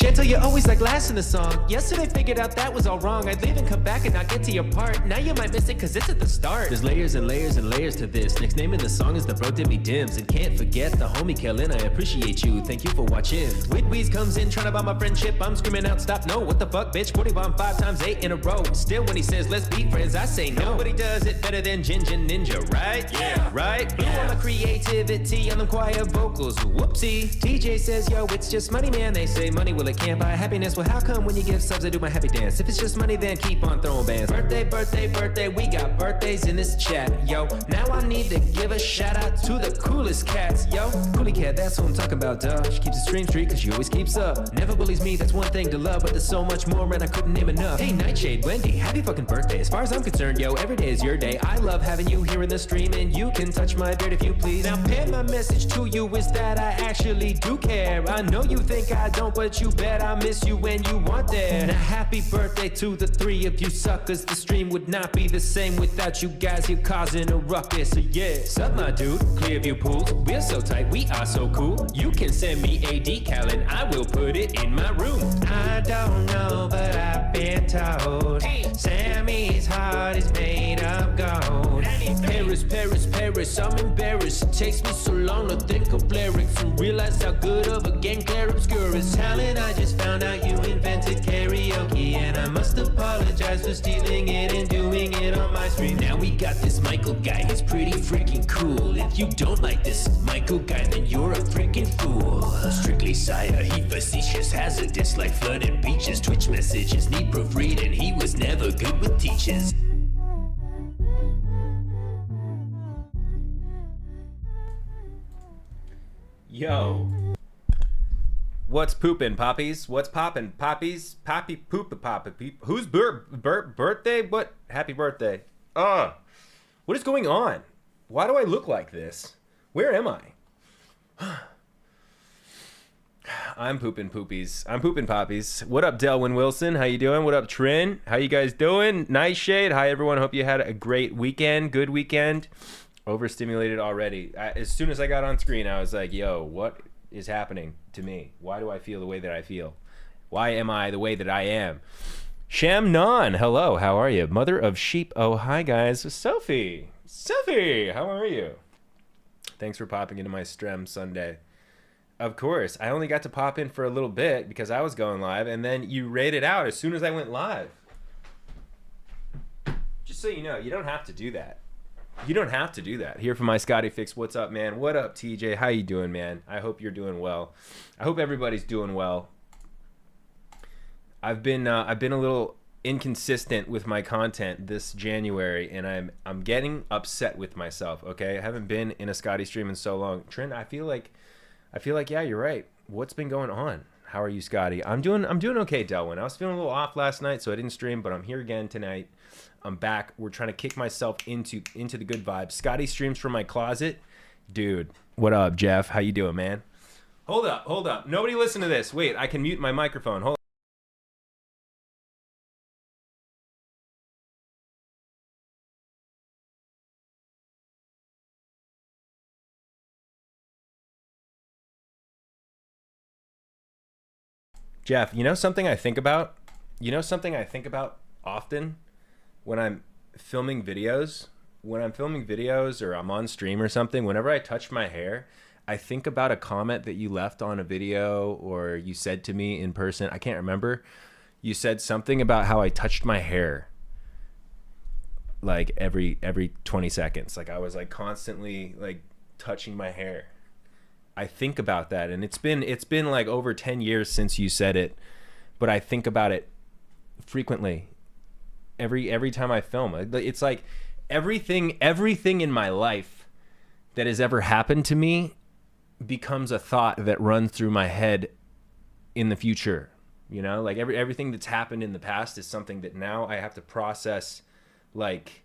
Chantel, you're always like last in the song. Yesterday figured out that was all wrong. I'd leave and come back and not get to your part. Now you might miss it cause it's at the start. There's layers and layers and layers to this. Next name in the song is the bro did me dims. And can't forget the homie Kellen, I appreciate you. Thank you for watching. Whitweez comes in trying to buy my friendship. I'm screaming out stop, no, what the fuck bitch. 40 bomb 5 times 8 in a row. Still when he says let's be friends, I say no. Nobody does it better than Ginger Ninja, right? Yeah. Right? Blue on the creativity on them quiet vocals. Whoopsie. TJ says yo, it's just money man. They say money, well it can't buy happiness. Well how come when you give subs I do my happy dance? If it's just money then keep on throwing bands. Birthday, birthday, birthday, we got birthdays in this chat, yo. Now I need to give a shout out to the coolest cats, yo. Coolie cat, that's who I'm talking about, duh. She keeps the stream streak cause she always keeps up. Never bullies me, that's one thing to love, but there's so much more and I couldn't name enough. Hey Nightshade, Wendy, happy fucking birthday. As far as I'm concerned, yo, every day is your day. I love having you here in the stream and you can touch my beard if you please. Now pin my message to you is that I actually do care. I know you think I don't, but you bet I miss you when you want there. Now happy birthday to the 3 of you suckers. The stream would not be the same without you guys here causing a ruckus. So yeah, sup my dude, Clearview Pools. We're so tight, we are so cool. You can send me a decal and I will put it in my room. I don't know, but I've been told Sammy's heart is made of gold. Paris, Paris, Paris, I'm embarrassed. It takes me so long to think of lyrics and realize how good of a game Claire Obscure is. Talent, I just found out you invented karaoke, and I must apologize for stealing it and doing it on my stream. Now we got this Michael guy, he's pretty freaking cool. If you don't like this Michael guy, then you're a freaking fool. Strictly Sire, he facetious, hazardous like flooded beaches. Twitch messages need proofreading, he was never good with teachers. Yo. What's poopin', poppies? What's poppin', poppies? Poppy poop poppy. Whose birthday? What? Happy birthday. What is going on? Why do I look like this? Where am I? I'm poopin' poopies. I'm poopin' poppies. What up, Delwyn Wilson? How you doing? What up, Trin? How you guys doing? Nightshade. Hi, everyone. Hope you had a great weekend. Good weekend. Overstimulated already. As soon as I got on screen, I was like, yo, what is happening to me? Why do I feel the way that I feel? Why am I the way that I am? Sham Non, hello, how are you? Mother of sheep, oh hi guys. Sophie, how are you? Thanks for popping into my stream Sunday. Of course, I only got to pop in for a little bit because I was going live, and then you raided out as soon as I went live. Just so you know, you don't have to do that. You don't have to do that. Here for my Scotty fix. What's up, man? What up, TJ? How you doing, man? I hope you're doing well. I hope everybody's doing well. I've been a little inconsistent with my content this January, and I'm getting upset with myself. Okay, I haven't been in a Scotty stream in so long. Trent, I feel like yeah, you're right. What's been going on? How are you, Scotty? I'm doing okay, Delwyn. I was feeling a little off last night, so I didn't stream, but I'm here again tonight. I'm back. We're trying to kick myself into the good vibes. Scotty streams from my closet. Dude, what up, Jeff? How you doing, man? Hold up. Nobody listen to this. Wait, I can mute my microphone. Hold on. Jeff, you know something I think about? Often when I'm filming videos? When I'm filming videos or I'm on stream or something, whenever I touch my hair, I think about a comment that you left on a video or you said to me in person. I can't remember. You said something about how I touched my hair like every 20 seconds. Like I was like constantly like touching my hair. I think about that, and it's been like over 10 years since you said it, but I think about it frequently. Every time I film, it's like everything in my life that has ever happened to me becomes a thought that runs through my head in the future. You know, like everything that's happened in the past is something that now I have to process like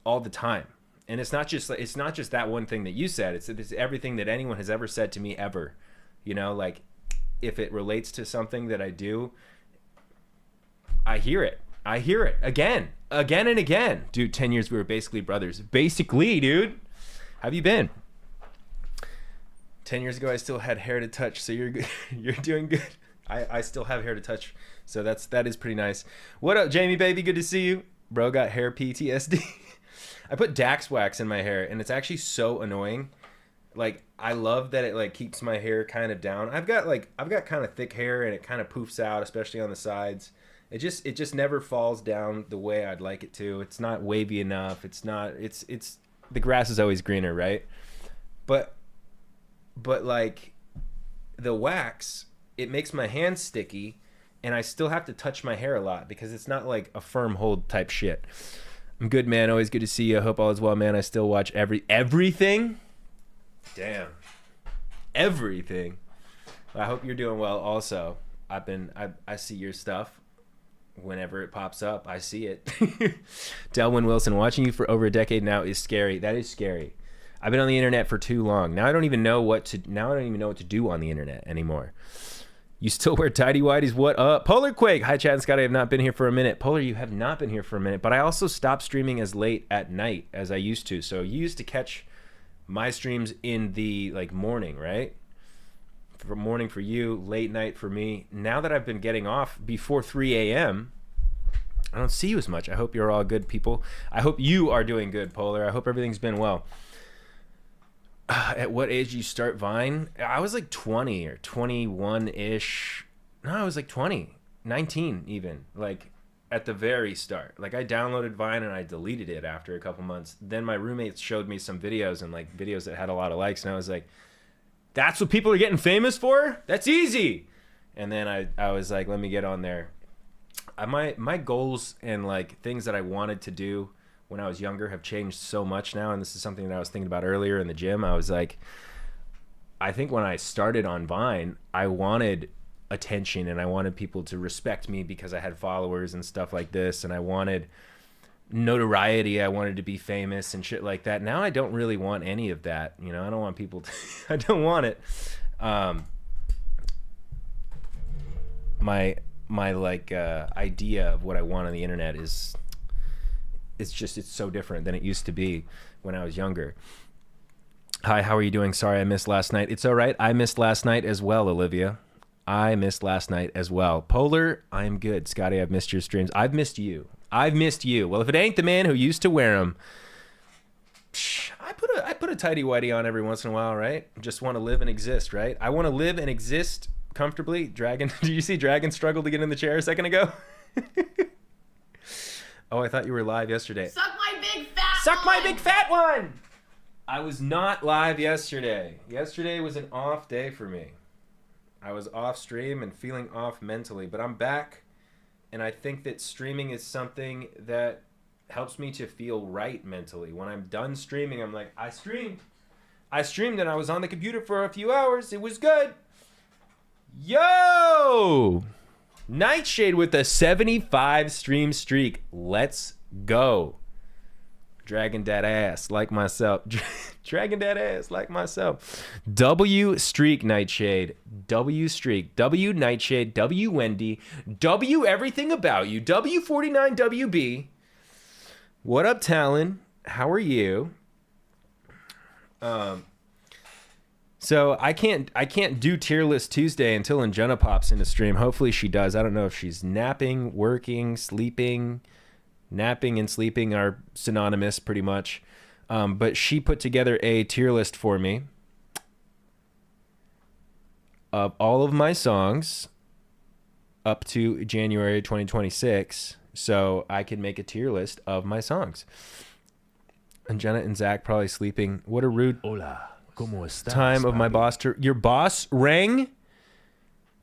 all the time. And it's not just that one thing that you said. It's everything that anyone has ever said to me ever. You know, like if it relates to something that I do, I hear it again and again. Dude, 10 years we were basically brothers. Basically, dude. How have you been? 10 years ago I still had hair to touch, so you're good. You're doing good. I still have hair to touch, so that is pretty nice. What up, Jamie baby? Good to see you. Bro got hair PTSD. I put Dax wax in my hair, and it's actually so annoying. Like, I love that it like keeps my hair kind of down. I've got kind of thick hair, and it kind of poofs out, especially on the sides. It just never falls down the way I'd like it to. It's not wavy enough. It's the grass is always greener, right? But like the wax, it makes my hands sticky, and I still have to touch my hair a lot because it's not like a firm hold type shit. I'm good, man. Always good to see you. I hope all is well, man. I still watch everything. Damn. Everything. I hope you're doing well also. I see your stuff whenever it pops up. I see it. Delwyn Wilson, watching you for over a decade now is scary. That is scary. I've been on the internet for too long. Now I don't even know what to do on the internet anymore. You still wear tidy whities? What up? Polar Quake. Hi, Chad and Scotty. I have not been here for a minute. Polar, you have not been here for a minute. But I also stopped streaming as late at night as I used to. So you used to catch my streams in the like morning, right? For morning for you, late night for me. Now that I've been getting off before 3 a.m., I don't see you as much. I hope you're all good people. I hope you are doing good, Polar. I hope everything's been well. At what age do you start Vine? I was like 20 or 21-ish. No, I was like 20, 19 even, like at the very start. Like I downloaded Vine and I deleted it after a couple months. Then my roommates showed me some videos and like videos that had a lot of likes. And I was like, that's what people are getting famous for? That's easy. And then I was like, let me get on there. My goals and like things that I wanted to do when I was younger have changed so much now, and this is something that I was thinking about earlier in the gym. I was like, I think when I started on Vine, I wanted attention and I wanted people to respect me because I had followers and stuff like this, and I wanted notoriety. I wanted to be famous and shit like that. Now I don't really want any of that. You know, I don't want people to I don't want it. My like idea of what I want on the internet is it's so different than it used to be when I was younger. Hi, how are you doing? Sorry I missed last night. It's all right. I missed last night as well, Olivia. I missed last night as well. Polar, I'm good. Scotty, I've missed your streams. I've missed you. I've missed you. Well, if it ain't the man who used to wear them, I put a tidy whitey on every once in a while, right? Just want to live and exist, right? I want to live and exist comfortably. Dragon, did you see Dragon struggle to get in the chair a second ago? Oh, I thought you were live yesterday. Suck my big fat Suck one! my big fat one! I was not live yesterday. Yesterday was an off day for me. I was off stream and feeling off mentally, but I'm back, and I think that streaming is something that helps me to feel right mentally. When I'm done streaming, I'm like, I streamed and I was on the computer for a few hours. It was good. Yo! Nightshade with a 75 stream streak. Let's go. Dragging that ass like myself. Dragging that ass like myself. W streak, Nightshade. W streak. W Nightshade. W Wendy. W everything about you. W49WB. What up, Talon? How are you? So I can't do Tier List Tuesday until Anjana pops into stream. Hopefully she does. I don't know if she's napping, working, sleeping. Napping and sleeping are synonymous pretty much. But she put together a tier list for me of all of my songs up to January 2026. So I can make a tier list of my songs. Anjana and Zach probably sleeping. What a rude... Hola. ¿Cómo estás, time of my boss to your boss rang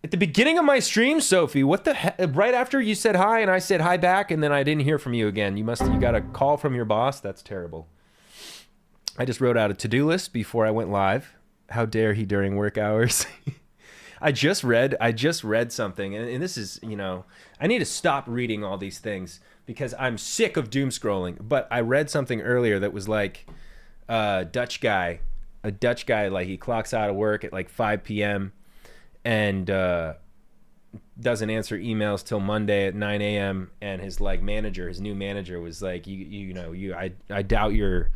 at the beginning of my stream, Sophie. What the heck? Right after you said hi and I said hi back, and then I didn't hear from you again. You got a call from your boss. That's terrible. I just wrote out a to-do list before I went live. How dare he during work hours? I just read something, and this is, you know, I need to stop reading all these things because I'm sick of doom scrolling. But I read something earlier that was like a Dutch guy, like he clocks out of work at like 5 p.m. and doesn't answer emails till Monday at 9 a.m. And his like manager, his new manager, was like, I doubt your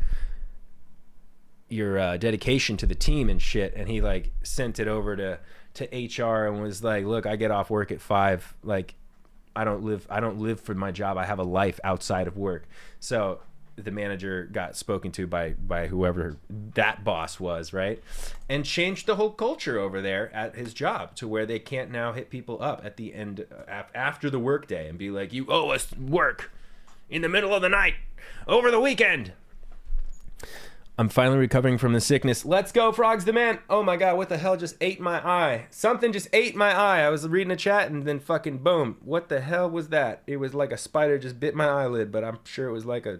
dedication to the team and shit. And he like sent it over to HR and was like, look, I get off work at 5. Like, I don't live for my job. I have a life outside of work. So the manager got spoken to by whoever that boss was, right? And changed the whole culture over there at his job to where they can't now hit people up at the end after the workday and be like, you owe us work in the middle of the night over the weekend. I'm finally recovering from the sickness. Let's go, Frogs the Man. Oh my God, what the hell just ate my eye? Something just ate my eye. I was reading a chat and then fucking boom. What the hell was that? It was like a spider just bit my eyelid, but I'm sure it was like a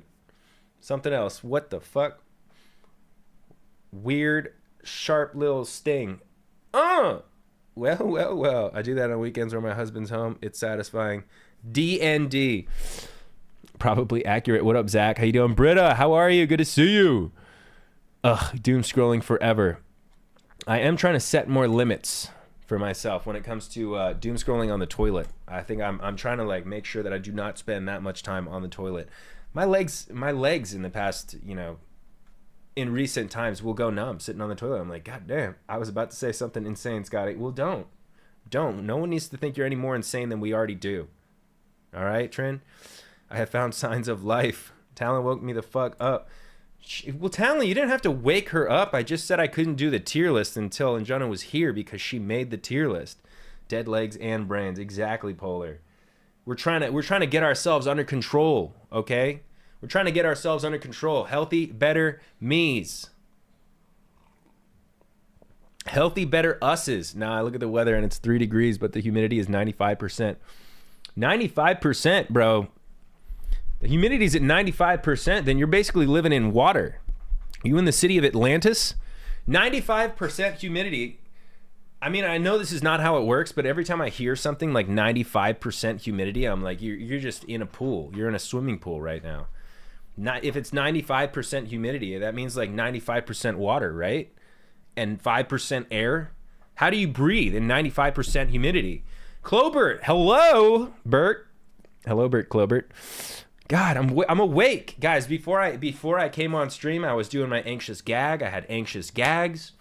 something else. What the fuck? Weird, sharp little sting. Well. I do that on weekends where my husband's home. It's satisfying. DND. Probably accurate. What up, Zach? How you doing? Britta, how are you? Good to see you. Ugh, doom scrolling forever. I am trying to set more limits for myself when it comes to doom scrolling on the toilet. I think I'm trying to like make sure that I do not spend that much time on the toilet. My legs in the past, in recent times will go numb sitting on the toilet. I'm like, God damn, I was about to say something insane, Scotty. Well, don't. No one needs to think you're any more insane than we already do. All right, Trin? I have found signs of life. Talon woke me the fuck up. Well, Talon, you didn't have to wake her up. I just said I couldn't do the tier list until Anjana was here because she made the tier list. Dead legs and brains. Exactly, Polar. We're trying to get ourselves under control, okay? We're trying to get ourselves under control. Healthy, better me's. Healthy, better us's. Nah, I look at the weather and it's 3 degrees, but the humidity is 95%. 95%, bro. The humidity's at 95%, then you're basically living in water. You in the city of Atlantis? 95% humidity. I mean, I know this is not how it works, but every time I hear something like 95% humidity, I'm like, you're just in a pool. You're in a swimming pool right now. If it's 95% humidity, that means like 95% water, right? And 5% air. How do you breathe in 95% humidity? Clobert, hello, Bert. Hello, Bert Clobert. God, I'm awake, guys. Before I came on stream, I was doing my anxious gag. I had anxious gags.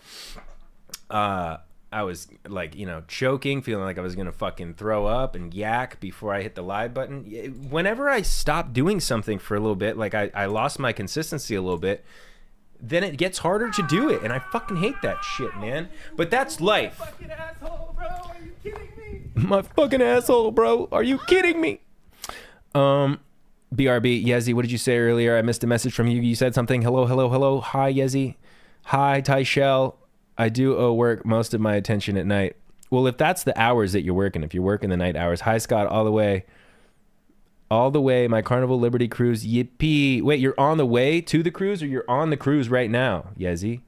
I was like, choking, feeling like I was gonna fucking throw up and yak before I hit the live button. Whenever I stop doing something for a little bit, like I lost my consistency a little bit, then it gets harder to do it, and I fucking hate that shit, man. But that's life. My fucking asshole, bro. Are you kidding me? My fucking asshole, bro. Are you kidding me? BRB, Yezi, what did you say earlier? I missed a message from you. You said something. Hello. Hi, Yezi. Hi, Tyshell. I do owe work most of my attention at night. Well, if that's the hours that you're working, if you're working the night hours. Hi, Scott, all the way. My Carnival Liberty cruise. Yippee. Wait, you're on the way to the cruise or you're on the cruise right now, Yezi?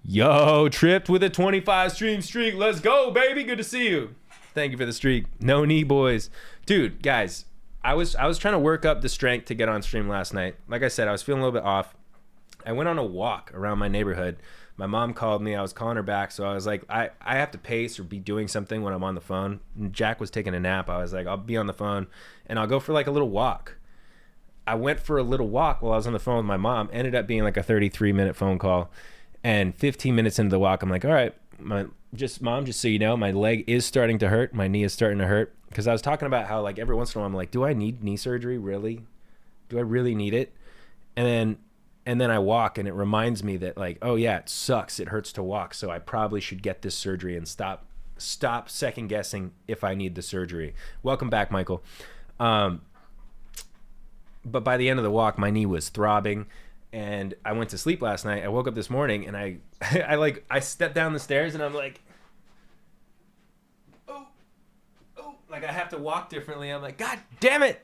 Yo, tripped with a 25 stream streak. Let's go, baby. Good to see you. Thank you for the streak. No knee, boys. Dude, guys. I was trying to work up the strength to get on stream last night. Like I said, I was feeling a little bit off. I went on a walk around my neighborhood. My mom called me. I was calling her back. So I was like, I have to pace or be doing something when I'm on the phone. And Jack was taking a nap. I was like, I'll be on the phone and I'll go for like a little walk. I went for a little walk while I was on the phone with my mom. Ended up being like a 33-minute phone call. And 15 minutes into the walk, I'm like, all right, Mom, just so you know, my leg is starting to hurt. My knee is starting to hurt. Because I was talking about how like every once in a while I'm like, do I need knee surgery? Really? Do I really need it? And then I walk and it reminds me that like, oh yeah, it sucks. It hurts to walk. So I probably should get this surgery and stop second guessing if I need the surgery. Welcome back, Michael. But by the end of the walk, my knee was throbbing and I went to sleep last night. I woke up this morning and I stepped down the stairs and I'm like, like I have to walk differently. I'm like, God damn it.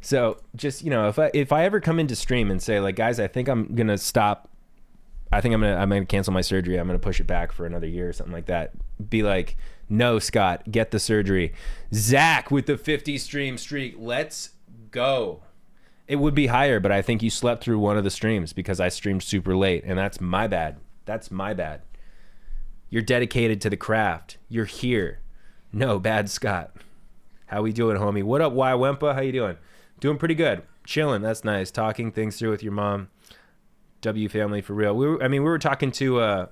So just, if I ever come into stream and say like, guys, I think I'm going to stop. I think I'm going to cancel my surgery. I'm going to push it back for another year or something like that. Be like, no, Scott, get the surgery. Zach with the 50 stream streak. Let's go. It would be higher, but I think you slept through one of the streams because I streamed super late and that's my bad. You're dedicated to the craft. You're here. No, bad Scott. How we doing, homie? What up, Y Wempa? How you doing? Doing pretty good. Chilling. That's nice. Talking things through with your mom. W family for real. We were talking to, I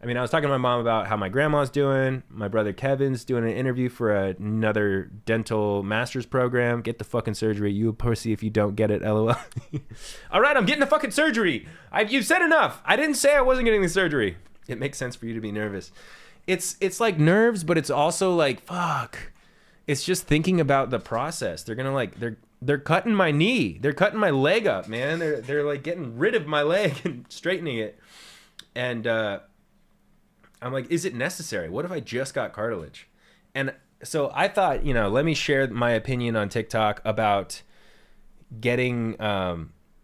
was talking to my mom about how my grandma's doing. My brother Kevin's doing an interview for another dental master's program. Get the fucking surgery. You a pussy if you don't get it, LOL. All right, I'm getting the fucking surgery. You've said enough. I didn't say I wasn't getting the surgery. It makes sense for you to be nervous. It's like nerves, but it's also like, fuck. It's just thinking about the process. They're gonna like, they're cutting my knee. They're cutting my leg up, man. They're like getting rid of my leg and straightening it. And I'm like, is it necessary? What if I just got cartilage? And so I thought, let me share my opinion on TikTok about getting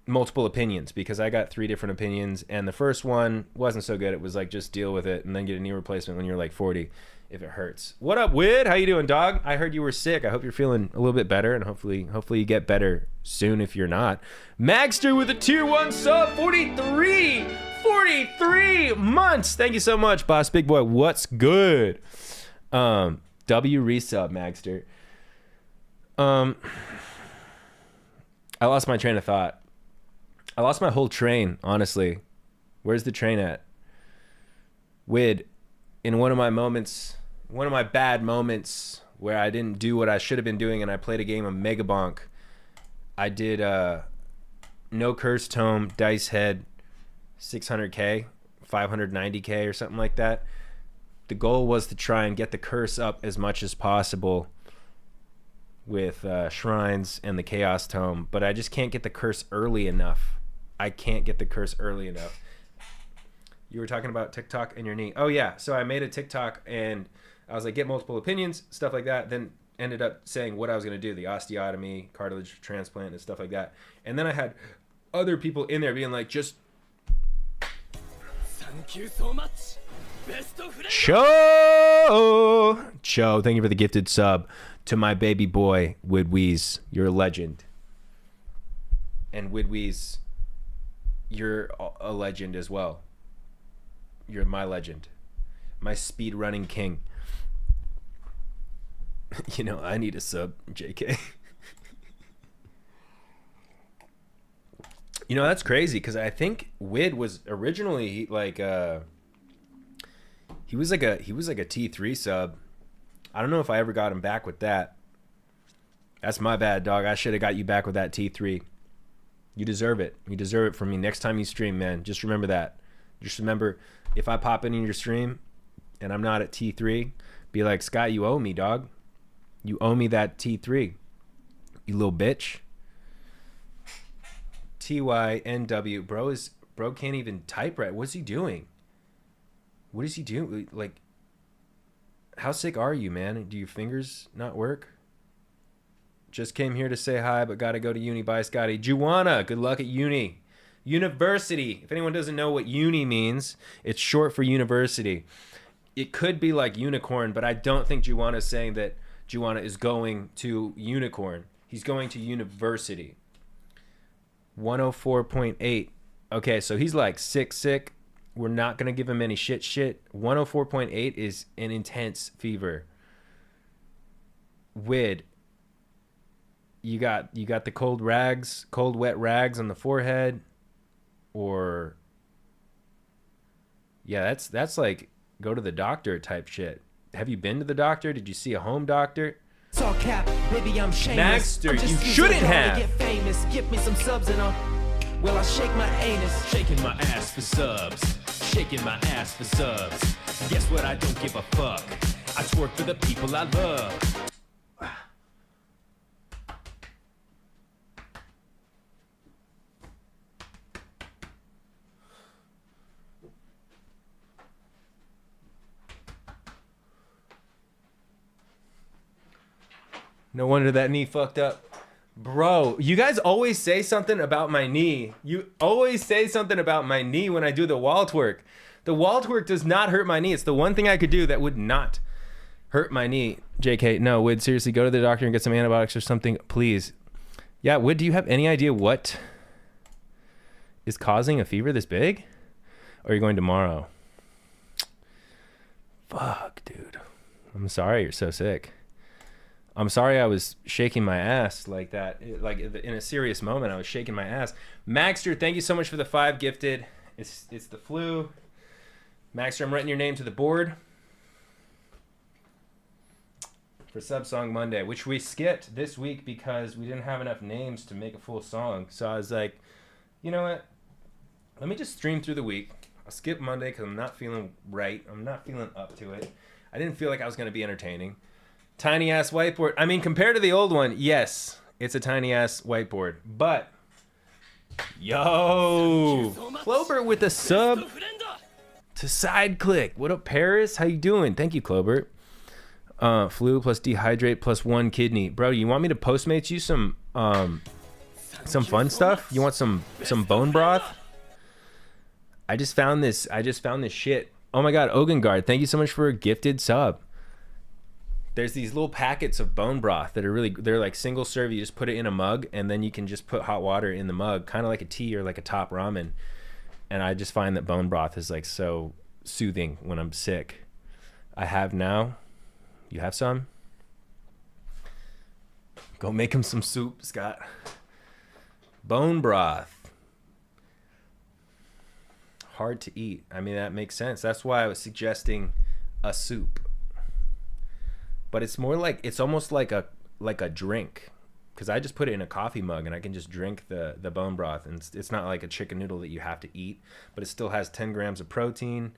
multiple opinions, because I got 3 different opinions. And the first one wasn't so good. It was like, just deal with it and then get a knee replacement when you're like 40 if it hurts. What up, Wid? How you doing, dog? I heard you were sick. I hope you're feeling a little bit better, and hopefully you get better soon if you're not. Magster with a tier 1 sub, 43 months. Thank you so much, Boss Big Boy. What's good? W resub, Magster. I lost my train of thought. I lost my whole train, honestly. Where's the train at? Wid, in one of my bad moments where I didn't do what I should have been doing and I played a game of Mega Bonk, I did no curse tome, dice head, 600k, 590k or something like that. The goal was to try and get the curse up as much as possible with shrines and the chaos tome, but I just can't get the curse early enough. You were talking about TikTok and your knee. Oh yeah, so I made a TikTok and I was like, get multiple opinions, stuff like that. Then ended up saying what I was going to do, the osteotomy, cartilage transplant and stuff like that. And then I had other people in there being like, just thank you so much. Best of Cho, thank you for the gifted sub. To my baby boy, Widweez, you're a legend. And Widweez, you're a legend as well. You're my legend. My speed running king. I need a sub, JK. That's crazy, because I think Wid was originally like he was like a T3 sub. I don't know if I ever got him back with that. That's my bad, dog. I should have got you back with that T3. You deserve it. You deserve it from me next time you stream, man. Just remember that. Just remember, if I pop in your stream and I'm not at T3, be like, Scott, you owe me, dog. You owe me that T3. You little bitch. TYNW. Bro can't even type right. What's he doing? What is he doing? Like, how sick are you, man? Do your fingers not work? Just came here to say hi, but gotta go to uni. Bye, Scotty. Juana, good luck at uni. University. If anyone doesn't know what uni means, it's short for university. It could be like unicorn, but I don't think Juana is saying that Juana is going to unicorn. He's going to university. 104.8. Okay, so he's like sick. We're not going to give him any shit. 104.8 is an intense fever. Wid, you got the cold wet rags on the forehead, or yeah, that's like go to the doctor type shit. Have you been to the doctor? Did you see a home doctor? It's all cap, baby, I'm shameless. Magster, I'm just you shouldn't have. Get famous. Give me some subs and I shake my anus. Shaking my ass for subs. Shaking my ass for subs. Guess what? I don't give a fuck. I twerk for the people I love. No wonder that knee fucked up. Bro, you guys always say something about my knee. You always say something about my knee when I do the wall twerk. The wall twerk does not hurt my knee. It's the one thing I could do that would not hurt my knee. JK, no, Wid, seriously, go to the doctor and get some antibiotics or something, please. Yeah, Wid, do you have any idea what is causing a fever this big? Or are you going tomorrow? Fuck, dude. I'm sorry you're so sick. I'm sorry I was shaking my ass like that. Like in a serious moment, I was shaking my ass. Maxter, thank you so much for the 5 gifted. It's the flu. Maxter, I'm writing your name to the board for Sub Song Monday, which we skipped this week because we didn't have enough names to make a full song. So I was like, you know what? Let me just stream through the week. I'll skip Monday because I'm not feeling right. I'm not feeling up to it. I didn't feel like I was going to be entertaining. Tiny ass whiteboard. I mean, compared to the old one, yes, it's a tiny ass whiteboard. But, yo, Clobert with a sub to side click. What up, Paris? How you doing? Thank you, Clobert. Flu plus dehydrate plus 1 kidney. Bro, you want me to Postmates you some fun stuff? You want some bone broth? I just found this shit. Oh my god, Ogengard, thank you so much for a gifted sub. There's these little packets of bone broth that are they're like single serve. You just put it in a mug and then you can just put hot water in the mug, kind of like a tea or like a top ramen. And I just find that bone broth is like so soothing when I'm sick. I have now. You have some? Go make him some soup, Scott. Bone broth. Hard to eat. I mean, that makes sense. That's why I was suggesting a soup. But it's more like, it's almost like a drink, because I just put it in a coffee mug and I can just drink the bone broth, and it's not like a chicken noodle that you have to eat, but it still has 10 grams of protein.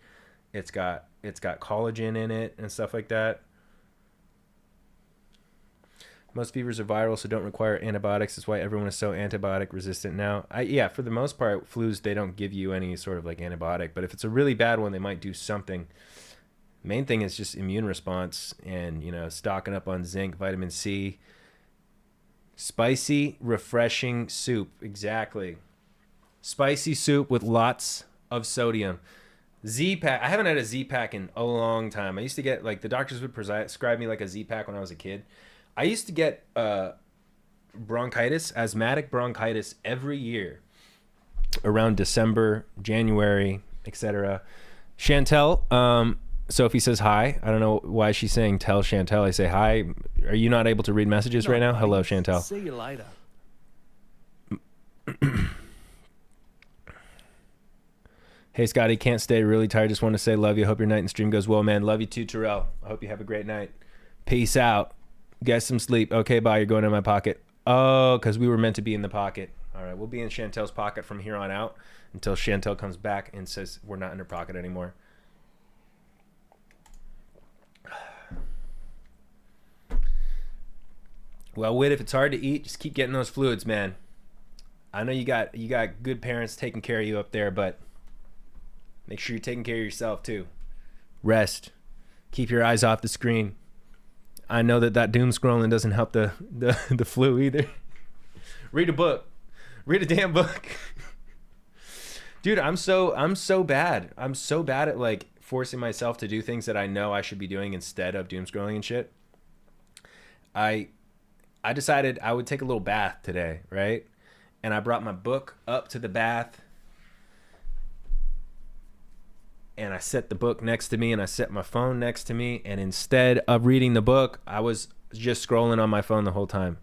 It's got collagen in it and stuff like that. Most fevers are viral, so don't require antibiotics. That's why everyone is so antibiotic resistant now. Yeah, for the most part, flus, they don't give you any sort of like antibiotic, but if it's a really bad one, they might do something. Main thing is just immune response and, you know, stocking up on zinc, vitamin C. Spicy, refreshing soup. Exactly. Spicy soup with lots of sodium. Z-Pack. I haven't had a Z-Pack in a long time. I used to get, like, the doctors would prescribe me like a Z-Pack when I was a kid. I used to get bronchitis, asthmatic bronchitis every year around December, January, etc. Chantel, Sophie says hi. I don't know why she's saying tell Chantel. I say hi. Are you not able to read messages right now? Hello, Chantel. See you later. Hey, Scotty, can't stay. Really tired. Just want to say love you. Hope your night and stream goes well, man. Love you too, Terrell. I hope you have a great night. Peace out. Get some sleep. Okay, bye. You're going in my pocket. Oh, because we were meant to be in the pocket. All right, we'll be in Chantel's pocket from here on out until Chantel comes back and says we're not in her pocket anymore. Well, Whit, if it's hard to eat, just keep getting those fluids, man. I know you got good parents taking care of you up there, but make sure you're taking care of yourself too. Rest. Keep your eyes off the screen. I know that doom scrolling doesn't help the flu either. Read a book. Read a damn book. Dude, I'm so bad. I'm so bad at like forcing myself to do things that I know I should be doing instead of doom scrolling and shit. I decided I would take a little bath today, right? And I brought my book up to the bath. And I set the book next to me and I set my phone next to me. And instead of reading the book, I was just scrolling on my phone the whole time.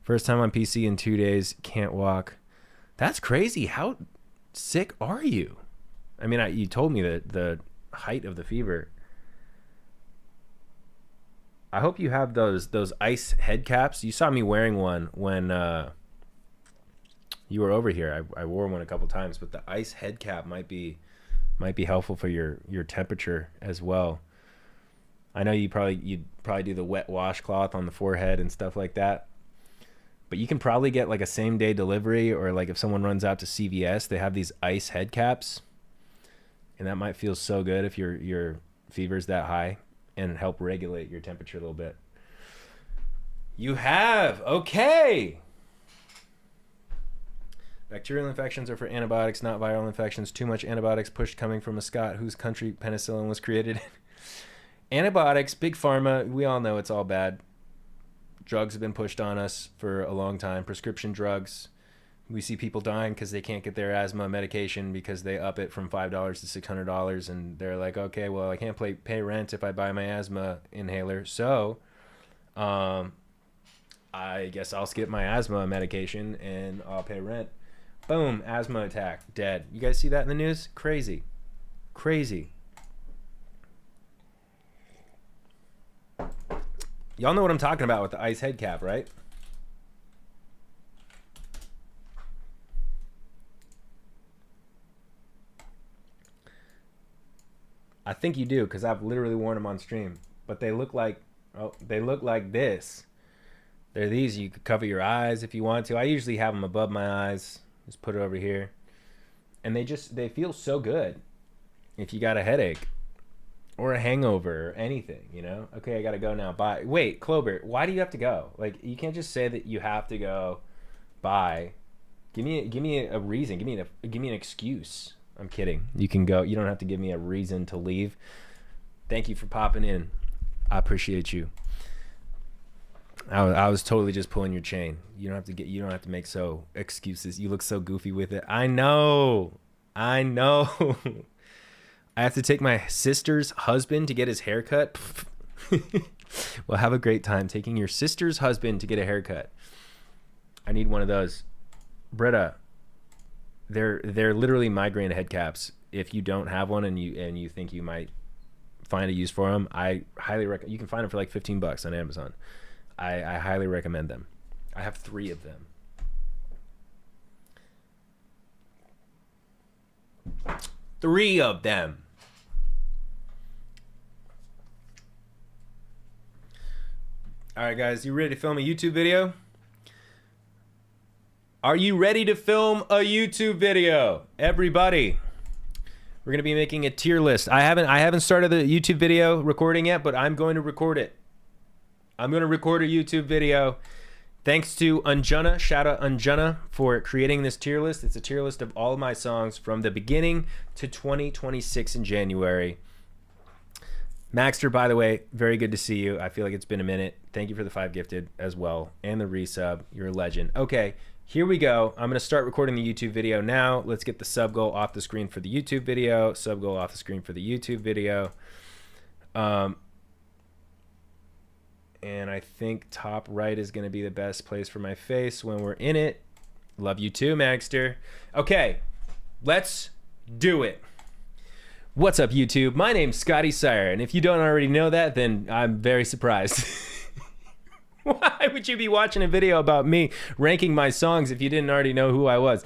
First time on PC in 2 days, can't walk. That's crazy. How sick are you? I mean, you told me that the height of the fever. I hope you have those ice head caps. You saw me wearing one when you were over here. I wore one a couple times, but the ice head cap might be helpful for your temperature as well. I know you'd probably do the wet washcloth on the forehead and stuff like that. But you can probably get like a same day delivery, or like if someone runs out to CVS, they have these ice head caps. And that might feel so good if your fever's that high, and help regulate your temperature a little bit. You have, okay. Bacterial infections are for antibiotics, not viral infections. Too much antibiotics pushed coming from a Scot whose country penicillin was created. Antibiotics, big pharma, we all know it's all bad. Drugs have been pushed on us for a long time. Prescription drugs. We see people dying because they can't get their asthma medication because they up it from $5 to $600, and they're like, okay, well, I can't pay rent if I buy my asthma inhaler. So I guess I'll skip my asthma medication and I'll pay rent. Boom, asthma attack, dead. You guys see that in the news? Crazy. Crazy. Y'all know what I'm talking about with the ice head cap, right? I think you do, because I've literally worn them on stream. But they look like, oh, they look like this. They're these. You could cover your eyes if you want to. I usually have them above my eyes. Just put it over here. And they feel so good if you got a headache or a hangover or anything, you know? Okay, I got to go now. Bye. Wait, Clover, why do you have to go? Like, you can't just say that you have to go. Bye. Give me a reason. Give me an excuse. I'm kidding. You can go. You don't have to give me a reason to leave. Thank you for popping in. I appreciate you. I was totally just pulling your chain. You don't have to make so excuses. You look so goofy with it. I know. I have to take my sister's husband to get his haircut. Well, have a great time taking your sister's husband to get a haircut. I need one of those. Britta, they're literally migraine head caps. If you don't have one and you think you might find a use for them, I highly recommend. You can find them for like $15 on Amazon. I highly recommend them. I have 3 of them. Three of them. All right, guys, you ready to film a YouTube video? Are you ready to film a YouTube video? Everybody. We're going to be making a tier list. I haven't started the YouTube video recording yet, but I'm going to record it. I'm going to record a YouTube video. Thanks to Anjana, shout out Anjana for creating this tier list. It's a tier list of all of my songs from the beginning to 2026 in January. Maxter, by the way, very good to see you. I feel like it's been a minute. Thank you for the 5 gifted as well. And the resub. You're a legend. Okay, here we go. I'm going to start recording the YouTube video now. Let's get the sub goal off the screen for the YouTube video. Sub goal off the screen for the YouTube video. And I think top right is going to be the best place for my face when we're in it. Love you too, Magster. Okay, let's do it. What's up, YouTube? My name's Scotty Sire, and if you don't already know that, then I'm very surprised. Why would you be watching a video about me ranking my songs if you didn't already know who I was?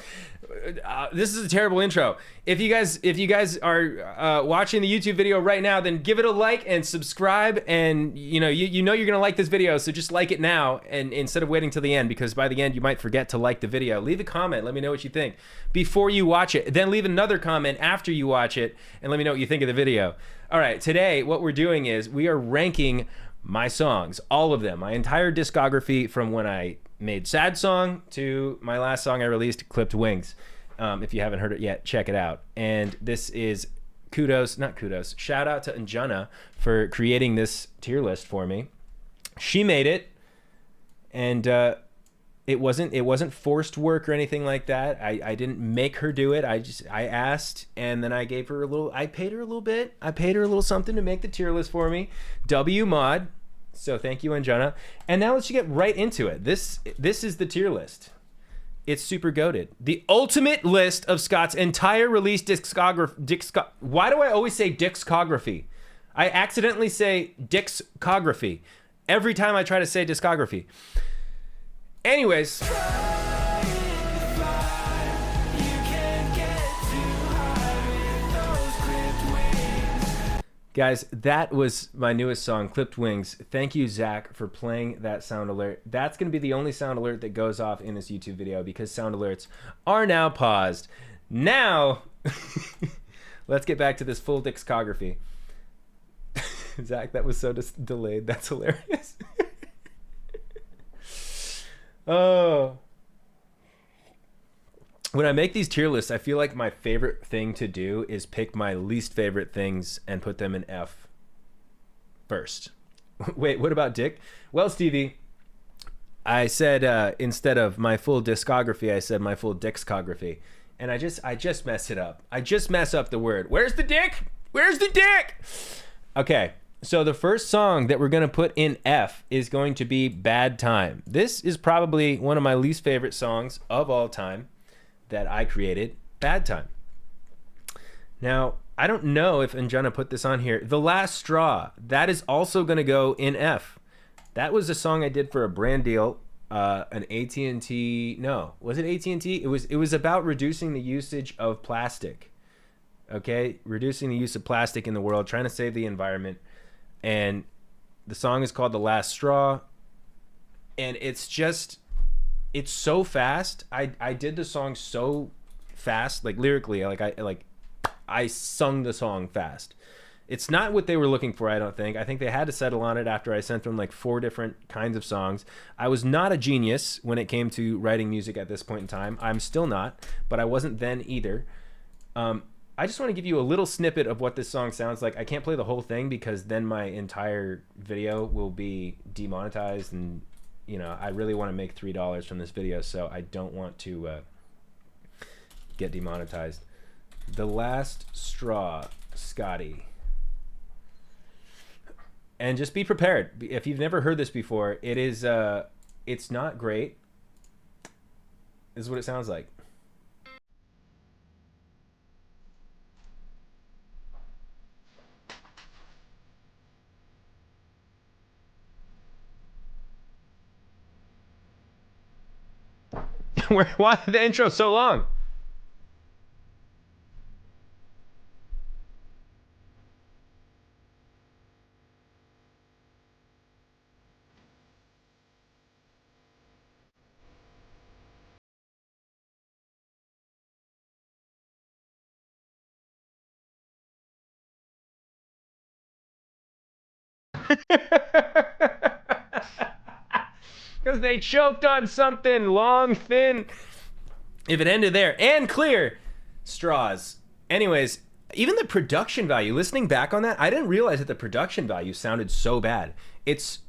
This is a terrible intro. If you guys are watching the YouTube video right now, then give it a like and subscribe, and you know you're gonna like this video, so just like it now, and instead of waiting till the end, because by the end you might forget to like the video. Leave a comment, let me know what you think before you watch it, then leave another comment after you watch it and let me know what you think of the video. All right, today what we're doing is we are ranking my songs, all of them, my entire discography from when I made Sad Song to my last song I released, Clipped Wings. If you haven't heard it yet, check it out. And this is shout out to Anjana for creating this tier list for me. She made it, and it wasn't forced work or anything like that. I didn't make her do it. I asked, and then I paid her a little bit. I paid her a little something to make the tier list for me. W mod. So thank you, Anjana. And now let's get right into it. This is the tier list. It's super goated. The ultimate list of Scott's entire release discography. Why do I always say discography? I accidentally say discography every time I try to say discography. Anyways. Guys, that was my newest song, Clipped Wings. Thank you, Zach, for playing that sound alert. That's going to be the only sound alert that goes off in this YouTube video because sound alerts are now paused. Now, let's get back to this full discography. Zach, that was so delayed. That's hilarious. Oh. When I make these tier lists, I feel like my favorite thing to do is pick my least favorite things and put them in F first. Wait, what about Dick? Well, Stevie, I said instead of my full discography, I said my full discography. And I just mess it up. I just mess up the word. Where's the dick? Where's the dick? Okay, So the first song that we're going to put in F is going to be Bad Time. This is probably one of my least favorite songs of all time that I created, Bad Time. Now, I don't know if Anjana put this on here. The Last Straw, that is also going to go in F. That was a song I did for a brand deal, an AT&T, no, was it AT&T? It was about reducing the usage of plastic, okay? Reducing the use of plastic in the world, trying to save the environment. And the song is called The Last Straw, and it's so fast. I did the song so fast, like lyrically, I sung the song fast. It's not what they were looking for, I don't think. I think they had to settle on it after I sent them like 4 different kinds of songs. I was not a genius when it came to writing music at this point in time. I'm still not, but I wasn't then either. I just want to give you a little snippet of what this song sounds like. I can't play the whole thing because then my entire video will be demonetized, and you know, I really want to make $3 from this video, so I don't want to get demonetized. The Last Straw, Scotty. And just be prepared. If you've never heard this before, it is it's not great. This is what it sounds like. Why the intro so long? Because they choked on something long, thin. If it ended there, and clear straws. Anyways, even the production value, listening back on that, I didn't realize that the production value sounded so bad. It's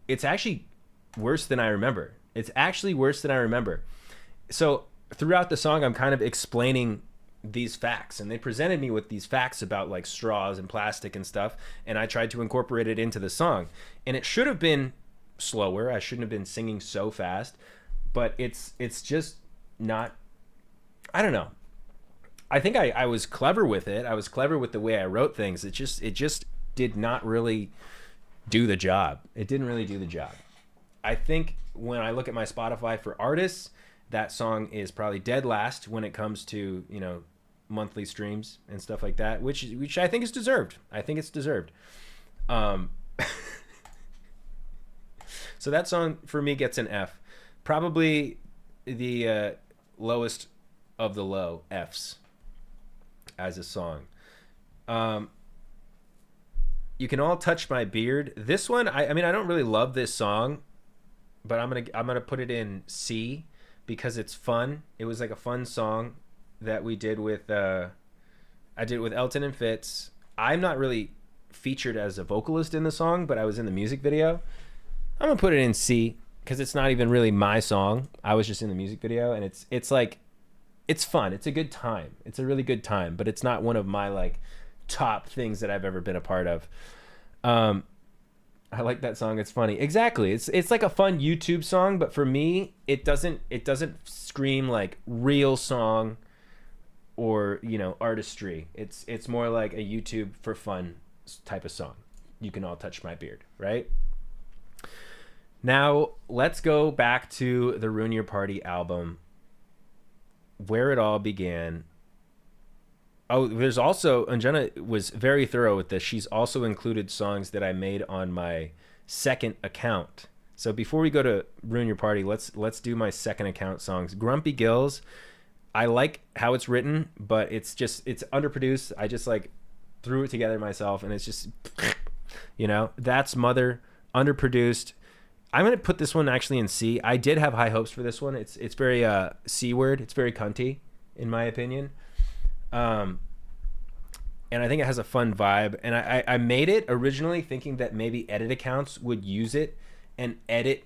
actually worse than I remember. It's actually worse than I remember. So throughout the song, I'm kind of explaining these facts, and they presented me with these facts about like straws and plastic and stuff, and I tried to incorporate it into the song. And it should have been slower. I shouldn't have been singing so fast, but it's just not, I don't know. I think I was clever with it. I was clever with the way I wrote things. It just did not really do the job. It didn't really do the job. I think when I look at my Spotify for artists, that song is probably dead last when it comes to, you know, monthly streams and stuff like that, which I think is deserved. I think it's deserved. So that song for me gets an F. Probably the lowest of the low Fs as a song. You Can All Touch My Beard. This one, I mean, I don't really love this song, but I'm gonna put it in C because it's fun. It was like a fun song that we did with I did with Elton and Fitz. I'm not really featured as a vocalist in the song, but I was in the music video. I'm gonna put it in C because it's not even really my song. I was just in the music video, and it's like, it's fun. It's a good time. It's a really good time, but it's not one of my like top things that I've ever been a part of. I like that song. It's funny. Exactly. It's like a fun YouTube song, but for me, it doesn't scream like real song or, you know, artistry. It's more like a YouTube for fun type of song. You Can All Touch My Beard, right? Now, let's go back to the Ruin Your Party album, where it all began. Oh, there's also, Anjana was very thorough with this. She's also included songs that I made on my second account. So before we go to Ruin Your Party, let's do my second account songs. Grumpy Gills, I like how it's written, but it's underproduced. I just like threw it together myself, and it's just, you know, That's Mother, underproduced. I'm going to put this one actually in C. I did have high hopes for this one. It's very C word. It's very cunty, in my opinion. And I think it has a fun vibe. And I made it originally thinking that maybe edit accounts would use it and edit,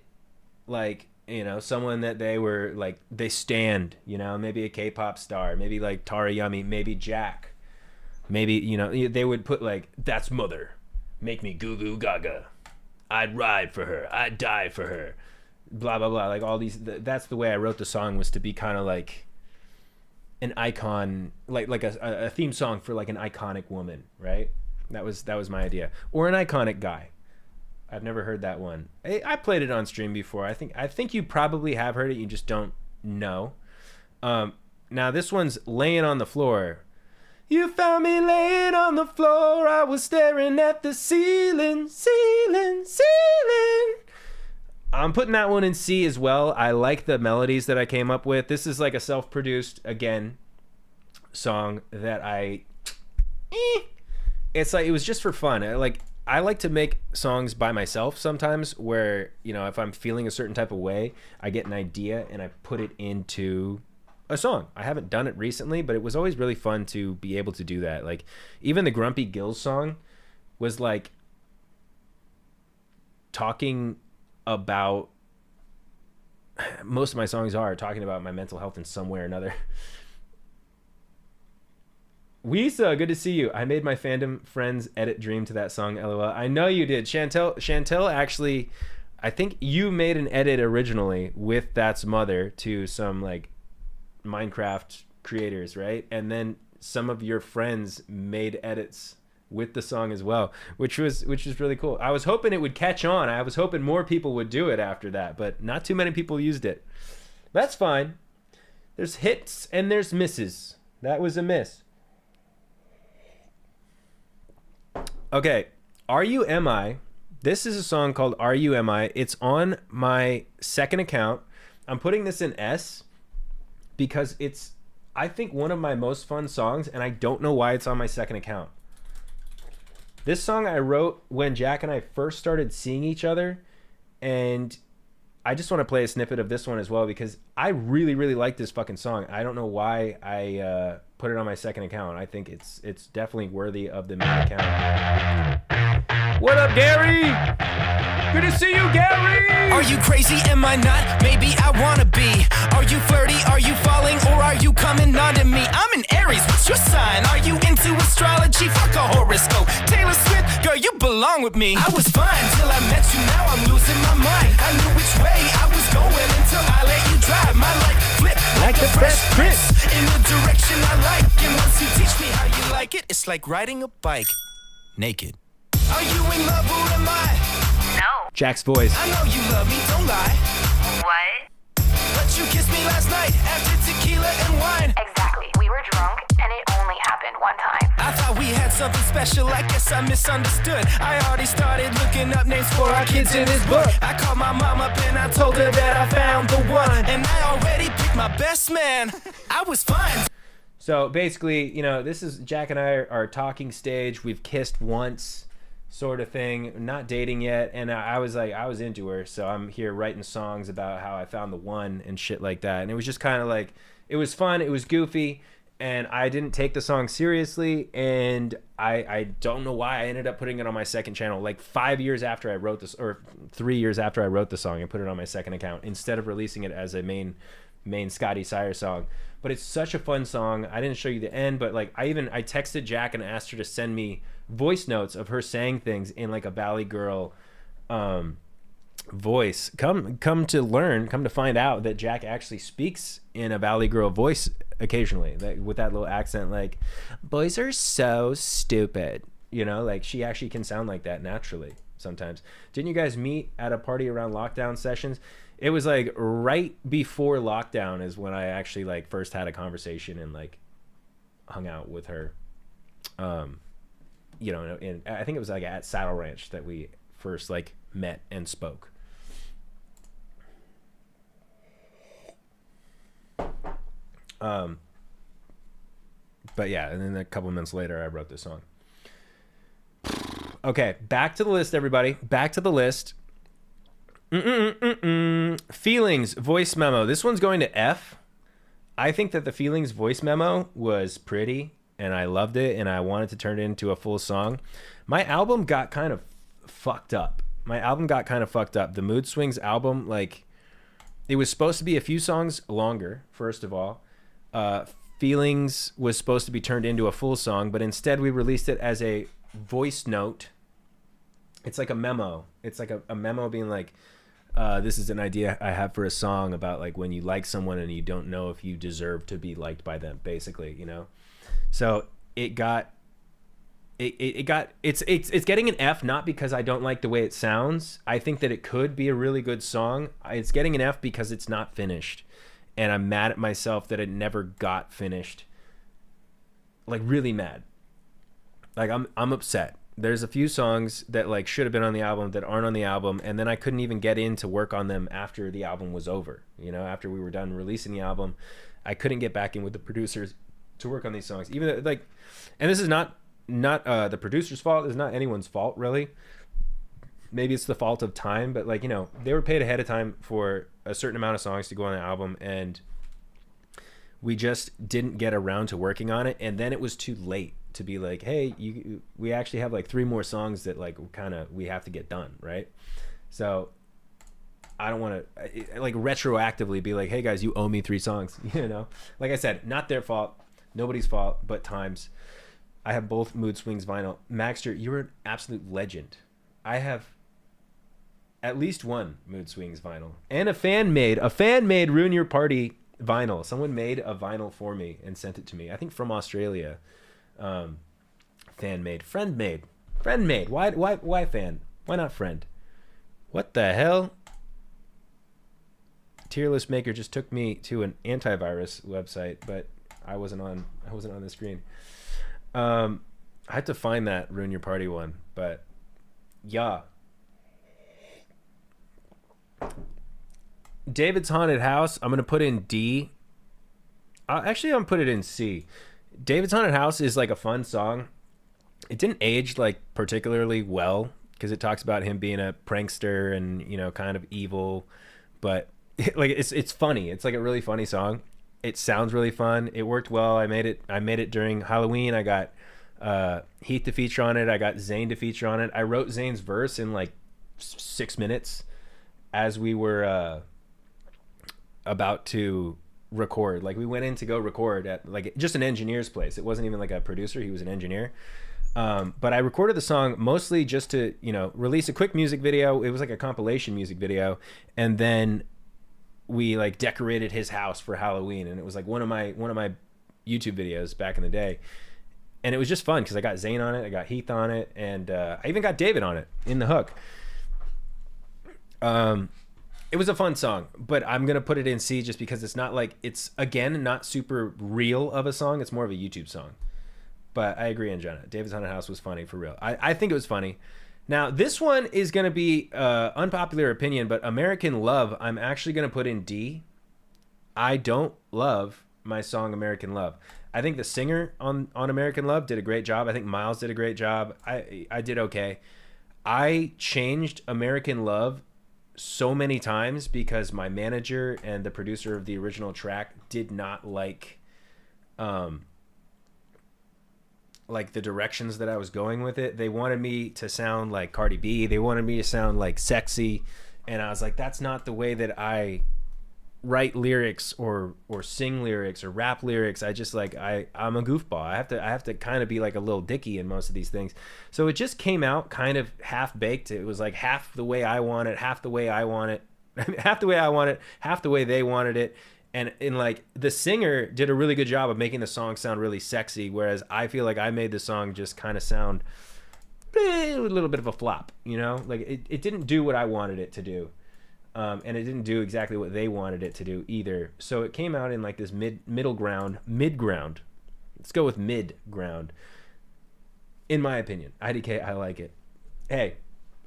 like, you know, someone that they were like, they stand, you know, maybe a K-pop star, maybe like Tara Yummy, maybe Jack, maybe, you know, they would put like, That's Mother, make me goo goo gaga. I'd ride for her. I'd die for her. Blah, blah, blah. Like all these, that's the way I wrote the song, was to be kind of like an icon, like a theme song for like an iconic woman, right? That was my idea. Or an iconic guy. I've never heard that one. I played it on stream before. I think you probably have heard it. You just don't know. Now this one's laying on the floor. You found me laying on the floor. I was staring at the ceiling, ceiling, ceiling. I'm putting that one in C as well. I like the melodies that I came up with. This is like a self-produced, again, song that it's like, it was just for fun. I like to make songs by myself sometimes where, you know, if I'm feeling a certain type of way, I get an idea and I put it into a song. I haven't done it recently, but it was always really fun to be able to do that. Like even the Grumpy Gills song was like talking about, most of my songs are talking about my mental health in some way or another. Weesa, good to see you. I made my fandom friends edit Dream to that song, LOL. I know you did. Chantel actually, I think you made an edit originally with That's Mother to some like Minecraft creators, right? And then some of your friends made edits with the song as well, which was really cool. I was hoping it would catch on. I was hoping more people would do it after that, but not too many people used it. That's fine. There's hits and there's misses. That was a miss. Okay, Are You Am I? This is a song called Are You Am I? It's on my second account. I'm putting this in S because it's, I think, one of my most fun songs, and I don't know why it's on my second account. This song I wrote when Jack and I first started seeing each other, and I just want to play a snippet of this one as well because I really, really like this fucking song. I don't know why I put it on my second account. I think it's definitely worthy of the main account. What up, Gary? Good to see you, Gary! Are you crazy? Am I not? Maybe I wanna be. Are you flirty? Are you falling? Or are you coming on to me? I'm an Aries. What's your sign? Are you into astrology? Fuck a horoscope. Taylor Swift, girl, you belong with me. I was fine till I met you. Now I'm losing my mind. I knew which way I was going until I let you drive. My life flip like the Fresh Prince in the direction I like. And once you teach me how you like it, it's like riding a bike naked. Are you in love or am I? No. Jack's voice. I know you love me, don't lie. What? But you kissed me last night after tequila and wine. Exactly. We were drunk, and it only happened one time. I thought we had something special, I guess I misunderstood. I already started looking up names for our kids in this book. I called my mom up and I told her that I found the one. And I already picked my best man. I was fine. So basically, you know, this is Jack and I are talking stage. We've kissed once, sort of thing, not dating yet, and I was into her, so I'm here writing songs about how I found the one and shit like that. And it was just kind of like, it was fun, it was goofy, and I didn't take the song seriously, and I don't know why I ended up putting it on my second channel. Like 5 years after I wrote this, or 3 years after I wrote the song, I put it on my second account instead of releasing it as a main Scotty Sire song. But it's such a fun song. I didn't show you the end, but like I texted Jack and asked her to send me voice notes of her saying things in like a Valley Girl voice. Come to find out that Jack actually speaks in a Valley Girl voice occasionally, with that little accent, like, boys are so stupid, you know, like she actually can sound like that naturally sometimes. Didn't you guys meet at a party around lockdown sessions? It was like right before lockdown is when I actually like first had a conversation and like hung out with her. You know, and I think it was like at Saddle Ranch that we first like met and spoke. But yeah, and then a couple months later I wrote this song. Okay, back to the list, everybody. Back to the list. Feelings voice memo. This one's going to F. I think that the Feelings voice memo was pretty, and I loved it, and I wanted to turn it into a full song. My album got kind of fucked up. The Mood Swings album, like, it was supposed to be a few songs longer, first of all. Feelings was supposed to be turned into a full song, but instead we released it as a voice note it's like a memo. It's like a memo being like, this is an idea I have for a song about like when you like someone and you don't know if you deserve to be liked by them, basically, you know? So it's getting an F, not because I don't like the way it sounds. I think that it could be a really good song. It's getting an F because it's not finished. And I'm mad at myself that it never got finished. Like really mad. Like I'm upset. There's a few songs that like should have been on the album that aren't on the album, and then I couldn't even get in to work on them after the album was over. You know, after we were done releasing the album, I couldn't get back in with the producers to work on these songs. Even though, like, and this is not the producer's fault. It's not anyone's fault really. Maybe it's the fault of time, but like, you know, they were paid ahead of time for a certain amount of songs to go on the album, and we just didn't get around to working on it. And then it was too late to be like, hey, we actually have like 3 more songs that like we have to get done, right? So I don't want to like retroactively be like, hey guys, you owe me 3 songs, you know? Like I said, not their fault, nobody's fault, but times. I have both Mood Swings vinyl. Maxter, you're an absolute legend. I have at least 1 Mood Swings vinyl and a fan made Ruin Your Party vinyl. Someone made a vinyl for me and sent it to me. I think from Australia. Friend made. Why fan? Why not friend? What the hell? Tier list maker just took me to an antivirus website, but I wasn't on the screen. I had to find that Ruin Your Party one, but yeah. David's Haunted House, I'm gonna put in D. Actually, I'm gonna put it in C. David's Haunted House is like a fun song. It didn't age like particularly well because it talks about him being a prankster and, you know, kind of evil, but like it's funny. It's like a really funny song. It sounds really fun. It worked well. I made it during Halloween. I got Heath to feature on it. I got Zane to feature on it. I wrote Zane's verse in like 6 minutes as we were about to record. Like we went in to go record at like just an engineer's place. It wasn't even like a producer, he was an engineer. But I recorded the song mostly just to, you know, release a quick music video. It was like a compilation music video, and then we like decorated his house for Halloween, and it was like one of my YouTube videos back in the day. And it was just fun because I got Zane on it, I got Heath on it, and I even got David on it in the hook. It was a fun song, but I'm going to put it in C just because it's not like, it's again, not super real of a song. It's more of a YouTube song. But I agree, Anjana. David's Haunted House was funny for real. I think it was funny. Now, this one is going to be unpopular opinion, but American Love, I'm actually going to put in D. I don't love my song American Love. I think the singer on American Love did a great job. I think Miles did a great job. I did okay. I changed American Love so many times because my manager and the producer of the original track did not like the directions that I was going with it. They wanted me to sound like Cardi B. They wanted me to sound like sexy. And I was like, that's not the way that I write lyrics or sing lyrics or rap lyrics. I just like, I'm a goofball. I have to kind of be like a little dicky in most of these things. So it just came out kind of half baked. It was like half the way I want it, half the way I want it, half the way I want it, half the way they wanted it. And in like the singer did a really good job of making the song sound really sexy, whereas I feel like I made the song just kind of sound a little bit of a flop, you know? Like it didn't do what I wanted it to do. And it didn't do exactly what they wanted it to do either. So it came out in like this mid ground. Let's go with mid ground. In my opinion, IDK, I like it. Hey,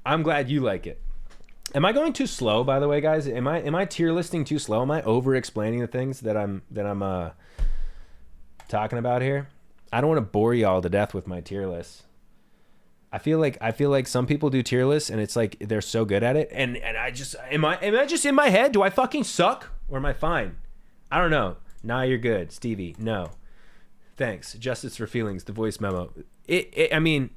I'm glad you like it. Am I going too slow, by the way, guys? Am I tier listing too slow? Am I over explaining the things that I'm talking about here? I don't want to bore y'all to death with my tier lists. I feel like some people do tier lists and it's like they're so good at it, and I just am I just in my head? Do I fucking suck or am I fine? I don't know. Nah, you're good, Stevie. No, thanks. Justice for Feelings, the voice memo. I mean,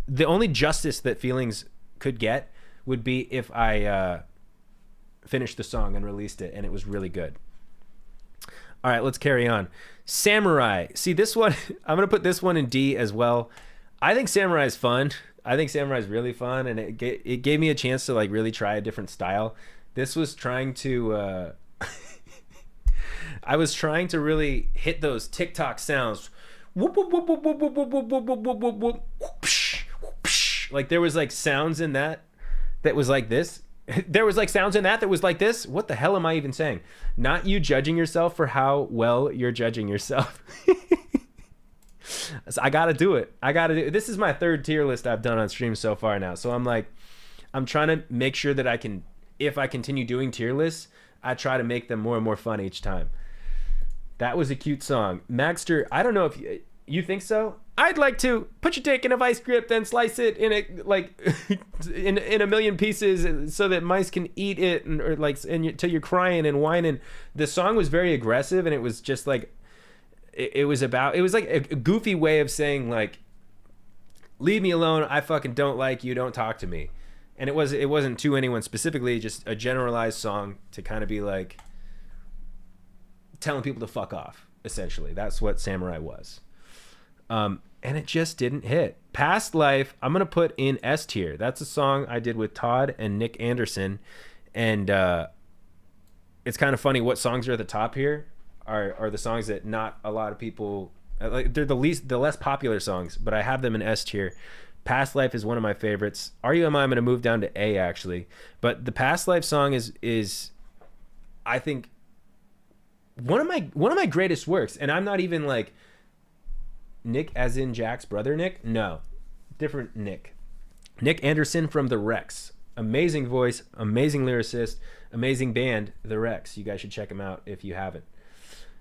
the only justice that Feelings could get would be if I finished the song and released it and it was really good. All right, let's carry on. Samurai. See this one, I'm gonna put this one in D as well. I think Samurai is fun. I think Samurai is really fun, and it gave me a chance to like really try a different style. This was trying to I was trying to really hit those TikTok sounds. Whoop, whoop, whoop, whoop, whoop, whoop, whoop, whoop, whoop, whoop, whoop, whoop, whoosh, whoosh. Like there was like sounds in that was like this. There was like sounds in that was like this. What the hell am I even saying? Not you judging yourself for how well you're judging yourself. So I gotta do it. This is my third tier list I've done on stream so far now. So I'm trying to make sure that I can, if I continue doing tier lists, I try to make them more and more fun each time. That was a cute song. Magster, I don't know if you think so. I'd like to put your dick in a vice grip, then slice it in a like in a million pieces so that mice can eat it, or like until you're crying and whining. The song was very aggressive, and it was just like it was like a goofy way of saying like, leave me alone, I fucking don't like you, don't talk to me. And it wasn't to anyone specifically, just a generalized song to kind of be like telling people to fuck off, essentially. That's what Samurai was. And it just didn't hit. Past Life, I'm gonna put in S tier. That's a song I did with Todd and Nick Anderson, and it's kind of funny what songs are at the top here are the songs that not a lot of people like. They're the less popular songs, but I have them in S tier. Past Life is one of my favorites. RUMI, I'm gonna move down to A actually, but the Past Life song is I think one of my greatest works, and I'm not even like Nick as in Jack's brother Nick. No, different Nick. Nick Anderson from The Rex. Amazing voice, amazing lyricist, amazing band, The Rex. You guys should check them out if you haven't.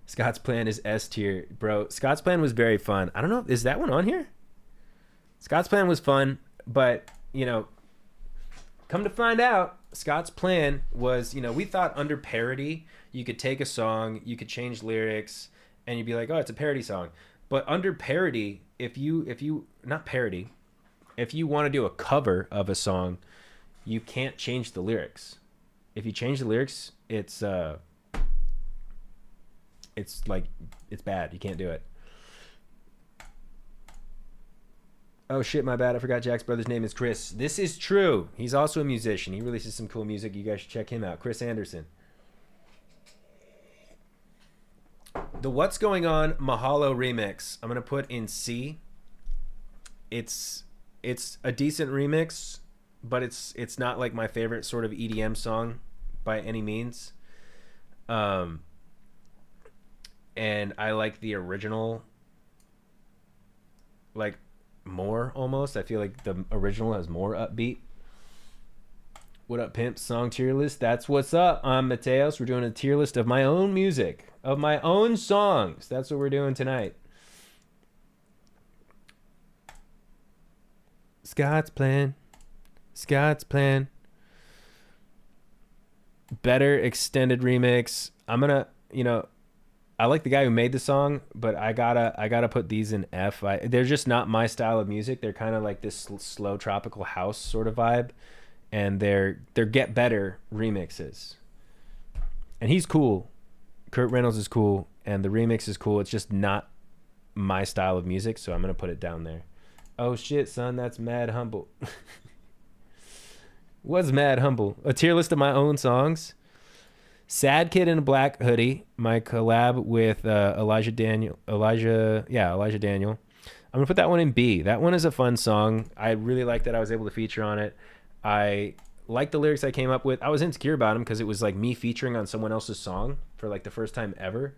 Scott's Plan is S tier. Bro, Scott's Plan was very fun. I don't know, is that one on here? Scott's Plan was fun, but, you know, come to find out, Scott's Plan was, you know, we thought under parody, you could take a song, you could change lyrics, and you'd be like, oh, it's a parody song. But under parody, if you not parody, if you want to do a cover of a song, you can't change the lyrics. If you change the lyrics, it's like, it's bad. You can't do it. Oh shit, my bad. I forgot Jack's brother's name is Chris. This is true. He's also a musician. He releases some cool music. You guys should check him out. Chris Anderson. The What's Going On Mahalo remix, I'm going to put in C. It's a decent remix, but it's not like my favorite sort of EDM song by any means. And I like the original like more almost. I feel like the original has more upbeat. What up, pimp? Song tier list. That's what's up. I'm Mateos. We're doing a tier list of my own music, of my own songs. That's what we're doing tonight. Scott's Plan. Scott's Plan. Better extended remix. I'm gonna, you know, I like the guy who made the song, but I gotta put these in F. They're just not my style of music. They're kind of like this slow tropical house sort of vibe, and they're get better remixes. And he's cool. Kurt Reynolds is cool, and the remix is cool. It's just not my style of music, so I'm gonna put it down there. Oh shit, son, that's mad humble. Was mad humble. A tier list of my own songs. Sad Kid in a Black Hoodie, my collab with Elijah Daniel. I'm gonna put that one in B. That one is a fun song. I really like that I was able to feature on it. I like the lyrics I came up with. I was insecure about them because it was like me featuring on someone else's song for like the first time ever.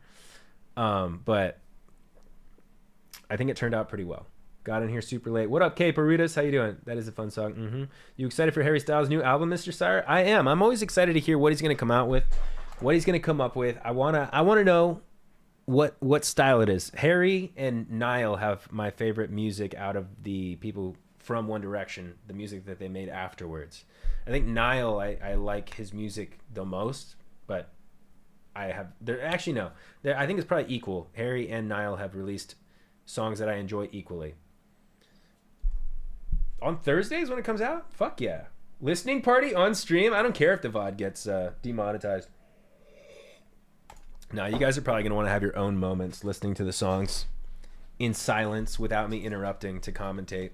But I think it turned out pretty well. Got in here super late. What up, K Burritos? How you doing? That is a fun song. You excited for Harry Styles' new album, Mr. Sire? I am. I'm always excited to hear what he's gonna come out with, what he's gonna come up with. I wanna know what style it is. Harry and Niall have my favorite music out of the people from One Direction, the music that they made afterwards. I think Niall, I like his music the most, but I think it's probably equal. Harry and Niall have released songs that I enjoy equally. On Thursdays when it comes out? Fuck yeah. Listening party on stream? I don't care if the VOD gets demonetized. No, you guys are probably going to want to have your own moments listening to the songs in silence without me interrupting to commentate.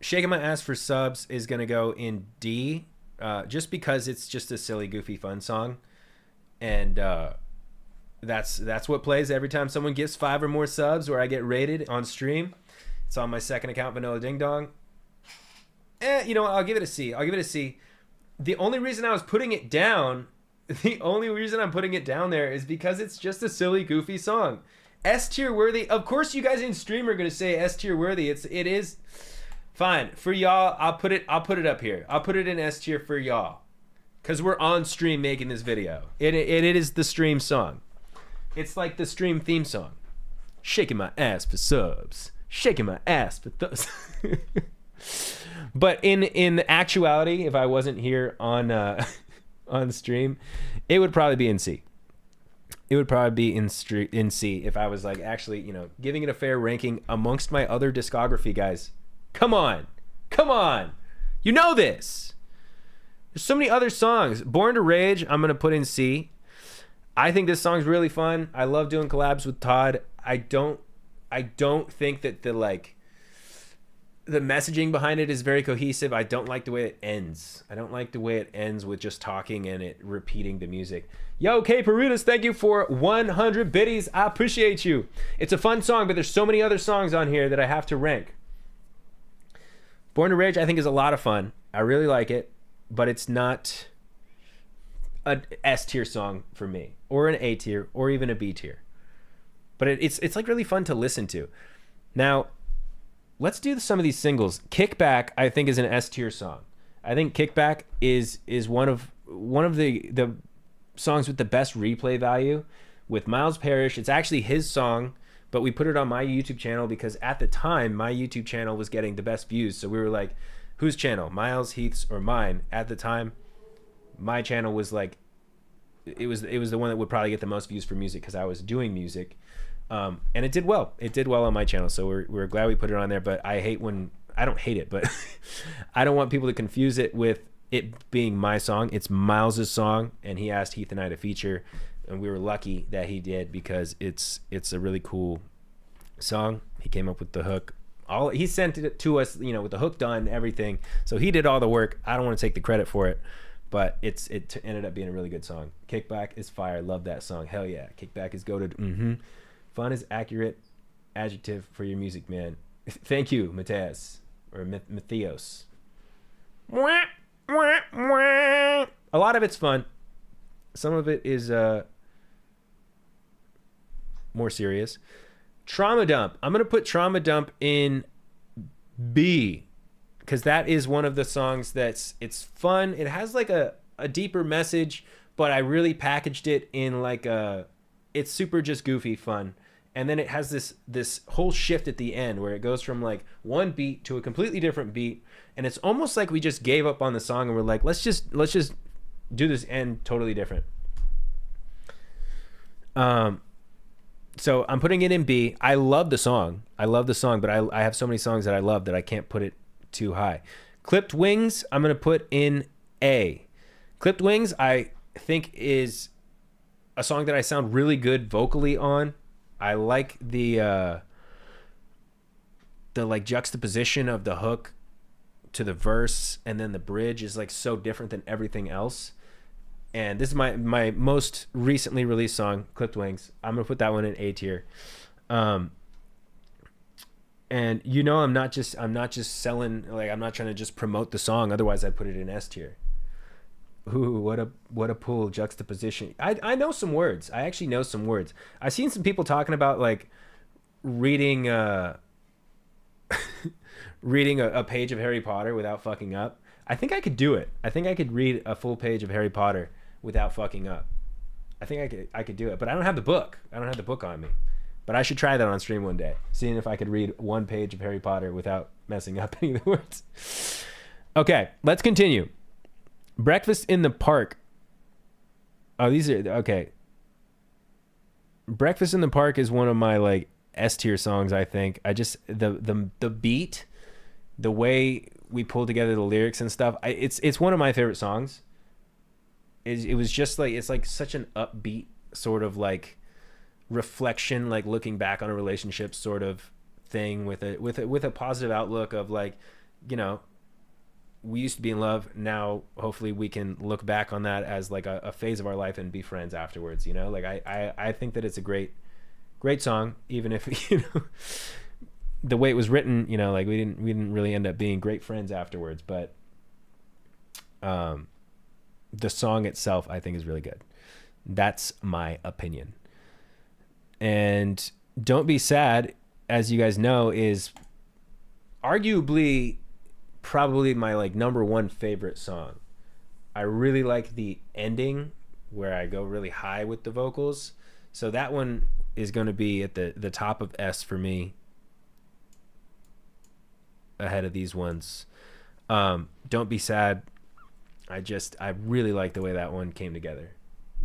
Shaking My Ass for Subs is going to go in D, just because it's just a silly, goofy, fun song. And that's what plays every time someone gets 5 or more subs or I get rated on stream. It's on my second account, Vanilla Ding Dong. You know what? I'll give it a C. I'll give it a C. The only reason I was putting it down, the only reason I'm putting it down there is because it's just a silly, goofy song. S tier worthy. Of course, you guys in stream are gonna say S tier worthy. It is fine for y'all. I'll put it up here. I'll put it in S tier for y'all, cause we're on stream making this video. It is the stream song. It's like the stream theme song. Shaking my ass for subs. Shaking my ass for those. But in actuality, if I wasn't here on on stream, it would probably be in C. It would probably be in C if I was like actually, you know, giving it a fair ranking amongst my other discography, guys. Come on. You know this. There's so many other songs. Born to Rage, I'm gonna put in C. I think this song's really fun. I love doing collabs with Todd. I don't think that the messaging behind it is very cohesive. I don't like the way it ends. I don't like the way it ends with just talking and it repeating the music. Yo, K Perutas, thank you for 100 biddies. I appreciate you. It's a fun song, but there's so many other songs on here that I have to rank. Born to Rage, I think, is a lot of fun. I really like it, but it's not a S tier song for me, or an A tier, or even a B tier. But it's like really fun to listen to. Now, let's do some of these singles. Kickback, I think, is an S tier song. I think Kickback is one of the songs with the best replay value. With Miles Parrish, it's actually his song, but we put it on my YouTube channel because at the time my YouTube channel was getting the best views. So we were like, whose channel? Miles, Heath's, or mine? At the time, my channel was like, it was the one that would probably get the most views for music because I was doing music. And it did well. It did well on my channel, so we're glad we put it on there. But I don't hate it, but I don't want people to confuse it with it being my song. It's Miles's song, and he asked Heath and I to feature, and we were lucky that he did because it's a really cool song. He came up with the hook. He sent it to us, you know, with the hook done, everything. So he did all the work. I don't want to take the credit for it, but it ended up being a really good song. Kickback is fire. Love that song. Hell yeah. Kickback is goated. Fun is accurate adjective for your music, man. Thank you, Mateus, or Matthios. A lot of it's fun. Some of it is more serious. Trauma Dump. I'm going to put Trauma Dump in B because that is one of the songs it's fun. It has like a deeper message, but I really packaged it in like it's super just goofy fun. And then it has this whole shift at the end where it goes from like one beat to a completely different beat, and it's almost like we just gave up on the song and we're like, let's just do this end totally different. So I'm putting it in B. I love the song, but I have so many songs that I love that I can't put it too high. Clipped Wings, I'm gonna put in A. Clipped Wings, I think, is a song that I sound really good vocally on. I like the like juxtaposition of the hook to the verse, and then the bridge is like so different than everything else. And this is my most recently released song, Clipped Wings. I'm gonna put that one in A tier. And you know, I'm not just selling, like, I'm not trying to just promote the song, otherwise I'd put it in S tier. Ooh, what a cool juxtaposition. I know some words. I actually know some words. I've seen some people talking about like reading reading a page of Harry Potter without fucking up. I think I could do it. I think I could read a full page of Harry Potter without fucking up. I think I could do it, but I don't have the book. I don't have the book on me. But I should try that on stream one day, seeing if I could read one page of Harry Potter without messing up any of the words. Okay, let's continue. Breakfast in the Park. Oh, these are okay. Breakfast in the Park is one of my like S tier songs, I think. I just the beat, the way we pull together the lyrics and stuff. It's one of my favorite songs. It was just like, it's like such an upbeat sort of like reflection, like looking back on a relationship sort of thing with a positive outlook of like, you know, we used to be in love. Now, hopefully we can look back on that as like a phase of our life and be friends afterwards, you know? Like I think that it's a great song, even if, you know, the way it was written, you know, like we didn't really end up being great friends afterwards, but the song itself I think is really good. That's my opinion. And Don't Be Sad, as you guys know, is arguably probably my like number one favorite song. I really like the ending where I go really high with the vocals. So that one is going to be at the top of S for me, ahead of these ones. Don't Be Sad, I really like the way that one came together.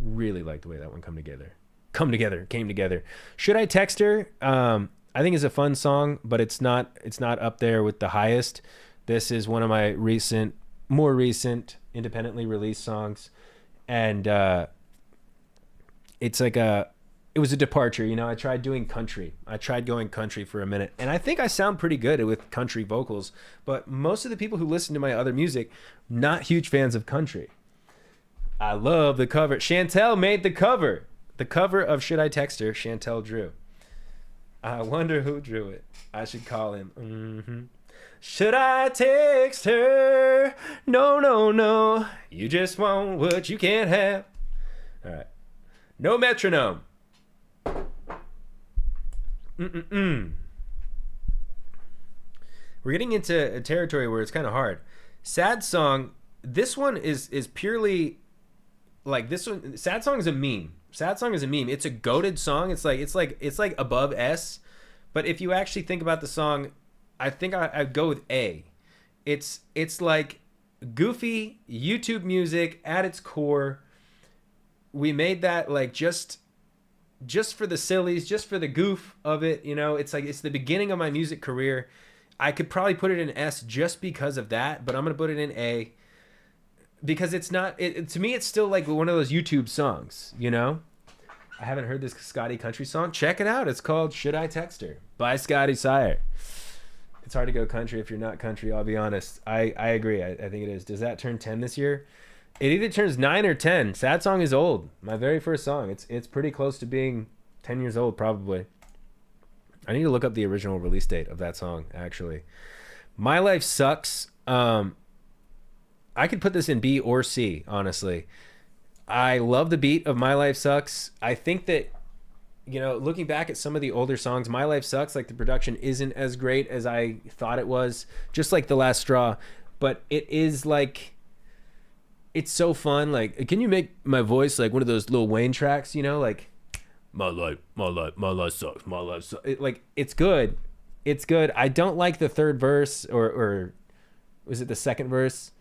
Really like the way that one came together. Should I Text Her? I think it's a fun song, but it's not up there with the highest. This is one of my more recent independently released songs, and it's like it was a departure. You know, I tried doing country. I tried going country for a minute, and I think I sound pretty good with country vocals, but most of the people who listen to my other music, not huge fans of country. I love the cover. Chantel made the cover. The cover of Should I Text Her, Chantel drew. I wonder who drew it. I should call him. Mm-hmm. Should I text her? No, no, no. You just want what you can't have. All right. No metronome. We're getting into a territory where it's kind of hard. Sad song. This one is purely like this one. Sad song is a meme. Sad song is a meme. It's a goated song. It's like above S. But if you actually think about the song, I think I'd go with A. It's like goofy YouTube music at its core. We made that like just for the sillies, just for the goof of it. You know, it's like it's the beginning of my music career. I could probably put it in S just because of that, but I'm gonna put it in A because it's not. To me, it's still like one of those YouTube songs. You know, I haven't heard this Scotty country song. Check it out. It's called "Should I Text Her" by Scotty Sire. It's hard to go country if you're not country. I'll be honest. I agree. I think it is. Does that turn 10 this year? It either turns 9 or 10. Sad song is old. My very first song. It's pretty close to being 10 years old, probably. I need to look up the original release date of that song, actually. My Life Sucks. I could put this in B or C, honestly. I love the beat of My Life Sucks. I think that, you know, looking back at some of the older songs, My Life Sucks, like the production isn't as great as I thought it was, just like The Last Straw. But it is like, it's so fun. Like, can you make my voice like one of those Lil Wayne tracks, you know, like my life sucks, my life sucks. It's good. It's good. I don't like the third verse or was it the second verse?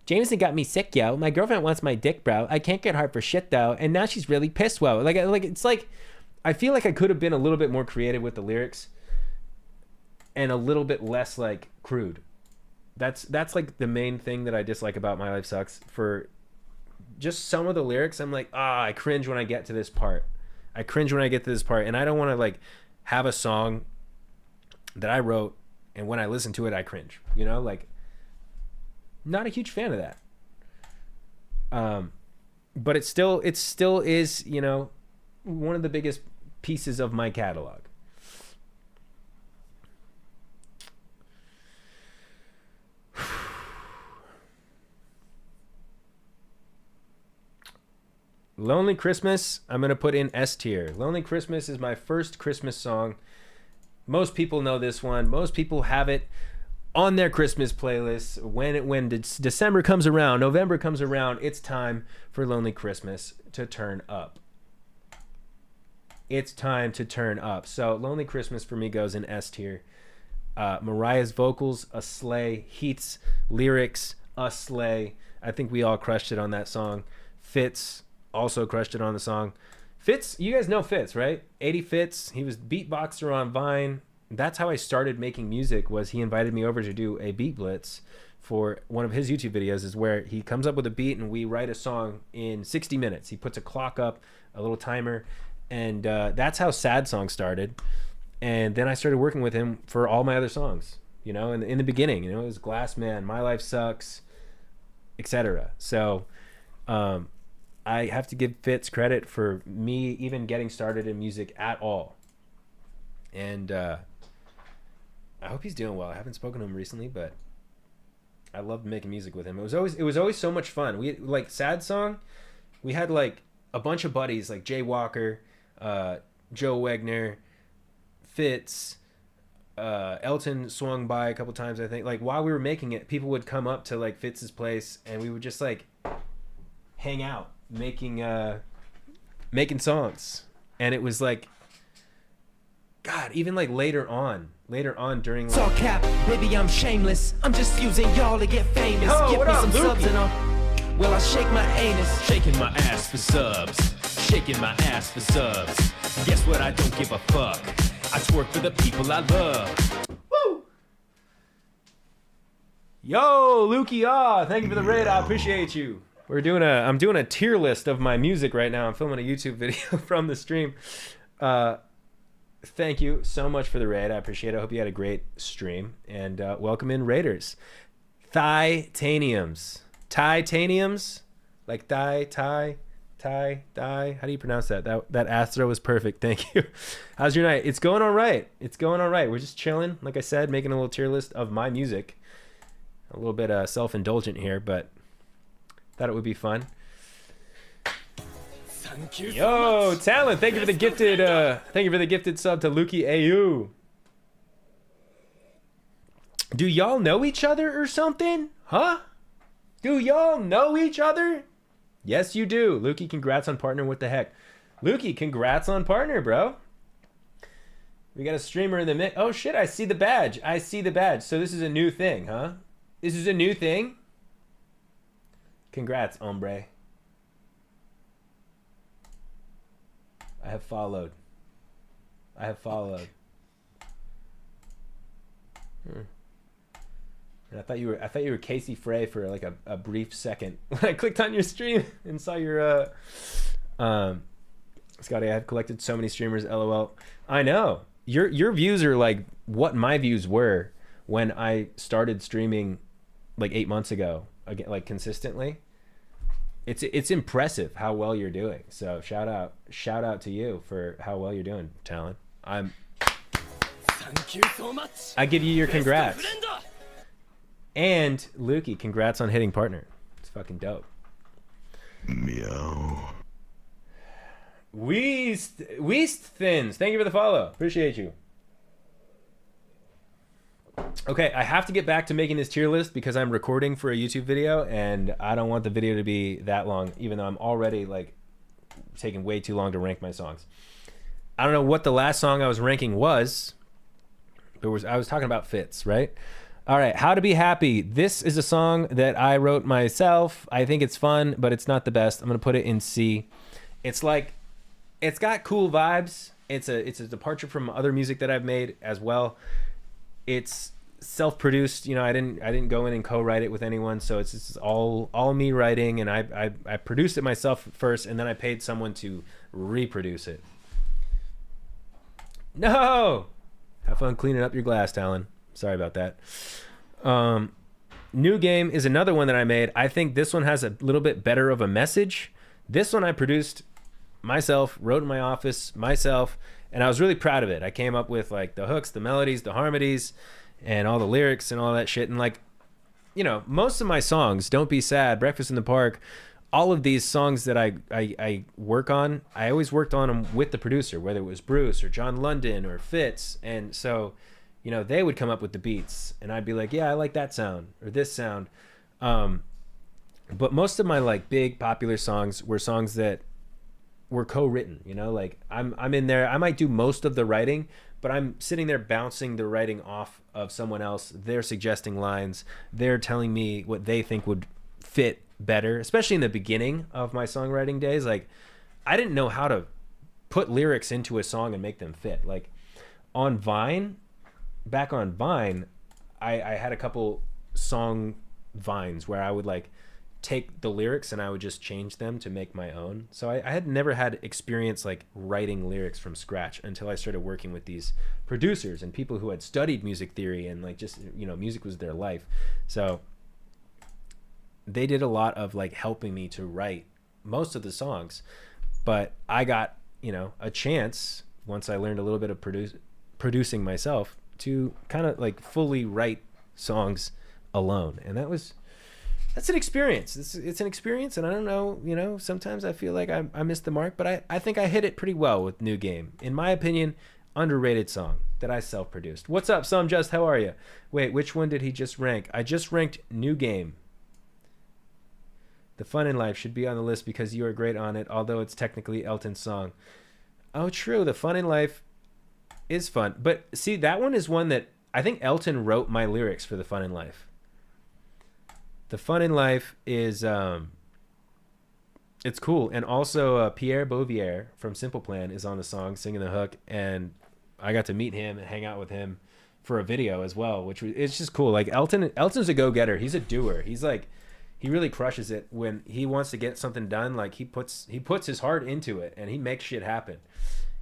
Jameson got me sick, yo. My girlfriend wants my dick, bro. I can't get hard for shit though, and now she's really pissed. Well, like it's like I feel like I could have been a little bit more creative with the lyrics and a little bit less like crude. That's like the main thing that I dislike about My Life Sucks. For just some of the lyrics, I'm like, I cringe when I get to this part. And I don't want to like have a song that I wrote and when I listen to it, I cringe. You know, like not a huge fan of that. But it still is, you know, one of the biggest pieces of my catalog. Lonely Christmas, I'm going to put in S tier. Lonely Christmas is my first Christmas song. Most people know this one. Most people have it on their Christmas playlist. When December comes around, November comes around, it's time for Lonely Christmas to turn up. It's time to turn up. So Lonely Christmas for me goes in S tier. Mariah's vocals, a slay. Heath's lyrics, a slay. I think we all crushed it on that song. Fitz also crushed it on the song. Fitz, you guys know Fitz, right? 80 Fitz. He was beatboxer on Vine. That's how I started making music. Was he invited me over to do a beat blitz for one of his YouTube videos, is where he comes up with a beat and we write a song in 60 minutes. He puts a clock up, a little timer, and that's how Sad Song started. And then I started working with him for all my other songs. you know, in the beginning, you know, it was Glass Man, My Life Sucks, etc. So I have to give Fitz credit for me even getting started in music at all. And I hope he's doing well. I haven't spoken to him recently, but I loved making music with him. It was always so much fun. We like Sad Song. We had like a bunch of buddies like Jay Walker, Joe Wegner, Fitz, Elton swung by a couple times, I think. Like while we were making it, people would come up to like Fitz's place and we would just like hang out making songs. And it was like, God, even like later on during It's all cap, baby, I'm shameless. I'm just using y'all to get famous. Yo, Give what me up, some Lukey? subs and I'll, well, I shake my anus. Shaking my ass for subs. Shaking my ass for subs. Guess what? I don't give a fuck. I twerk for the people I love. Woo! Yo, Lukey, thank you for the raid. I appreciate you. I'm doing a tier list of my music right now. I'm filming a YouTube video from the stream. Thank you so much for the raid. I appreciate it. I hope you had a great stream. And welcome in raiders. Titaniums. Like die. How do you pronounce that? That Astro was perfect. Thank you. How's your night? It's going all right. We're just chilling. Like I said, making a little tier list of my music. A little bit self-indulgent here, but thought it would be fun. Yo, Talent, thank you for the gifted sub to Lukey AU. Do y'all know each other or something? Huh? Do y'all know each other? Yes, you do. Lukey, congrats on partner. What the heck? Lukey, congrats on partner, bro. We got a streamer in the mix. Oh shit, I see the badge. So this is a new thing, huh? This is a new thing? Congrats, hombre. I have followed. And I thought you were Casey Frey for like a brief second when I clicked on your stream and saw your Scotty. I have collected so many streamers. LOL. I know your views are like what my views were when I started streaming like 8 months ago. Again, like consistently. It's impressive how well you're doing. So shout out to you for how well you're doing, Talent. Thank you so much. I give you your congrats. And Lukey, congrats on hitting partner. It's fucking dope. Meow. Weast Thins, thank you for the follow. Appreciate you. Okay, I have to get back to making this tier list because I'm recording for a YouTube video and I don't want the video to be that long, even though I'm already like taking way too long to rank my songs. I don't know what the last song I was ranking was, but I was talking about Fitz, right? All right, How to Be Happy. This is a song that I wrote myself. I think it's fun, but it's not the best. I'm gonna put it in C. It's like, it's got cool vibes. It's a departure from other music that I've made as well. It's self-produced, you know. I didn't go in and co-write it with anyone, so it's all me writing, and I produced it myself first, and then I paid someone to reproduce it. No, have fun cleaning up your glass, Talon. Sorry about that. New Game is another one that I made. I think this one has a little bit better of a message. This one I produced myself, wrote in my office myself, and I was really proud of it. I came up with like the hooks, the melodies, the harmonies, and all the lyrics and all that shit. And like, you know, most of my songs, Don't Be Sad, Breakfast in the Park, all of these songs that I work on, I always worked on them with the producer, whether it was Bruce or John London or Fitz. And so, you know, they would come up with the beats and I'd be like, yeah, I like that sound or this sound. But most of my like big popular songs were songs that were co-written, you know, like I'm in there. I might do most of the writing, but I'm sitting there bouncing the writing off of someone else. They're suggesting lines. They're telling me what they think would fit better, especially in the beginning of my songwriting days. Like I didn't know how to put lyrics into a song and make them fit. Like on Vine, back on Vine, I had a couple song vines where I would like take the lyrics and I would just change them to make my own. So I had never had experience like writing lyrics from scratch until I started working with these producers and people who had studied music theory and like just, you know, music was their life. So they did a lot of like helping me to write most of the songs, but I got, you know, a chance once I learned a little bit of producing myself to kind of like fully write songs alone. And that's an experience. It's an experience, and I don't know, you know, sometimes I feel like I missed the mark, but I think I hit it pretty well with New Game. In my opinion, underrated song that I self-produced. What's up, Some Just? How are you? Wait, which one did he just rank? I just ranked New Game. The Fun in Life should be on the list because you are great on it, although it's technically Elton's song. Oh, true. The Fun in Life is fun. But see, that one is one that I think Elton wrote my lyrics for The Fun in Life. The Fun in Life is it's cool. And also Pierre Bouvier from Simple Plan is on the song singing the hook, and I got to meet him and hang out with him for a video as well, which was, it's just cool. Like Elton's a go-getter. He's a doer. He's like, he really crushes it when he wants to get something done. Like he puts his heart into it and he makes shit happen.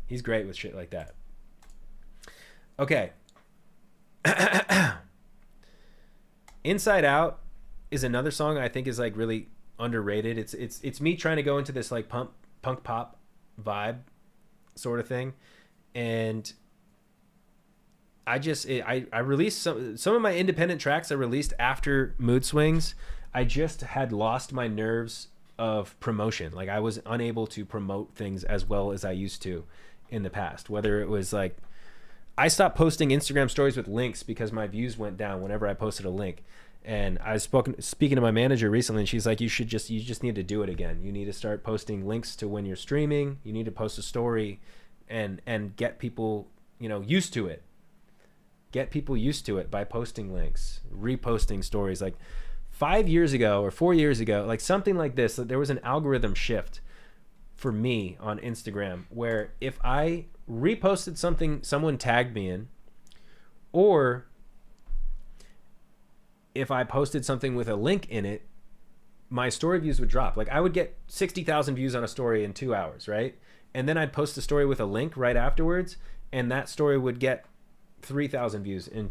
He's great with shit like that. Okay. Inside Out is another song I think is like really underrated. It's me trying to go into this like punk pop vibe sort of thing, and I released some of my independent tracks I released after Mood Swings. I just had lost my nerves of promotion. Like I was unable to promote things as well as I used to in the past. Whether it was like I stopped posting Instagram stories with links because my views went down whenever I posted a link. And I was speaking to my manager recently, and she's like, you just need to do it again. You need to start posting links to when you're streaming. You need to post a story and get people, you know, used to it. Get people used to it by posting links, reposting stories. Like 5 years ago or 4 years ago, like something like this, there was an algorithm shift for me on Instagram where if I reposted something someone tagged me in, or if I posted something with a link in it, my story views would drop. Like I would get 60,000 views on a story in 2 hours, right? And then I'd post a story with a link right afterwards, and that story would get 3,000 views in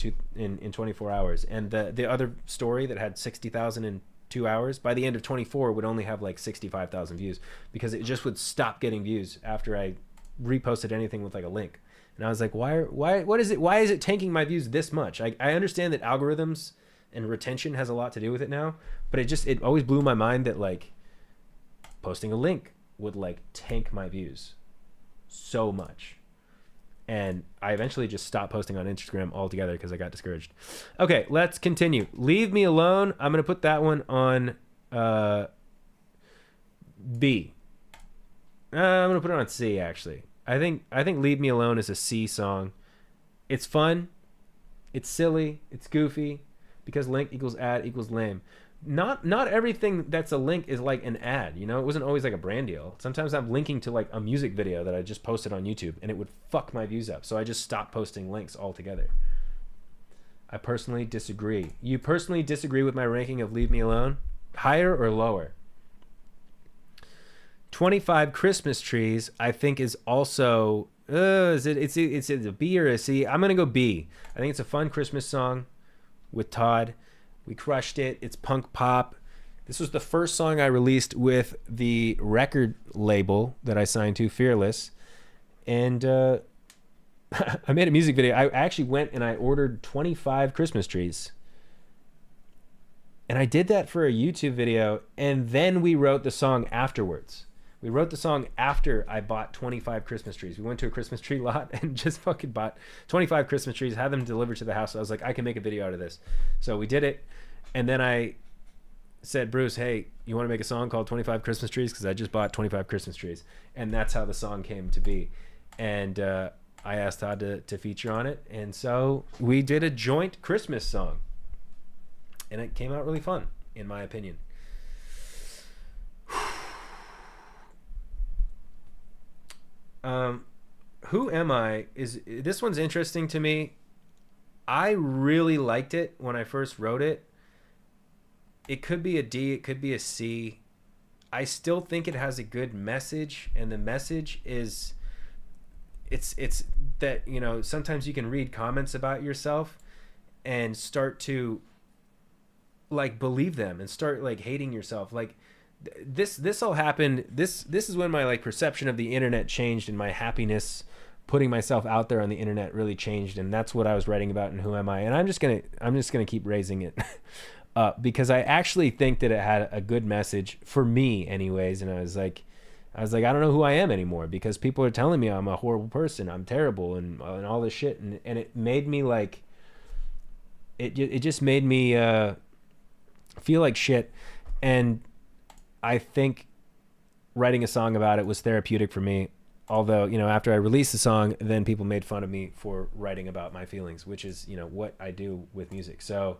24 hours. And the other story that had 60,000 in 2 hours, by the end of 24 would only have like 65,000 views, because it just would stop getting views after I reposted anything with like a link. And I was like, why is it tanking my views this much? I understand that algorithms and retention has a lot to do with it now, but it always blew my mind that like posting a link would like tank my views so much. And I eventually just stopped posting on Instagram altogether because I got discouraged. Okay, let's continue. Leave Me Alone. I'm going to put that one on B. I'm going to put it on C, actually. I think Leave Me Alone is a C song. It's fun. It's silly. It's goofy. Because link equals ad equals lame. Not everything that's a link is like an ad, you know? It wasn't always like a brand deal. Sometimes I'm linking to like a music video that I just posted on YouTube, and it would fuck my views up. So I just stopped posting links altogether. I personally disagree. You personally disagree with my ranking of Leave Me Alone? Higher or lower? 25 Christmas Trees, I think, is also it's a B or a C? I'm gonna go B. I think it's a fun Christmas song with Todd. We crushed it. It's punk pop. This was the first song I released with the record label that I signed to, Fearless. And I made a music video. I actually went and I ordered 25 Christmas trees. And I did that for a YouTube video, and then we wrote the song afterwards. We wrote the song after I bought 25 Christmas trees. We went to a Christmas tree lot and just fucking bought 25 Christmas trees, had them delivered to the house. So I was like, I can make a video out of this. So we did it. And then I said, Bruce, hey, you want to make a song called 25 Christmas Trees? Because I just bought 25 Christmas trees. And that's how the song came to be. And I asked Todd to feature on it. And so we did a joint Christmas song. And it came out really fun, in my opinion. Who Am I? This one's interesting to me. I really liked it when I first wrote it. it could be a D, it could be a C. I still think it has a good message, and the message is it's that, you know, sometimes you can read comments about yourself and start to like believe them and start like hating yourself. Like this all happened. This is when my like perception of the internet changed, and my happiness putting myself out there on the internet really changed. And that's what I was writing about in Who Am I? And I'm just gonna keep raising it because I actually think that it had a good message for me anyways. And I was like, I don't know who I am anymore, because people are telling me I'm a horrible person, I'm terrible, and all this shit. And it made me like, it just made me feel like shit. And I think writing a song about it was therapeutic for me. Although, you know, after I released the song, then people made fun of me for writing about my feelings, which is, you know, what I do with music. So,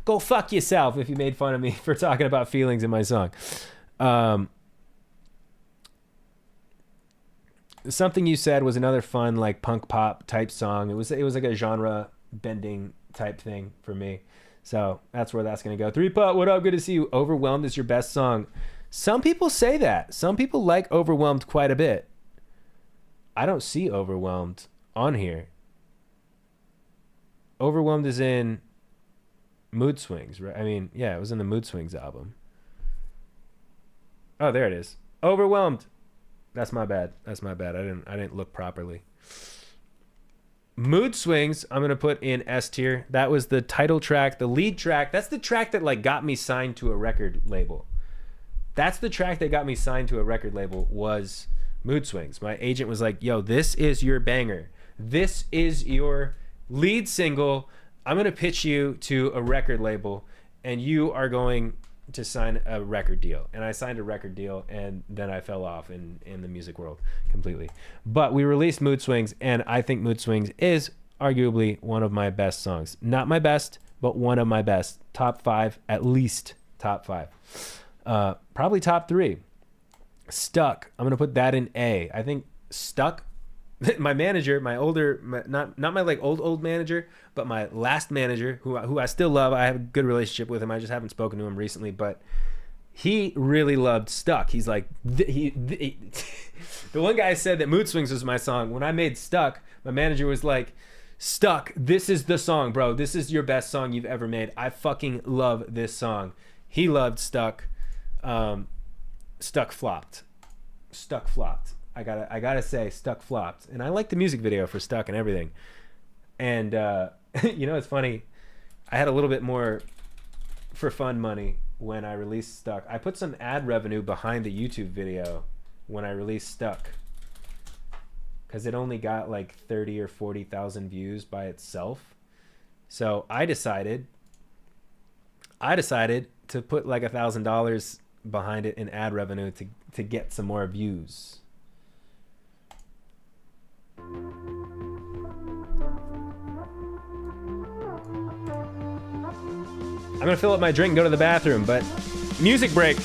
go fuck yourself if you made fun of me for talking about feelings in my song. Something You Said was another fun, like, punk pop type song. It was like a genre bending type thing for me. So that's where that's going to go. 3-Pot, what up? Good to see you. Overwhelmed is your best song. Some people say that. Some people like Overwhelmed quite a bit. I don't see Overwhelmed on here. Overwhelmed is in Mood Swings, right? I mean, yeah, it was in the Mood Swings album. Oh, there it is. Overwhelmed. That's my bad. I didn't look properly. Mood Swings, I'm going to put in S tier. That was the title track, the lead track. That's the track that like got me signed to a record label. That's the track that got me signed to a record label, was Mood Swings. My agent was like, yo, this is your banger. This is your lead single. I'm going to pitch you to a record label, and you are going to sign a record deal. And I signed a record deal, and then I fell off in the music world completely. But we released Mood Swings, and I think Mood Swings is arguably one of my best songs. Not my best, but one of my best. Top 5, at least top 5. Probably top 3. Stuck, I'm gonna put that in A. I think Stuck, my manager, not my like old manager, but my last manager, who I still love. I have a good relationship with him. I just haven't spoken to him recently, but he really loved Stuck. He's like, the one guy said that Mood Swings was my song. When I made Stuck, my manager was like, Stuck, this is the song, bro. This is your best song you've ever made. I fucking love this song. He loved Stuck. Stuck flopped. I gotta say, Stuck flopped. And I like the music video for Stuck and everything. And you know, it's funny, I had a little bit more for fun money when I released Stuck. I put some ad revenue behind the YouTube video when I released Stuck, because it only got like 30 or 40,000 views by itself. So I decided to put like $1,000 behind it in ad revenue to get some more views. I'm gonna fill up my drink and go to the bathroom, but music break.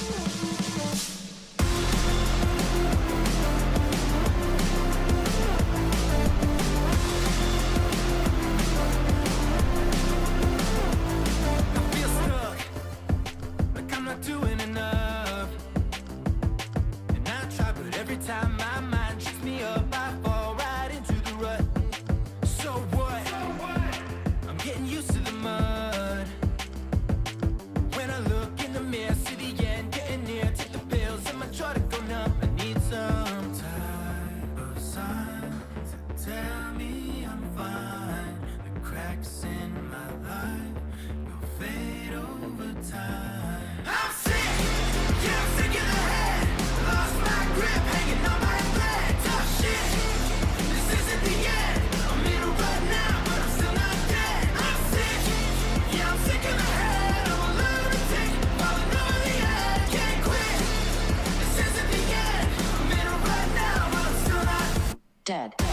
Dead. The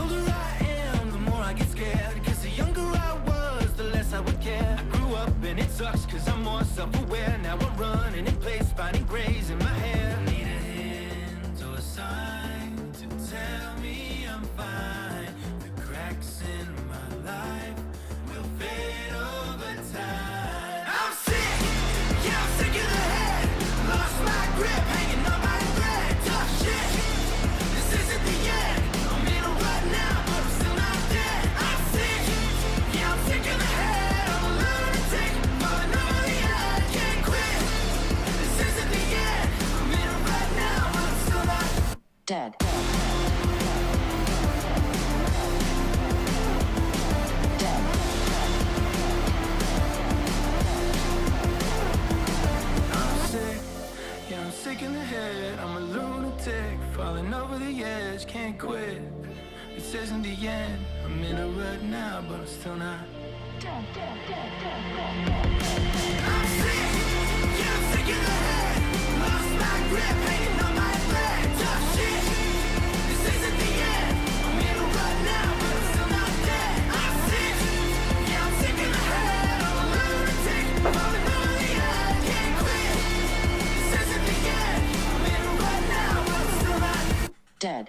older I am, the more I get scared. Cause the younger I was, the less I would care. I grew up and it sucks cause I'm more self-aware. Now I'm running in place, finding grays in my hair. Dead. Yeah, I'm sick in the head, I'm a lunatic, falling over the edge, can't quit. This isn't the end, I'm in a rut now, but I'm still not. I'm sick, yeah, I'm sick in the head, lost my grip, hanging on my leg, tough shit. This isn't the end, I'm in a rut now, but I'm still not dead. I'm sick, yeah, I'm sick in the head, I'm a lunatic, falling over the edge, can't quit. Dead.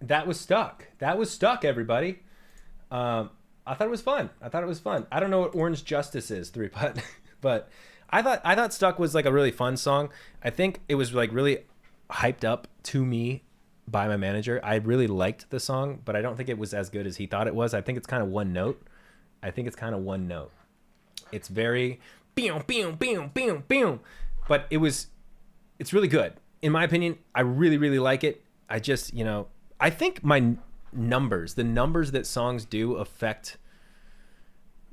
That was stuck. That was stuck, everybody. I thought it was fun. I don't know what Orange Justice is, 3-putt, but I thought Stuck was like a really fun song. I think it was like really hyped up to me by my manager. I really liked the song, but I don't think it was as good as he thought it was. I think it's kind of one note. It's very but it's really good. In my opinion, I really, really like it. I just, I think the numbers that songs do affect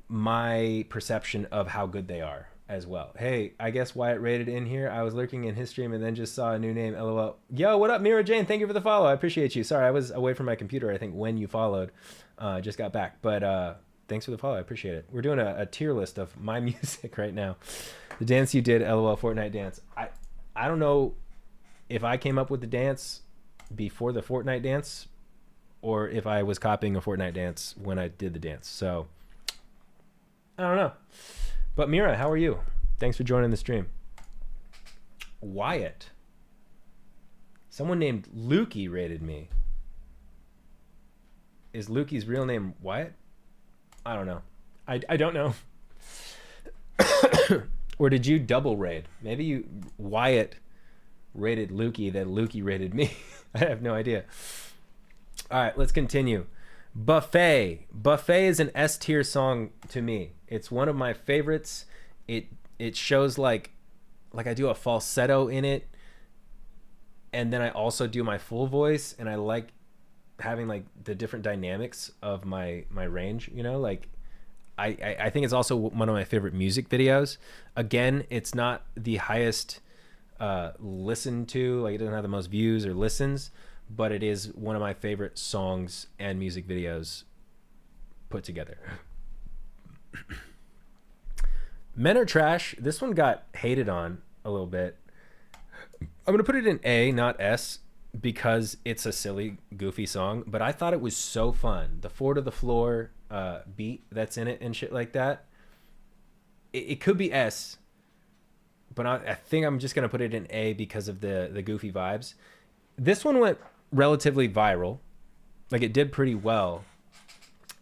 my perception of how good they are as well. Hey, I guess Wyatt rated in here. I was lurking in his stream and then just saw a new name, LOL. Yo, what up, Mira Jane? Thank you for the follow. I appreciate you. Sorry, I was away from my computer, I think, when you followed. Just got back. But thanks for the follow. I appreciate it. We're doing a tier list of my music right now. The dance you did, LOL Fortnite dance. I don't know if I came up with the dance before the Fortnite dance or if I was copying a Fortnite dance when I did the dance. So I don't know. But Mira, how are you? Thanks for joining the stream. Wyatt. Someone named Lukey rated me. Is Lukey's real name Wyatt? I don't know. I don't know. Or did you double raid? Maybe Wyatt rated Lukey, then Lukey rated me. I have no idea. All right, let's continue. Buffet. Buffet is an S tier song to me. It's one of my favorites. It shows like I do a falsetto in it, and then I also do my full voice, and I like having like the different dynamics of my range, like I think it's also one of my favorite music videos. Again, it's not the highest listened to, like it doesn't have the most views or listens, but it is one of my favorite songs and music videos put together. Men Are Trash. This one got hated on a little bit. I'm going to put it in A, not S, because it's a silly, goofy song, but I thought it was so fun. The 4 to the floor beat that's in it and shit like that. It could be S, but I think I'm just going to put it in A because of the goofy vibes. This one went relatively viral. Like, it did pretty well.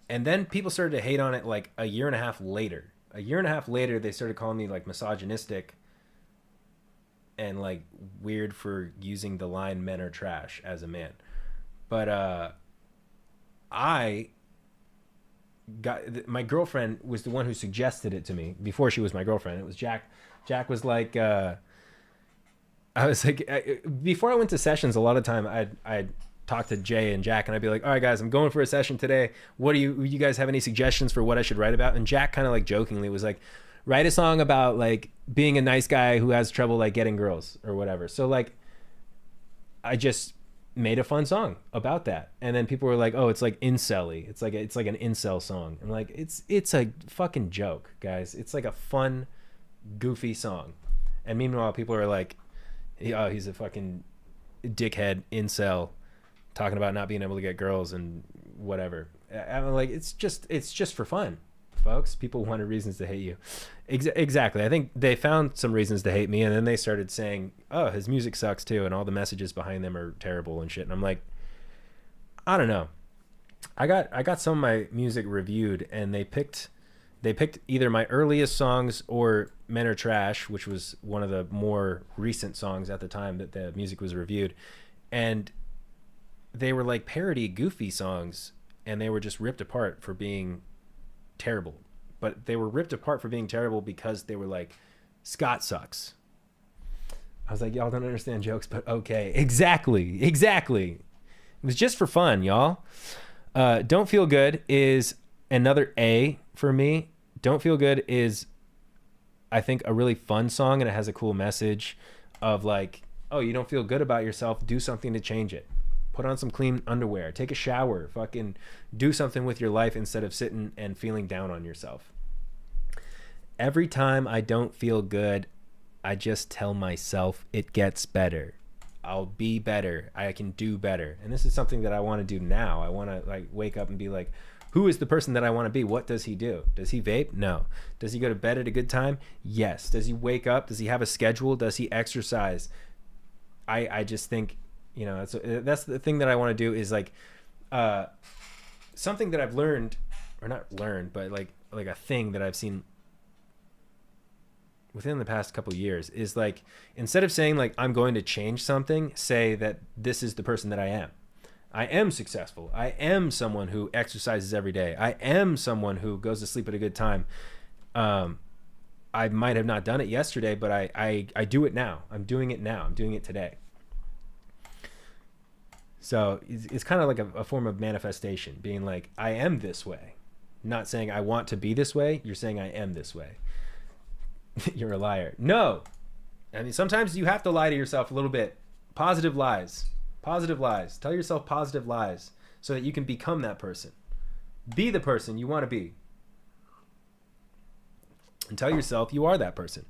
And then people started to hate on it like a year and a half later. A year and a half later, they started calling me like misogynistic and like weird for using the line "men are trash" as a man. But I got, my girlfriend was the one who suggested it to me before she was my girlfriend. It was Jack. Jack was like, I was like, before I went to sessions, a lot of time I'd talk to Jay and Jack, and I'd be like, all right, guys, I'm going for a session today. What do you guys have any suggestions for what I should write about? And Jack kind of like jokingly was like, write a song about like being a nice guy who has trouble like getting girls or whatever. So like, I just made a fun song about that, and then people were like, oh, it's like incel-y. It's like an incel song. I'm like, it's a fucking joke, guys. It's like a fun, goofy song. And meanwhile, people are like, oh, he's a fucking dickhead incel talking about not being able to get girls and whatever. I'm like, it's just for fun, folks. People wanted reasons to hate you. Exactly. I think they found some reasons to hate me, and then they started saying, oh, his music sucks too, and all the messages behind them are terrible and shit. And I'm like, I don't know. I got some of my music reviewed, and they picked either my earliest songs or Men Are Trash, which was one of the more recent songs at the time that the music was reviewed, and they were like parody goofy songs, and they were just ripped apart for being terrible. But they were ripped apart for being terrible because they were like, Scott sucks. I was like, y'all don't understand jokes, but okay. Exactly. It was just for fun, y'all. Don't Feel Good is another A for me. Don't Feel Good is, I think, a really fun song, and it has a cool message of like, oh, you don't feel good about yourself, do something to change it. Put on some clean underwear, take a shower, fucking do something with your life instead of sitting and feeling down on yourself. Every time I don't feel good, I just tell myself it gets better. I'll be better. I can do better. And this is something that I want to do now. I want to like wake up and be like, who is the person that I want to be? What does he do? Does he vape? No. Does he go to bed at a good time? Yes. Does he wake up? Does he have a schedule? Does he exercise? I just think, you know, that's the thing that I want to do is like something that I've learned, or not learned, but like a thing that I've seen within the past couple of years is like, instead of saying like I'm going to change something, say that this is the person that I am. I am successful. I am someone who exercises every day. I am someone who goes to sleep at a good time. I might have not done it yesterday, but I do it now. I'm doing it now. I'm doing it today. So it's kind of like a form of manifestation, being like, I am this way. Not saying I want to be this way. You're saying I am this way. You're a liar. No. I mean, sometimes you have to lie to yourself a little bit. Positive lies. Positive lies. Tell yourself positive lies so that you can become that person. Be the person you want to be. And tell yourself you are that person.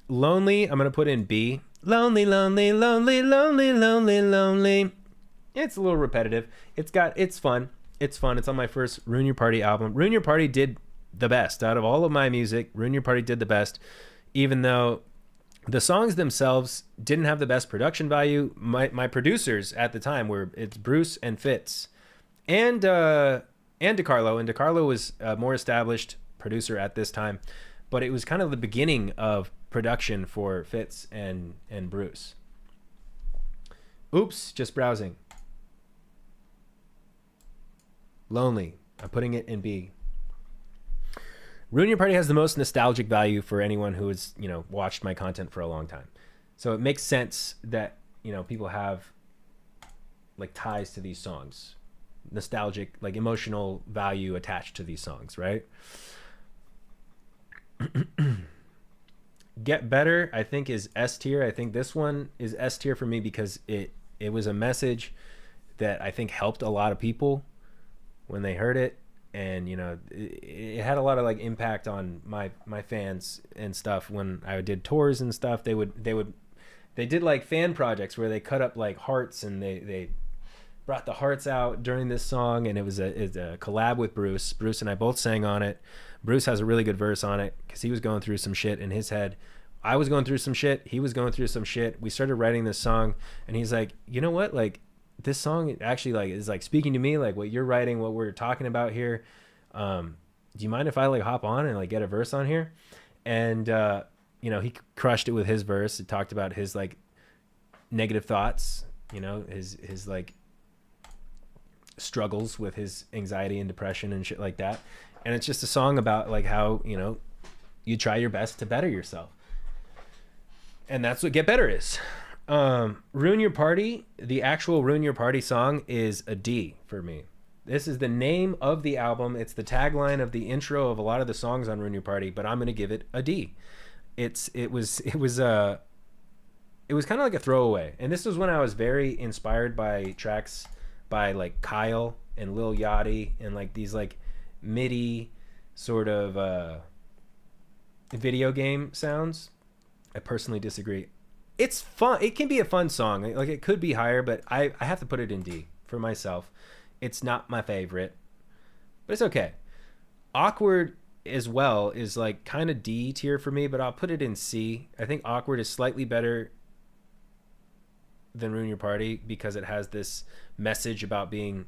Lonely, I'm going to put in B. Lonely, lonely, lonely, lonely, lonely, lonely. It's a little repetitive. It's fun. It's fun. It's on my first Ruin Your Party album. Ruin Your Party did the best. Out of all of my music, Ruin Your Party did the best, even though the songs themselves didn't have the best production value. My producers at the time it's Bruce and Fitz and DeCarlo. And DeCarlo was a more established producer at this time, but it was kind of the beginning of production for Fitz and Bruce. Oops, just browsing. Lonely. I'm putting it in B. Ruin Your Party has the most nostalgic value for anyone who has, you know, watched my content for a long time. So it makes sense that, you know, people have like ties to these songs. Nostalgic, like emotional value attached to these songs, right? Get Better, I think, is S tier. I think this one is S tier for me because it was a message that I think helped a lot of people when they heard it, and you know, it had a lot of like impact on my fans and stuff. When I did tours and stuff, they did like fan projects where they cut up like hearts, and they brought the hearts out during this song, and it's a collab with Bruce. Bruce and I both sang on it. Bruce has a really good verse on it because he was going through some shit in his head. I was going through some shit. He was going through some shit. We started writing this song, and he's like, you know what, like, this song actually like is like speaking to me, like what you're writing, what we're talking about here. Do you mind if I like hop on and like get a verse on here? And you know, he crushed it with his verse. It talked about his like negative thoughts, you know, his like struggles with his anxiety and depression and shit like that. And it's just a song about like how, you know, you try your best to better yourself. And that's what Get Better is. Ruin Your Party, the actual Ruin Your Party song is a D for me. This is the name of the album. It's the tagline of the intro of a lot of the songs on Ruin Your Party, but I'm going to give it a D. It was kind of like a throwaway. And this was when I was very inspired by tracks by like Kyle and Lil Yachty and like these like MIDI sort of video game sounds. I personally disagree. It's fun. It can be a fun song. Like it could be higher, but I have to put it in D for myself. It's not my favorite, but it's okay. Awkward as well is like kind of D tier for me, but I'll put it in C. I think Awkward is slightly better than Ruin Your Party because it has this message about being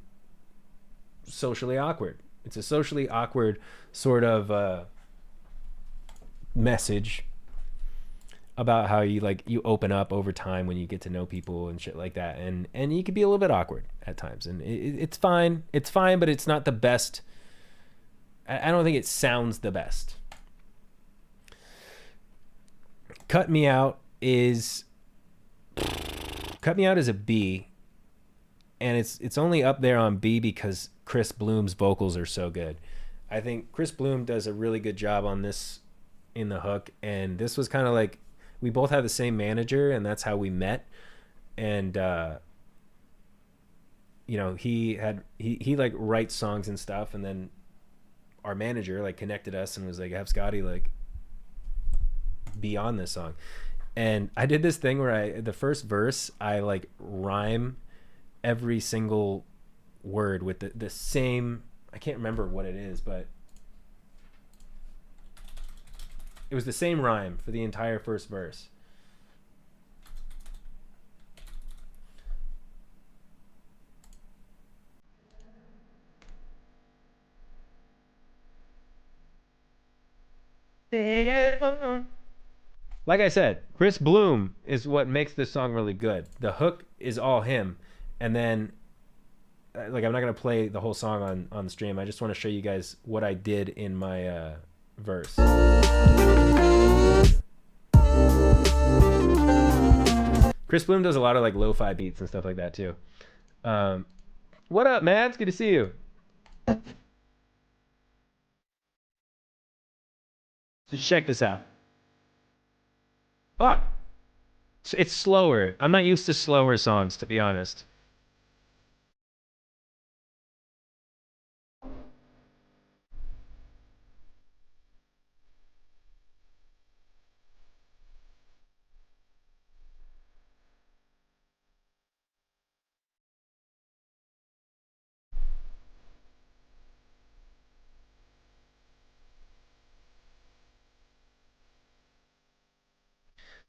socially awkward. It's a socially awkward sort of message about how you open up over time when you get to know people and shit like that, and you can be a little bit awkward at times, and it's fine, but it's not the best. I don't think it sounds the best. Cut Me Out is a B, and it's only up there on B because Chris Bloom's vocals are so good. I think Chris Bloom does a really good job on this in the hook, and this was kind of like, we both have the same manager, and that's how we met. And he like writes songs and stuff, and then our manager like connected us and was like, have Scotty like be on this song. And I did this thing where the first verse I like rhyme every single word with the same, I can't remember what it is, but it was the same rhyme for the entire first verse. Like I said, Chris Bloom is what makes this song really good. The hook is all him, and then like, I'm not gonna play the whole song on the stream. I just want to show you guys what I did in my verse. Chris Bloom does a lot of like lo-fi beats and stuff like that too. What up, man? It's good to see you. So check this out. Oh, it's slower. I'm not used to slower songs, to be honest.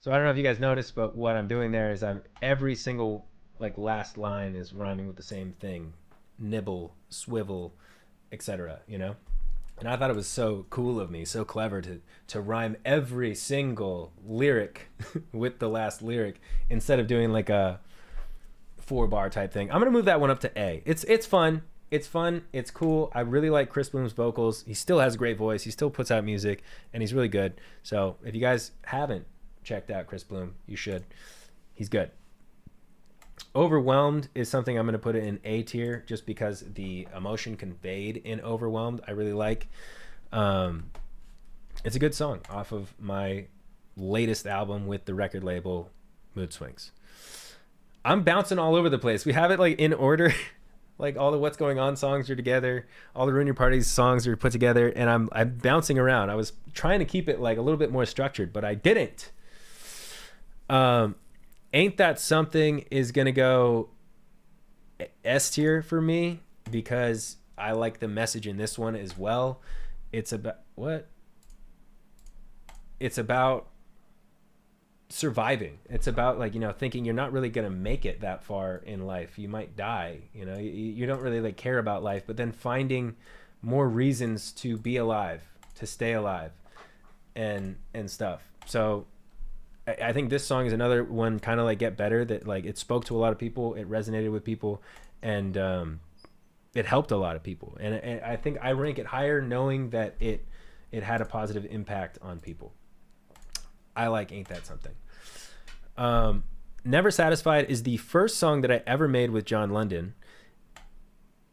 So I don't know if you guys noticed, but what I'm doing there is every single like last line is rhyming with the same thing. Nibble, swivel, etc. You know? And I thought it was so cool of me, so clever to rhyme every single lyric with the last lyric instead of doing like a 4-bar type thing. I'm gonna move that one up to A. It's fun. It's fun. It's cool. I really like Chris Bloom's vocals. He still has a great voice. He still puts out music, and he's really good. So if you guys haven't checked out Chris Bloom, you should. He's good. Overwhelmed is something I'm going to put it in A tier just because the emotion conveyed in Overwhelmed I really like. It's a good song off of my latest album with the record label Mood Swings. I'm bouncing all over the place. We have it like in order. Like all the What's Going On songs are together, all the Ruin Your Party songs are put together, and I'm bouncing around. I was trying to keep it like a little bit more structured, but I didn't. Ain't That Something is gonna go S tier for me because I like the message in this one as well. It's about what? It's about surviving. It's about like, you know, thinking you're not really gonna make it that far in life. You might die. You know, you don't really like care about life, but then finding more reasons to be alive, to stay alive, and stuff. So I think this song is another one kind of like Get Better that like it spoke to a lot of people, it resonated with people, and it helped a lot of people. And I think I rank it higher knowing that it had a positive impact on people. I like Ain't That Something. Never Satisfied is the first song that I ever made with John London.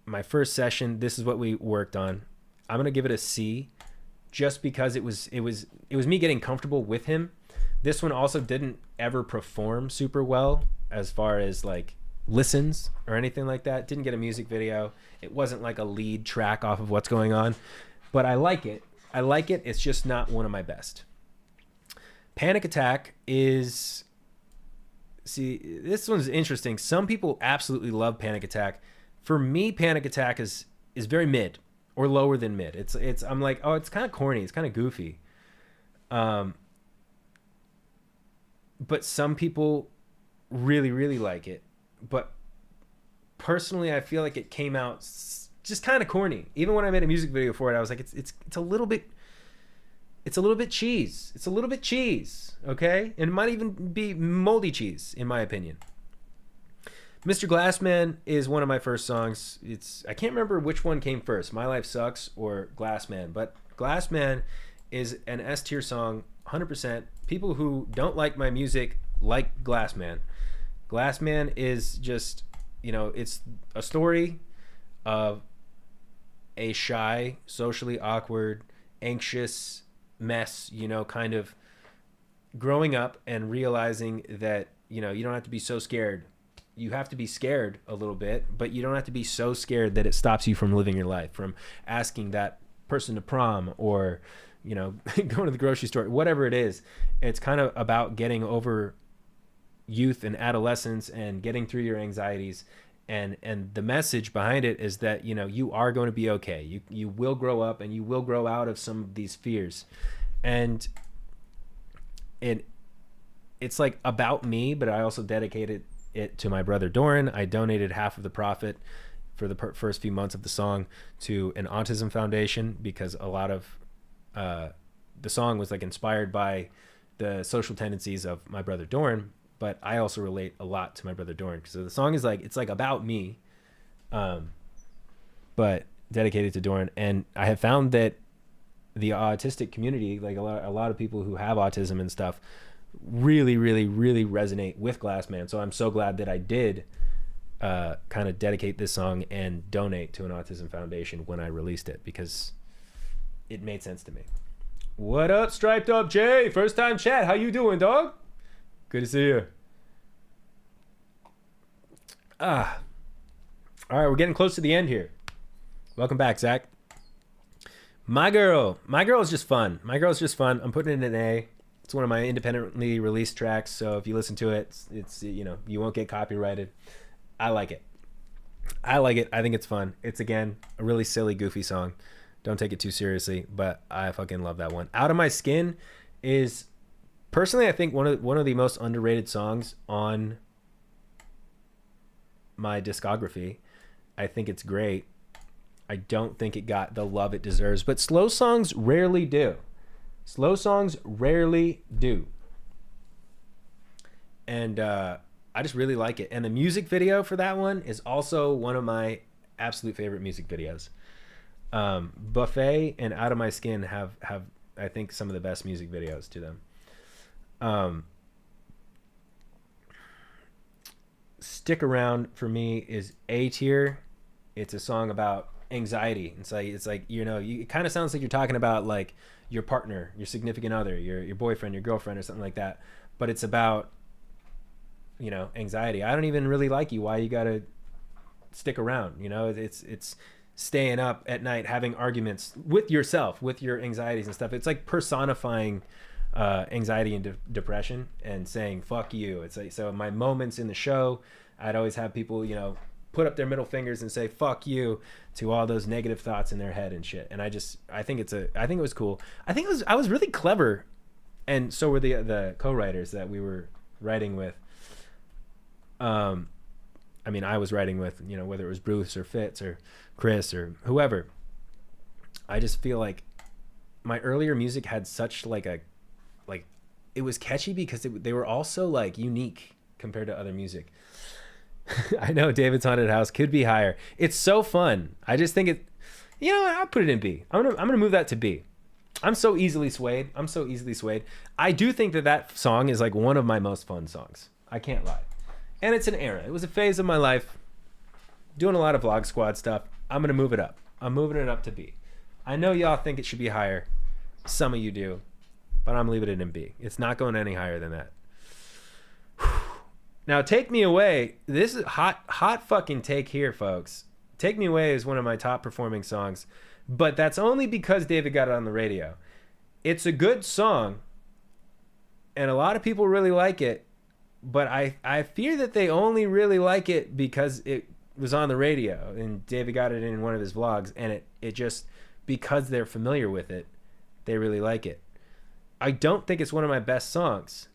My first session, this is what we worked on. I'm gonna give it a C just because it was me getting comfortable with him. This one also didn't ever perform super well as far as like listens or anything like that. Didn't get a music video. It wasn't like a lead track off of What's Going On, but I like it. I like it. It's just not one of my best. Panic Attack is, see, this one's interesting. Some people absolutely love Panic Attack. For me, Panic Attack is very mid or lower than mid. It's I'm like, oh, it's kind of corny. It's kind of goofy. But some people really, really like it. But personally, I feel like it came out just kind of corny. Even when I made a music video for it, I was like, it's a little bit cheese. It's a little bit cheese, okay? And it might even be moldy cheese, in my opinion. Mr. Glassman is one of my first songs. I can't remember which one came first, My Life Sucks or Glassman, but Glassman is an S tier song, 100%. People who don't like my music like Glassman. Glassman is just, it's a story of a shy, socially awkward, anxious mess, kind of growing up and realizing that, you don't have to be so scared. You have to be scared a little bit, but you don't have to be so scared that it stops you from living your life, from asking that person to prom or, going to the grocery store, whatever it is. It's kind of about getting over youth and adolescence and getting through your anxieties. And the message behind it is that, you are going to be okay. You will grow up and you will grow out of some of these fears. And it's like about me, but I also dedicated it to my brother Doran. I donated half of the profit for the first few months of the song to an autism foundation, because a lot of the song was like inspired by the social tendencies of my brother Doran, but I also relate a lot to my brother Doran. So the song is like, it's like about me, but dedicated to Doran. And I have found that the autistic community, like a lot of people who have autism and stuff, really, really, really resonate with Glassman. So I'm so glad that I did kind of dedicate this song and donate to an autism foundation when I released it, because it made sense to me. What up, Striped Up Jay? First time chat. How you doing, dog? Good to see you. All right, we're getting close to the end here. Welcome back, Zach. My Girl is just fun. My Girl's just fun. I'm putting it in an A. It's one of my independently released tracks, so if you listen to it, it's you won't get copyrighted. I like it. I think it's fun. It's, again, a really silly, goofy song. Don't take it too seriously, but I fucking love that one. Out of My Skin is, personally, I think one of the most underrated songs on my discography. I think it's great. I don't think it got the love it deserves, but slow songs rarely do. Slow songs rarely do. And I just really like it. And the music video for that one is also one of my absolute favorite music videos. Buffet and Out of My Skin have I think some of the best music videos to them. Stick Around for me is A tier. It's a song about anxiety. It's like it kind of sounds like you're talking about like your partner, your significant other, your boyfriend, your girlfriend, or something like that. But it's about, anxiety. I don't even really like you. Why you gotta stick around? It's staying up at night, having arguments with yourself, with your anxieties and stuff. It's like personifying anxiety and depression and saying fuck you. It's like, so my moments in the show, I'd always have people put up their middle fingers and say fuck you to all those negative thoughts in their head and shit. And I think it was cool. I was really clever, and so were the co-writers that we were writing with. I was writing with, whether it was Bruce or Fitz or Chris or whoever. I just feel like my earlier music had such it was catchy because they were also like unique compared to other music. I know David's Haunted House could be higher. It's so fun. I just think it, I'll put it in B. I'm gonna move that to B. I'm so easily swayed. I do think that song is like one of my most fun songs. I can't lie. And it's an era. It was a phase of my life. Doing a lot of Vlog Squad stuff. I'm gonna move it up. I'm moving it up to B. I know y'all think it should be higher. Some of you do. But I'm leaving it in B. It's not going any higher than that. Now, Take Me Away. This is hot fucking take here, folks. Take Me Away is one of my top performing songs, but that's only because David got it on the radio. It's a good song, and a lot of people really like it, but I fear that they only really like it because it was on the radio, and David got it in one of his vlogs, and it just, because they're familiar with it, they really like it. I don't think it's one of my best songs.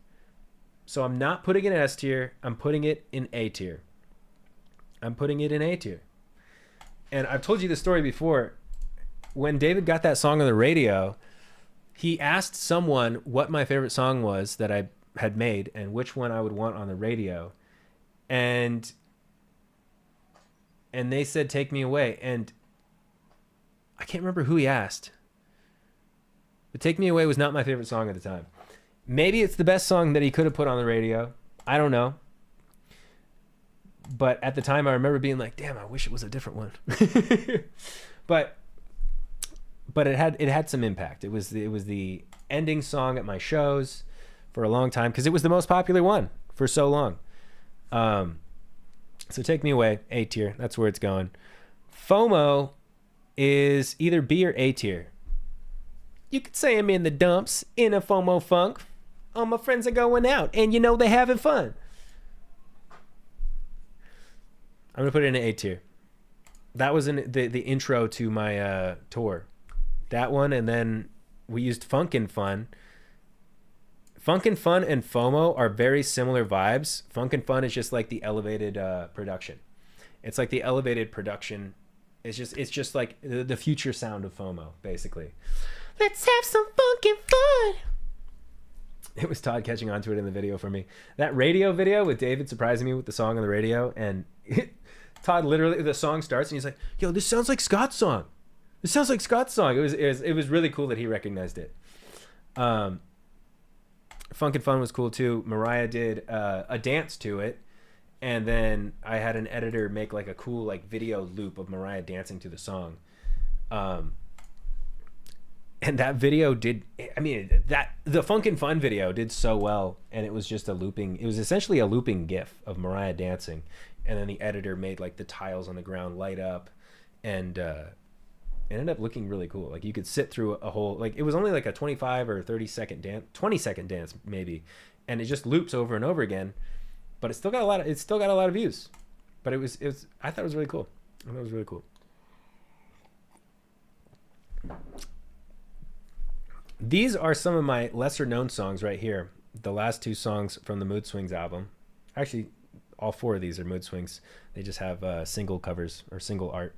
So I'm not putting it in S tier. I'm putting it in A tier. I'm putting it in A tier. And I've told you this story before. When David got that song on the radio, he asked someone what my favorite song was that I had made and which one I would want on the radio. And they said, "Take Me Away." And I can't remember who he asked. But "Take Me Away" was not my favorite song at the time. Maybe it's the best song that he could have put on the radio. I don't know. But at the time, I remember being like, damn, I wish it was a different one. but it had some impact. It was the ending song at my shows for a long time because it was the most popular one for so long. So "Take Me Away," A tier. That's where it's going. FOMO is either B or A tier. You could say I'm in the dumps, in a FOMO funk. All my friends are going out, and they're having fun. I'm going to put it in an A tier. That was in the intro to my tour. That one, and then we used Funkin' Fun. Funkin' Fun and FOMO are very similar vibes. Funkin' Fun is just like the elevated production. It's like the elevated production. It's just like the future sound of FOMO, basically. Let's have some funkin' fun. It was Todd catching on to it in the video for me. That radio video with David surprising me with the song on the radio, and Todd literally, the song starts and he's like, "Yo, this sounds like Scott's song. This sounds like Scott's song." It was really cool that he recognized it. Funkin' Fun was cool too. Mariah did a dance to it, and then I had an editor make like a cool like video loop of Mariah dancing to the song. And that video did, the Funkin' Fun video did so well, and it was just it was essentially a looping GIF of Mariah dancing, and then the editor made like the tiles on the ground light up, and it ended up looking really cool. Like you could sit through a whole, like it was only like a 25 or 30-second dance, 20-second dance maybe, and it just loops over and over again, but it still got a lot of views. But it was I thought it was really cool. I thought it was really cool. These are some of my lesser known songs right here. The last two songs from the Mood Swings album. Actually, all four of these are Mood Swings. They just have single covers or single art.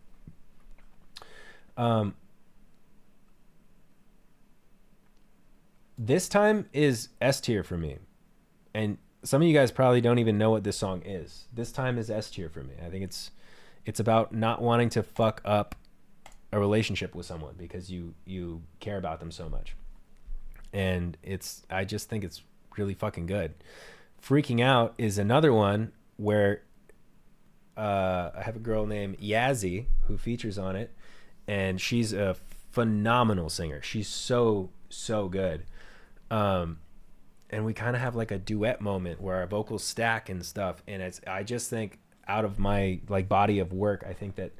This time is S tier for me. And some of you guys probably don't even know what this song is. This time is S tier for me. I think it's about not wanting to fuck up a relationship with someone because you care about them so much. And I just think it's really fucking good. Freaking Out is another one where I have a girl named Yazzie who features on it, and she's a phenomenal singer. She's so good. And we kind of have like a duet moment where our vocals stack and stuff, and I just think out of my like body of work, I think that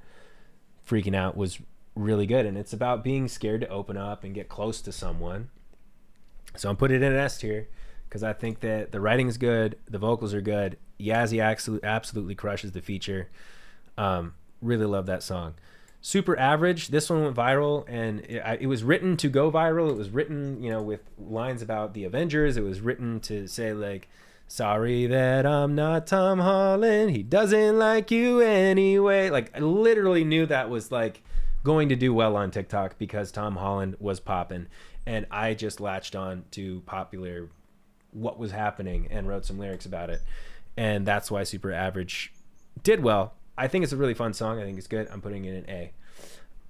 Freaking Out was really good, and it's about being scared to open up and get close to someone. So I'm putting it in an S tier because I think that the writing is good, the vocals are good. Yazzie absolutely crushes the feature. Really love that song. Super Average, this one went viral, and it was written to go viral. It was written, with lines about the Avengers. It was written to say like, "Sorry that I'm not Tom Holland. He doesn't like you anyway." Like I literally knew that was like going to do well on TikTok because Tom Holland was popping, and I just latched on to popular what was happening and wrote some lyrics about it, and that's why Super Average did well. I think it's a really fun song. I think it's good. I'm putting it in A.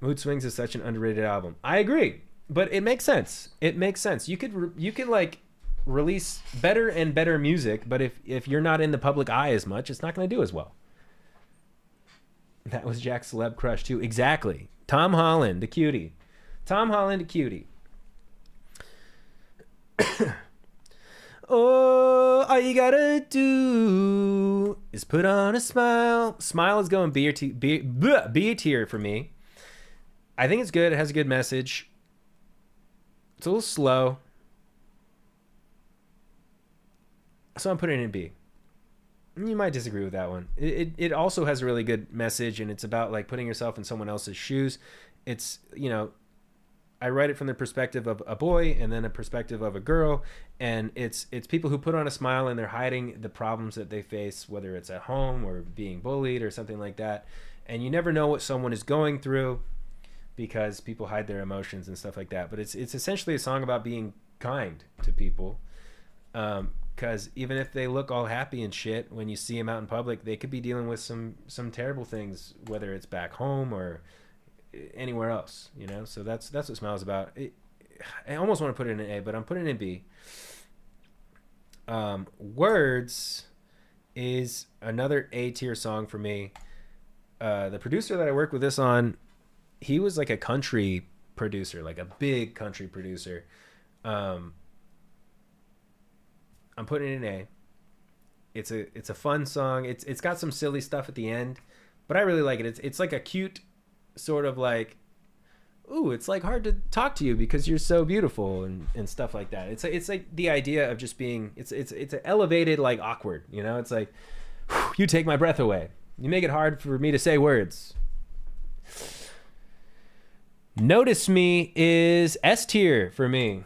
Mood Swings is such an underrated album. I agree, but it makes sense. It makes sense. You could like release better and better music, but if you're not in the public eye as much, it's not going to do as well. That was Jack's celeb crush too. Exactly. Tom Holland, the cutie. Tom Holland, the cutie. Oh, all you gotta do is put on a smile. Smile is going B tier for me. I think it's good. It has a good message. It's a little slow, so I'm putting it in B. You might disagree with that one. It also has a really good message, and it's about like putting yourself in someone else's shoes. It's, I write it from the perspective of a boy and then a perspective of a girl, and it's people who put on a smile and they're hiding the problems that they face, whether it's at home or being bullied or something like that. And you never know what someone is going through because people hide their emotions and stuff like that. But it's essentially a song about being kind to people, because even if they look all happy and shit, when you see them out in public, they could be dealing with some terrible things, whether it's back home or anywhere else, you know. So that's what Smile's about. I almost want to put it in an A, but I'm putting it in B. Words is another A tier song for me. The producer that I worked with this on, he was like a country producer, like a big country producer. I'm putting it in A. It's a fun song. It's got some silly stuff at the end, but I really like it. It's like a cute sort of like, ooh, it's like hard to talk to you because you're so beautiful and stuff like that. It's like the idea of just being, it's an elevated, like awkward, you know. It's like, you take my breath away. You make it hard for me to say words. Notice Me is S tier for me.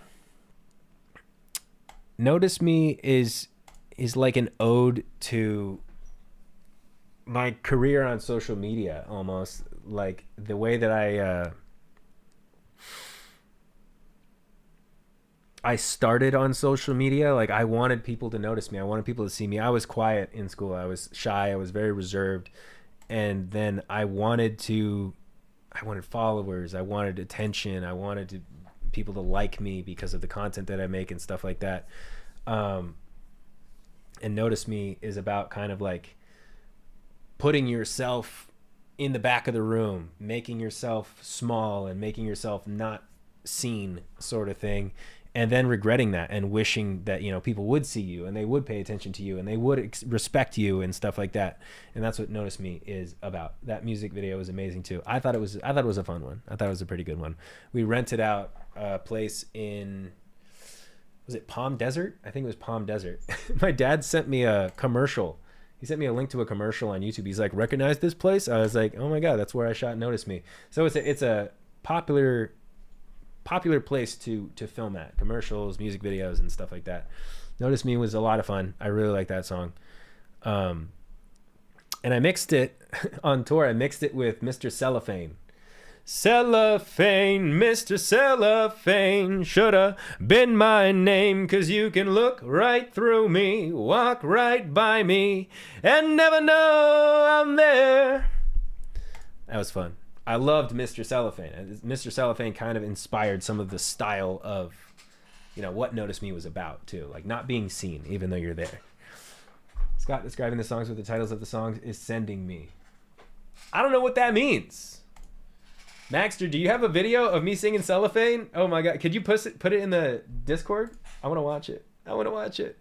Notice Me is like an ode to my career on social media, almost. Like the way that I started on social media. Like I wanted people to notice me. I wanted people to see me. I was quiet in school. I was shy. I was very reserved. And then I wanted followers. I wanted attention. I wanted people to like me because of the content that I make and stuff like that. And Notice Me is about kind of like putting yourself in the back of the room, making yourself small and making yourself not seen, sort of thing, and then regretting that and wishing that, you know, people would see you and they would pay attention to you and they would respect you and stuff like that. And that's what Notice Me is about. That music video was amazing too. I thought it was a fun one. I thought it was a pretty good one. We rented out a place in, was it Palm Desert? I think it was Palm Desert. My dad sent me a commercial. He sent me a link to a commercial on YouTube. He's like, recognize this place? I was like, oh my God, that's where I shot Notice Me. So it's a popular place to film at. Commercials, music videos, and stuff like that. Notice Me was a lot of fun. I really like that song. And I mixed it on tour. I mixed it with Mr. Cellophane. Cellophane, Mr. Cellophane, shoulda been my name, 'cause you can look right through me, walk right by me, and never know I'm there. That was fun. I loved Mr. Cellophane. Mr. Cellophane kind of inspired some of the style of, you know, what Notice Me was about too, like not being seen even though you're there. Scott describing the songs with the titles of the songs is sending me. I don't know what that means. Maxter, do you have a video of me singing Cellophane? Oh my God. Could you put it in the Discord? I want to watch it.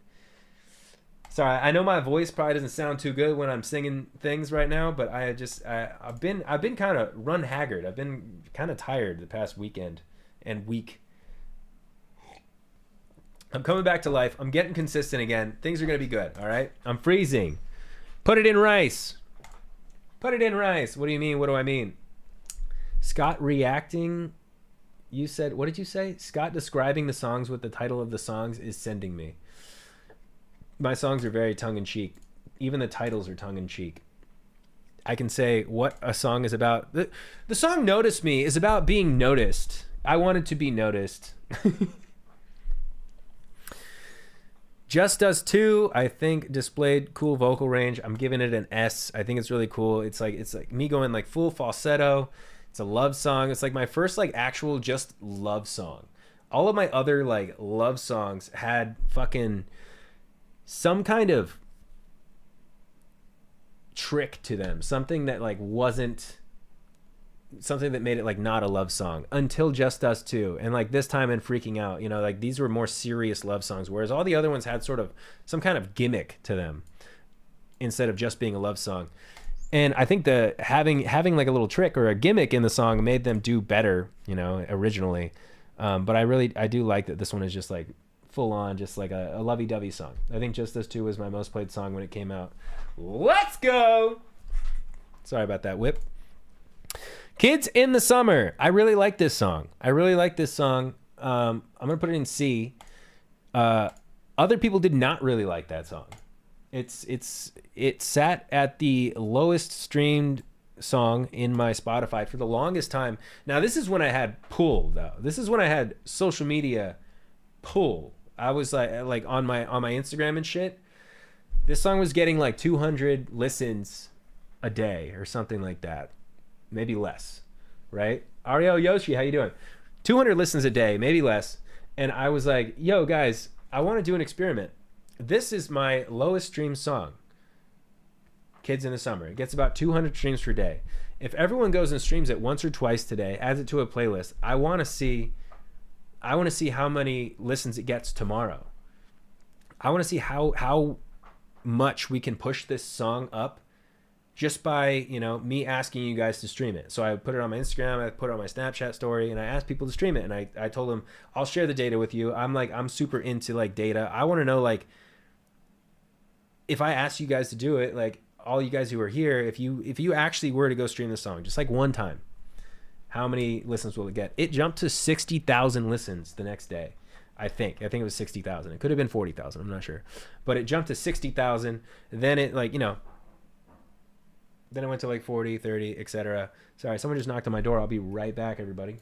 Sorry, I know my voice probably doesn't sound too good when I'm singing things right now, but I've been kind of run haggard. I've been kind of tired the past weekend and week. I'm coming back to life. I'm getting consistent again. Things are going to be good, all right? I'm freezing. Put it in rice. What do you mean? What do I mean? Scott reacting, you said, what did you say? Scott describing the songs with the title of the songs is sending me. My songs are very tongue-in-cheek. Even the titles are tongue-in-cheek. I can say what a song is about. The song Notice Me is about being noticed. I wanted to be noticed. Just Us 2, I think, displayed cool vocal range. I'm giving it an S. I think it's really cool. It's like me going like full falsetto. It's a love song. It's like my first like actual just love song. All of my other like love songs had fucking some kind of trick to them. Something that like wasn't something that made it like not a love song until Just Us 2. And like this time in Freaking Out, you know, like these were more serious love songs, whereas all the other ones had sort of some kind of gimmick to them instead of just being a love song. And I think the having like a little trick or a gimmick in the song made them do better, you know, originally. But I do like that this one is just like full on, just like a lovey-dovey song. I think Just Us 2 was my most played song when it came out. Let's go! Sorry about that, Whip. Kids in the Summer. I really like this song. I'm gonna put it in C. Other people did not really like that song. It sat at the lowest streamed song in my Spotify for the longest time. Now this is when I had pull though. This is when I had social media pull. I was like on my Instagram and shit. This song was getting like 200 listens a day or something like that. Maybe less, right? Ariel Yoshi, how you doing? 200 listens a day, maybe less. And I was like, yo guys, I want to do an experiment. This is my lowest streamed song, Kids in the Summer. It gets about 200 streams per day. If everyone goes and streams it once or twice today, adds it to a playlist, I want to see how many listens it gets tomorrow. I want to see how much we can push this song up just by, me asking you guys to stream it. So I put it on my Instagram, I put it on my Snapchat story, and I asked people to stream it. And I told them, I'll share the data with you. I'm super into like data. I want to know, like, if I asked you guys to do it, like all you guys who are here, if you actually were to go stream the song, just like one time, how many listens will it get? It jumped to 60,000 listens the next day. I think it was 60,000. It could have been 40,000. I'm not sure, but it jumped to 60,000. Then it then it went to like 40, 30, etc. Sorry, someone just knocked on my door. I'll be right back, everybody.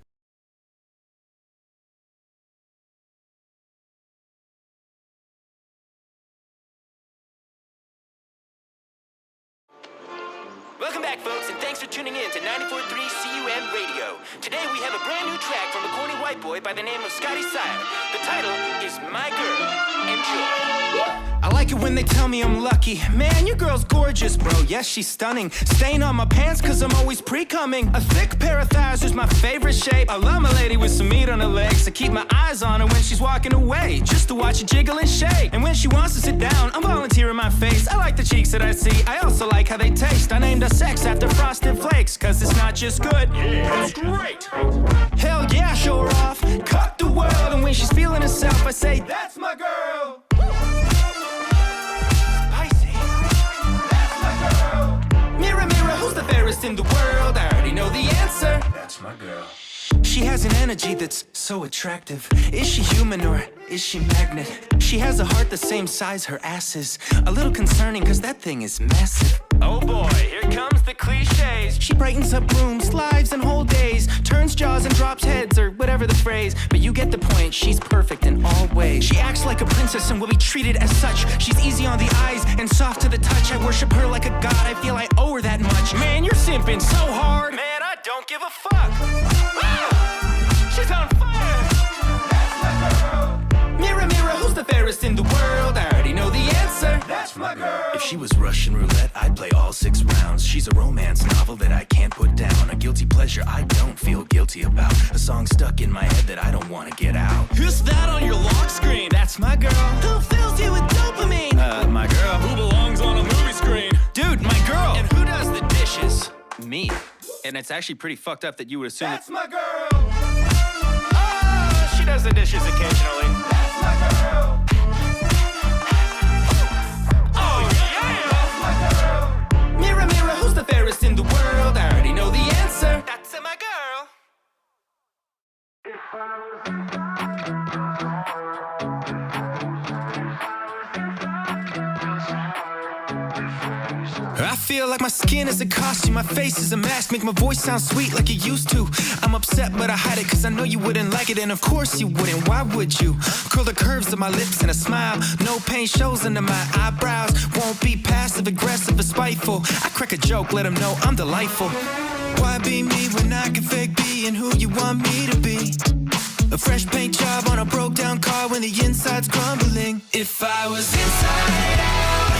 Welcome back, folks, and thanks for tuning in to 94.3 CUM Radio. Today we have a brand new track from a corny white boy by the name of Scotty Sire. The title is My Girl. Enjoy. I like it when they tell me I'm lucky. Man, your girl's gorgeous, bro. Yes, she's stunning. Stain on my pants cause I'm always pre-coming. A thick pair of thighs is my favorite shape. I love my lady with some meat on her legs. I keep my eyes on her when she's walking away, just to watch her jiggle and shake. And when she wants to sit down, I'm volunteering my face. I like the cheeks that I see. I also like how they taste. I named her sex after Frosted Flakes, cause it's not just good, it's great. Hell yeah, show her off, cut the world. And when she's feeling herself, I say, that's my girl. Mirror, mirror, who's the fairest in the world? I already know the answer. That's my girl. She has an energy that's so attractive. Is she human or is she magnet? She has a heart the same size her ass is. A little concerning cause that thing is massive. Oh boy, here comes the cliches. She brightens up rooms, lives and whole days. Turns jaws and drops heads or whatever the phrase. But you get the point, she's perfect in all ways. She acts like a princess and will be treated as such. She's easy on the eyes and soft to the touch. I worship her like a god, I feel I owe her that much. Man, you're simping so hard. Man, I don't give a fuck. Ah, she's on fire. That's my girl. Mirror, mirror, who's the fairest in the world? I already know the answer. That's my girl. If she was Russian roulette, I'd play all 6 rounds. She's a romance novel that I can't put down. A guilty pleasure I don't feel guilty about. A song stuck in my head that I don't want to get out. Who's that on your lock screen? That's my girl. Who fills you with dopamine? My girl. Who belongs on a movie screen? Dude, my girl. And who does the dishes? Me. And it's actually pretty fucked up that you would assume that's my girl. She does the dishes occasionally. That's my girl. Oh yeah, that's my girl. Mirror, mirror, who's the fairest in the world? I already know the answer. That's my girl. I feel like my skin is a costume, my face is a mask. Make my voice sound sweet like it used to. I'm upset but I hide it cause I know you wouldn't like it. And of course you wouldn't, why would you? Curl the curves of my lips and a smile. No pain shows under my eyebrows. Won't be passive aggressive or spiteful. I crack a joke, let them know I'm delightful. Why be me when I can fake being who you want me to be? A fresh paint job on a broke down car when the inside's crumbling. If I was inside out,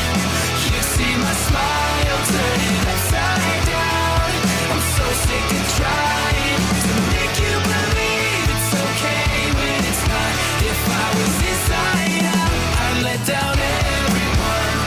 you'd see my smile turn it upside down. I'm so sick of trying to make you believe it's okay when it's not. If I was inside out, I'd let down everyone.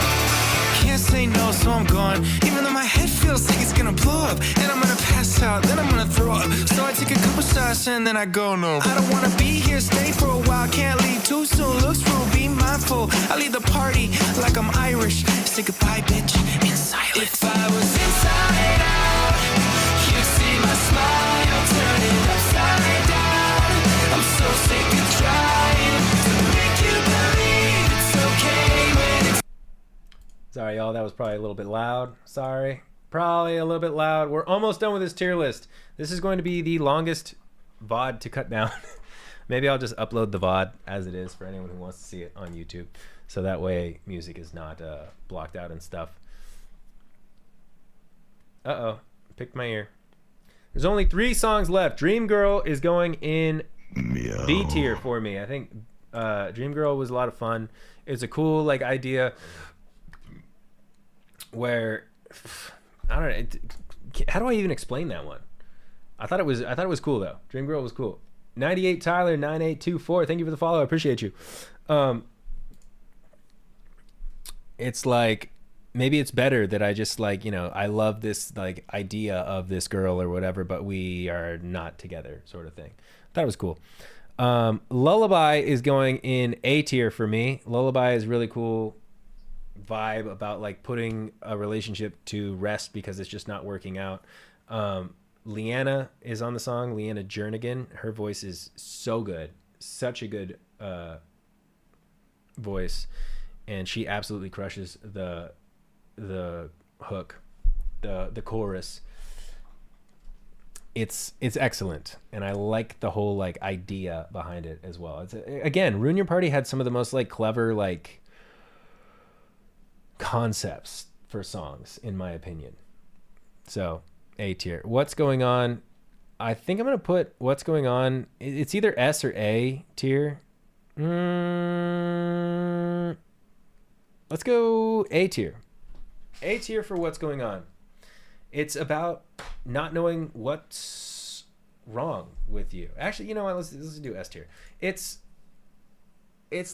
Can't say no, so I'm gone. Even though my head feels like it's gonna blow up, and I'm gonna pass out, then I'm gonna throw up. So I take a couple shots and then I go no. I don't wanna be here, stay for a while. Can't leave too soon, looks rude, be mindful. I leave the party like I'm Irish. Say goodbye, bitch, in silence. If I was inside out, you'd see my smile y'all. That was probably a little bit loud. Sorry. Probably a little bit loud. We're almost done with this tier list. This is going to be the longest VOD to cut down. Maybe I'll just upload the VOD as it is for anyone who wants to see it on YouTube. So that way music is not blocked out and stuff. Uh-oh. Picked my ear. There's only 3 songs left. Dream Girl is going in B tier for me. I think Dream Girl was a lot of fun. It's a cool like idea where I don't know. How do I even explain that one? I thought it was cool though. Dream Girl was cool. 98 Tyler 9824. Thank you for the follow. I appreciate you. It's like maybe it's better that I just like, you know, I love this like idea of this girl or whatever, but we are not together sort of thing. That was cool. Lullaby is going in A tier for me. Lullaby is really cool vibe about like putting a relationship to rest because it's just not working out. Leanna is on the song. Leanna Jernigan. Her voice is so good. Such a good voice. And she absolutely crushes the hook, the chorus. It's excellent, and I like the whole like idea behind it as well. It's again, Ruin Your Party had some of the most like clever like concepts for songs in my opinion. So A tier. What's Going On? I think I'm gonna put What's Going On. It's either S or A tier. Let's go A tier. A tier for What's Going On. It's about not knowing what's wrong with you. Actually, you know what? Let's do S tier. It's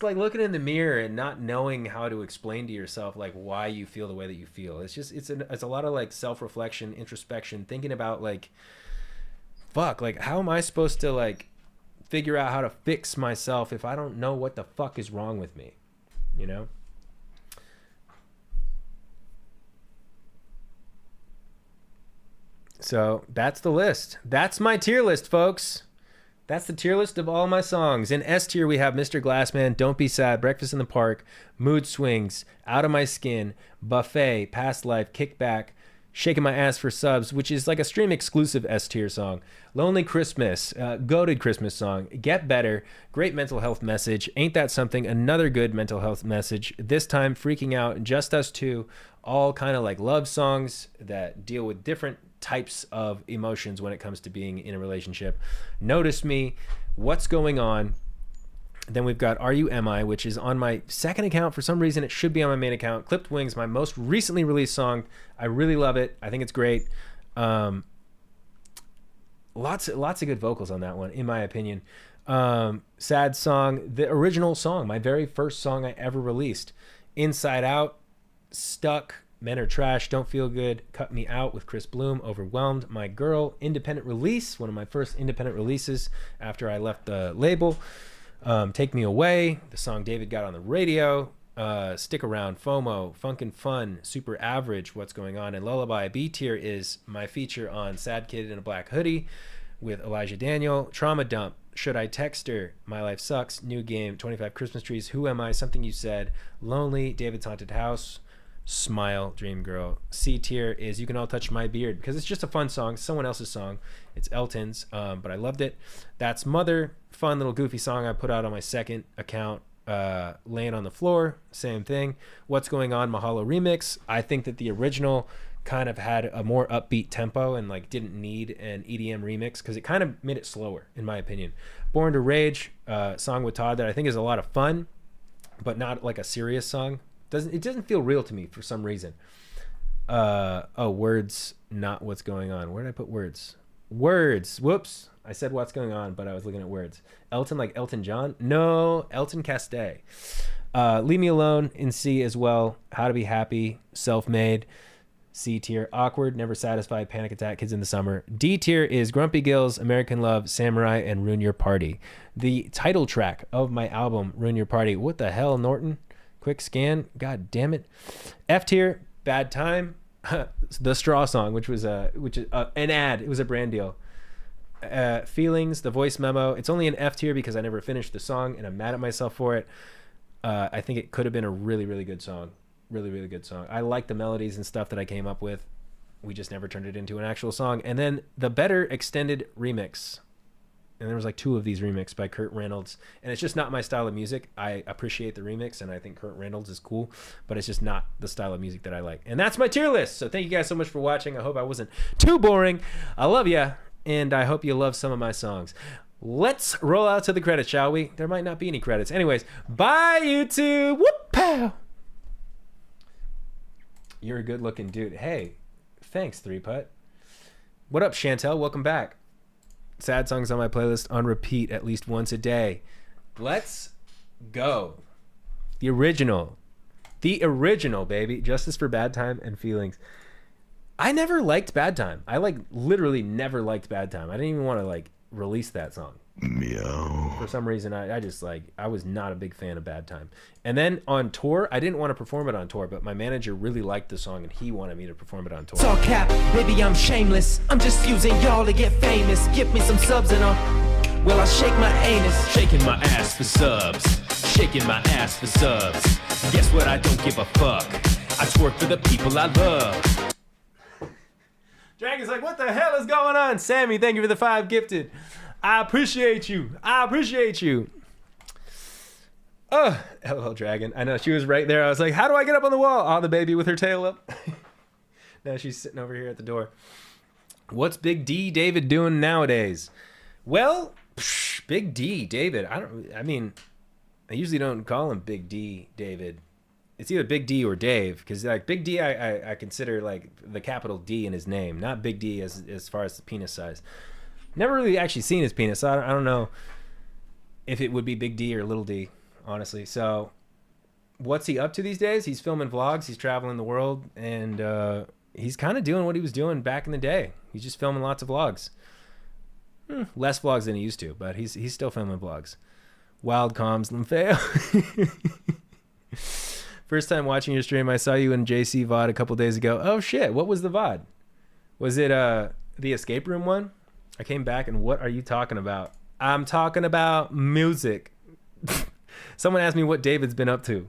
like looking in the mirror and not knowing how to explain to yourself like why you feel the way that you feel. It's just it's a lot of like self-reflection, introspection, thinking about like fuck, like how am I supposed to like figure out how to fix myself if I don't know what the fuck is wrong with me, you know? So that's the list. That's my tier list, folks. That's the tier list of all my songs. In S tier, we have Mr. Glassman, Don't Be Sad, Breakfast in the Park, Mood Swings, Out of My Skin, Buffet, Past Life, Kickback, Shaking My Ass for Subs, which is like a stream exclusive S tier song, Lonely Christmas, goated Christmas song, Get Better, great mental health message, Ain't That Something, another good mental health message, this time Freaking Out, Just Us Two, all kind of like love songs that deal with different types of emotions when it comes to being in a relationship. Notice Me, What's Going On. Then we've got Are You Am I, which is on my second account. For some reason, it should be on my main account. Clipped Wings, my most recently released song. I really love it. I think it's great. Lots of good vocals on that one, in my opinion. Sad Song, the original song, my very first song I ever released. Inside Out, Stuck, Men Are Trash, Don't Feel Good, Cut Me Out with Chris Bloom, Overwhelmed, My Girl, independent release, one of my first independent releases after I left the label. Take Me Away, the song David got on the radio, Stick Around, FOMO, Funkin' Fun, Super Average, What's Going On, and Lullaby. B tier is my feature on Sad Kid in a Black Hoodie with Elijah Daniel, Trauma Dump, Should I Text Her, My Life Sucks, New Game, 25 Christmas Trees, Who Am I, Something You Said, Lonely, David's Haunted House, Smile, Dream Girl. C tier is You Can All Touch My Beard, because it's just a fun song, someone else's song. It's Elton's, but I loved it. That's Mother, fun little goofy song I put out on my second account. Laying on the Floor, same thing. What's Going On, Mahalo remix. I think that the original kind of had a more upbeat tempo and like didn't need an EDM remix because it kind of made it slower, in my opinion. Born to Rage, song with Todd that I think is a lot of fun, but not like a serious song. It doesn't feel real to me for some reason. Words, Not What's Going On. Where did I put Words? Words. Whoops. I said What's Going On, but I was looking at Words. Elton, like Elton John? No, Elton Castee. Leave Me Alone in C as well. How to Be Happy, Self-Made. C tier, Awkward, Never Satisfied, Panic Attack, Kids in the Summer. D tier is Grumpy Gills, American Love, Samurai, and Ruin Your Party. The title track of my album, Ruin Your Party. What the hell, Norton? Quick scan. God damn it. F tier, Bad Time. The Straw Song, which is an ad. It was a brand deal. Feelings, The Voice Memo. It's only an F tier because I never finished the song and I'm mad at myself for it. I think it could have been a really, really good song. Really, really good song. I like the melodies and stuff that I came up with. We just never turned it into an actual song. And then the better extended remix. And there was like 2 of these remixed by Kurt Reynolds. And it's just not my style of music. I appreciate the remix, and I think Kurt Reynolds is cool, but it's just not the style of music that I like. And that's my tier list. So thank you guys so much for watching. I hope I wasn't too boring. I love ya, and I hope you love some of my songs. Let's roll out to the credits, shall we? There might not be any credits. Anyways, bye, YouTube. Whoop, pow. You're a good-looking dude. Hey, thanks, 3-Putt. What up, Chantel? Welcome back. Sad songs on my playlist on repeat at least once a day. Let's go. The original, baby. Justice for Bad Time and Feelings. I never liked Bad Time. I literally never liked Bad Time. I didn't even want to release that song. Meow. For some reason, I just I was not a big fan of Bad Time. And then on tour, I didn't want to perform it on tour, but my manager really liked the song and he wanted me to perform it on tour. It's all cap, baby, I'm shameless. I'm just using y'all to get famous. Give me some subs and well, I'll shake my anus. Shaking my ass for subs. Shaking my ass for subs. Guess what? I don't give a fuck. I twerk for the people I love. Dragon's like, what the hell is going on? Sammy, thank you for the 5 gifted. I appreciate you. LOL Dragon. I know, she was right there. I was like, how do I get up on the wall? Oh, the baby with her tail up. Now she's sitting over here at the door. What's Big D David doing nowadays? Well, Big D David. I usually don't call him Big D David. It's either Big D or Dave, because Big D I consider the capital D in his name, not Big D as far as the penis size. Never really actually seen his penis, so I don't know if it would be Big D or Little D, honestly. So what's he up to these days? He's filming vlogs, he's traveling the world, and he's kind of doing what he was doing back in the day. He's just filming lots of vlogs. Less vlogs than he used to, but he's still filming vlogs. Wild comms, Limfeo. First time watching your stream, I saw you in JC VOD a couple days ago. Oh shit, what was the VOD? Was it the escape room one? I came back and what are you talking about? I'm talking about music. Someone asked me what David's been up to.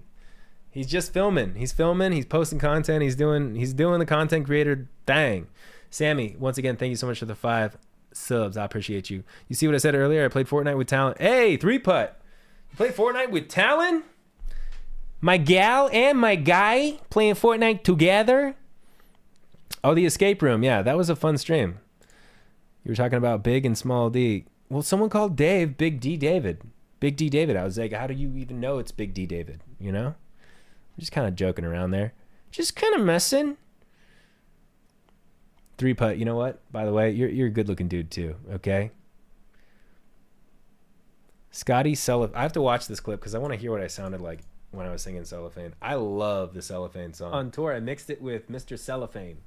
He's just filming. He's posting content, he's doing the content creator thing. Sammy, once again, thank you so much for the 5 subs. I appreciate you. You see what I said earlier? I played Fortnite with Talon. Hey, 3-Putt. You played Fortnite with Talon? My gal and my guy playing Fortnite together? Oh, the escape room. Yeah, that was a fun stream. You were talking about Big and Small D. Well, someone called Dave Big D David. Big D David. I was like, how do you even know it's Big D David? You know? I'm just kind of joking around there. Just kind of messing. 3-Putt, you know what? By the way, you're a good looking dude too, okay? Scotty Cellophane. I have to watch this clip because I want to hear what I sounded like when I was singing Cellophane. I love the Cellophane song. On tour, I mixed it with Mr. Cellophane.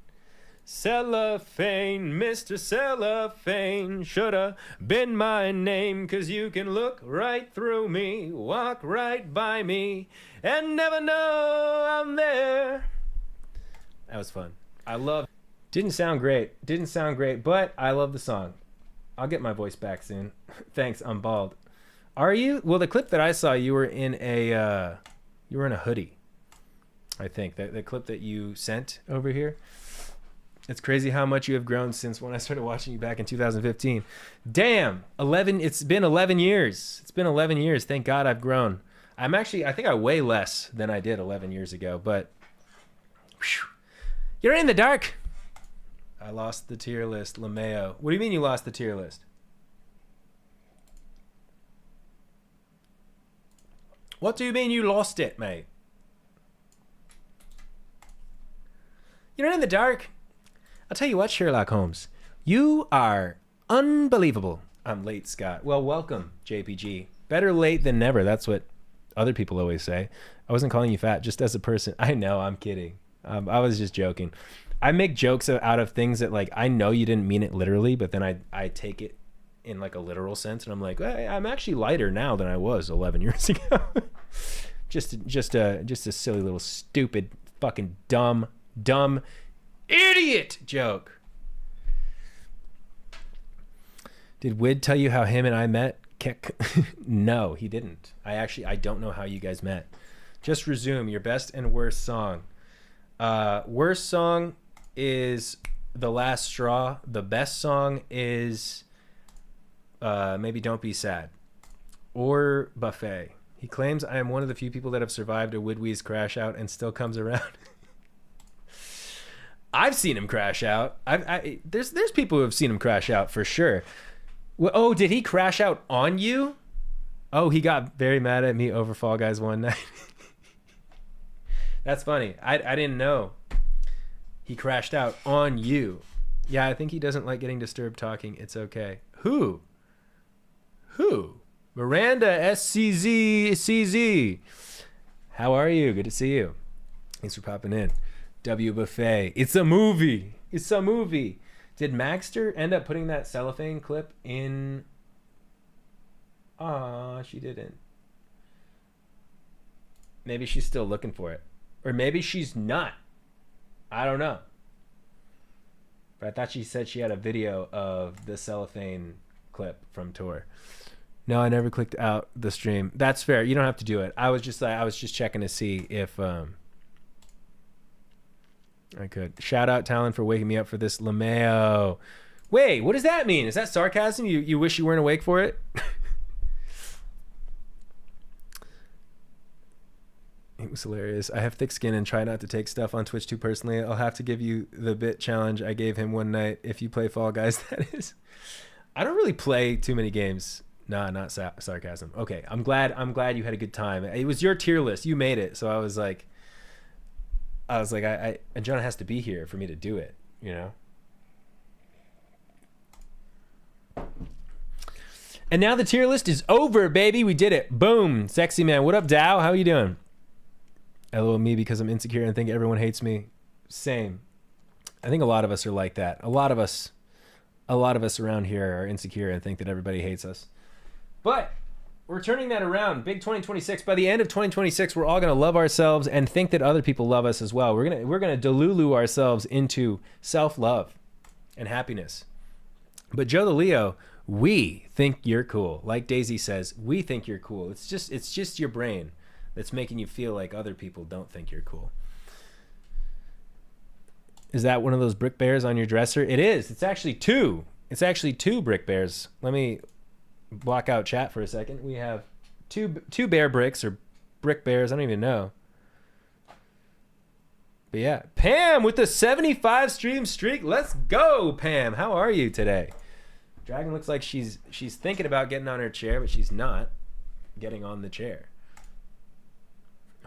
Cellophane, Mr. Cellophane, shoulda been my name, 'cause you can look right through me, walk right by me, and never know I'm there. That was fun. I love. Didn't sound great, but I love the song. I'll get my voice back soon. Thanks, I'm bald. Are you? Well, the clip that I saw, you were in a hoodie. I think the clip that you sent over here. It's crazy how much you have grown since when I started watching you back in 2015. Damn, 11. It's been 11 years. It's been 11 years. Thank God I've grown. I think I weigh less than I did 11 years ago, but whew, you're in the dark. I lost the tier list, LeMayo. What do you mean you lost the tier list? What do you mean you lost it, mate? You're in the dark. I'll tell you what, Sherlock Holmes. You are unbelievable. I'm late, Scott. Well, welcome, JPG. Better late than never. That's what other people always say. I wasn't calling you fat, just as a person. I know, I'm kidding. I was just joking. I make jokes out of things that, like, I know you didn't mean it literally, but then I take it in, like, a literal sense, and I'm like, hey, I'm actually lighter now than I was 11 years ago. just a silly little stupid fucking dumb idiot joke. Did Wid tell you how him and I met? No, he didn't. I don't know how you guys met. Just resume your best and worst song. Worst song is The Last Straw. The best song is maybe Don't Be Sad or Buffet. He claims I am one of the few people that have survived a Woodwee's crash out and still comes around. I've seen him crash out. There's people who have seen him crash out for sure. Well, oh, did he crash out on you? Oh, he got very mad at me over Fall Guys one night. That's funny. I didn't know. He crashed out on you. Yeah, I think he doesn't like getting disturbed talking. It's okay. Who? Miranda SCZ. How are you? Good to see you. Thanks for popping in. W Buffet. It's a movie. Did Magster end up putting that cellophane clip in? She didn't. Maybe she's still looking for it. Or maybe she's not. I don't know. But I thought she said she had a video of the cellophane clip from tour. No, I never clicked out the stream. That's fair. You don't have to do it. I was just checking to see if I could. Shout out Talon for waking me up for this LeMayo. Wait, what does that mean? Is that sarcasm? You wish you weren't awake for it? It was hilarious. I have thick skin and try not to take stuff on Twitch too personally. I'll have to give you the bit challenge I gave him one night. If you play Fall Guys, that is. I don't really play too many games. Nah, not sarcasm. Okay, I'm glad you had a good time. It was your tier list. You made it. So I was like, and John has to be here for me to do it, you know? And now the tier list is over, baby. We did it. Boom. Sexy man. What up, Dow? How you doing? LOL me because I'm insecure and think everyone hates me. Same. I think a lot of us are like that. A lot of us around here are insecure and think that everybody hates us. But we're turning that around. Big 2026. By the end of 2026, we're all going to love ourselves and think that other people love us as well. We're going to delulu ourselves into self-love and happiness. But Joe the Leo, we think you're cool. Like Daisy says, we think you're cool. It's just your brain that's making you feel like other people don't think you're cool. Is that one of those brick bears on your dresser? It is. It's actually two. It's actually two brick bears. Let me block out chat for a second. We have two bear bricks or brick bears. I don't even know. But yeah, Pam with the 75 stream streak. Let's go, Pam. How are you today? Dragon looks like she's thinking about getting on her chair, but she's not getting on the chair.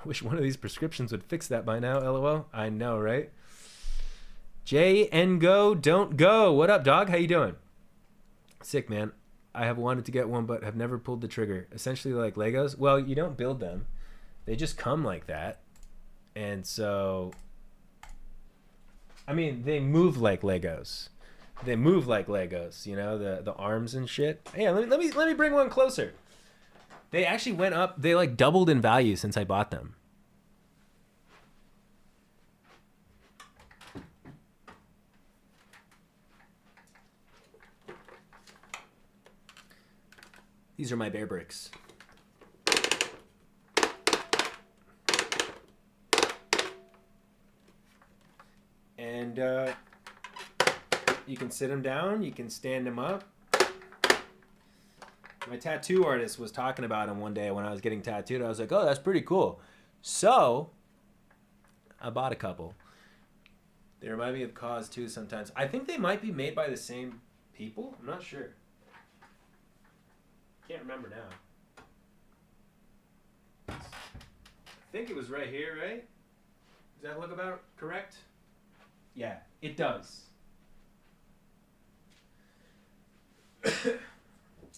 I wish one of these prescriptions would fix that by now, LOL. I know, right? J and go, don't go. What up, dog? How you doing? Sick, man. I have wanted to get one, but have never pulled the trigger. Essentially like Legos. Well, you don't build them. They just come like that. And so, I mean, they move like Legos. They move like Legos, you know, the arms and shit. Yeah, let me bring one closer. They actually went up. They like doubled in value since I bought them. These are my bear bricks. And you can sit them down, you can stand them up. My tattoo artist was talking about them one day when I was getting tattooed. I was like, oh, that's pretty cool. So I bought a couple. They remind me of Cause too sometimes. I think they might be made by the same people. I'm not sure. Can't remember now. I think it was right here, right? Does that look about correct? Yeah, it does.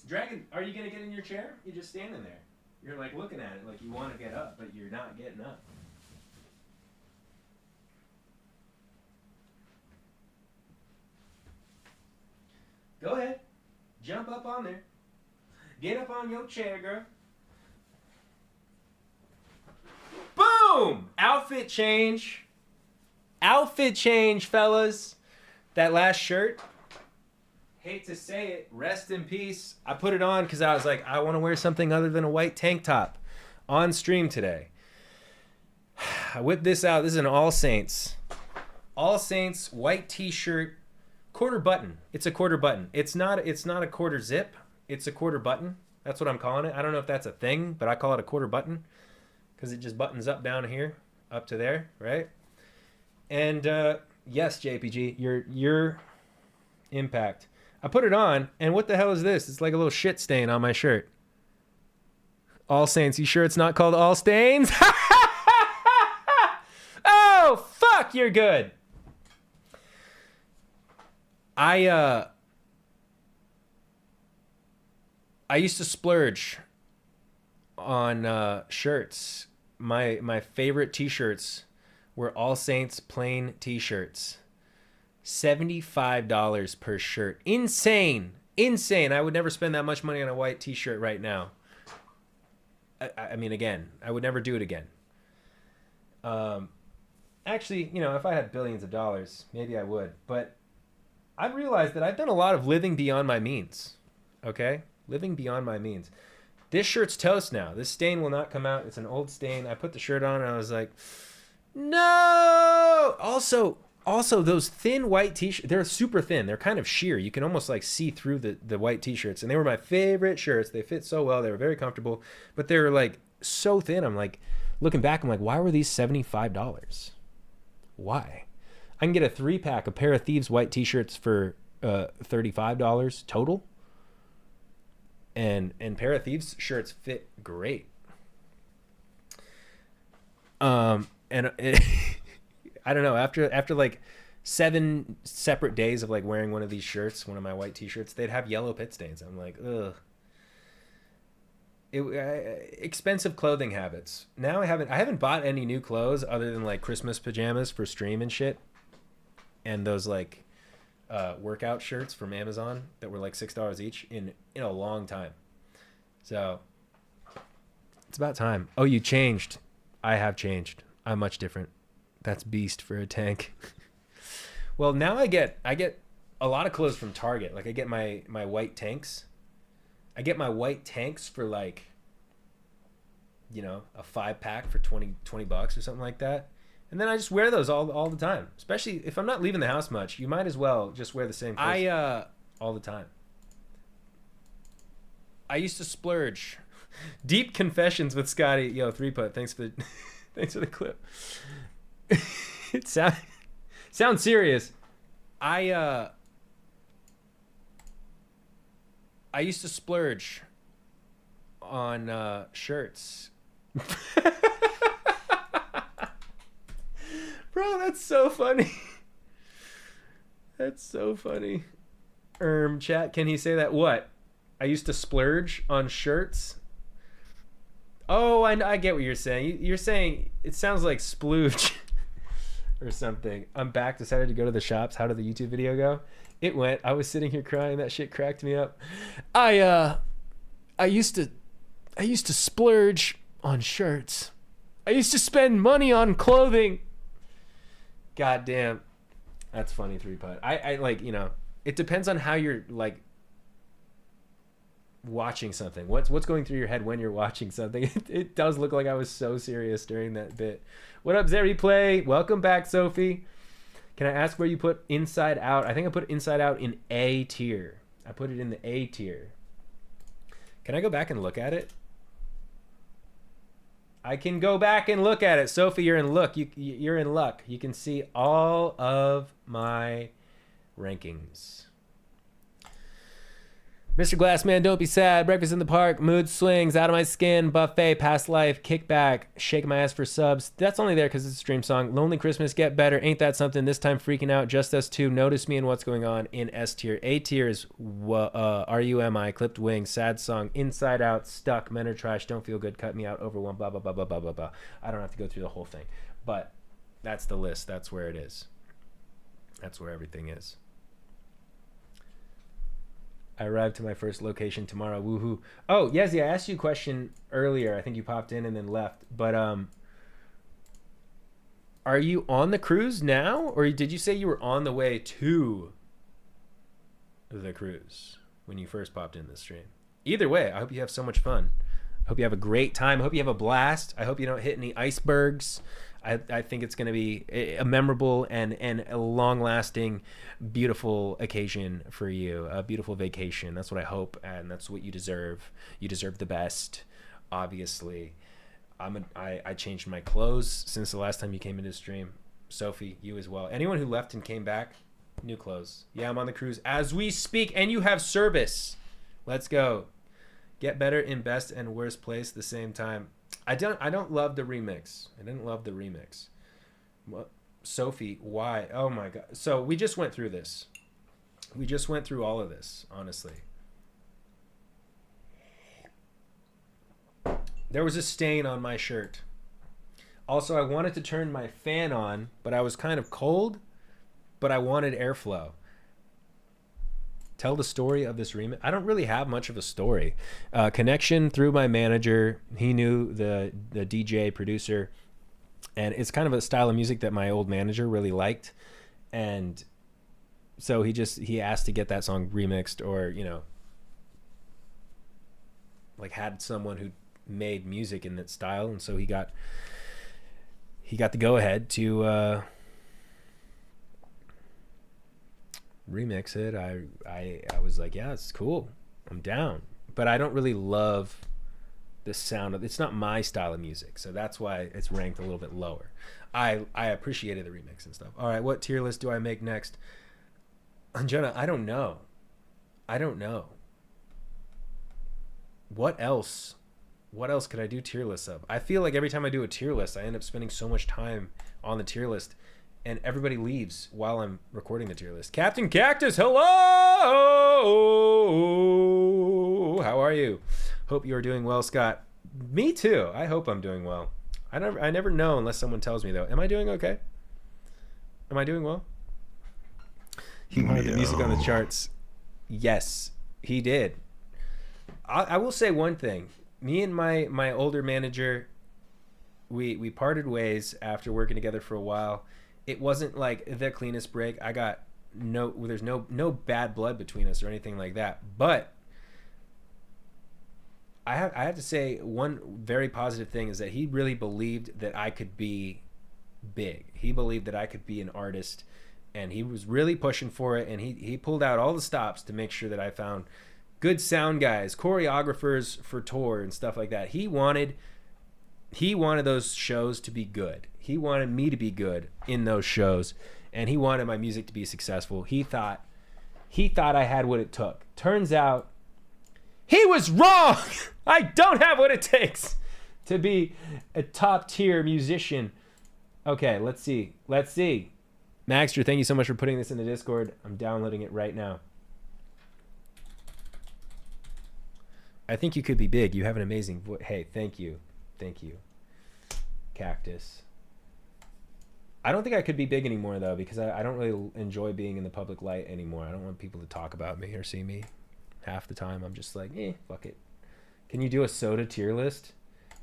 Dragon, are you going to get in your chair? You're just standing there. You're like looking at it like you want to get up, but you're not getting up. Go ahead. Jump up on there. Get up on your chair, girl. Boom! Outfit change. Outfit change, fellas. That last shirt. Hate to say it. Rest in peace. I put it on because I was like, I want to wear something other than a white tank top on stream today. I whipped this out. This is an All Saints white t-shirt, quarter button. It's a quarter button. It's not a quarter zip. It's a quarter button. That's what I'm calling it. I don't know if that's a thing, but I call it a quarter button because it just buttons up down here, up to there, right? And yes, JPG, your impact. I put it on, and what the hell is this? It's like a little shit stain on my shirt. All Saints. You sure it's not called All Stains? Oh, fuck, you're good. I used to splurge on shirts. My favorite t-shirts were All Saints plain t-shirts. $75 per shirt. Insane. I would never spend that much money on a white t-shirt right now. I mean, again, I would never do it again. Actually, you know, if I had billions of dollars, maybe I would. But I've realized that I've done a lot of living beyond my means. Okay? Living beyond my means. This shirt's toast now. This stain will not come out. It's an old stain. I put the shirt on and I was like, no! Also, those thin white t-shirts, they're super thin. They're kind of sheer. You can almost like see through the white t-shirts. And they were my favorite shirts. They fit so well. They were very comfortable. But they were like so thin. I'm like, looking back, I'm like, why were these $75? Why? I can get a 3-pack of Pair of Thieves white t-shirts for $35 total. And Pair of Thieves shirts fit great. I don't know, after like 7 separate days of like wearing one of these shirts, one of my white t-shirts, they'd have yellow pit stains. I'm like, ugh. Expensive clothing habits. Now I haven't bought any new clothes other than like Christmas pajamas for stream and shit, and those like workout shirts from Amazon that were like $6 each in a long time. So it's about time. Oh, you changed. I have changed. I'm much different. That's beast for a tank. Well, now I get a lot of clothes from Target. Like I get my white tanks. I get my white tanks for like, you know, a 5-pack for $20 or something like that. And then I just wear those all the time. Especially if I'm not leaving the house much, you might as well just wear the same clothes all the time. I used to splurge. Deep confessions with Scotty. Yo, 3-putt. Thanks for the clip. It sounds serious. I used to splurge on shirts. Bro, that's so funny. That's so funny. Chat, can he say that? What? I used to splurge on shirts? Oh, I get what you're saying. You're saying it sounds like splooge or something. I'm back. Decided to go to the shops. How did the YouTube video go? It went. I was sitting here crying. That shit cracked me up. I used to splurge on shirts. I used to spend money on clothing. God damn. That's funny, 3-putt. I like, you know, it depends on how you're like watching something. What's going through your head when you're watching something. It does look like I was so serious during that bit. What up, Zeri Play? Welcome back, Sophie. Can I ask where you put Inside Out? I think I put Inside Out in A tier. I put it in the A tier. Can I go back and look at it? I can go back and look at it. Sophie, you're in luck. You're in luck. You can see all of my rankings. Mr. Glassman, don't be sad. Breakfast in the Park, Mood Swings, Out of My Skin, Buffet, Past Life, Kickback, Shake My Ass for Subs. That's only there because it's a stream song. Lonely Christmas, Get Better, Ain't That Something, This Time Freaking Out, Just Us Two, Notice Me and What's Going On in S tier. A tier is RUMI, Clipped Wings, Sad Song, Inside Out, Stuck, Men Are Trash, Don't Feel Good, Cut Me Out, Overwhelmed, blah, blah, blah, blah, blah, blah, blah. I don't have to go through the whole thing. But that's the list. That's where it is. That's where everything is. I arrived to my first location tomorrow. Woohoo. Oh, Yezi, I asked you a question earlier. I think you popped in and then left. But are you on the cruise now? Or did you say you were on the way to the cruise when you first popped in the stream? Either way, I hope you have so much fun. Hope you have a great time. I hope you have a blast. I hope you don't hit any icebergs. I think it's going to be a memorable and a long-lasting, beautiful occasion for you. A beautiful vacation. That's what I hope, and that's what you deserve. You deserve the best, obviously. I changed my clothes since the last time you came into the stream. Sophie, you as well. Anyone who left and came back, new clothes. Yeah, I'm on the cruise as we speak, and you have service. Let's go. Get better in best and worst place at the same time. I don't love the remix. I didn't love the remix. What? Sophie, why? Oh my god. So we just went through this. We just went through all of this, honestly. There was a stain on my shirt. Also, I wanted to turn my fan on, but I was kind of cold, but I wanted airflow. Tell the story of this remix. I don't really have much of a story. Connection through my manager. He knew the DJ producer, and it's kind of a style of music that my old manager really liked, and so he asked to get that song remixed, or like had someone who made music in that style, and so he got the go ahead to remix it. I was like, yeah, it's cool, I'm down, but I don't really love the sound of it's not my style of music, so that's why it's ranked a little bit lower. I appreciated the remix and stuff. All right, what tier list do I make next? Jenna, I don't know. What else could I do tier lists of? I feel like every time I do a tier list, I end up spending so much time on the tier list, and everybody leaves while I'm recording the tier list. Captain Cactus, hello! How are you? Hope you are doing well, Scott. Me too. I hope I'm doing well. I never know unless someone tells me, though. Am I doing okay? Am I doing well? He wanted the music on the charts. Yes, he did. I will say one thing. Me and my older manager, we parted ways after working together for a while. It wasn't like the cleanest break. There's no bad blood between us or anything like that. But I have to say one very positive thing is that he really believed that I could be big. He believed that I could be an artist, and he was really pushing for it, and he pulled out all the stops to make sure that I found good sound guys, choreographers for tour and stuff like that. He wanted those shows to be good. He wanted me to be good in those shows, and he wanted my music to be successful. He thought I had what it took. Turns out he was wrong. I don't have what it takes to be a top tier musician. Okay, let's see. Maxter, thank you so much for putting this in the Discord. I'm downloading it right now. I think you could be big. You have an amazing voice. Hey, thank you. Cactus. I don't think I could be big anymore, though, because I don't really enjoy being in the public light anymore. I don't want people to talk about me or see me. Half the time, I'm just like, fuck it. Can you do a soda tier list?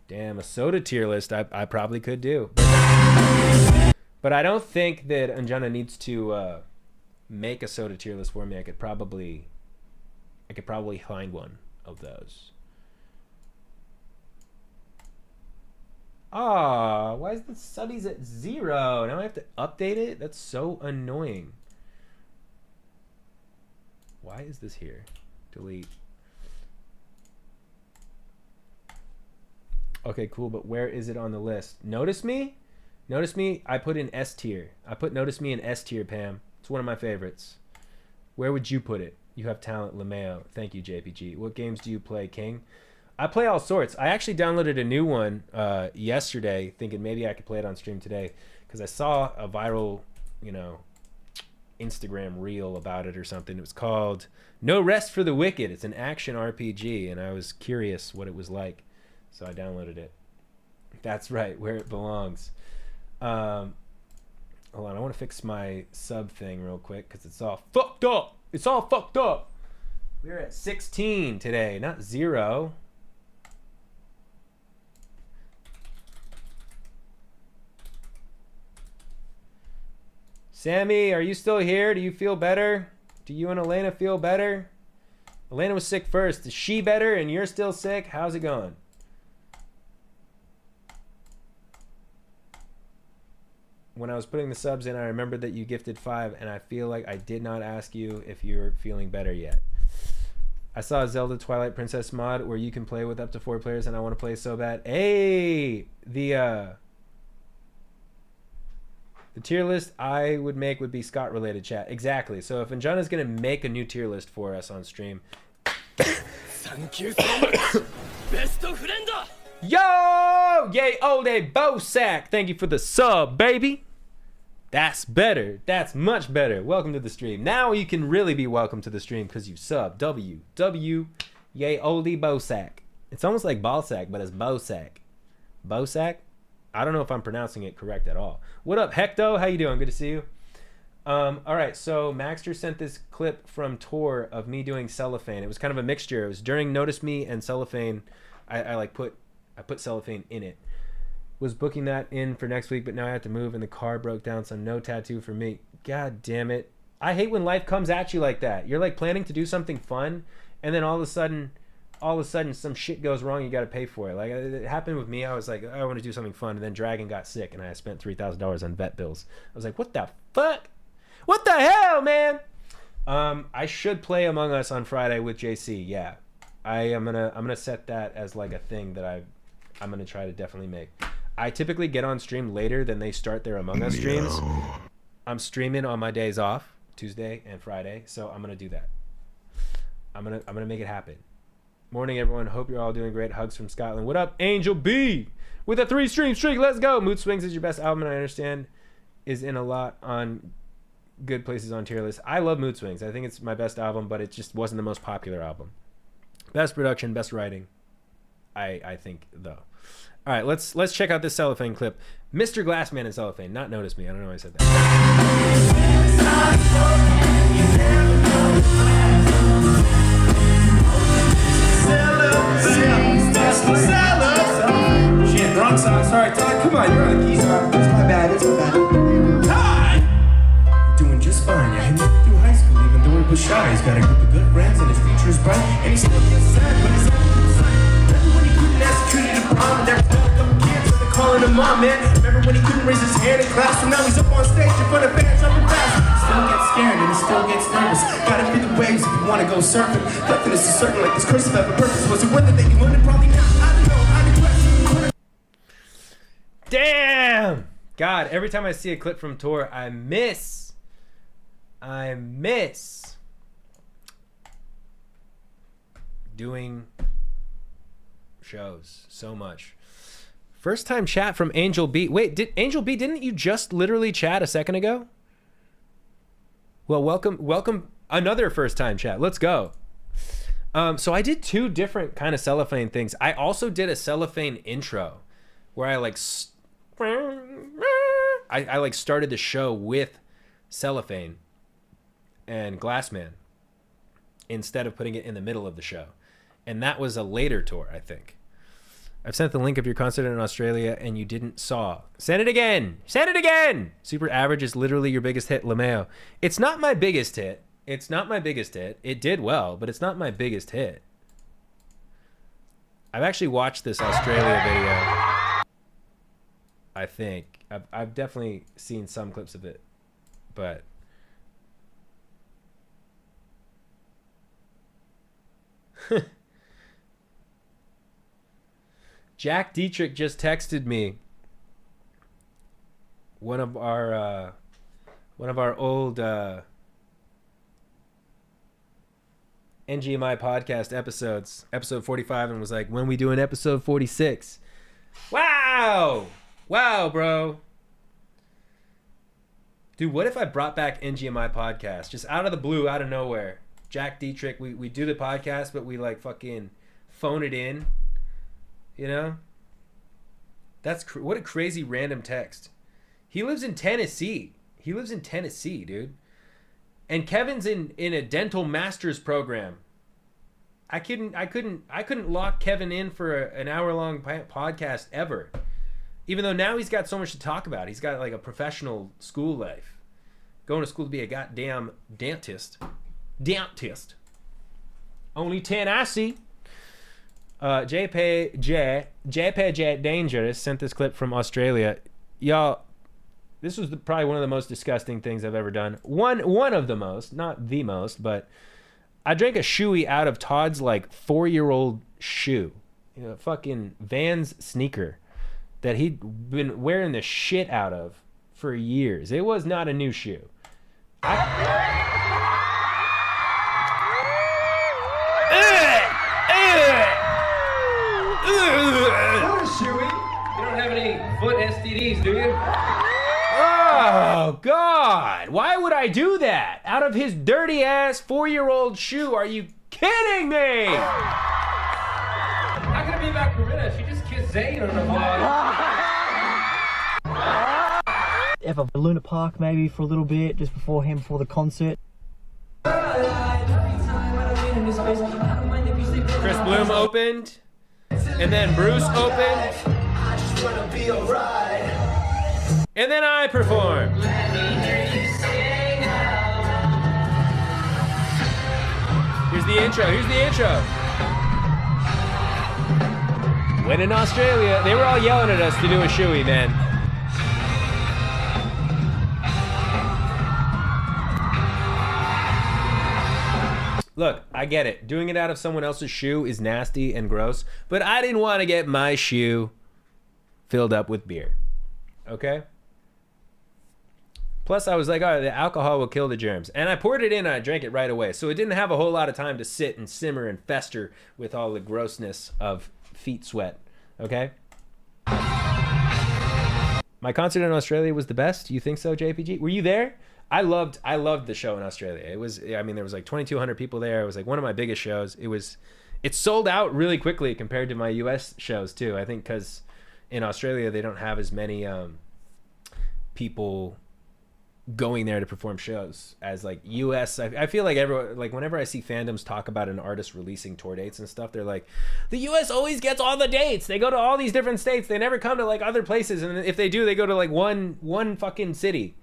Damn, a soda tier list I probably could do. But I don't think that Anjana needs to make a soda tier list for me. I could probably find one of those. Why is the subbies at 0? Now I have to update it? That's so annoying. Why is this here? Delete. Okay, cool, but where is it on the list? Notice Me? Notice Me, I put in S tier. I put Notice Me in S tier, Pam. It's one of my favorites. Where would you put it? You have talent, LeMayo. Thank you, JPG. What games do you play, King? I play all sorts. I actually downloaded a new one yesterday, thinking maybe I could play it on stream today, because I saw a viral, Instagram reel about it or something. It was called No Rest for the Wicked. It's an action RPG, and I was curious what it was like, so I downloaded it. That's right, where it belongs. Hold on, I want to fix my sub thing real quick because it's all fucked up. It's all fucked up. We're at 16 today, not 0. Sammy, are you still here? Do you feel better? Do you and Elena feel better? Elena was sick first. Is she better and you're still sick? How's it going? when I was putting the subs in, I remembered that you gifted 5, and I feel like I did not ask you if you're feeling better yet. I saw a Zelda Twilight Princess mod where you can play with up to 4 players, and I want to play so bad. Hey, the tier list I would make would be Scott related, chat. Exactly. So if Anjana's gonna make a new tier list for us on stream. Thank you so much. Best of friend. Yo! Yay, Ole Bosack. Thank you for the sub, baby. That's better. That's much better. Welcome to the stream. Now you can really be welcome to the stream because you sub. W. Yay, Ole Bosack. It's almost like Ballsack, but it's Bosack. Bosack? I don't know if I'm pronouncing it correct at all. What up, Hecto? How you doing? Good to see you. All right, so Maxter sent this clip from tour of me doing cellophane. It was kind of a mixture. It was during Notice Me and cellophane. I put cellophane in it. Was booking that in for next week, but now I have to move and the car broke down, so no tattoo for me. God damn it. I hate when life comes at you like that. You're like planning to do something fun, and then all of a sudden some shit goes wrong, you got to pay for it. Like it happened with me. I was like, I want to do something fun, and then Dragon got sick and I spent $3,000 on vet bills. I was like, what the fuck? What the hell, man? I should play Among Us on Friday with JC. Yeah. I'm gonna set that as like a thing that I'm gonna try to definitely make. I typically get on stream later than they start their Among Us streams. I'm streaming on my days off, Tuesday and Friday, so I'm gonna do that. I'm gonna make it happen. Morning, everyone. Hope you're all doing great. Hugs from Scotland. What up, Angel B? With a 3-stream streak. Let's go. Mood Swings is your best album, and I understand is in a lot on good places on tier list. I love Mood Swings. I think it's my best album, but it just wasn't the most popular album. Best production, best writing, I think, though. All right, let's check out this cellophane clip. Mr. Glassman in cellophane. Not Notice Me. I don't know why I said that. Shit, wrong song. Sorry, Todd. Come on, you're on the keys. It's my bad. Todd! Doing just fine. Yeah, he made it through high school, even though he was shy. He's got a group of good friends, and his future is bright. And he's still gets sad, but he's happy inside. Remember when he couldn't execute a prom, and there was a couple kids, so they're calling him mom, man. Remember when he couldn't raise his hand in class, and now he's up on stage in front of fans, jumping fast. Still gets scared, and he still gets nervous. Gotta feel the waves if you wanna go surfing. Nothing is so certain, like this curse of ever purpose. Was it worth it that you learned it? Probably not. I don't know. I regret. Damn! God, every time I see a clip from tour, I miss doing shows so much. First time chat from Angel B. Wait, Angel B, didn't you just literally chat a second ago? Well, welcome another first time chat. Let's go. So I did 2 different kind of cellophane things. I also did a cellophane intro where I like I like started the show with cellophane and Glassman instead of putting it in the middle of the show. And that was a later tour, I think. I've sent the link of your concert in Australia and you didn't saw. Send it again. Send it again. Super Average is literally your biggest hit, LeMayo. It's not my biggest hit. It did well, but it's not my biggest hit. I've actually watched this Australia video. I think. I've definitely seen some clips of it, but Jack Dietrich just texted me. One of our old NGMI podcast episodes, episode 45, and was like, when we doing episode 46? Wow, bro. Dude, what if I brought back NGMI podcast just out of the blue, out of nowhere? Jack Dietrich, we do the podcast, but we like fucking phone it in. You know? That's what a crazy random text. He lives in Tennessee. Dude. And Kevin's in a dental master's program. I couldn't lock Kevin in for an hour-long podcast ever. Even though now he's got so much to talk about. He's got like a professional school life. Going to school to be a goddamn dentist. Only 10 I see. JPJ Dangerous sent this clip from Australia. Y'all, This was probably one of the most disgusting things I've ever done. One of the most, not the most, but I drank a shoey out of Todd's like 4-year-old shoe, you know, fucking Vans sneaker that he'd been wearing the shit out of for years. It was not a new shoe. Not a shoey. You don't have any foot STDs, do you? Oh, God. Why would I do that? Out of his dirty ass 4-year-old shoe. Are you kidding me? How can it be about Corinna? She just kissed Zayn on the vlog. If a Luna Park maybe for a little bit, just before the concert. Chris Bloom opened, and then Bruce opened, and then I performed. Here's the intro. When in Australia, they were all yelling at us to do a shoey, man. Look, I get it. Doing it out of someone else's shoe is nasty and gross, but I didn't want to get my shoe filled up with beer. Okay? Plus, I was like, oh, the alcohol will kill the germs. And I poured it in and I drank it right away. So it didn't have a whole lot of time to sit and simmer and fester with all the grossness of feet sweat. Okay? My concert in Australia was the best. You think so, JPG? Were you there? I loved the show in Australia. It was, I mean, there was like 2,200 people there. It was like one of my biggest shows. It sold out really quickly compared to my US shows too. I think because in Australia they don't have as many people going there to perform shows as like US. I feel like whenever I see fandoms talk about an artist releasing tour dates and stuff, they're like, the US always gets all the dates. They go to all these different states. They never come to like other places, and if they do, they go to like one fucking city.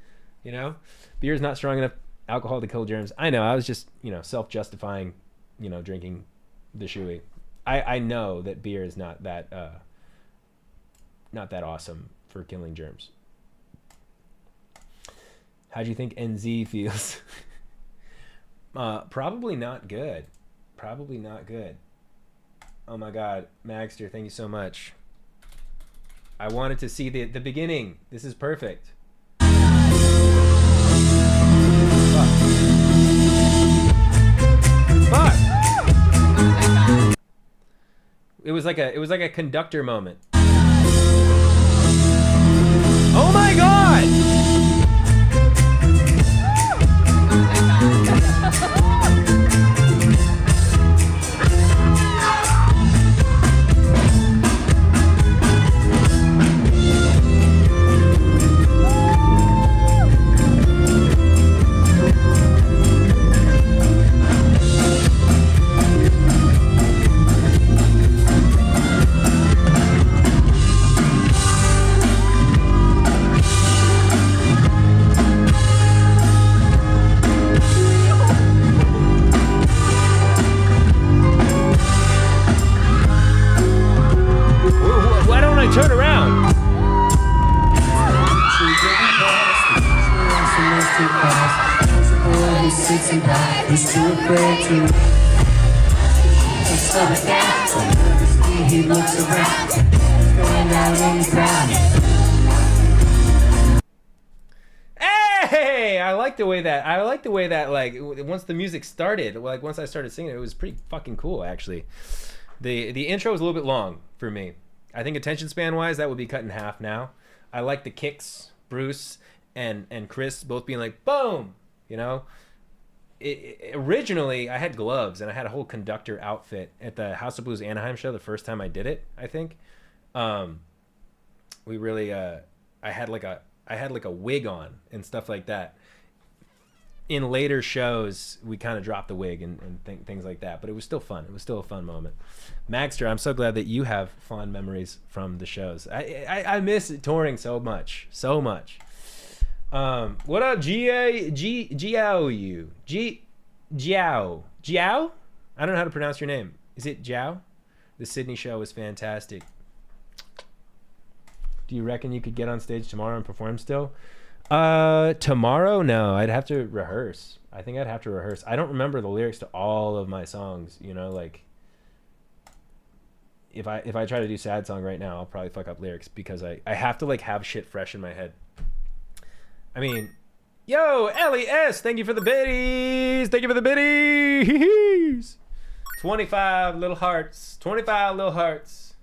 You know, beer's not strong enough alcohol to kill germs. I know. I was just, you know, self-justifying, you know, drinking the shoey. I know that beer is not that awesome for killing germs. How do you think NZ feels? Probably not good. Probably not good. Oh my God, Magster, thank you so much. I wanted to see the beginning. This is perfect. Fuck. It was like a conductor moment. Oh my God! Turn around. Hey, I like the way that like once the music started, like once I started singing, it was pretty fucking cool actually. The intro was a little bit long for me. I think attention span wise, that would be cut in half now. I like the kicks, Bruce and Chris both being like, boom, you know? Originally, I had gloves and I had a whole conductor outfit at the House of Blues Anaheim show the first time I did it, I think. We really, I had like a wig on and stuff like that. In later shows, we kind of dropped the wig and things like that, but it was still fun. It was still a fun moment. Magster, I'm so glad that you have fond memories from the shows. I miss touring so much. What up, Jiao? Jiao? I don't know how to pronounce your name. Is it Jiao? The Sydney show was fantastic. Do you reckon you could get on stage tomorrow and perform still? Tomorrow? No, I'd have to rehearse. I think I'd have to rehearse. I don't remember the lyrics to all of my songs, you know, like if I try to do sad song right now, I'll probably fuck up lyrics because I have to like have shit fresh in my head. I mean, yo, LES, thank you for the biddies. Thank you for the biddies. 25 little hearts. 25 little hearts.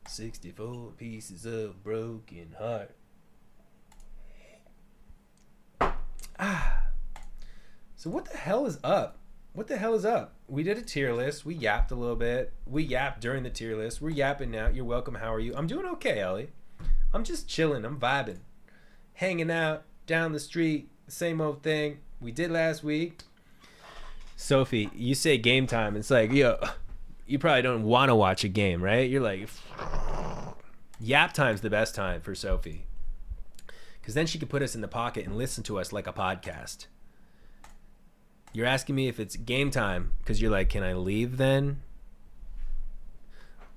64 pieces of broken heart. So what the hell is up? What the hell is up? We did a tier list. We yapped a little bit. We yapped during the tier list. We're yapping now. You're welcome. How are you? I'm doing okay, Ellie. I'm just chilling. I'm vibing. Hanging out down the street. Same old thing we did last week. Sophie, you say game time. It's like, yo, you probably don't want to watch a game, right? You're like, yap time's the best time for Sophie. Because then she could put us in the pocket and listen to us like a podcast. You're asking me if it's game time because you're like, can I leave then?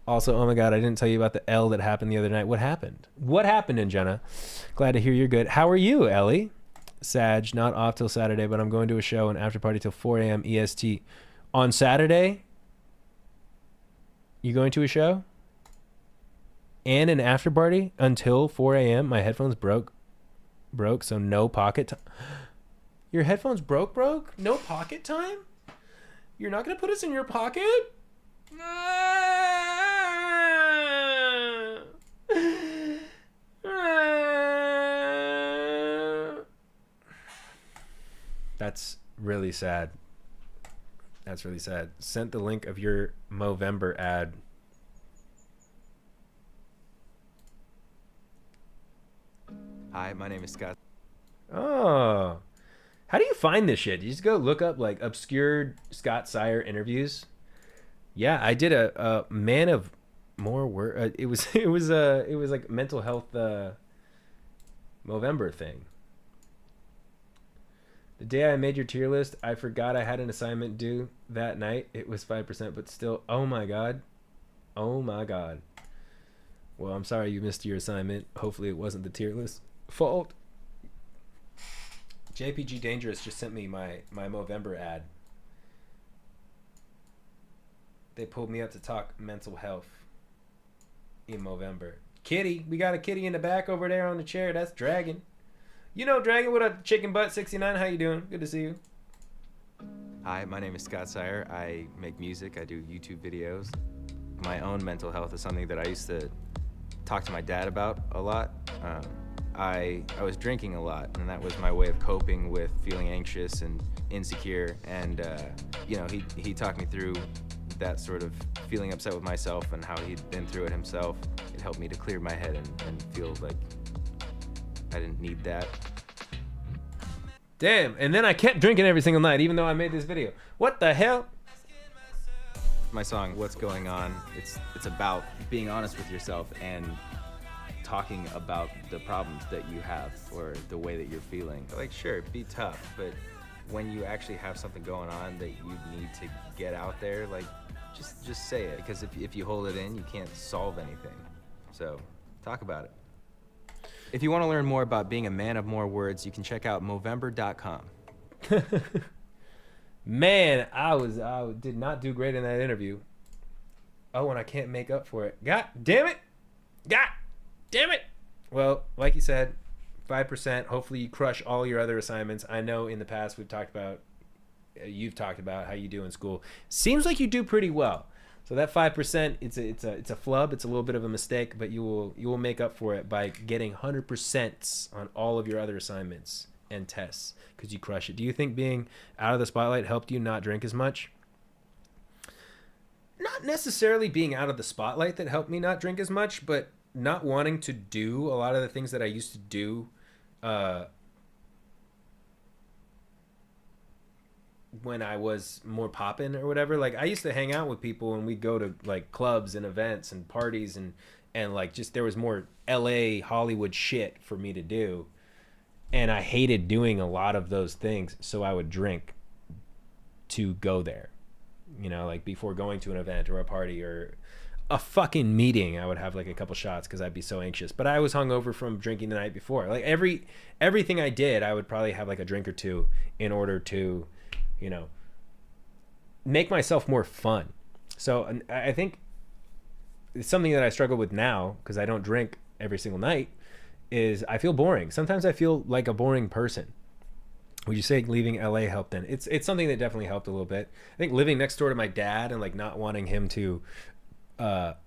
Also, oh my God, I didn't tell you about the L that happened the other night. What happened? What happened, Jenna? Glad to hear you're good. How are you, Ellie? Sag, not off till Saturday, but I'm going to a show and after party till 4 a.m. EST. On Saturday? You going to a show? And an after party until 4 a.m.? My headphones broke, so no pocket time. Your headphones broke? No pocket time? You're not going to put us in your pocket? That's really sad. That's really sad. Sent the link of your Movember ad. Hi, my name is Scott. Oh. How do you find this shit? You just go look up like obscure Scott Sire interviews. Yeah, I did a man of more word. It was like mental health Movember thing. The day I made your tier list, I forgot I had an assignment due that night. It was 5%, but still, oh my God. Oh my God. Well, I'm sorry you missed your assignment. Hopefully it wasn't the tier list fault. JPG Dangerous just sent me my Movember ad. They pulled me up to talk mental health in Movember. Kitty, we got a kitty in the back over there on the chair. That's Dragon. You know Dragon, what up, Chicken Butt 69? How you doing? Good to see you. Hi, my name is Scott Sire. I make music. I do YouTube videos. My own mental health is something that I used to talk to my dad about a lot. I was drinking a lot, and that was my way of coping with feeling anxious and insecure. And you know, he talked me through that sort of feeling upset with myself and how he'd been through it himself. It helped me to clear my head and feel like I didn't need that. Damn, and then I kept drinking every single night, even though I made this video. What the hell? My song, What's Going On, it's about being honest with yourself and talking about the problems that you have or the way that you're feeling. Like, sure, be tough, but when you actually have something going on that you need to get out there, like, just say it. Because if you hold it in, you can't solve anything. So, talk about it. If you want to learn more about being a man of more words, you can check out Movember.com. Man, I did not do great in that interview. Oh, and I can't make up for it. God damn it. God damn it. Well, like you said, 5%. Hopefully you crush all your other assignments. I know in the past you've talked about how you do in school. Seems like you do pretty well. So that 5%, it's a flub. It's a little bit of a mistake, but you will make up for it by getting 100% on all of your other assignments and tests because you crush it. Do you think being out of the spotlight helped you not drink as much? Not necessarily being out of the spotlight that helped me not drink as much, but not wanting to do a lot of the things that I used to do when I was more poppin' or whatever. Like, I used to hang out with people and we'd go to like clubs and events and parties and like just there was more LA Hollywood shit for me to do. And I hated doing a lot of those things, so I would drink to go there. You know, like before going to an event or a party, or a fucking meeting, I would have like a couple shots because I'd be so anxious. But I was hungover from drinking the night before. Like everything I did, I would probably have like a drink or two in order to, you know, make myself more fun. So I think it's something that I struggle with now because I don't drink every single night. Is I feel boring. Sometimes I feel like a boring person. Would you say leaving LA helped then? It's something that definitely helped a little bit. I think living next door to my dad and like not wanting him to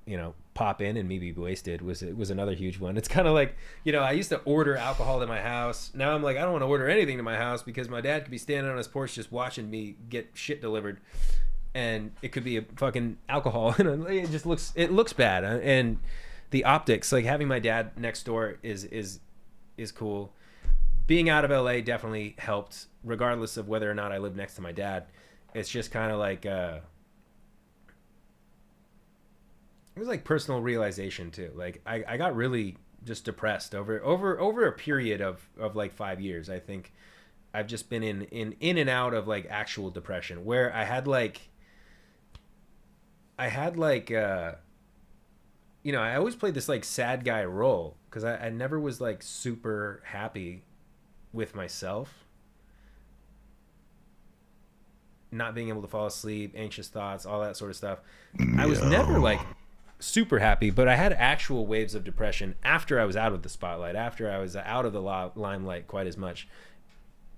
you know, pop in and me be wasted was another huge one. It's kind of like, you know, I used to order alcohol to my house. Now I'm like, I don't want to order anything to my house because my dad could be standing on his porch just watching me get shit delivered, and it could be a fucking alcohol. It just looks bad. And the optics, like having my dad next door is cool. Being out of LA definitely helped, regardless of whether or not I live next to my dad. It's just kind of like it was like personal realization too. Like I got really just depressed over a period of like 5 years. I think I've just been in and out of like actual depression, where I had like you know, I always played this like sad guy role because I never was like super happy with myself. Not being able to fall asleep, anxious thoughts, all that sort of stuff. I was never like super happy, but I had actual waves of depression after I was out of the spotlight, after I was out of the limelight quite as much.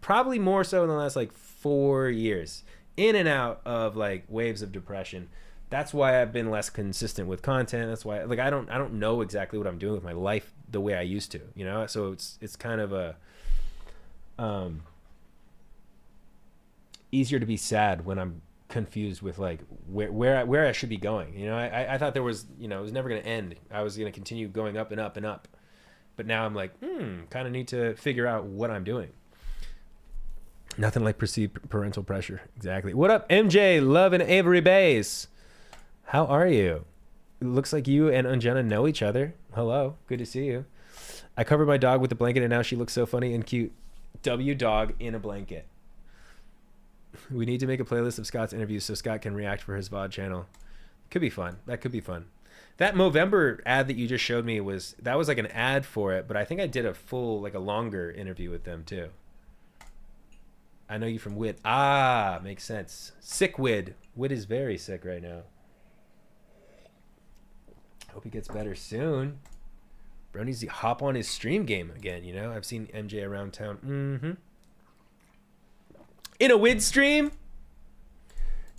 Probably more so in the last like 4 years, in and out of like waves of depression. That's why I've been less consistent with content. That's why like I don't know exactly what I'm doing with my life the way I used to, you know? So it's kind of a easier to be sad when I'm confused with like where I should be going. You know, I thought there was, you know, it was never going to end. I was going to continue going up and up and up. But now I'm like, kind of need to figure out what I'm doing. Nothing like perceived parental pressure. Exactly. What up, MJ? Love in Avery Bays. How are you? It looks like you and Anjana know each other. Hello. Good to see you. I covered my dog with a blanket and now she looks so funny and cute. W dog in a blanket. We need to make a playlist of Scott's interviews so Scott can react for his VOD channel. Could be fun. That could be fun. That Movember ad that you just showed me was like an ad for it, but I think I did a full, like a longer interview with them too. I know you from Wid. Ah, makes sense. Sick Wid. Wid is very sick right now. Hope he gets better soon. Bro needs to hop on his stream game again, you know? I've seen MJ around town. In a Wid stream?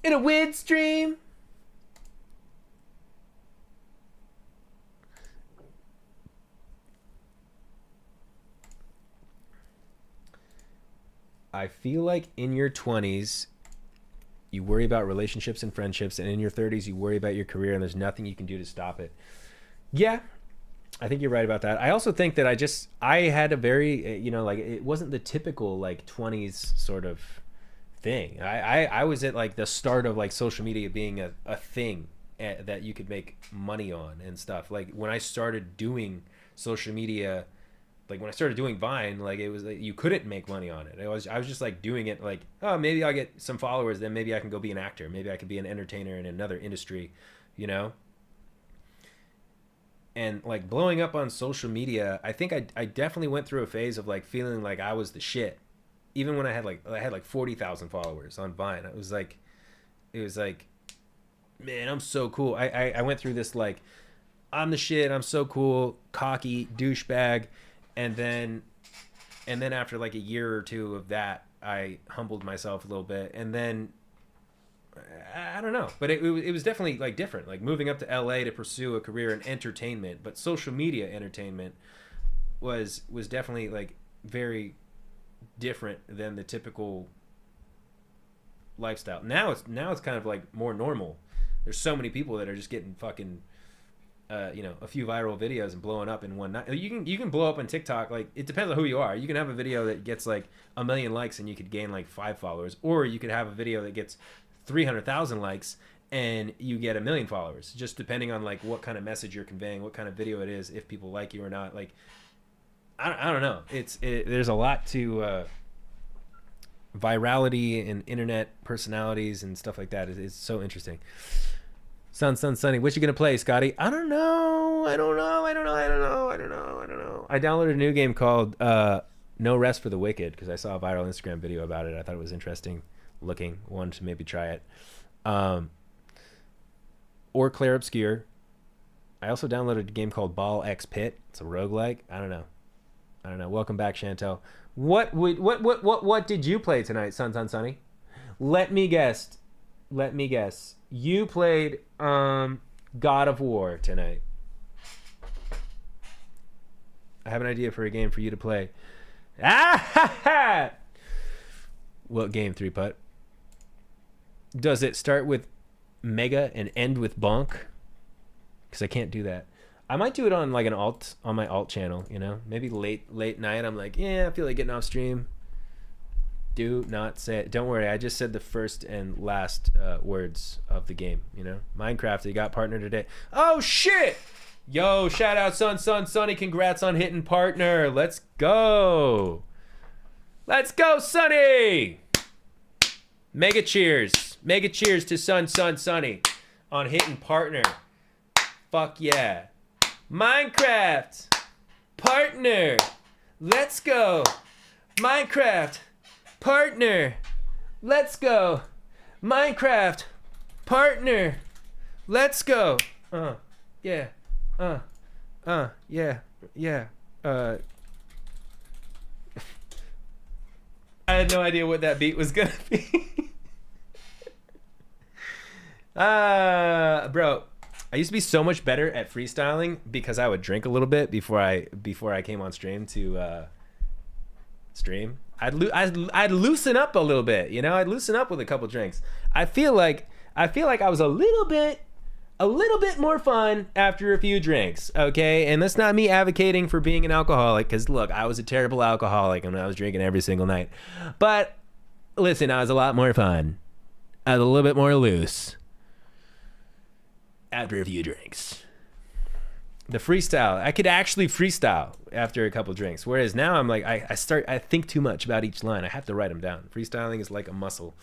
In a Wid stream? I feel like in your 20s, you worry about relationships and friendships, and in your 30s, you worry about your career, and there's nothing you can do to stop it. Yeah, I think you're right about that. I also think that I had a very, you know, like, it wasn't the typical, like, 20s sort of thing. I was at, like, the start of, like, social media being a thing that you could make money on and stuff. Like, when I started doing social media, like when I started doing Vine, like it was like you couldn't make money on it. I was just like doing it like, oh, maybe I'll get some followers, then maybe I can go be an actor. Maybe I could be an entertainer in another industry, you know? And like blowing up on social media, I think I definitely went through a phase of like feeling like I was the shit. Even when I had like 40,000 followers on Vine. It was like, man, I'm so cool. I went through this like, I'm the shit, I'm so cool, cocky douchebag. And then after like a year or two of that, I humbled myself a little bit. And then, I don't know, but it was definitely like different, like moving up to LA to pursue a career in entertainment, but social media entertainment was definitely like very different than the typical lifestyle. Now it's kind of like more normal. There's so many people that are just getting fucking, you know, a few viral videos and blowing up in one night. You can blow up on TikTok. Like, it depends on who you are. You can have a video that gets like 1 million likes and you could gain like 5 followers, or you could have a video that gets 300,000 likes and you get 1 million followers, just depending on like what kind of message you're conveying, what kind of video it is, if people like you or not. Like, I don't know. There's a lot to virality and internet personalities and stuff like that. It's so interesting. Sunny. What you gonna play, Scotty? I don't know. I downloaded a new game called No Rest for the Wicked because I saw a viral Instagram video about it. I thought it was interesting looking. Wanted to maybe try it. Or Claire Obscure. I also downloaded a game called Ball X Pit. It's a roguelike. I don't know. Welcome back, Chantel. What did you play tonight, Sunny? Let me guess. You played God of War tonight. I have an idea for a game for you to play. What game, 3-putt? Does it start with Mega and end with Bonk? Because I can't do that. I might do it on like on my alt channel, you know? Maybe late night. I'm like, yeah, I feel like getting off stream. Do not say it. Don't worry. I just said the first and last words of the game, you know? Minecraft, they got partner today. Oh, shit! Yo, shout out Sunny. Congrats on hitting partner. Let's go. Let's go, Sunny. Mega cheers to Sunny on hitting partner. Fuck yeah. Minecraft partner. Let's go. Minecraft partner. Let's go. Minecraft partner. Let's go. Yeah. Yeah. I had no idea what that beat was gonna be. Bro, I used to be so much better at freestyling because I would drink a little bit before I came on stream to stream. I'd loosen up a little bit, you know. I'd loosen up with a couple drinks. I feel like I was a little bit more fun after a few drinks, okay? And that's not me advocating for being an alcoholic, because look, I was a terrible alcoholic and I was drinking every single night. But listen, I was a lot more fun. I was a little bit more loose after a few drinks. The freestyle, I could actually freestyle after a couple drinks, whereas now I'm like, I think too much about each line. I have to write them down. Freestyling is like a muscle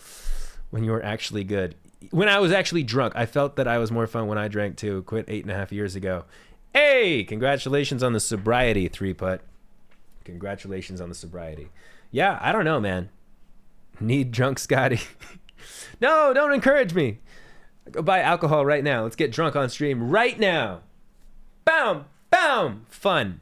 when you're actually good. When I was actually drunk, I felt that I was more fun when I drank too. Quit 8.5 years ago. Hey, congratulations on the sobriety, 3-putt. Congratulations on the sobriety. Yeah, I don't know, man. Need drunk Scotty. No, don't encourage me. Go buy alcohol right now. Let's get drunk on stream right now. Boom, boom, fun.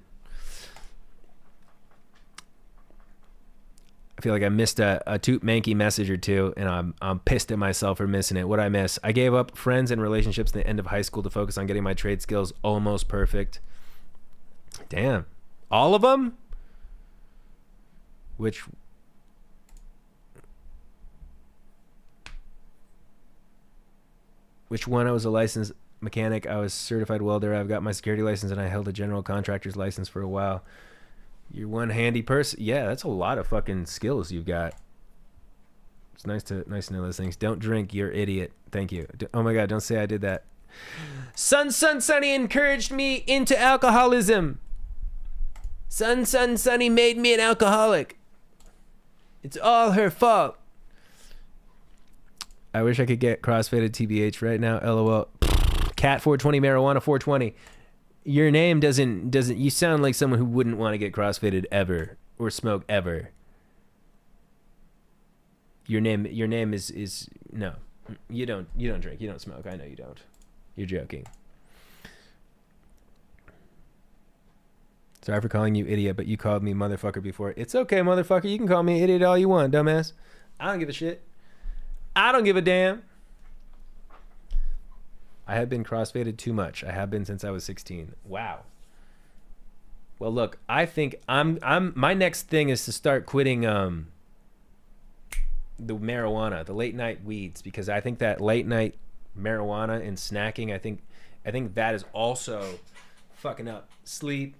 I feel like I missed a toot manky message or two, and I'm pissed at myself for missing it. What'd I miss? I gave up friends and relationships at the end of high school to focus on getting my trade skills almost perfect. Damn. All of them? Which one? I was a licensed mechanic. I was certified welder. I've got my security license, and I held a general contractor's license for a while. You're one handy person. Yeah, that's a lot of fucking skills you've got. It's nice to know those things. Don't drink, you're idiot. Thank you. Oh my God, don't say I did that. Sunny encouraged me into alcoholism. Sunny made me an alcoholic. It's all her fault. I wish I could get crossfaded TBH right now. LOL. Cat 420, marijuana 420. Your name doesn't you sound like someone who wouldn't want to get crossfaded ever or smoke ever. Your name is no. You don't drink, you don't smoke. I know you don't. You're joking. Sorry for calling you idiot, but you called me motherfucker before. It's okay, motherfucker. You can call me idiot all you want, dumbass. I don't give a shit. I don't give a damn. I have been crossfaded too much. I have been since I was 16. Wow. Well, look, I think my next thing is to start quitting the marijuana, the late night weeds, because I think that late night marijuana and snacking, I think that is also fucking up sleep,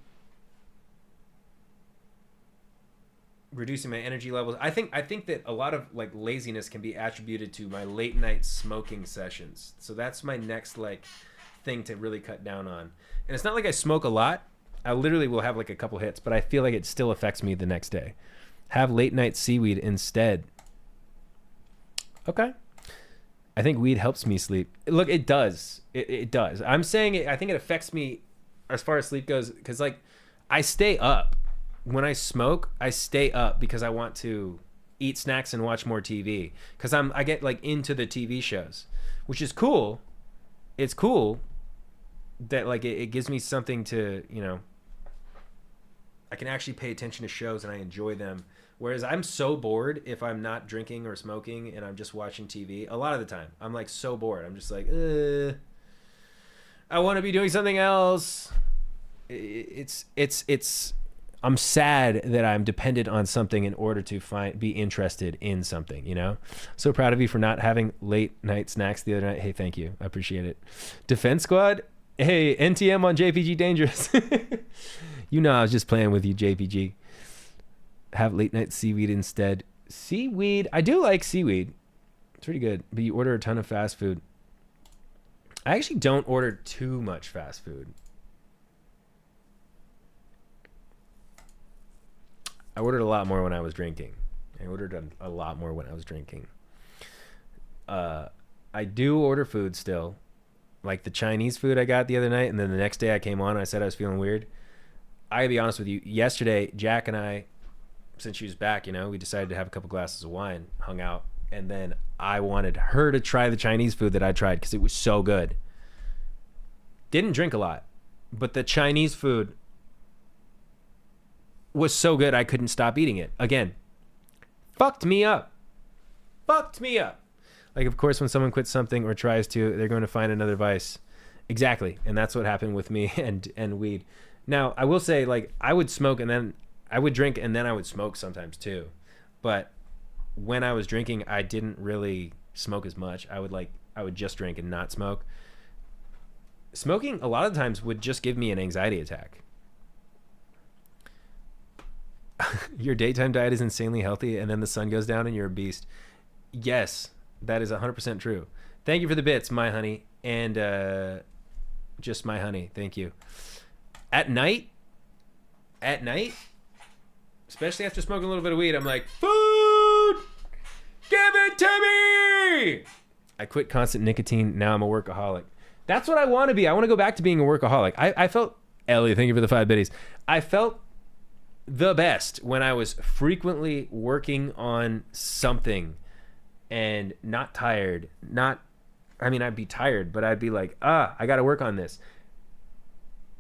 reducing my energy levels. I think that a lot of like laziness can be attributed to my late night smoking sessions. So that's my next like thing to really cut down on. And it's not like I smoke a lot. I literally will have like a couple hits, but I feel like it still affects me the next day. Have late night seaweed instead. Okay. I think weed helps me sleep. Look, it does. It does. I'm saying it. I think it affects me as far as sleep goes, because like I stay up when I smoke. I stay up because I want to eat snacks and watch more TV, because I get like into the TV shows, which is cool. It's cool that like it gives me something to, you know, I can actually pay attention to shows and I enjoy them. Whereas I'm so bored if I'm not drinking or smoking and I'm just watching TV. A lot of the time, I'm like so bored. I'm just like, I want to be doing something else. I'm sad that I'm dependent on something in order to be interested in something, you know? So proud of you for not having late night snacks the other night. Hey, thank you. I appreciate it. Defense Squad. Hey, NTM on JPG Dangerous. You know I was just playing with you, JPG. Have late night seaweed instead. Seaweed. I do like seaweed. It's pretty good. But you order a ton of fast food. I actually don't order too much fast food. I ordered a lot more when I was drinking. I ordered a lot more when I was drinking. I do order food still. Like the Chinese food I got the other night, and then the next day I came on and I said I was feeling weird. I gotta be honest with you. Yesterday, Jack and I, since she was back, you know, we decided to have a couple glasses of wine, hung out, and then I wanted her to try the Chinese food that I tried because it was so good. Didn't drink a lot, but the Chinese food was so good I couldn't stop eating it. Again, fucked me up. Fucked me up. Like, of course, when someone quits something or tries to, they're going to find another vice. Exactly. And that's what happened with me and weed. Now, I will say, like, I would smoke and then I would drink and then I would smoke sometimes too. But when I was drinking, I didn't really smoke as much. I would just drink and not smoke. Smoking a lot of times would just give me an anxiety attack. Your daytime diet is insanely healthy and then the sun goes down and you're a beast. Yes, that is 100% true. Thank you for the bits, my honey. And just my honey. Thank you. At night, especially after smoking a little bit of weed, I'm like, food, give it to me. I quit constant nicotine. Now I'm a workaholic. That's what I want to be. I want to go back to being a workaholic. I felt, Ellie, thank you for the 5 biddies. I felt the best when I was frequently working on something and not tired. I'd be tired, but I'd be like, I got to work on this.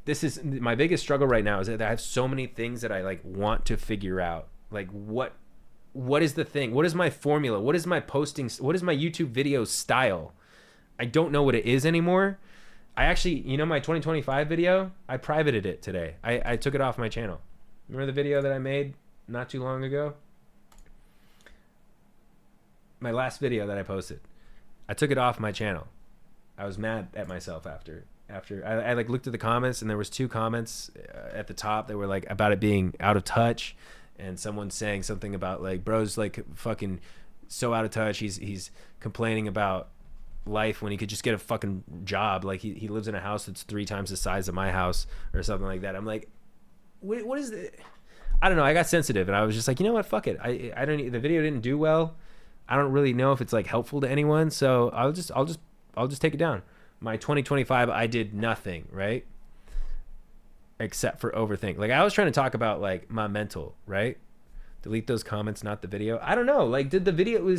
This is my biggest struggle right now, is that I have so many things that I like want to figure out. Like what is the thing? What is my formula? What is my posting? What is my YouTube video style? I don't know what it is anymore. I actually, you know, my 2025 video, I privated it today. I took it off my channel. Remember the video that I made not too long ago? My last video that I posted. I took it off my channel. I was mad at myself after I like looked at the comments, and there was 2 comments at the top that were like about it being out of touch, and someone saying something about like, bro's like fucking so out of touch. He's complaining about life when he could just get a fucking job. Like he lives in a house that's 3 times the size of my house or something like that. I'm like, what is it? I don't know. I got sensitive and I was just like, you know what? Fuck it. I don't. The video didn't do well. I don't really know if it's like helpful to anyone. So I'll just take it down. My 2025, I did nothing, right? Except for overthink. Like I was trying to talk about like my mental, right? Delete those comments, not the video. I don't know. Like, was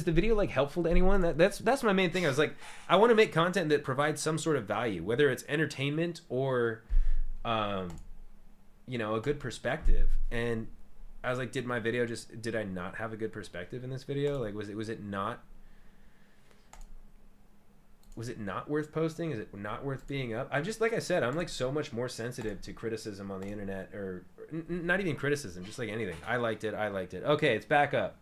the video like helpful to anyone? That's my main thing. I was like, I want to make content that provides some sort of value, whether it's entertainment or, you know, a good perspective. And I was like, did I not have a good perspective in this video? Like, was it not worth posting? Is it not worth being up? I'm just, like I said, I'm like so much more sensitive to criticism on the internet, or not even criticism, just like anything. I liked it. Okay, it's back up.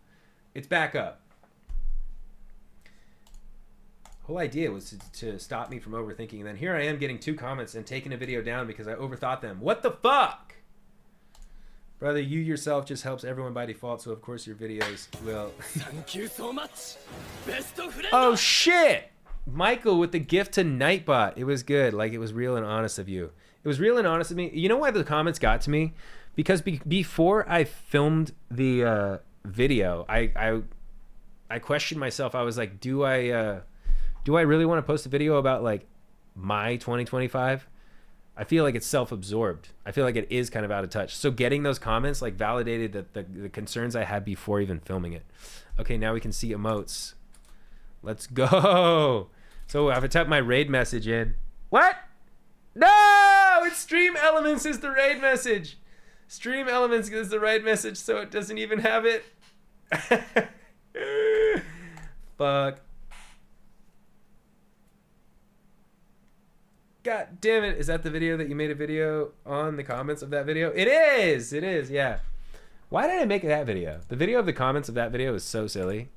Whole idea was to stop me from overthinking, and then here I am getting 2 comments and taking a video down because I overthought them. What the fuck? Brother, you yourself just helps everyone by default, so of course your videos will. Thank you so much. Best of friend. Oh shit! Michael with the gift to Nightbot. It was good. Like, it was real and honest of you. It was real and honest of me. You know why the comments got to me? Because before I filmed the video, I questioned myself. I was like, do I Do I really want to post a video about like my 2025? I feel like it's self-absorbed. I feel like it is kind of out of touch. So getting those comments like validated that the concerns I had before even filming it. Okay, now we can see emotes. Let's go. So if I type my raid message in. What? No! It's Stream Elements is the raid message. Stream Elements is the raid message, so it doesn't even have it. Fuck. God damn it. Is that the video that you made a video on the comments of that video? It is. It is, yeah. Why did I make that video? The video of the comments of that video is so silly.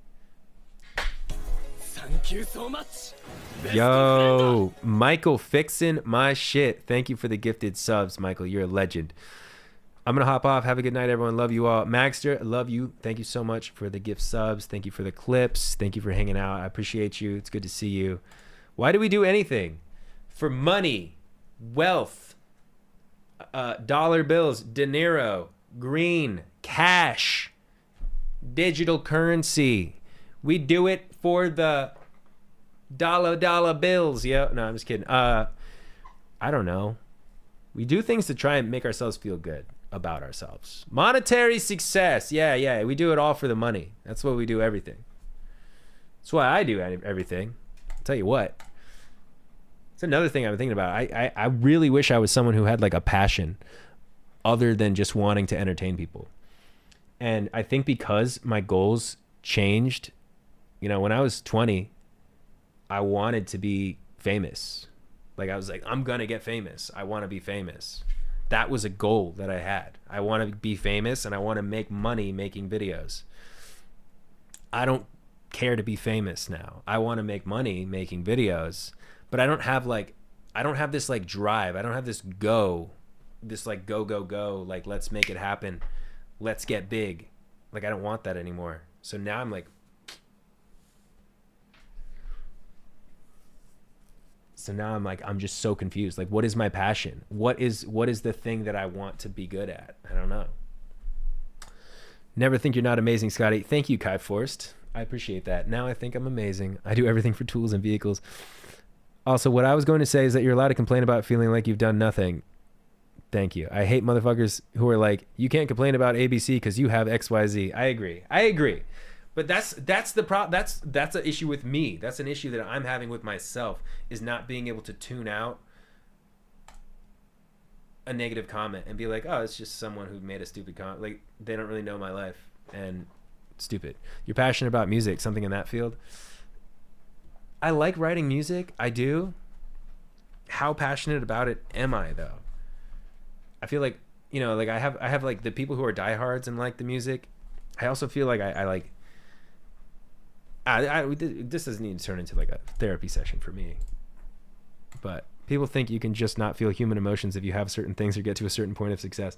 Thank you so much. Yo, Michael fixing my shit. Thank you for the gifted subs, Michael. You're a legend. I'm going to hop off. Have a good night, everyone. Love you all. Magster, love you. Thank you so much for the gift subs. Thank you for the clips. Thank you for hanging out. I appreciate you. It's good to see you. Why do we do anything? For money, wealth, dollar bills, dinero, green, cash, digital currency. We do it for the dollar bills. Yeah, no, I'm just kidding. I don't know. We do things to try and make ourselves feel good about ourselves. Monetary success. Yeah. We do it all for the money. That's why we do everything. That's why I do everything. I'll tell you what. It's another thing I'm thinking about. I really wish I was someone who had like a passion other than just wanting to entertain people. And I think because my goals changed, you know, when I was 20, I wanted to be famous. Like I was like, I'm going to get famous. I want to be famous. That was a goal that I had. I want to be famous and I want to make money making videos. I don't care to be famous now. I want to make money making videos. But I don't have this like drive. I don't have this go, like, let's make it happen. Let's get big. Like, I don't want that anymore. So now I'm like, I'm just so confused. Like, what is my passion? What is the thing that I want to be good at? I don't know. Never think you're not amazing, Scotty. Thank you, Kai Forst. I appreciate that. Now I think I'm amazing. I do everything for tools and vehicles. Also, what I was going to say is that you're allowed to complain about feeling like you've done nothing. Thank you. I hate motherfuckers who are like, you can't complain about ABC because you have XYZ. I agree. But that's an issue with me. That's an issue that I'm having with myself, is not being able to tune out a negative comment and be like, oh, it's just someone who made a stupid comment. Like, they don't really know my life and stupid. You're passionate about music, something in that field. I like writing music. I do. How passionate about it am I though? I feel like, you know, like I have like the people who are diehards and like the music. I also feel like this doesn't need to turn into like a therapy session for me. But people think you can just not feel human emotions if you have certain things or get to a certain point of success.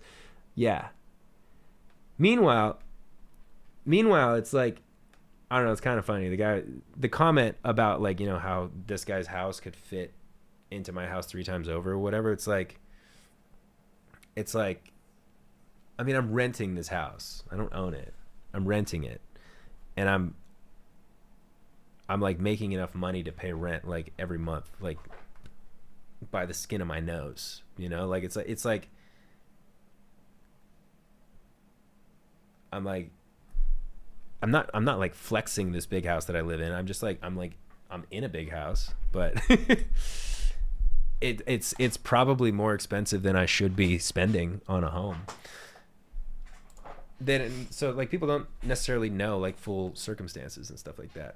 Yeah. Meanwhile, it's like, I don't know, it's kind of funny. The comment about like, you know, how this guy's house could fit into my house 3 times over or whatever. It's like, I mean, I'm renting this house. I don't own it. I'm renting it. And I'm like making enough money to pay rent like every month, like by the skin of my nose, you know, like it's like I'm not like flexing this big house that I live in. I'm just like, I'm in a big house, but it's probably more expensive than I should be spending on a home. So like people don't necessarily know like full circumstances and stuff like that.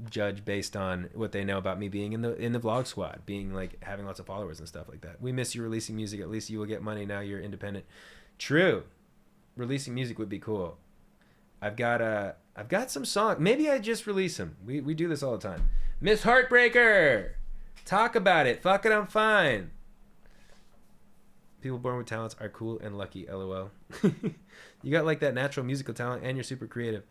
Judge based on what they know about me being in the vlog squad, being like having lots of followers and stuff like that. We miss you releasing music. At least you will get money now. You're independent. True. Releasing music would be cool. I've got some songs. Maybe I just release them. We do this all the time. Miss Heartbreaker. Talk about it. Fuck it, I'm fine. People born with talents are cool and lucky. LOL. You got like that natural musical talent and you're super creative.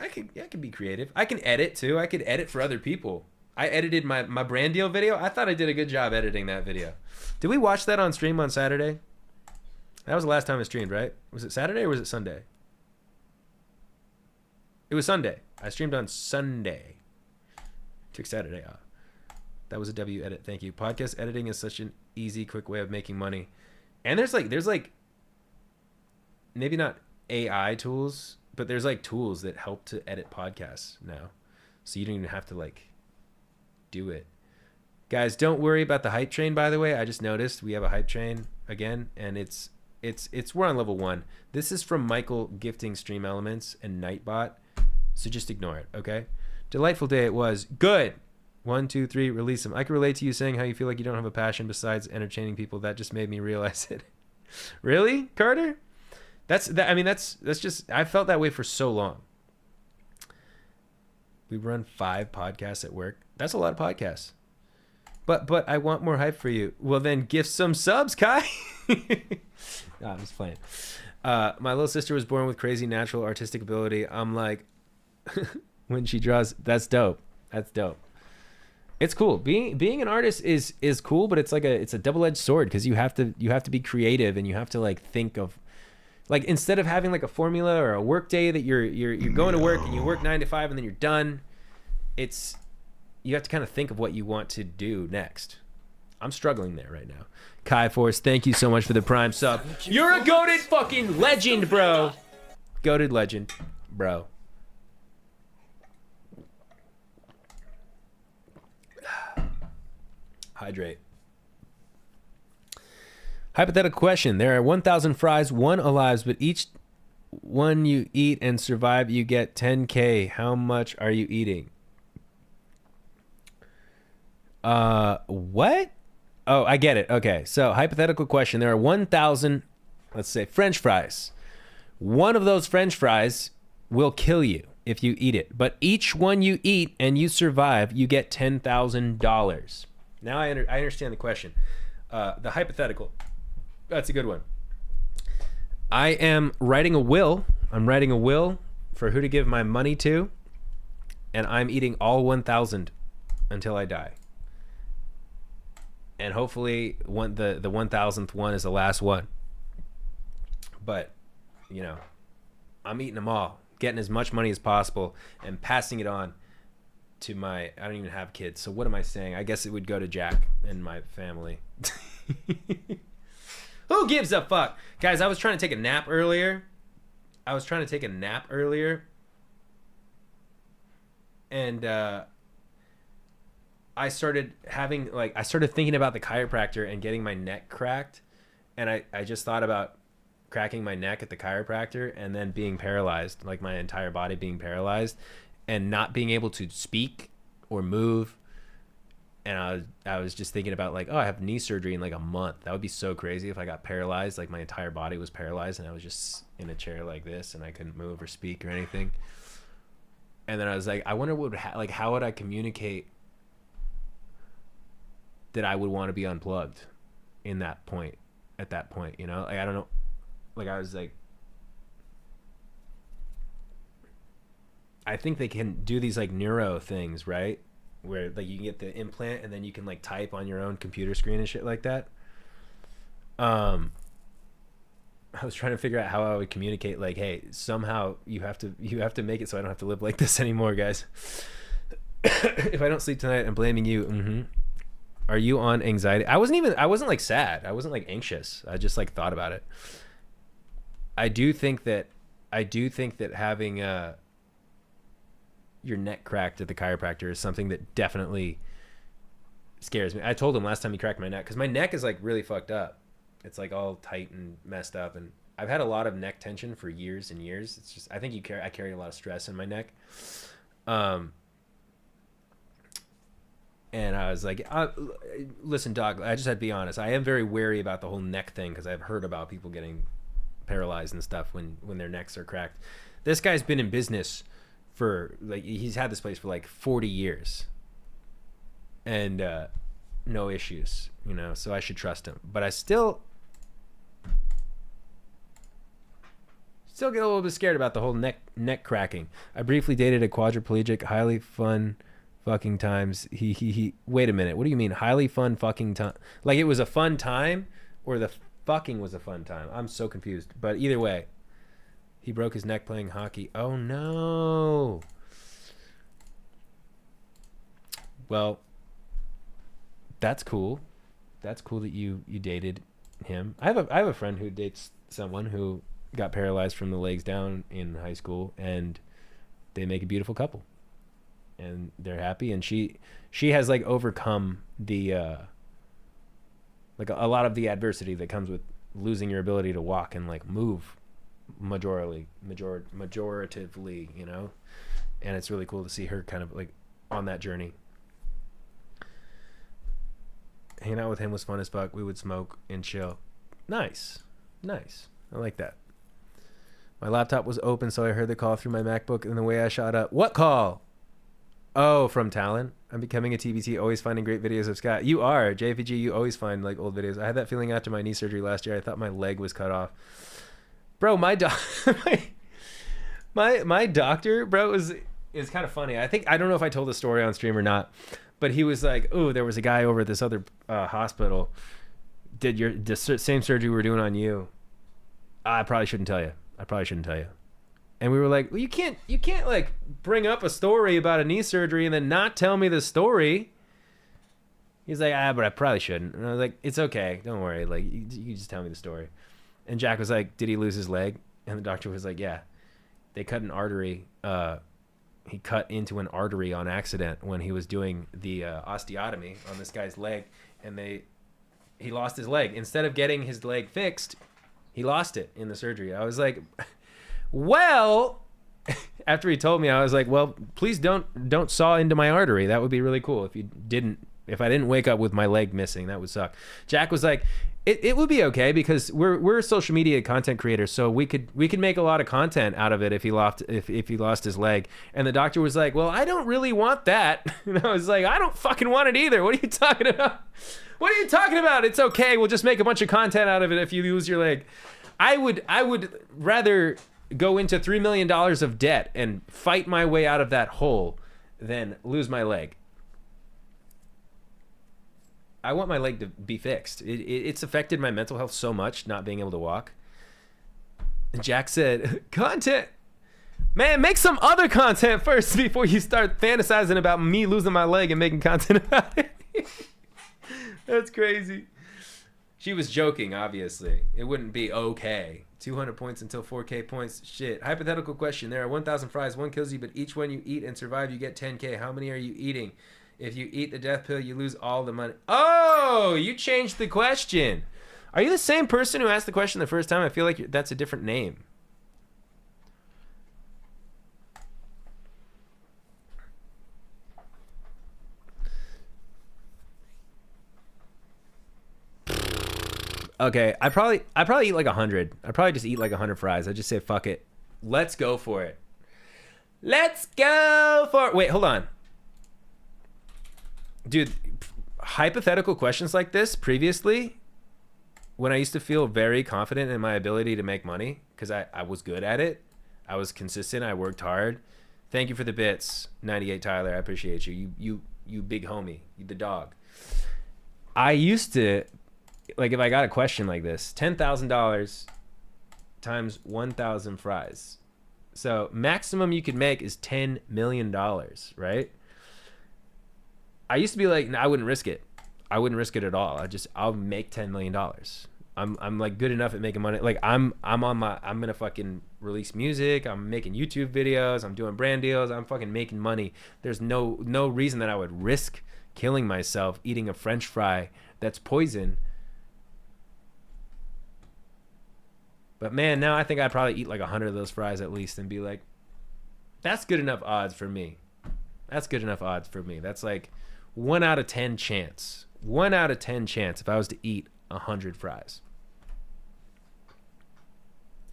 I can be creative. I can edit too. I could edit for other people. I edited my brand deal video. I thought I did a good job editing that video. Did we watch that on stream on Saturday? That was the last time I streamed, right? Was it Saturday or was it Sunday? It was Sunday. I streamed on Sunday. Fixed editing. That was a W edit. Thank you. Podcast editing is such an easy, quick way of making money. And there's like maybe not AI tools, but there's like tools that help to edit podcasts now. So you don't even have to like do it. Guys, don't worry about the hype train, by the way. I just noticed we have a hype train again, and it's we're on level 1. This is from Michael gifting Stream Elements and Nightbot. So just ignore it, okay? Delightful day it was. Good. 1, 2, 3, release them. I can relate to you saying how you feel like you don't have a passion besides entertaining people. That just made me realize it. Really, Carter? That's just, I felt that way for so long. We run 5 podcasts at work. That's a lot of podcasts. But I want more hype for you. Well, then gift some subs, Kai. No, I'm just playing. My little sister was born with crazy natural artistic ability. I'm like, when she draws, that's dope. That's dope. It's cool. Being an artist is cool, but it's a double-edged sword because you have to be creative and you have to like think of, like, instead of having like a formula or a work day that you're going to work and you work 9 to 5 and then you're done, you have to kind of think of what you want to do next. I'm struggling there right now. Kai Force, thank you so much for the Prime sub. You're a goated fucking legend, bro. Goated legend, bro. Hydrate. Hypothetical question. There are 1,000 fries, 1 alive, but each one you eat and survive, you get 10K. How much are you eating? What? Oh, I get it. Okay. So, hypothetical question. There are 1,000, let's say, French fries. One of those French fries will kill you if you eat it. But each one you eat and you survive, you get $10,000. Now I understand the question. The hypothetical. That's a good one. I am writing a will. I'm writing a will for who to give my money to. And I'm eating all 1,000 until I die. And hopefully the 1,000th one is the last one. But, you know, I'm eating them all, getting as much money as possible and passing it on to my, I don't even have kids. So what am I saying? I guess it would go to Jack and my family. Who gives a fuck? Guys, I was trying to take a nap earlier. And I started thinking about the chiropractor and getting my neck cracked. And I just thought about cracking my neck at the chiropractor and then being paralyzed, like my entire body being paralyzed and not being able to speak or move. And I was just thinking about like, oh, I have knee surgery in like a month. That would be so crazy if I got paralyzed, like my entire body was paralyzed and I was just in a chair like this and I couldn't move or speak or anything. And then I was like, I wonder what would how would I communicate that I would want to be unplugged at that point, you know? Like, I don't know. Like, I was like, I think they can do these like neuro things, right? Where like you can get the implant and then you can like type on your own computer screen and shit like that. I was trying to figure out how I would communicate, like, hey, somehow you have to make it so I don't have to live like this anymore, guys. If I don't sleep tonight, I'm blaming you. Mm-hmm. Are you on anxiety? I wasn't like sad. I wasn't like anxious. I just like thought about it. I do think that having your neck cracked at the chiropractor is something that definitely scares me. I told him last time he cracked my neck, because my neck is like really fucked up. It's like all tight and messed up, and I've had a lot of neck tension for years and years. It's just, I think I carry a lot of stress in my neck. And I was like, listen, Doc, I just had to be honest. I am very wary about the whole neck thing because I've heard about people getting paralyzed and stuff when their necks are cracked. This guy's been in business for, like, he's had this place for like 40 years. And no issues, you know, so I should trust him. But I still get a little bit scared about the whole neck cracking. I briefly dated a quadriplegic, highly fun fucking times. He wait a minute, what do you mean highly fun fucking time? Like it was a fun time or the fucking was a fun time? I'm so confused. But either way, he broke his neck playing hockey. Oh no. Well, that's cool. That's cool that you dated him. I have a friend who dates someone who got paralyzed from the legs down in high school, and they make a beautiful couple, and they're happy. And she has like overcome the like a lot of the adversity that comes with losing your ability to walk and like move majoritively, you know. And it's really cool to see her kind of like on that journey. Hanging out with him was fun as fuck. We would smoke and chill. Nice. I like that. My laptop was open, so I heard the call through my MacBook, and the way I shot up. What call? Oh, from Talon. I'm becoming a TBT, always finding great videos of Scott. You are. JFG, you always find like old videos. I had that feeling after my knee surgery last year. I thought my leg was cut off. Bro, my doctor, bro, is kind of funny. I don't know if I told the story on stream or not, but he was like, "Oh, there was a guy over at this other hospital did the same surgery we were doing on you." I probably shouldn't tell you. And we were like, well, you can't like bring up a story about a knee surgery and then not tell me the story. He's like, but I probably shouldn't. And I was like, it's okay, don't worry. Like, you just tell me the story. And Jack was like, did he lose his leg? And the doctor was like, yeah. They cut an artery. He cut into an artery on accident when he was doing the osteotomy on this guy's leg, and he lost his leg. Instead of getting his leg fixed, he lost it in the surgery. I was like, well, after he told me, I was like, well, please don't saw into my artery. That would be really cool if I didn't wake up with my leg missing. That would suck. Jack was like, it would be okay because we're social media content creators, so we could make a lot of content out of it if he lost his leg. And the doctor was like, well, I don't really want that. And I was like, I don't fucking want it either. What are you talking about? What are you talking about? It's okay. We'll just make a bunch of content out of it if you lose your leg. I would rather go into $3 million of debt and fight my way out of that hole than lose my leg. I want my leg to be fixed. It's affected my mental health so much, not being able to walk. Jack said, content. Man, make some other content first before you start fantasizing about me losing my leg and making content about it. That's crazy. She was joking, obviously. It wouldn't be okay. 200 points until 4K points. Shit. Hypothetical question. There are 1,000 fries. One kills you, but each one you eat and survive, you get 10K. How many are you eating? If you eat the death pill, you lose all the money. Oh, you changed the question. Are you the same person who asked the question the first time? I feel like that's a different name. Okay, I probably eat like 100. I probably just eat like 100 fries. I just say fuck it. Let's go for it. Let's go for it. Wait, hold on. Dude, hypothetical questions like this previously, when I used to feel very confident in my ability to make money, because I was good at it. I was consistent. I worked hard. Thank you for the bits, 98 Tyler. I appreciate you. You big homie. You the dog. I used to, like, if I got a question like this, $10,000 times 1,000 fries. So maximum you could make is $10 million, right? I used to be like, no, I wouldn't risk it. I wouldn't risk it at all. I'll make $10 million. I'm like good enough at making money. Like I'm gonna fucking release music. I'm making YouTube videos. I'm doing brand deals. I'm fucking making money. There's no reason that I would risk killing myself eating a French fry that's poison. But man, now I think I'd probably eat like 100 of those fries at least and be like, that's good enough odds for me. That's good enough odds for me. That's like 1 out of 10 chance. 1 out of 10 chance if I was to eat 100 fries.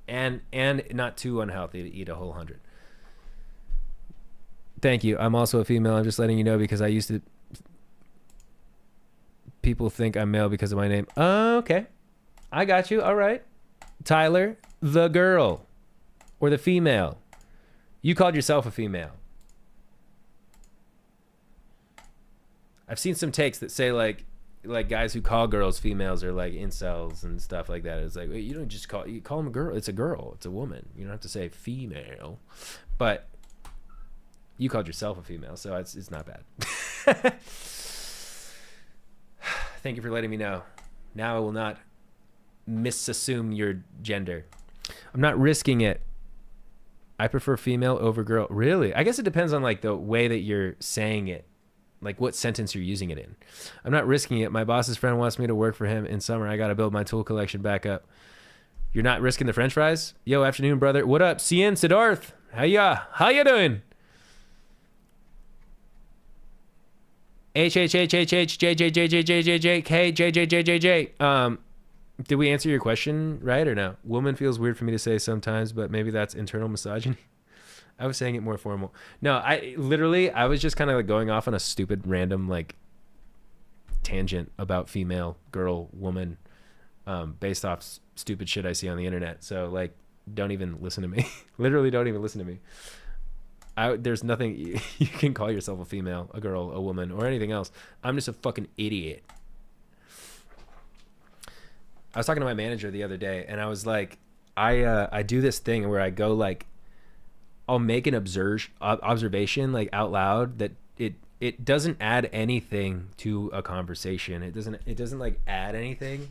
And not too unhealthy to eat a whole 100. Thank you. I'm also a female. I'm just letting you know because I used to... People think I'm male because of my name. Oh, okay. I got you. All right. Tyler, the girl. Or the female. You called yourself a female. I've seen some takes that say like guys who call girls females are like incels and stuff like that. It's like, you don't just call them a girl. It's a girl. It's a woman. You don't have to say female. But You called yourself a female, so it's not bad. Thank you for letting me know. Now I will not misassume your gender. I'm not risking it. I prefer female over girl. Really? I guess it depends on like the way that you're saying it, like what sentence you're using it in. I'm not risking it. My boss's friend wants me to work for him in summer. I got to build my tool collection back up. You're not risking the French fries? Yo, afternoon, brother. What up? Cien Siddharth. How you doing? HHHHHJJJJJJJK. Did we answer your question right or no? Woman feels weird for me to say sometimes, but maybe that's internal misogyny. I was saying it more formal. No, I was just kind of like going off on a stupid random like tangent about female, girl, woman, based off stupid shit I see on the internet. So like, don't even listen to me. Literally don't even listen to me. There's nothing you can call yourself a female, a girl, a woman, or anything else. I'm just a fucking idiot. I was talking to my manager the other day, and I was like, I do this thing where I go like, I'll make an observation like out loud that it doesn't add anything to a conversation. It doesn't like add anything.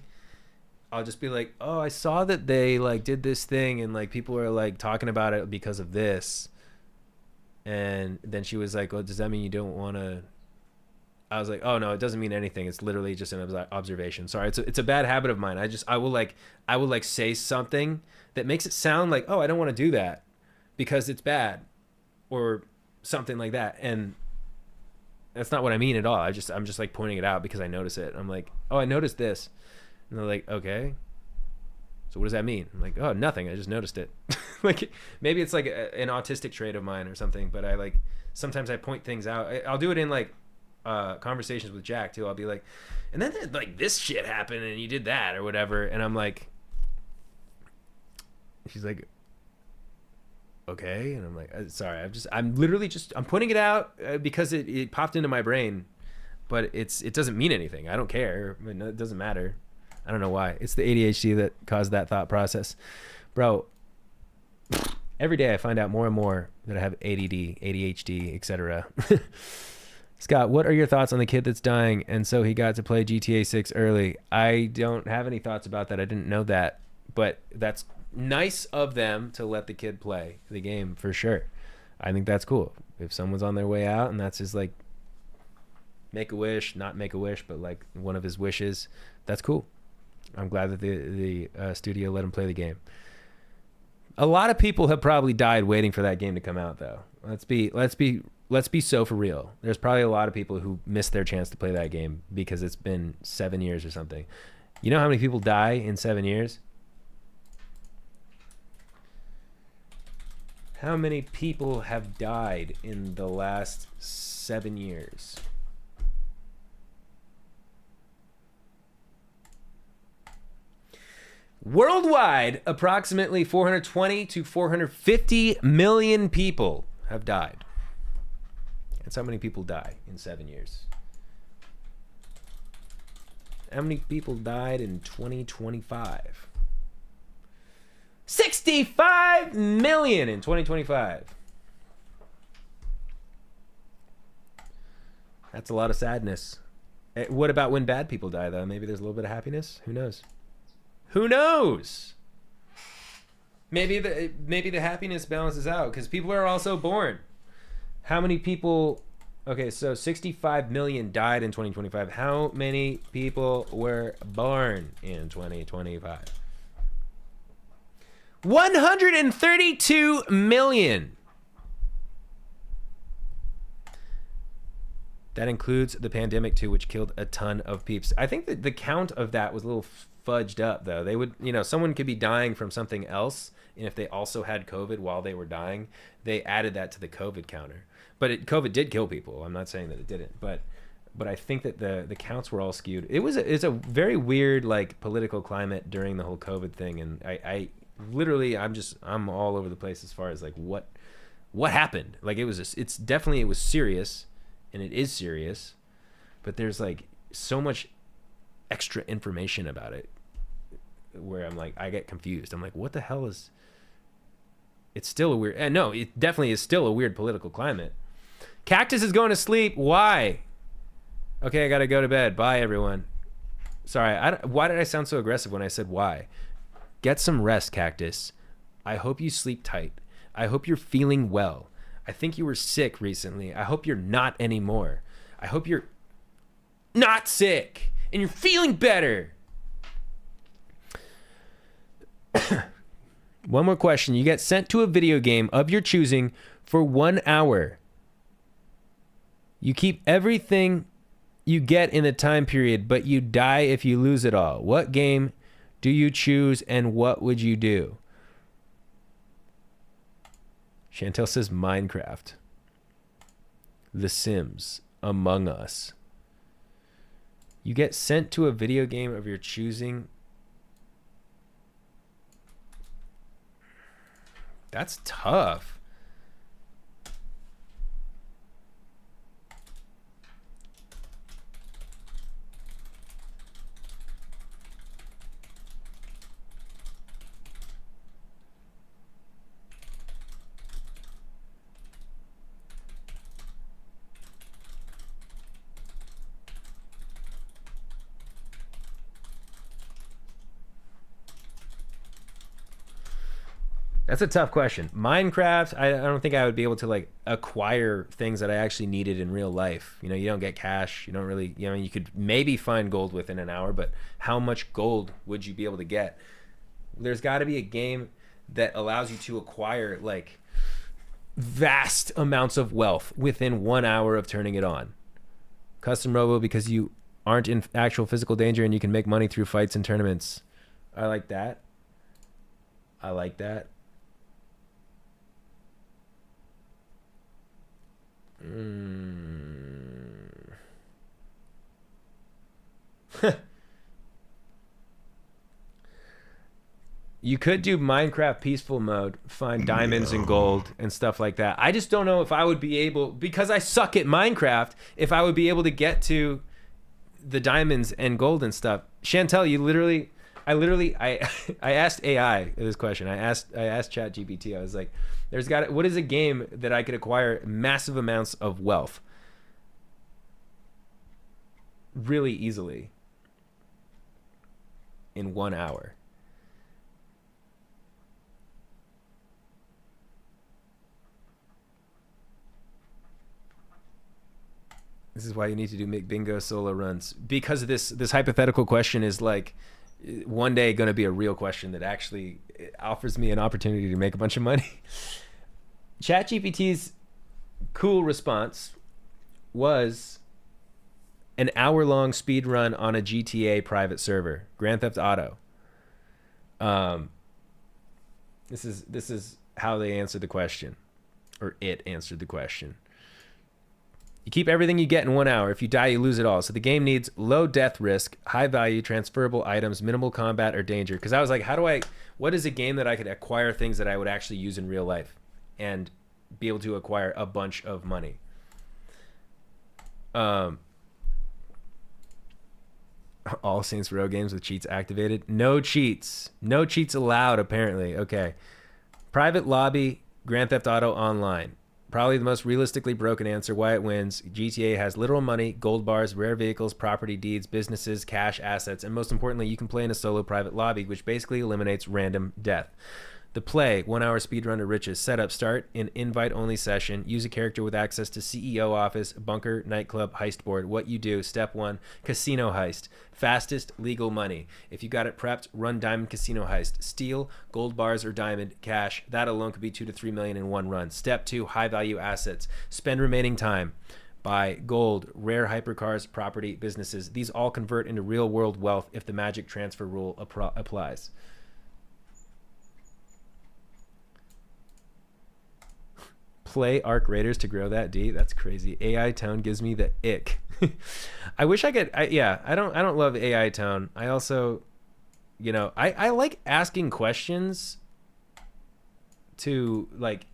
I'll just be like, oh, I saw that they like did this thing, and like people are like talking about it because of this. And then she was like, well, does that mean you don't want to? I was like, oh no, it doesn't mean anything. It's literally just an observation. Sorry, it's a bad habit of mine. I will say something that makes it sound like, oh, I don't want to do that because it's bad, or something like that. And that's not what I mean at all. I'm just like pointing it out because I notice it. I'm like, oh, I noticed this, and they're like, okay. So what does that mean? I'm like, oh, nothing. I just noticed it. Like maybe it's like an autistic trait of mine or something. But I like sometimes I point things out. I'll do it in like conversations with Jack too. I'll be like, and then like this shit happened and you did that or whatever, and I'm like, she's like, okay, and I'm like, sorry, I'm literally just pointing it out because it popped into my brain, but it doesn't mean anything. I don't care. I mean, it doesn't matter. I don't know why. It's the ADHD that caused that thought process, bro. Every day I find out more and more that I have ADD, ADHD, etc. Scott, what are your thoughts on the kid that's dying and so he got to play GTA 6 early? I don't have any thoughts about that. I didn't know that, but that's nice of them to let the kid play the game for sure. I think that's cool. If someone's on their way out and that's his like make a wish, not make a wish, but like one of his wishes, that's cool. I'm glad that the studio let him play the game. A lot of people have probably died waiting for that game to come out, though. Let's be so for real. There's probably a lot of people who missed their chance to play that game because it's been 7 years or something. You know how many people die in 7 years? How many people have died in the last 7 years? Worldwide, approximately 420 to 450 million people have died. That's how many people die in 7 years. How many people died in 2025? 65 million in 2025. That's a lot of sadness. What about when bad people die, though? Maybe there's a little bit of happiness? Who knows? Who knows? Maybe the happiness balances out because people are also born. How many people? Okay, so 65 million died in 2025. How many people were born in 2025? 132 million. That includes the pandemic too, which killed a ton of peeps. I think that the count of that was a little fudged up though. They would, someone could be dying from something else, and if they also had COVID while they were dying, they added that to the COVID counter. But COVID did kill people. I'm not saying that it didn't, but I think that the counts were all skewed. It's a very weird like political climate during the whole COVID thing, and I literally I'm all over the place as far as like what happened. Like it was serious, and it is serious, but there's like so much extra information about it where I'm like, I get confused. I'm like, what the hell is? It's still a weird. And no, it definitely is still a weird political climate. Cactus is going to sleep. Why? Okay, I gotta go to bed. Bye, everyone. Sorry, why did I sound so aggressive when I said why? Get some rest, Cactus. I hope you sleep tight. I hope you're feeling well. I think you were sick recently. I hope you're not anymore. I hope you're not sick and you're feeling better. One more question. You get sent to a video game of your choosing for 1 hour. You keep everything you get in the time period, but you die if you lose it all. What game do you choose and what would you do? Chantel says Minecraft, The Sims, Among Us. You get sent to a video game of your choosing. That's tough. That's a tough question. Minecraft, I don't think I would be able to like acquire things that I actually needed in real life. You know, you don't get cash. You don't really, you know, you could maybe find gold within an hour, but how much gold would you be able to get? There's got to be a game that allows you to acquire like vast amounts of wealth within 1 hour of turning it on. Custom Robo, because you aren't in actual physical danger and you can make money through fights and tournaments. I like that. I like that. You could do Minecraft peaceful mode, find diamonds and gold and stuff like that. I just don't know if I would be able, because I suck at Minecraft, if I would be able to get to the diamonds and gold and stuff. Chantel, I asked AI this question. I asked ChatGPT. I was like, what is a game that I could acquire massive amounts of wealth really easily in 1 hour? This is why you need to do make bingo solo runs, because this hypothetical question is like one day going to be a real question that actually offers me an opportunity to make a bunch of money. ChatGPT's cool response was an hour-long speed run on a GTA private server, Grand Theft Auto. This is how they answered the question, or it answered the question. You keep everything you get in 1 hour. If you die, you lose it all. So the game needs low death risk, high value, transferable items, minimal combat or danger. Because I was like, what is a game that I could acquire things that I would actually use in real life and be able to acquire a bunch of money? All Saints Row games with cheats activated. No cheats. No cheats allowed, apparently. Okay. Private lobby, Grand Theft Auto Online. Probably the most realistically broken answer, why it wins. GTA has literal money, gold bars, rare vehicles, property deeds, businesses, cash, assets, and most importantly, you can play in a solo private lobby, which basically eliminates random death. The play, 1 hour speedrun to riches. Setup, start in invite-only session. Use a character with access to CEO office, bunker, nightclub, heist board. What you do, step 1, casino heist. Fastest, legal money. If you got it prepped, run diamond casino heist. Steal, gold bars or diamond, cash. That alone could be 2 to 3 million in one run. Step 2, high-value assets. Spend remaining time. Buy gold, rare hypercars, property, businesses. These all convert into real-world wealth if the magic transfer rule applies. Play Arc Raiders to grow that D. That's crazy. AI tone gives me the ick. I wish I could. I don't love AI tone. I also, I like asking questions to, like,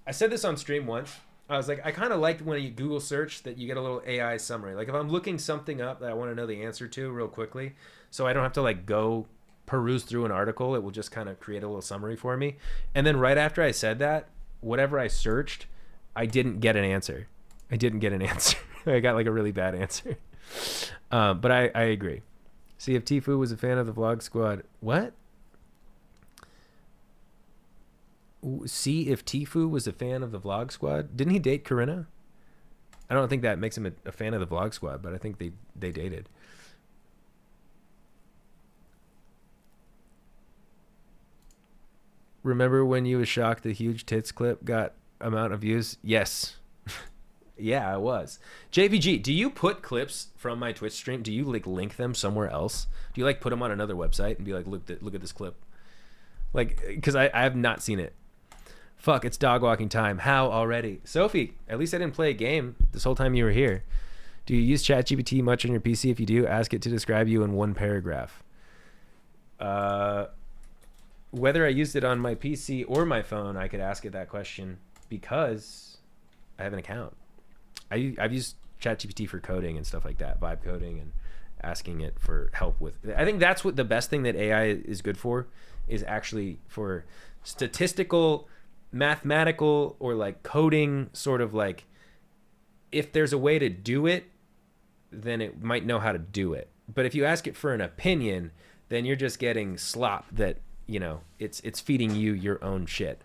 I said this on stream once. I was like, I kind of liked when you Google search that you get a little AI summary. Like if I'm looking something up that I want to know the answer to real quickly, so I don't have to like go peruse through an article, it will just kind of create a little summary for me. And then right after I said that, whatever I searched, I didn't get an answer. I didn't get an answer. I got like a really bad answer. But I agree. See if Tfue was a fan of the Vlog Squad. What? See if Tfue was a fan of the Vlog Squad. Didn't he date Corinna? I don't think that makes him a fan of the Vlog Squad, but I think they dated. Remember when you was shocked the huge tits clip got amount of views? Yes. Yeah, I was. JVG, do you put clips from my Twitch stream? Do you like link them somewhere else? Do you like put them on another website and be like, look at this clip? Like, because I have not seen it. Fuck, it's dog walking time. How already? Sophie, at least I didn't play a game this whole time you were here. Do you use ChatGPT much on your PC? If you do, ask it to describe you in one paragraph. Whether I used it on my PC or my phone, I could ask it that question because I have an account. I've used ChatGPT for coding and stuff like that, vibe coding, and asking it for help with. I think that's what the best thing that AI is good for, is actually for statistical, mathematical, or like coding, sort of like, if there's a way to do it, then it might know how to do it. But if you ask it for an opinion, then you're just getting slop that, you know, it's feeding you your own shit.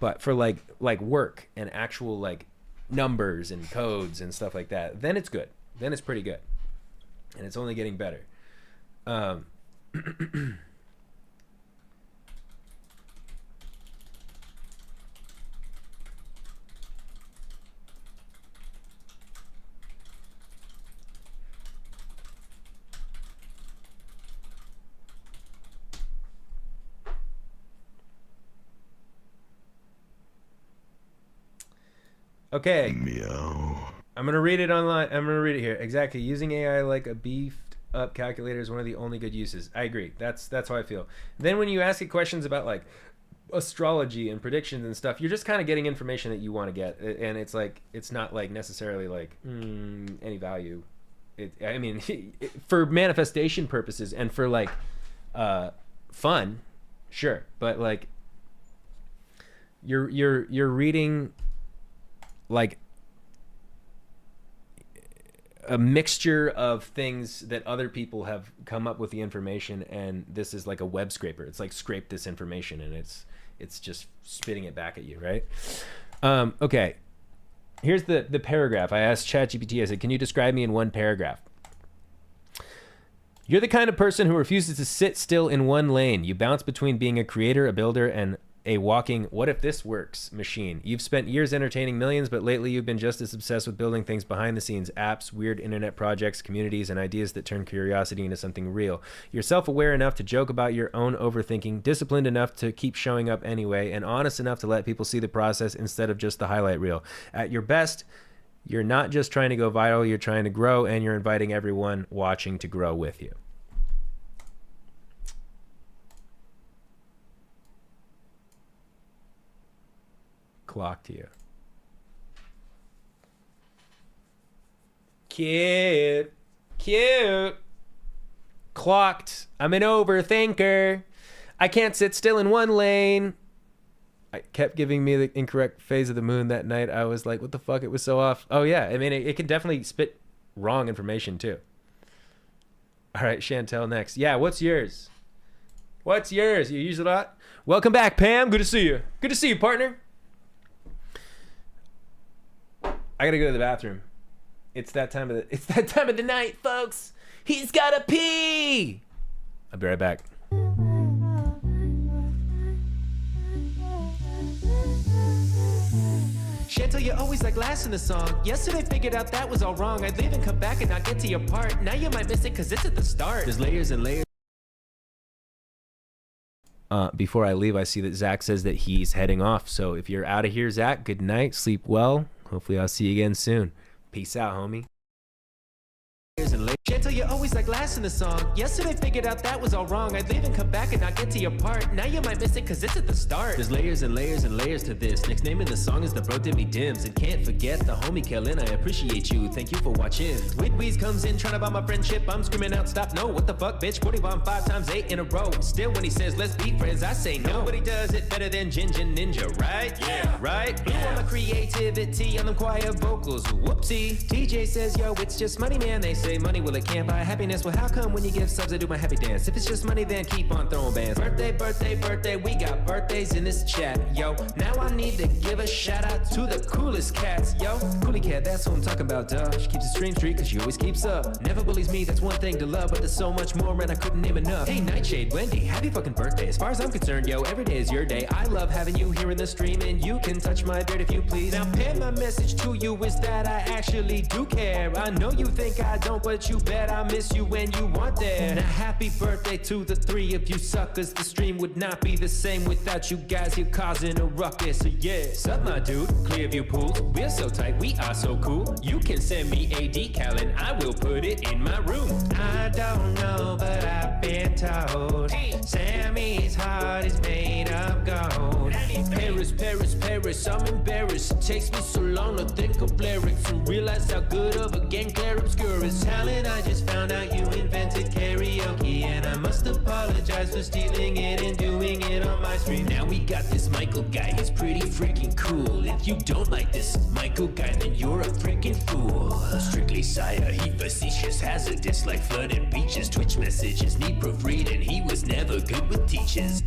But for like work and actual like numbers and codes and stuff like that, then it's good. Then it's pretty good. And it's only getting better. Okay. Meow. I'm gonna read it online. I'm gonna read it here. Exactly. Using AI like a beefed up calculator is one of the only good uses. I agree. That's how I feel. Then when you ask it questions about like astrology and predictions and stuff, you're just kind of getting information that you want to get, and it's like, it's not like necessarily like any value. I mean, for manifestation purposes and for like fun, sure, but like you're reading like a mixture of things that other people have come up with the information, and this is like a web scraper. It's like scrape this information and it's just spitting it back at you, right? Okay, here's the paragraph. I asked ChatGPT, I said, can you describe me in one paragraph? You're the kind of person who refuses to sit still in one lane. You bounce between being a creator, a builder, and a walking what if this works machine. You've spent years entertaining millions, but lately you've been just as obsessed with building things behind the scenes, apps, weird internet projects, communities, and ideas that turn curiosity into something real. You're self-aware enough to joke about your own overthinking, disciplined enough to keep showing up anyway, and honest enough to let people see the process instead of just the highlight reel. At your best, you're not just trying to go viral, you're trying to grow, and you're inviting everyone watching to grow with you. Clock to you. Cute. Clocked. I'm an overthinker. I can't sit still in one lane. I kept giving me the incorrect phase of the moon that night. I was like, what the fuck? It was so off. Oh yeah, I mean, it can definitely spit wrong information too. All right, Chantel next. Yeah, what's yours? What's yours? You use it a lot? Welcome back, Pam. Good to see you. Good to see you, partner. I gotta go to the bathroom. It's that time of the night, folks. He's gotta pee. I'll be right back. Chantel, you're always like last in the song. Yesterday figured out that was all wrong. I'd leave and come back and not get to your part. Now you might miss it cause it's at the start. There's layers and layers. Before I leave, I see that Zach says that he's heading off. So if you're out of here, Zach, good night. Sleep well. Hopefully I'll see you again soon. Peace out, homie. And layers. Chantel, you're always like last in the song. Yesterday figured out that was all wrong. I'd leave and come back and not get to your part. Now you might miss it cause it's at the start. There's layers and layers and layers to this. Next name in the song is the bro did me dims. And can't forget the homie Kellen, I appreciate you. Thank you for watching. Whitweez comes in trying to buy my friendship. I'm screaming out stop, no, what the fuck bitch. 40 bomb 5 times 8 in a row. Still when he says let's be friends, I say no. Nobody does it better than Ginger Ninja, right? Yeah, right? Blue on my creativity on them quiet vocals. Whoopsie. TJ says yo, it's just money man. They say money, well it can't buy happiness. Well how come when you give subs I do my happy dance? If it's just money then keep on throwing bands. Birthday, birthday, birthday, we got birthdays in this chat, yo. Now I need to give a shout out to the coolest cats, yo. Coolie cat, that's who I'm talking about, duh. She keeps the stream street cause she always keeps up. Never bullies me, that's one thing to love, but there's so much more and I couldn't name enough. Hey Nightshade, Wendy, happy fucking birthday. As far as I'm concerned, yo, every day is your day. I love having you here in the stream and you can touch my beard if you please. Now pin my message to you is that I actually do care. I know you think I don't, but you bet I miss you when you want there. Now happy birthday to the 3 of you suckers. The stream would not be the same without you guys. You're causing a ruckus, so yeah. Sup my dude, Clearview Pools. We're so tight, we are so cool. You can send me a decal and I will put it in my room. I don't know, but I've been told Sammy's heart is made of gold. Paris, Paris, Paris, I'm embarrassed. It takes me so long to think of lyrics and realize how good of a gang Claire Obscure is. Talent, I just found out you invented karaoke, and I must apologize for stealing it and doing it on my stream. Now we got this Michael guy, he's pretty freaking cool. If you don't like this Michael guy, then you're a freaking fool. Strictly Sire, he facetious, hazardous like flooded beaches. Twitch messages need proofread, and he was never good with teachers.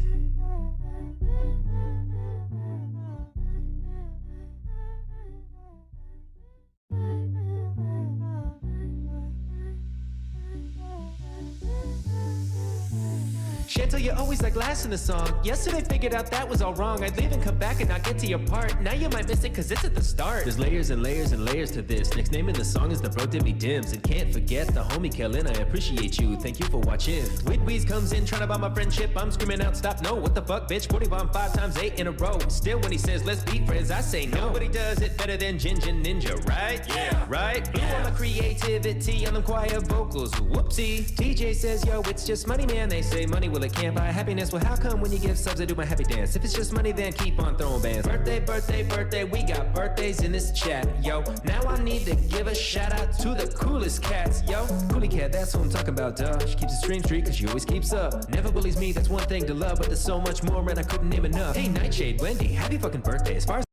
Chantel, you're always like last in the song. Yesterday figured out that was all wrong. I'd leave and come back and not get to your part. Now you might miss it cause it's at the start. There's layers and layers and layers to this. Next name in the song is the bro did me dims. And can't forget the homie Kellen, I appreciate you. Thank you for watching. Whitweez comes in trying to buy my friendship. I'm screaming out stop, no, what the fuck bitch. 40 bomb 5 times 8 in a row. Still when he says let's be friends, I say no. Nobody does it better than Ginger Ninja, right? Yeah, right? Blue on my creativity on them quiet vocals. Whoopsie. TJ says yo, it's just money man. They say money, well it can't buy happiness. Well how come when you give subs I do my happy dance? If it's just money then keep on throwing bands. Birthday, birthday, birthday, we got birthdays in this chat, yo. Now I need to give a shout out to the coolest cats, yo. Coolie cat, that's who I'm talking about, duh. She keeps the stream street cause she always keeps up. Never bullies me, that's one thing to love, but there's so much more and I couldn't name enough. Hey Nightshade, Wendy, happy fucking birthday. As far as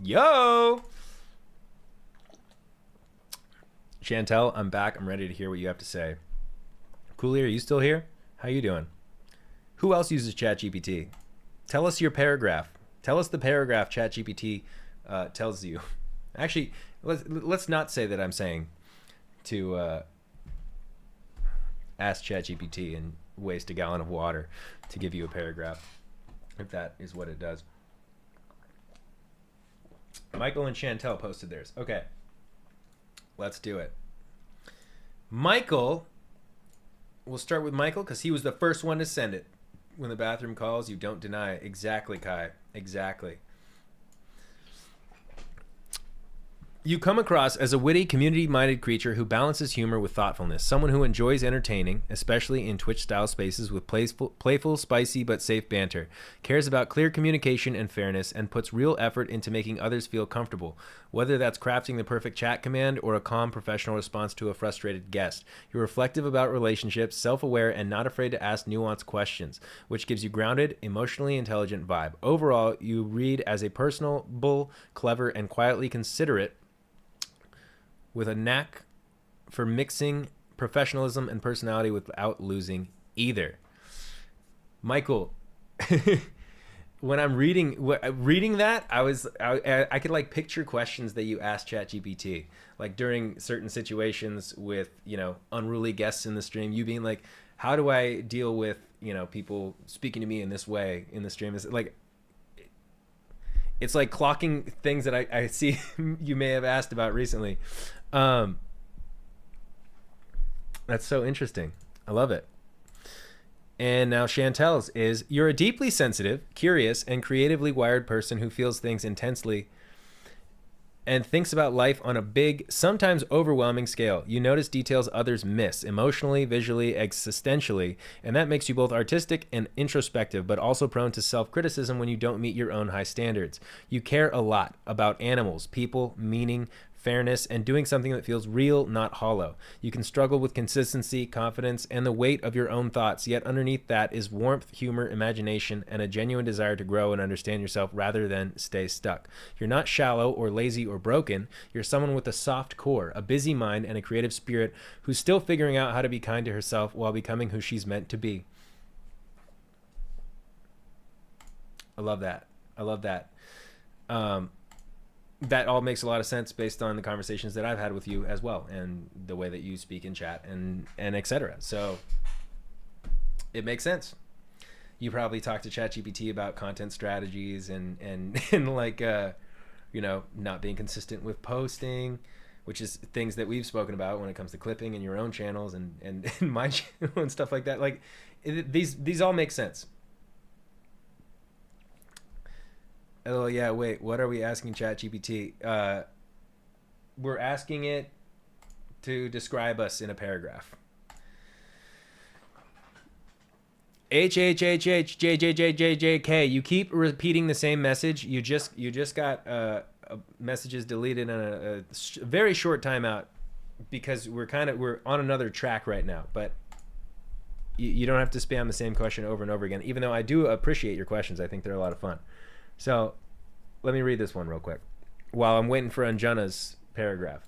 Yo! Chantel, I'm back. I'm ready to hear what you have to say. Cooley, are you still here? How you doing? Who else uses ChatGPT? Tell us your paragraph. Tell us the paragraph ChatGPT tells you. Actually, let's not say that I'm saying to ask ChatGPT and waste a gallon of water to give you a paragraph, if that is what it does. Michael and Chantel posted theirs. Okay, let's do it. Michael, we'll start with Michael because he was the first one to send it. When the bathroom calls, you don't deny it. Exactly, Kai. Exactly. You come across as a witty, community-minded creature who balances humor with thoughtfulness, someone who enjoys entertaining, especially in Twitch-style spaces with playful, spicy, but safe banter, cares about clear communication and fairness, and puts real effort into making others feel comfortable, whether that's crafting the perfect chat command or a calm, professional response to a frustrated guest. You're reflective about relationships, self-aware, and not afraid to ask nuanced questions, which gives you grounded, emotionally intelligent vibe. Overall, you read as a personable, clever, and quietly considerate, with a knack for mixing professionalism and personality without losing either. Michael, when I'm reading that, I could like picture questions that you ask ChatGPT, like during certain situations with, you know, unruly guests in the stream, you being like, how do I deal with, you know, people speaking to me in this way in the stream? It's like clocking things that I see you may have asked about recently. That's so interesting. I love it. And now Chantel's is, you're a deeply sensitive, curious, and creatively wired person who feels things intensely and thinks about life on a big, sometimes overwhelming scale. You notice details others miss, emotionally, visually, existentially, and that makes you both artistic and introspective, but also prone to self-criticism when you don't meet your own high standards. You care a lot about animals, people, meaning, fairness, and doing something that feels real, not hollow. You can struggle with consistency, confidence, and the weight of your own thoughts, yet underneath that is warmth, humor, imagination, and a genuine desire to grow and understand yourself rather than stay stuck. You're not shallow or lazy or broken. You're someone with a soft core, a busy mind, and a creative spirit who's still figuring out how to be kind to herself while becoming who she's meant to be. I love that. I love that. That all makes a lot of sense based on the conversations that I've had with you as well, and the way that you speak in chat and etc. So it makes sense. You probably talked to ChatGPT about content strategies and like you know, not being consistent with posting, which is things that we've spoken about when it comes to clipping in your own channels and my channel and stuff like that. Like these all make sense. Oh yeah, wait, what are we asking ChatGPT? We're asking it to describe us in a paragraph. HHHHJJJJJK. You keep repeating the same message. You just got messages deleted in a very short timeout because we're on another track right now. But you don't have to spam the same question over and over again. Even though I do appreciate your questions, I think they're a lot of fun. So let me read this one real quick while I'm waiting for Anjana's paragraph.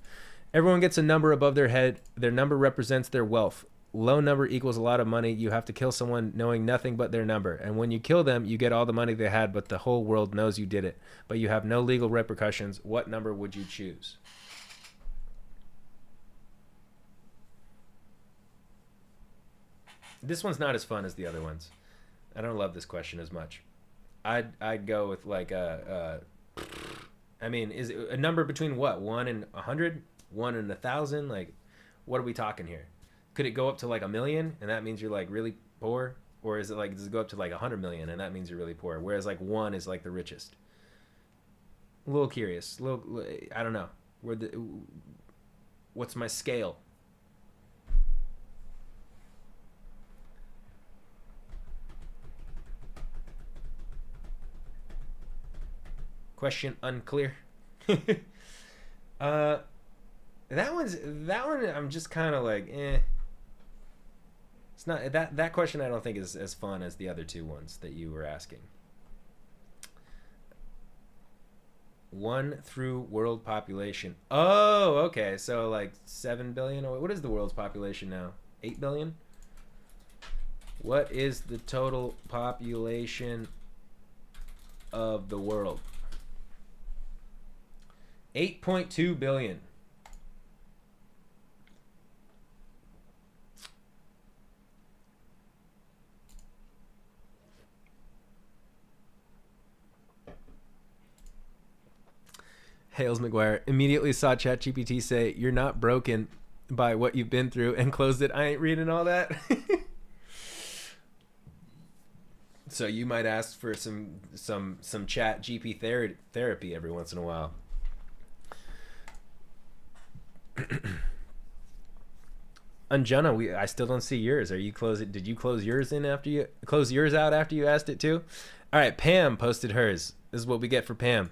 Everyone gets a number above their head. Their number represents their wealth. Low number equals a lot of money. You have to kill someone knowing nothing but their number. And when you kill them, you get all the money they had, but the whole world knows you did it. But you have no legal repercussions. What number would you choose? This one's not as fun as the other ones. I don't love this question as much. I'd go with like I mean, is it a number between what? 1 and 100? 1 and 1,000? Like, what are we talking here? Could it go up to like 1 million and that means you're like really poor? Or is it like, does it go up to like 100 million and that means you're really poor? Whereas like 1 is like the richest. A little curious. I don't know. What's my scale? Question unclear. That one I'm just kind of like, eh. It's not that question I don't think is as fun as the other two ones that you were asking. 1 through world population. Oh, okay. So like 7 billion, or what is the world's population now? 8 billion? What is the total population of the world? 8.2 billion. Hales McGuire immediately saw ChatGPT say, "You're not broken by what you've been through," and closed it. I ain't reading all that. So you might ask for some ChatGPT therapy every once in a while. Anjana, I still don't see yours. Did you close yours out after you asked it too? All right, Pam posted hers. This is what we get for Pam.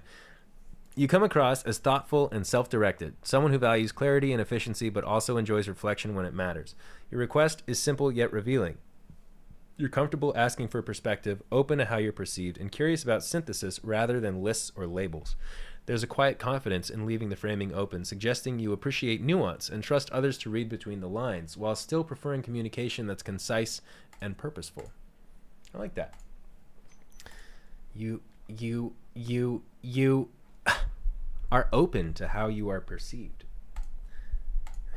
You come across as thoughtful and self-directed, someone who values clarity and efficiency but also enjoys reflection when it matters. Your request is simple yet revealing. You're comfortable asking for perspective, open to how you're perceived, and curious about synthesis rather than lists or labels. There's a quiet confidence in leaving the framing open, suggesting you appreciate nuance and trust others to read between the lines, while still preferring communication that's concise and purposeful. I like that. You are open to how you are perceived.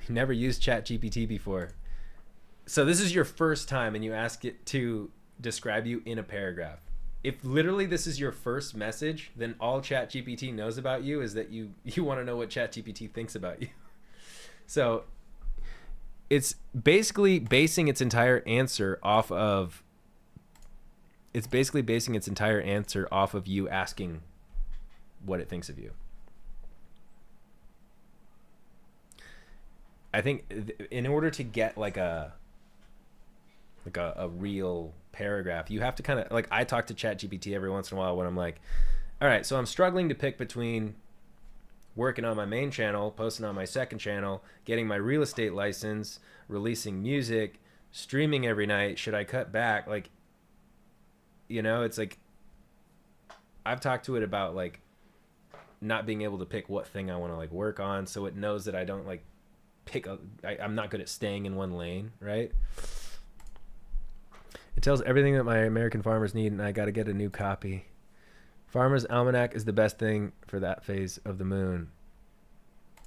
You never used ChatGPT before. So this is your first time and you ask it to describe you in a paragraph. If literally this is your first message, then all ChatGPT knows about you is that you want to know what ChatGPT thinks about you. So it's basically basing its entire answer off of you asking what it thinks of you. I think in order to get like a real paragraph, you have to kind of like, I talk to ChatGPT every once in a while when I'm like, all right, so I'm struggling to pick between working on my main channel, posting on my second channel, getting my real estate license, releasing music, streaming every night. Should I cut back? Like, you know, it's like, I've talked to it about like not being able to pick what thing I want to like work on, so it knows that I don't like I'm not good at staying in one lane, right? It tells everything that my American farmers need, and I got to get a new copy. Farmer's Almanac is the best thing for that phase of the moon.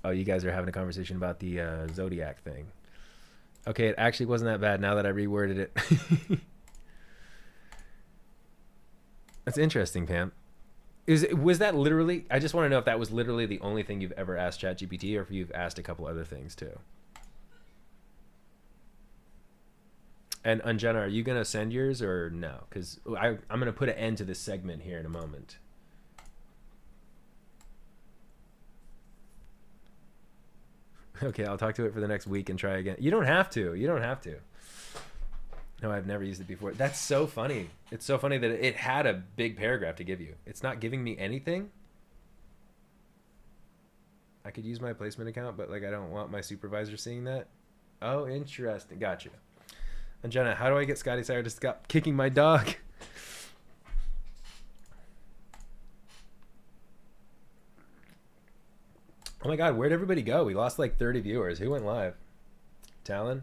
Oh, you guys are having a conversation about the Zodiac thing. Okay, it actually wasn't that bad now that I reworded it. That's interesting, Pam. Was that literally, I just want to know if that was literally the only thing you've ever asked ChatGPT, or if you've asked a couple other things too. And Anjana, are you going to send yours or no? Because I'm going to put an end to this segment here in a moment. Okay, I'll talk to it for the next week and try again. You don't have to. You don't have to. No, I've never used it before. That's so funny. It's so funny that it had a big paragraph to give you. It's not giving me anything. I could use my placement account, but like I don't want my supervisor seeing that. Oh, interesting. Gotcha. And Jenna, how do I get Scotty Sire to stop kicking my dog? Oh my God, where'd everybody go? We lost like 30 viewers. Who went live? Talon?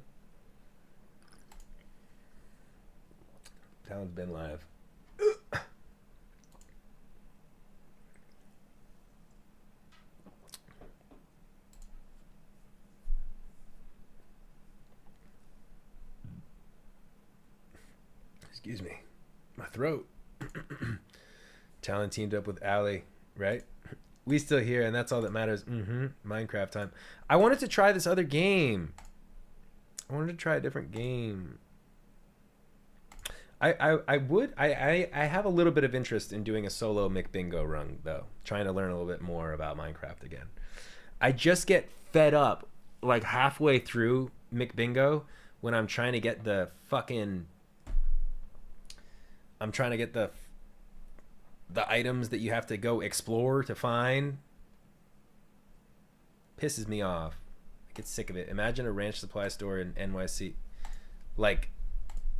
Talon's been live. Excuse me. My throat. Talon teamed up with Allie, right? We still here, and that's all that matters. Minecraft time. I wanted to try this other game. I wanted to try a different game. I have a little bit of interest in doing a solo McBingo run, though. Trying to learn a little bit more about Minecraft again. I just get fed up like halfway through McBingo when I'm trying to get the fucking... I'm trying to get the items that you have to go explore to find. Pisses me off. I get sick of it. Imagine a ranch supply store in NYC. Like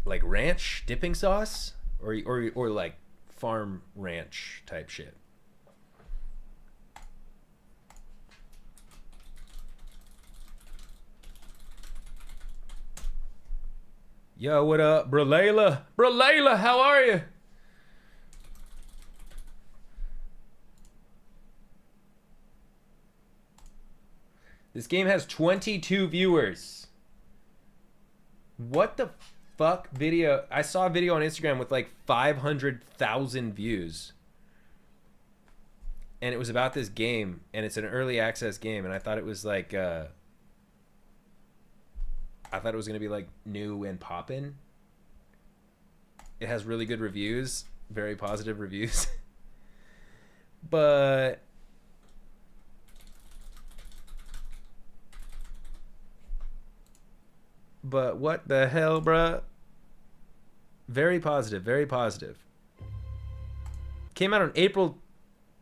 ranch dipping sauce? Or like farm ranch type shit. Yo, what up, bro Layla? Bro Layla, how are you? This game has 22 viewers. What the fuck video? I saw a video on Instagram with like 500,000 views. And it was about this game, and it's an early access game, and I thought it was like I thought it was going to be like new and poppin'. It has really good reviews, very positive reviews. But what the hell, bruh? Very positive, very positive. Came out on April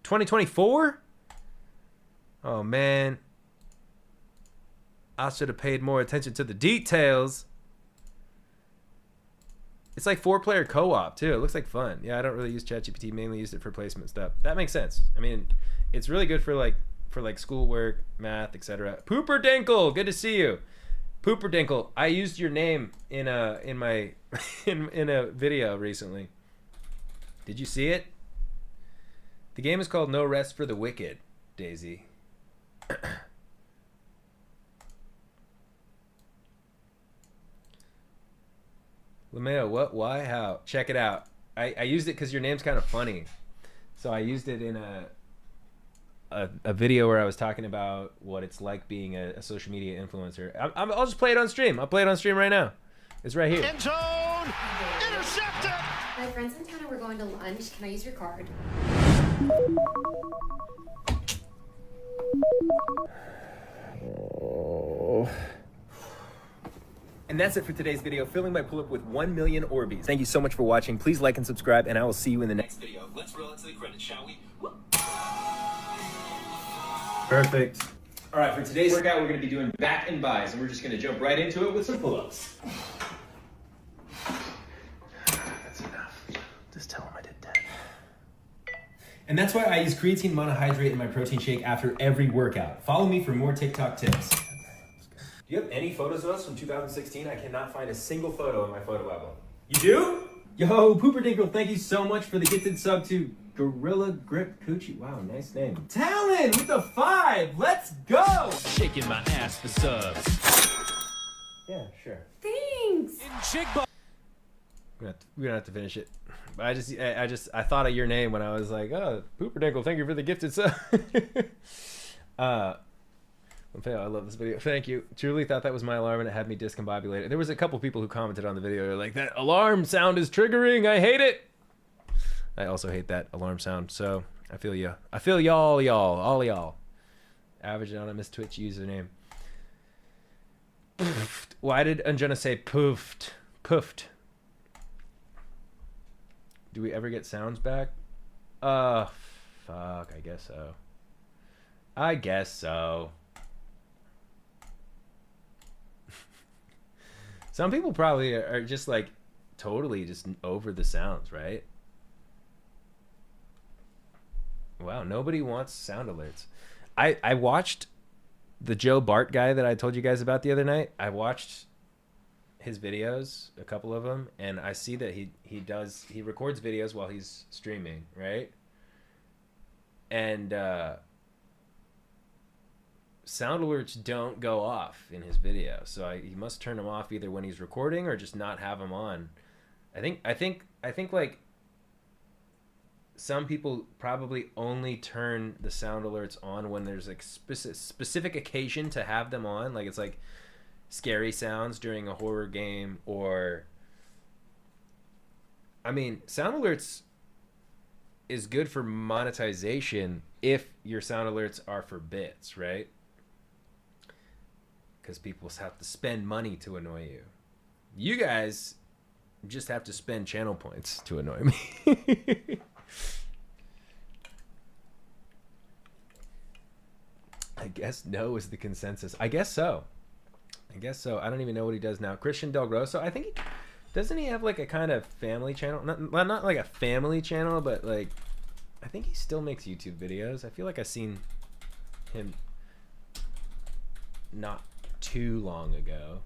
2024? Oh, man. I should have paid more attention to the details. It's like 4-player co-op too. It looks like fun. Yeah, I don't really use ChatGPT. Mainly used it for placement stuff. That makes sense. I mean, it's really good for like schoolwork, math, etc. Pooper Dinkle, good to see you. Pooper Dinkle, I used your name in a video recently. Did you see it? The game is called No Rest for the Wicked, Daisy. Lameo, what, why, how? Check it out. I used it because your name's kind of funny. So I used it in a video where I was talking about what it's like being a social media influencer. I'll just play it on stream. I'll play it on stream right now. It's right here. End zone! Intercepted! My friends in town and we're going to lunch. Can I use your card? Oh. And that's it for today's video, filling my pull-up with 1 million Orbeez. Thank you so much for watching. Please like and subscribe, and I will see you in the next video. Let's roll into the credits, shall we? Perfect. All right, for today's workout, we're gonna be doing back and buys, and we're just gonna jump right into it with some pull-ups. That's enough. Just tell him I did 10. And that's why I use creatine monohydrate in my protein shake after every workout. Follow me for more TikTok tips. Do you have any photos of us from 2016? I cannot find a single photo in my photo album. You do? Yo, Pooper Dinkle, thank you so much for the gifted sub to Gorilla Grip Coochie. Wow, nice name. Talon with the 5. Let's go. Shaking my ass for subs. Yeah, sure. Thanks. We're gonna have to finish it. But I thought of your name when I was like, oh, Pooper Dinkle, thank you for the gifted sub. I love this video. Thank you. Truly thought that was my alarm and it had me discombobulated. There was a couple people who commented on the video. They're like, that alarm sound is triggering. I hate it. I also hate that alarm sound. So I feel you. I feel all y'all. Average anonymous Twitch username. Poofed. Why did Anjana say poofed? Poofed. Do we ever get sounds back? Fuck. I guess so. I guess so. Some people probably are just like totally just over the sounds, right? Wow, nobody wants sound alerts. I watched the Joe Bart guy that I told you guys about the other night. I watched his videos, a couple of them, and I see that he records videos while he's streaming, right? And sound alerts don't go off in his video, so he must turn them off either when he's recording or just not have them on. I think like some people probably only turn the sound alerts on when there's like specific occasion to have them on, like it's like scary sounds during a horror game, or I mean, sound alerts is good for monetization if your sound alerts are for bits, right? Because people have to spend money to annoy you. You guys just have to spend channel points to annoy me. I guess no is the consensus. I guess so. I don't even know what he does now. Christian Del Grosso, I think doesn't he have like a kind of family channel? Not like a family channel, but like I think he still makes YouTube videos. I feel like I've seen him not too long ago.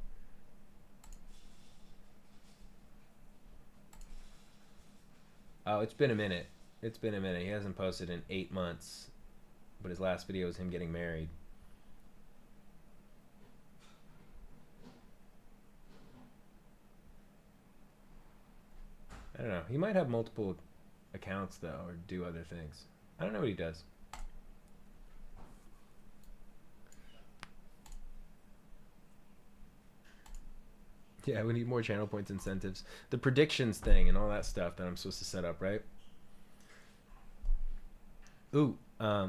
Oh, it's been a minute. He hasn't posted in 8 months, but his last video was him getting married. I don't know. He might have multiple accounts though, or do other things. I don't know what he does. Yeah, we need more channel points incentives. The predictions thing and all that stuff that I'm supposed to set up, right? Ooh, I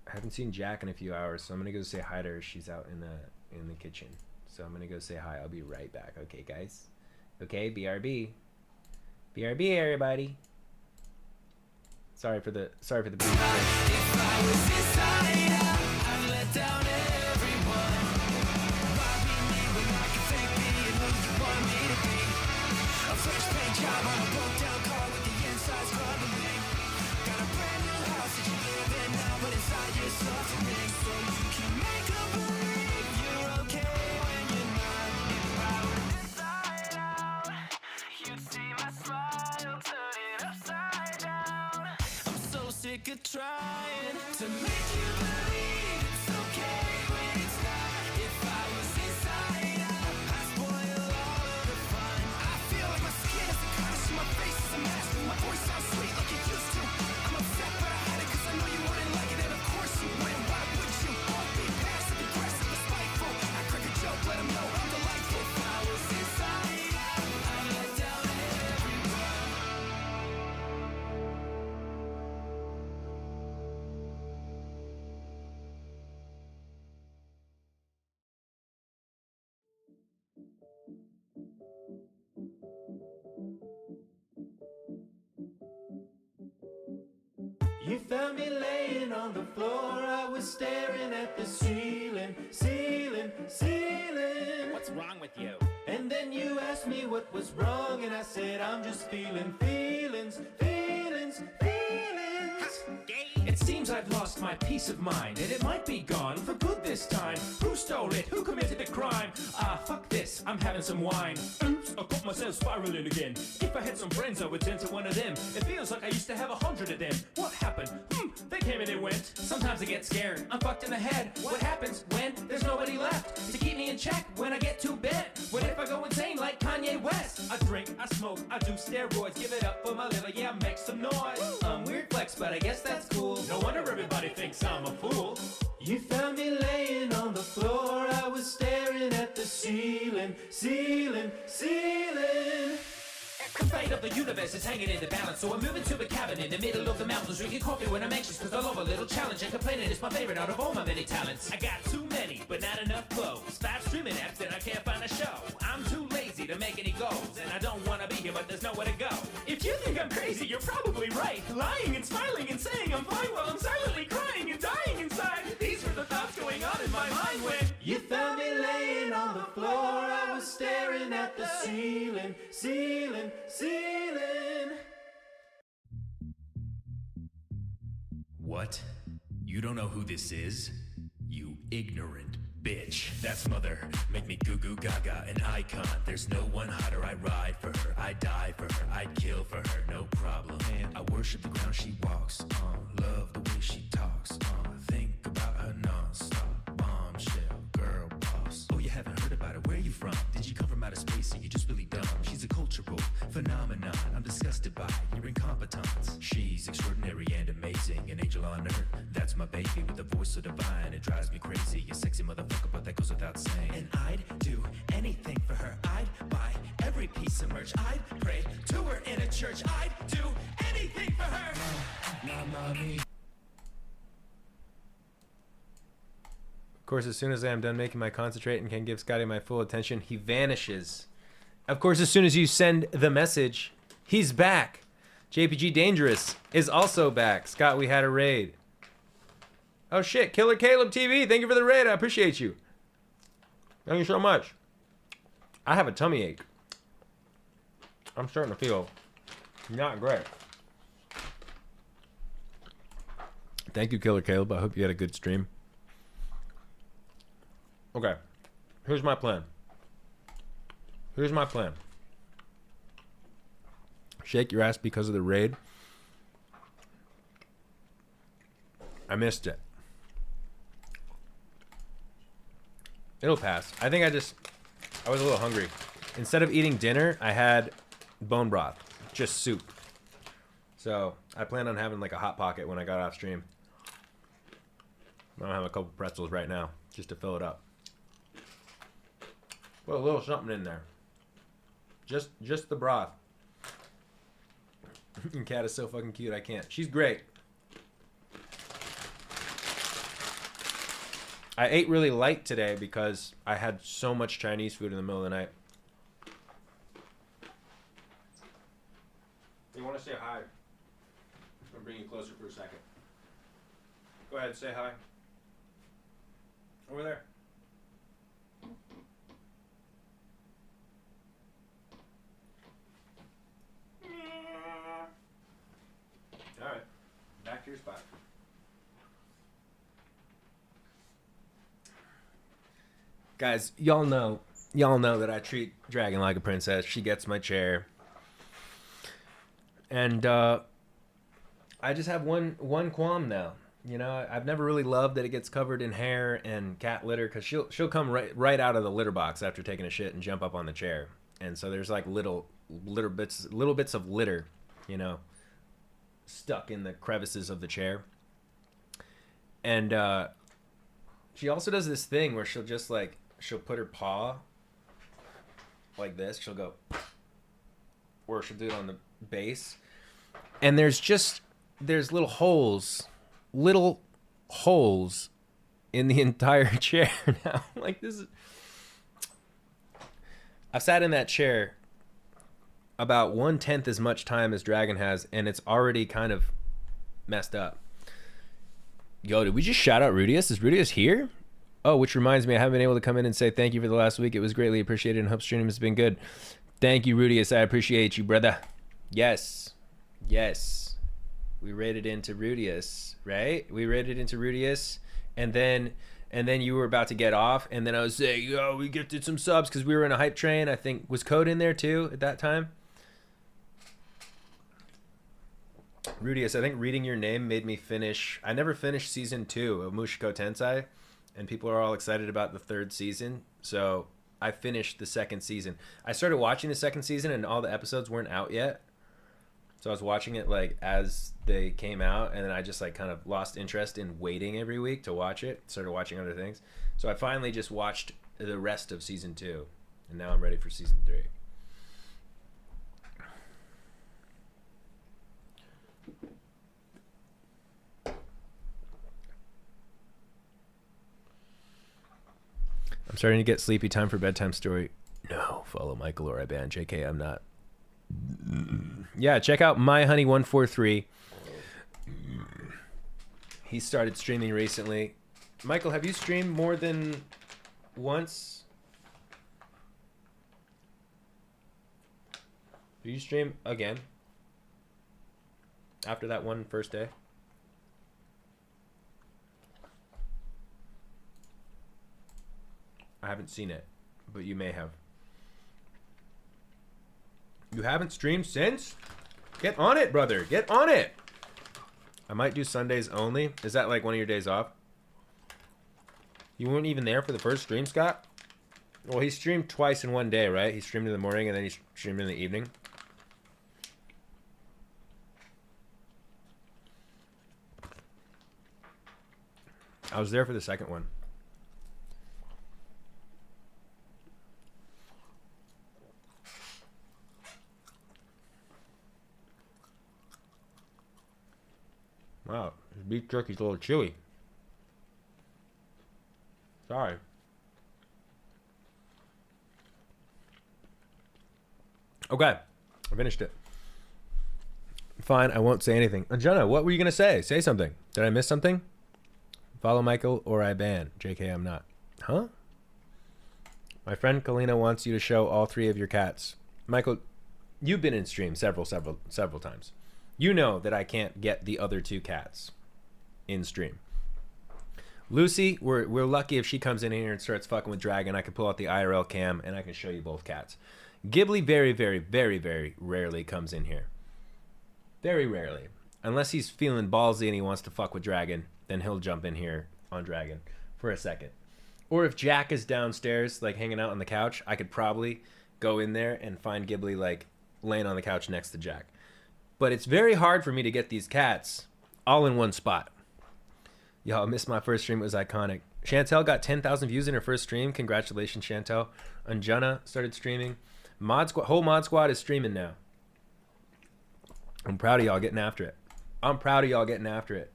haven't seen Jack in a few hours, so I'm gonna go say hi to her. She's out in the kitchen, so I'm gonna go say hi. I'll be right back. Okay, guys. Okay, BRB, everybody. Sorry for the brief. If I was inside out, I'd let down everyone. Why be me when I can fake being who you want me to be? A fresh paint job on a broke down car with the insides crumbling. Got a brand new house that you live in now, but inside you're suffering. So you can make them believe you're okay when you're not. If I was inside out, you'd see my smile turn it upside down. I'm so sick of trying to make you believe it's okay when it's not. If I was inside out, I'd spoil all of the fun. I feel like my skin is a curse, my face is a mask, my voice sounds sweet like it used to. I'm upset but I had it cause I know you wouldn't like it, and of course you wouldn't. Why would you? All be passive, aggressive, and spiteful. I crack a joke, let them know I'm delightful. If I was inside out, I'd let down everyone. found me laying on the floor. I was staring at the ceiling, ceiling, ceiling. What's wrong with you? And then you asked me what was wrong, and I said I'm just feeling feelings, feelings, feelings. It seems I've lost my peace of mind, and it might be gone for good this time. Who stole it? Who committed the crime? Fuck this, I'm having some wine. Oops, I caught myself spiraling again. If I had some friends, I would turn to one of them. It feels like I used to have 100 of them. What happened? They came and they went. Sometimes I get scared, I'm fucked in the head. What happens when there's nobody left to keep me in check when I get too bent? What if I go insane like Kanye West? I drink, I smoke, I do steroids. Give it up for my liver, yeah, make some noise. Weird flex, but I guess that's cool. No wonder everybody thinks I'm a fool. You found me laying on the floor. I was staring at the ceiling, ceiling, ceiling. The fate of the universe is hanging in the balance, so I'm moving to a cabin in the middle of the mountains, drinking coffee when I'm anxious, cause I love a little challenge, and complaining is my favorite out of all my many talents. I got too many, but not enough clothes. 5 streaming apps and I can't find a show. I'm too lazy to make any goals, and I don't wanna be here, but there's nowhere to go. If you think I'm crazy, you're probably right. Lying and smiling and saying I'm fine while I'm silently crying and dying inside. These were the thoughts going on in my mind when you found me laying on the floor. I was staring at the ceiling, ceiling, ceiling. What? You don't know who this is? You ignorant bitch. That's mother. Make me goo goo gaga, an icon. There's no one hotter. I ride for her. I die for her. I'd kill for her. No problem. And I worship the ground she walks on. Love the way she talks on. Think about her non-stop. Bombshell, girl boss. Oh, you haven't heard about her? Where you from? Did you come from outer space and you're just really dumb? She's a cultural phenomenon. I'm disgusted by your incompetence. She's extraordinary and amazing. An angel on earth. That's my baby with a voice so divine. It drives me crazy. You sexy motherfucker, but that goes without saying. And I'd do anything for her. I'd buy every piece of merch. I'd pray to her in a church. I'd do anything for her. Of course, as soon as I am done making my concentrate and can give Scotty my full attention, he vanishes. Of course, as soon as you send the message, he's back. JPG Dangerous is also back. Scott, we had a raid. Oh shit, Killer Caleb TV, thank you for the raid. I appreciate you. Thank you so much. I have a tummy ache. I'm starting to feel not great. Thank you, Killer Caleb. I hope you had a good stream. Okay, here's my plan. Here's my plan. Shake your ass because of the raid. I missed it. It'll pass. I think I was a little hungry. Instead of eating dinner, I had bone broth, just soup. So I plan on having like a Hot Pocket when I got off stream. I'm gonna have a couple pretzels right now, just to fill it up. Put a little something in there. Just the broth. And Kat is so fucking cute, I can't. She's great. I ate really light today because I had so much Chinese food in the middle of the night. You want to say hi? I'm gonna bring you closer for a second. Go ahead, say hi. Over there. All right, back to your spot. Guys, y'all know that I treat Dragon like a princess. She gets my chair. And I just have one qualm now. You know, I've never really loved that it gets covered in hair and cat litter, because she'll come right out of the litter box after taking a shit and jump up on the chair. And so there's like little bits of litter, you know, stuck in the crevices of the chair. And she also does this thing where she'll put her paw like this. She'll go, or she'll do it on the base. And there's little holes in the entire chair now. Like, this is... I've sat in that chair about 1/10 as much time as Dragon has, and it's already kind of messed up. Yo, did we just shout out Rudius? Is Rudius here? Oh, which reminds me, I haven't been able to come in and say thank you for the last week. It was greatly appreciated and hope stream has been good. Thank you, Rudius. I appreciate you, brother. Yes. Yes. We raided into Rudius, right? We raided into Rudius, and then you were about to get off, and then I was saying, yo, we gifted some subs because we were in a hype train. I think, was Code in there too at that time? Rudius, I think reading your name made me finish. I never finished season 2 of Mushoku Tensei, and people are all excited about the 3rd season. So I finished the 2nd season. I started watching the 2nd season, and all the episodes weren't out yet. So I was watching it like as they came out, and then I just like kind of lost interest in waiting every week to watch it. Started watching other things. So I finally just watched the rest of season 2, and now I'm ready for season 3. I'm starting to get sleepy. Time for bedtime story. No, follow Michael or I ban JK. I'm not. Yeah, check out myhoney143. He started streaming recently. Michael, have you streamed more than once? Did you stream again after that one first day? I haven't seen it, but you may have. You haven't streamed since? Get on it, brother. Get on it. I might do Sundays only. Is that like one of your days off? You weren't even there for the first stream, Scott? Well, he streamed twice in one day, right? He streamed in the morning and then he streamed in the evening. I was there for the second one. Wow, this beef jerky's a little chewy. Sorry. Okay, I finished it. Fine, I won't say anything. Jenna, what were you gonna say? Say something. Did I miss something? Follow Michael or I ban. JK, I'm not. Huh? My friend Kalina wants you to show all 3 of your cats. Michael, you've been in stream several times. You know that I can't get the other 2 cats in stream. Lucy, we're lucky if she comes in here and starts fucking with Dragon. I can pull out the IRL cam and I can show you both cats. Ghibli very, very, very, very rarely comes in here. Very rarely. Unless he's feeling ballsy and he wants to fuck with Dragon, then he'll jump in here on Dragon for a second. Or if Jack is downstairs, like hanging out on the couch, I could probably go in there and find Ghibli like laying on the couch next to Jack. But it's very hard for me to get these cats all in one spot. Y'all, I missed my first stream. It was iconic. Chantel got 10,000 views in her first stream. Congratulations, Chantel. Anjana started streaming. Whole mod squad is streaming now. I'm proud of y'all getting after it. I'm proud of y'all getting after it.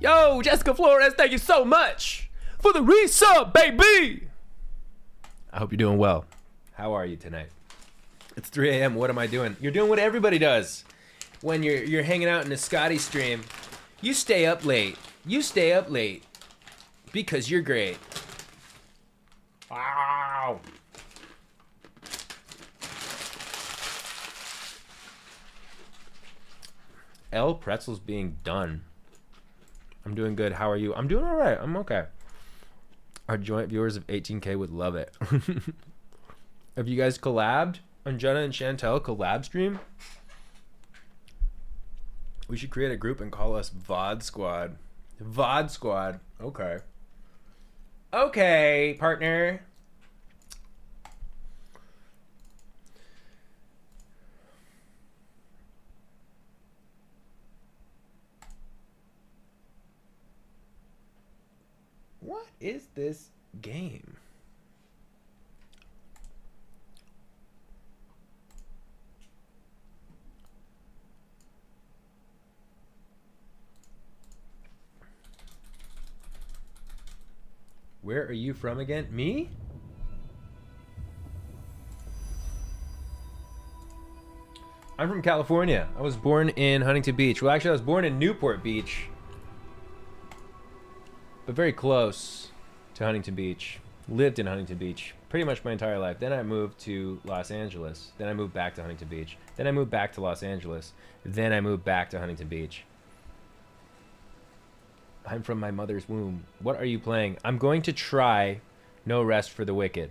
Yo, Jessica Flores, thank you so much for the resub, baby. I hope you're doing well. How are you tonight? It's 3 a.m. What am I doing? You're doing what everybody does when you're hanging out in a Scotty stream. You stay up late. You stay up late because you're great. Wow. L Pretzel's being done. I'm doing good. How are you? I'm doing all right. I'm okay. Our joint viewers of 18K would love it. Have you guys collabed? Anjana and Chantel collab stream? We should create a group and call us VOD Squad. VOD Squad. Okay. Okay, partner. What is this game? Where are you from again? Me? I'm from California. I was born in Huntington Beach. Well, actually, I was born in Newport Beach, but very close to Huntington Beach. Lived in Huntington Beach pretty much my entire life. Then I moved to Los Angeles. Then I moved back to Huntington Beach. Then I moved back to Los Angeles. Then I moved back to Huntington Beach. I'm from my mother's womb. What are you playing? I'm going to try No Rest for the Wicked.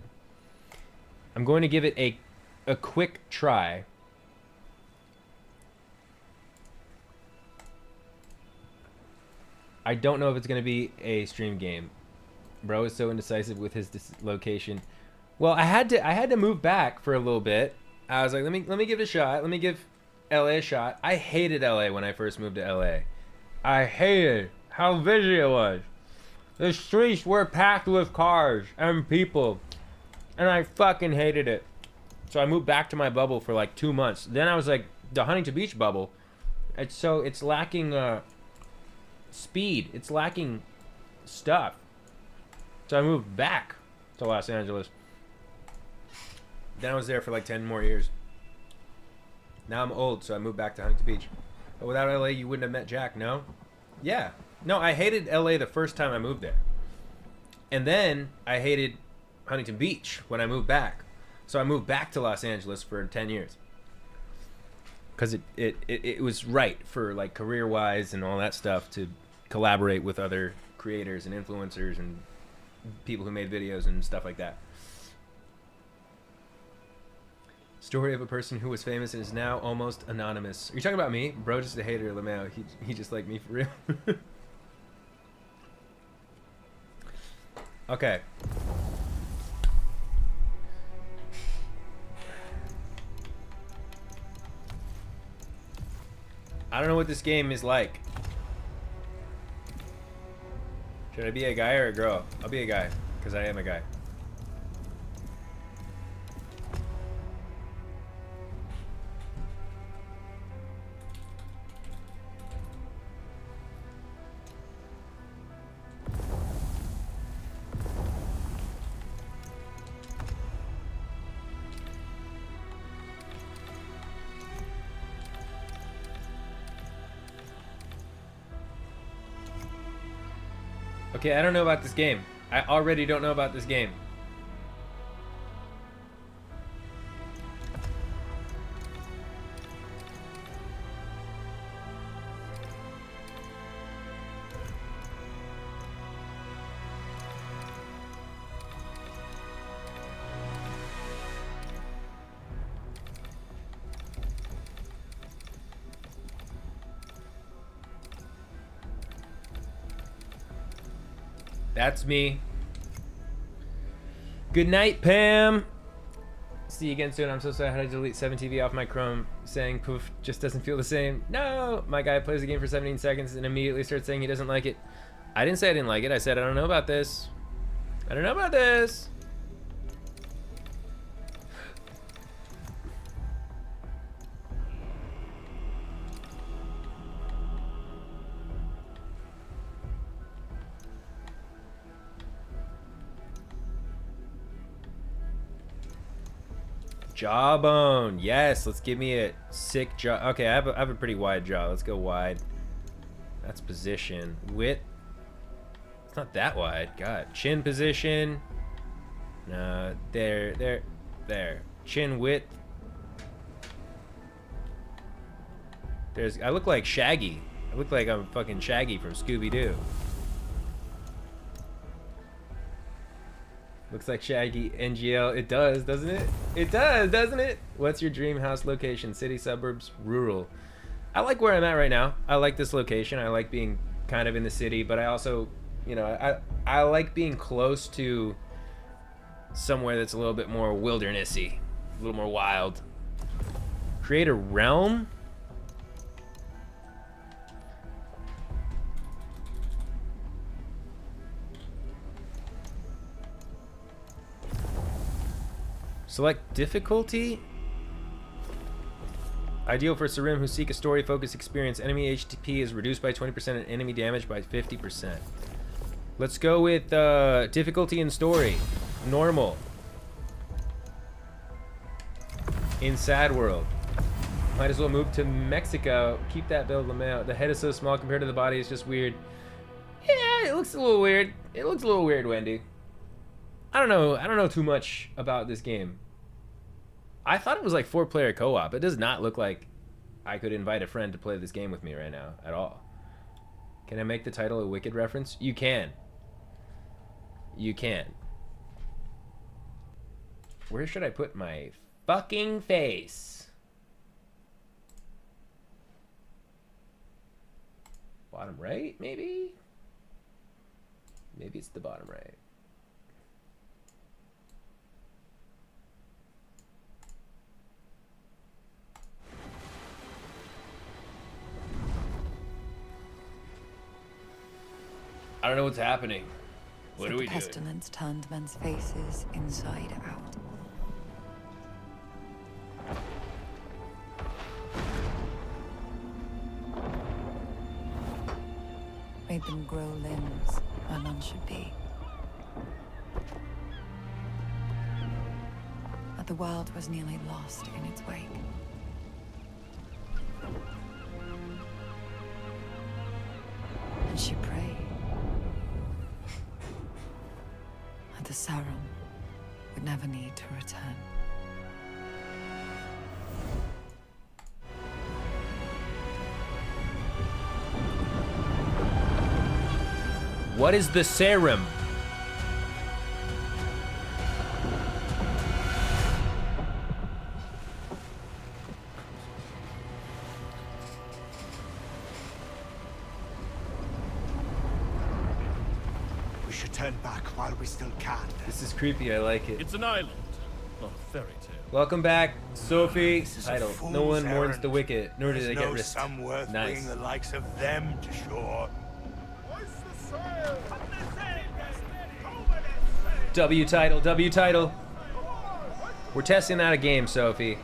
I'm going to give it a quick try. I don't know if it's going to be a stream game. Bro is so indecisive with his location. Well, I had to move back for a little bit. I was like, let me give it a shot. Let me give LA a shot. I hated LA when I first moved to LA. I hated how busy it was. The streets were packed with cars and people, and I fucking hated it. So I moved back to my bubble for like 2 months. Then I was like, the Huntington Beach bubble. It's lacking speed. It's lacking stuff. So I moved back to Los Angeles. Then I was there for like 10 more years. Now I'm old, so I moved back to Huntington Beach. But without LA, you wouldn't have met Jack, no? Yeah. No, I hated LA the first time I moved there. And then I hated Huntington Beach when I moved back. So I moved back to Los Angeles for 10 years. Because it was right for like career-wise and all that stuff to collaborate with other creators and influencers and people who made videos and stuff like that. Story of a person who was famous and is now almost anonymous. Are you talking about me? Bro, just a hater, LeMao. He just like me for real. Okay. I don't know what this game is like. Should I be a guy or a girl? I'll be a guy, because I am a guy. Okay, I don't know about this game. I already don't know about this game. That's me. Good night, Pam. See you again soon. I'm so sorry I had to delete 7TV off my Chrome, saying poof just doesn't feel the same. No, my guy plays the game for 17 seconds and immediately starts saying he doesn't like it. I didn't say I didn't like it. I said I don't know about this. I don't know about this. Jawbone, yes, let's give me a sick jaw. Okay, I have a pretty wide jaw. Let's go wide. That's position. Width. It's not that wide. God. Chin position. No, there. Chin width. I look like Shaggy. I look like I'm fucking Shaggy from Scooby-Doo. Looks like Shaggy NGL. It does, doesn't it? It does, doesn't it? What's your dream house location? City, suburbs, rural? I like where I'm at right now. I like this location. I like being kind of in the city, but I also, you know, I like being close to somewhere that's a little bit more wildernessy, a little more wild. Create a realm? Select difficulty. Ideal for Sarim who seek a story-focused experience. Enemy HP is reduced by 20% and enemy damage by 50%. Let's go with difficulty and story. Normal. In Sad World. Might as well move to Mexico. Keep that bill of lamau. The head is so small compared to the body. It's just weird. Yeah, it looks a little weird. It looks a little weird, Wendy. I don't know. I don't know too much about this game. I thought it was like 4-player co-op. It does not look like I could invite a friend to play this game with me right now at all. Can I make the title a Wicked reference? You can. You can. Where should I put my fucking face? Bottom right, maybe? Maybe it's the bottom right. I don't know what's happening. What do we do? The pestilence turned men's faces inside out. Made them grow limbs where none should be. But the world was nearly lost in its wake. And she prayed that the Sire would never need to return. What is the serum? We should turn back while we still can. This is creepy. I like it. It's an island, not a fairy tale. Welcome back, Sophie. This is a Title: fool's No one mourns errand. the wicked, nor do There's they no get risked. sum worth Nice. bringing the likes of them to shore. W title, W title. We're testing out a game, Sophie.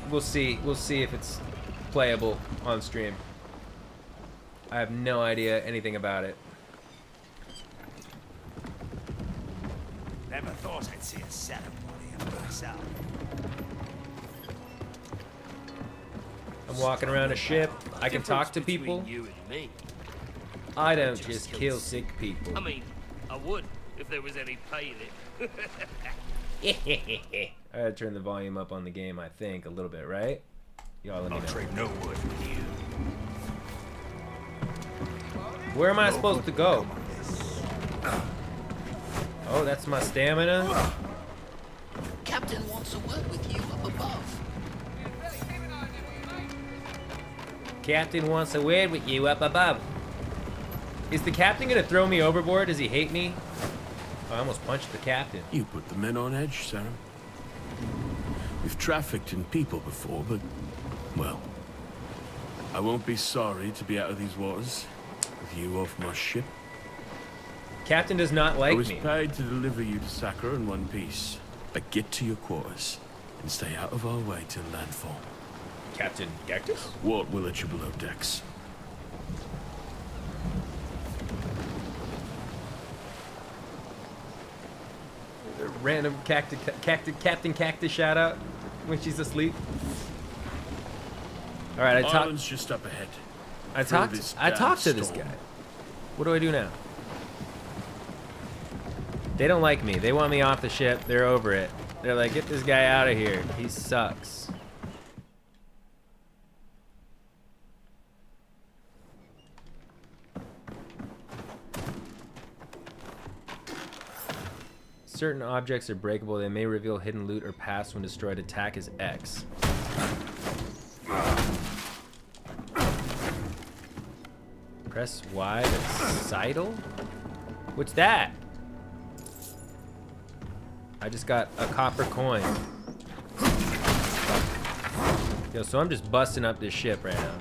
We'll see. We'll see if it's playable on stream. I have no idea anything about it. Never thought I'd see a ceremony of myself. I'm walking around a ship. I can talk to people. You and me. I don't just kill sick people. I mean, I would if there was any pay in it. I gotta turn the volume up on the game, I think, a little bit, right? Y'all let me know. I'll trade no word with you. Where am I supposed to go? Oh, that's my stamina. Captain wants a word with you up above. Captain wants a word with you up above. Is the captain gonna throw me overboard? Does he hate me? Oh, I almost punched the captain. You put the men on edge, Sire. We've trafficked in people before, but, well, I won't be sorry to be out of these waters with you off my ship. Captain does not like I was me. paid to deliver you to Sacre in one piece. But get to your quarters and stay out of our way till landfall. Captain Cactus? Walt will let you below decks. Random Captain Cactus shout out when she's asleep. All right, Island's just up ahead. I talked to this guy. What do I do now? They don't like me. They want me off the ship. They're over it. They're like, get this guy out of here. He sucks. Certain objects are breakable. They may reveal hidden loot or pass when destroyed. Attack is X. Press Y to sidle? What's that? I just got a copper coin. Yo, so I'm just busting up this ship right now.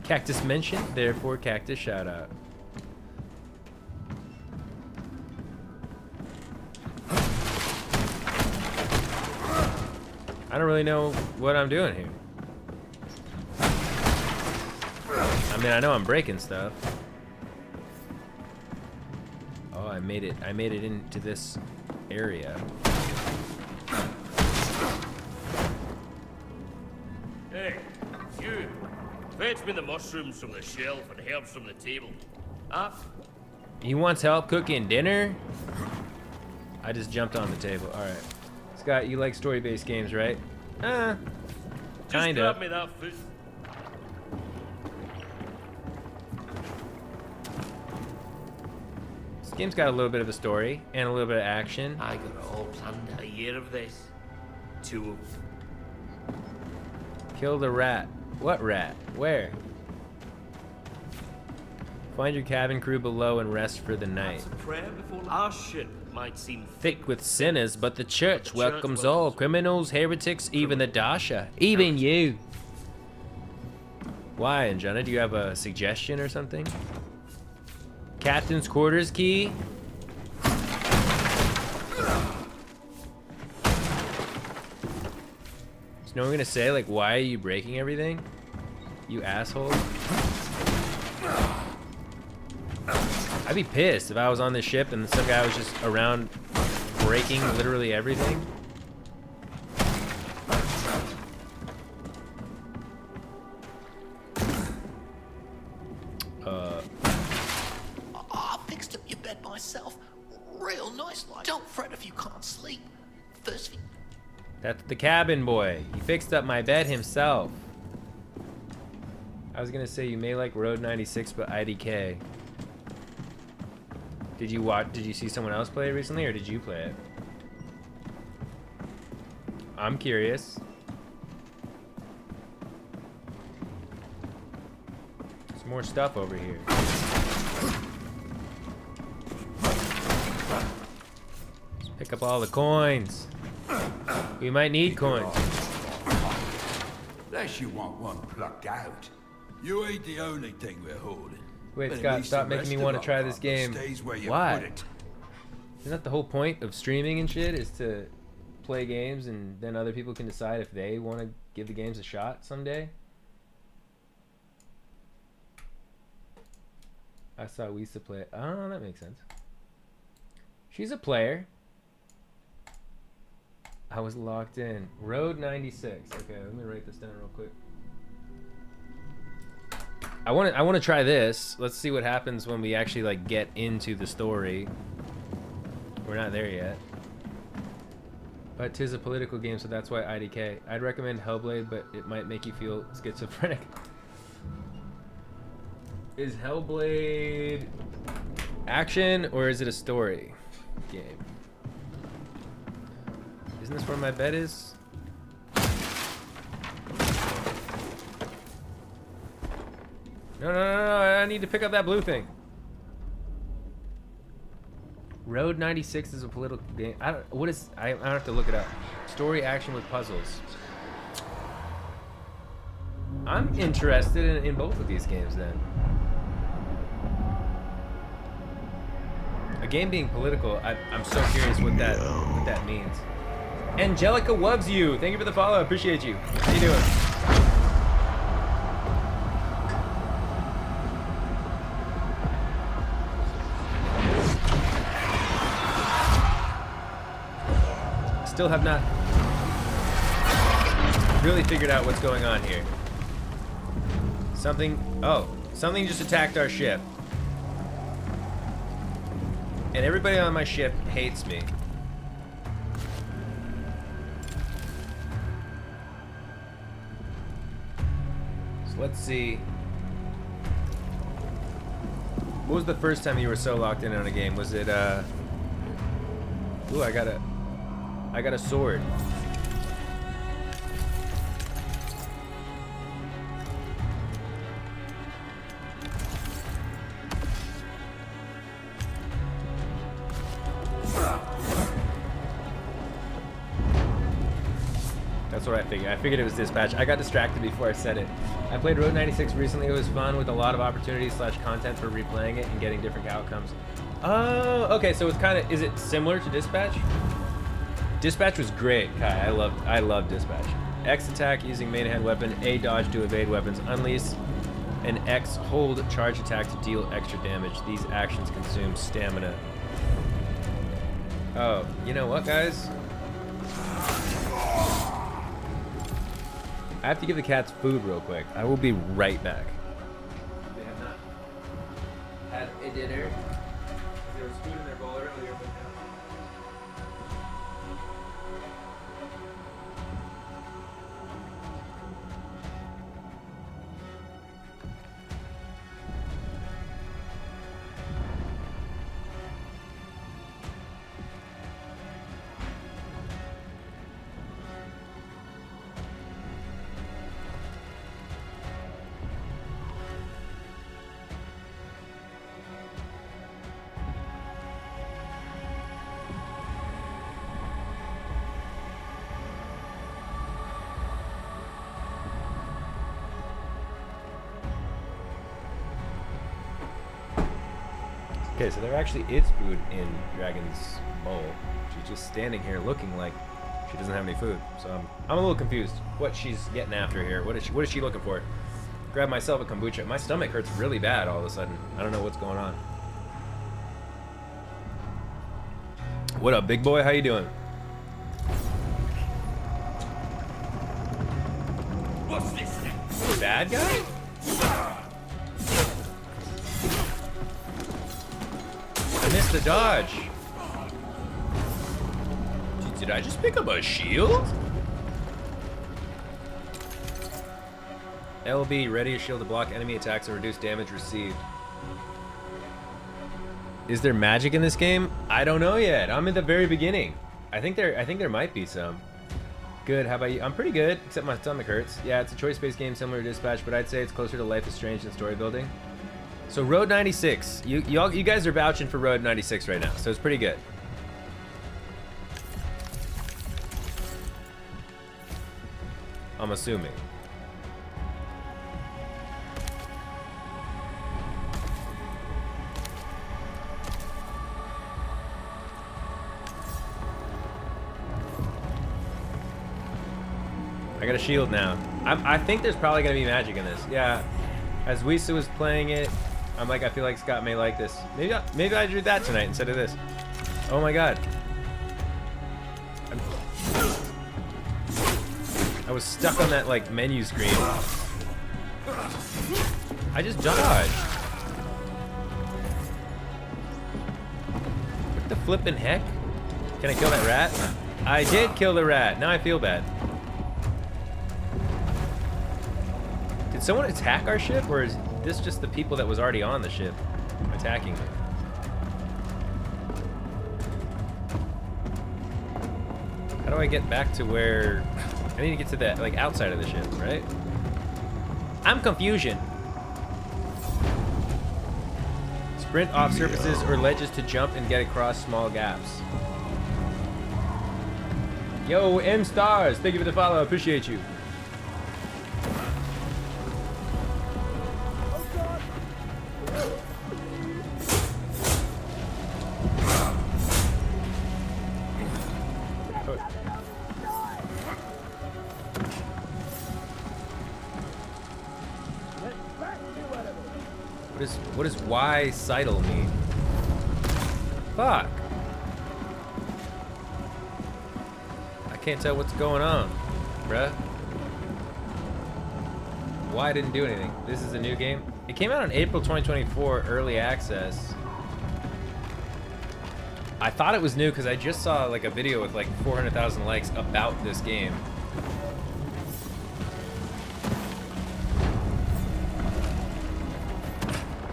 Cactus mentioned, therefore Cactus shout out. I don't really know what I'm doing here. I mean, I know I'm breaking stuff. Oh, I made it into this area. Hey, you. Fetch me the mushrooms from the shelf and herbs from the table. He wants help cooking dinner? I just jumped on the table. Alright. Scott, you like story-based games, right? Just kinda. grab me that food. This game's got a little bit of a story and a little bit of action. I got it all planned out. A year of this. 2 of them. Kill the rat. What rat? Where? Find your cabin crew below and rest for the night. Prayer before our ship might seem Thick with sinners, but the church welcomes all. Criminals, heretics, even the Dasha. Even you. Why, Anjana? Do you have a suggestion or something? Captain's quarters key? Is no one gonna say, like, why are you breaking everything? You asshole. I'd be pissed if I was on this ship and some guy was just around breaking literally everything. I fixed up your bed myself. Real nice, like. Don't fret if you can't sleep. First thing. That's the cabin boy. He fixed up my bed himself. I was gonna say you may like Road 96, but IDK. Did you see someone else play it recently, or did you play it? I'm curious. There's more stuff over here. Let's pick up all the coins. We might need coins. Unless you want one plucked out. You ain't the only thing we're holding. Wait, But at Scott, least stop the making me rest want to of try our this property game. stays where you Why? put it. Isn't that the whole point of streaming and shit, is to play games and then other people can decide if they want to give the games a shot someday? I saw Lisa play it. Oh, that makes sense. She's a player. I was locked in. Road 96. Okay, let me write this down real quick. I want to try this. Let's see what happens when we actually like get into the story. We're not there yet. But 'tis a political game, so that's why IDK. I'd recommend Hellblade, but it might make you feel schizophrenic. Is Hellblade action or is it a story game? Isn't this where my bed is? No, I need to pick up that blue thing. Road 96 is a political game. I don't have to look it up. Story action with puzzles. I'm interested in both of these games then. A game being political, I'm so curious what that means. Angelica loves you. Thank you for the follow. Appreciate you. How you doing? Still have not really figured out what's going on here. Something just attacked our ship. And everybody on my ship hates me. So let's see. What was the first time you were so locked in on a game? Was it ooh, I got a sword. That's what I figured. I figured it was dispatch. I got distracted before I said it. I played Road 96 recently. It was fun with a lot of opportunities / content for replaying it and getting different outcomes. Oh, okay. So it's kind of, is it similar to dispatch? Dispatch was great, Kai. I love dispatch. X attack using main hand weapon, A dodge to evade weapons, unleash, and X hold charge attack to deal extra damage. These actions consume stamina. Oh, you know what, guys? I have to give the cats food real quick. I will be right back. They have not had a dinner. There was food in their bowl earlier, but now. Okay, so there actually is food in Dragon's bowl. She's just standing here looking like she doesn't have any food. So I'm a little confused what she's getting after here. What is she looking for? Grab myself a kombucha. My stomach hurts really bad all of a sudden. I don't know what's going on. What up, big boy? How you doing? What's this thing? Bad guy? I missed the dodge. Did I just pick up a shield? LB, ready a shield to block enemy attacks and reduce damage received. Is there magic in this game? I don't know yet. I'm at the very beginning. I think there might be some. Good, how about you? I'm pretty good, except my stomach hurts. Yeah, it's a choice-based game similar to Dispatch, but I'd say it's closer to Life is Strange than story building. So Road 96, you guys are vouching for Road 96 right now, so it's pretty good. I'm assuming. I got a shield now. I think there's probably gonna be magic in this. Yeah, as Wisa was playing it, I'm like, I feel like Scott may like this. Maybe I do that tonight instead of this. Oh my god. I was stuck on that like menu screen. I just dodged. What the flippin' heck? Can I kill that rat? I did kill the rat. Now I feel bad. Did someone attack our ship, or is this just the people that was already on the ship attacking me? How do I get back to where... I need to get to that, like, outside of the ship, right? I'm confusion. Sprint off surfaces or ledges to jump and get across small gaps. Yo, M Stars, thank you for the follow, appreciate you. What does Y-sidle mean? Fuck. I can't tell what's going on, bruh. Y didn't do anything. This is a new game. It came out in April 2024, early access. I thought it was new because I just saw like a video with like 400,000 likes about this game.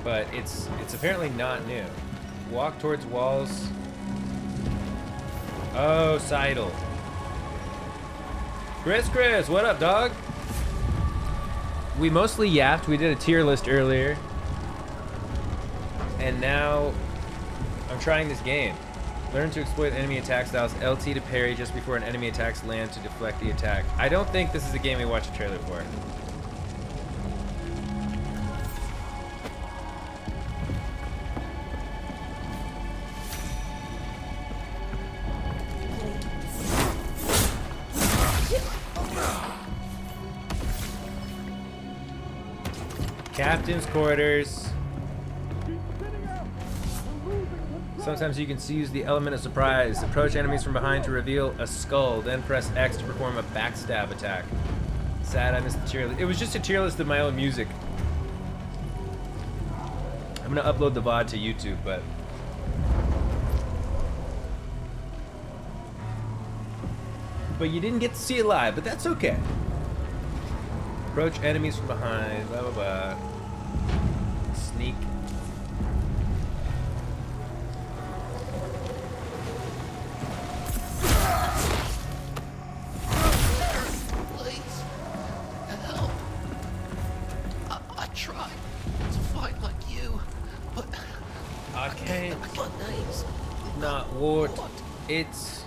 But it's apparently not new. Walk towards walls. Oh, Seidel. Chris, what up, dog? We mostly yapped. We did a tier list earlier. And now I'm trying this game. Learn to exploit enemy attack styles. LT to parry just before an enemy attacks land to deflect the attack. I don't think this is a game we watched a trailer for. Captain's quarters. Sometimes you can use the element of surprise. Approach enemies from behind to reveal a skull, then press X to perform a backstab attack. Sad I missed the tier list. It was just a tier list of my own music. I'm gonna upload the VOD to YouTube, but... But you didn't get to see it live, but that's okay. Approach enemies from behind, blah blah blah. Sneak. Please, help. I tried to fight like you, but I can't. my name's Not Wart. It's...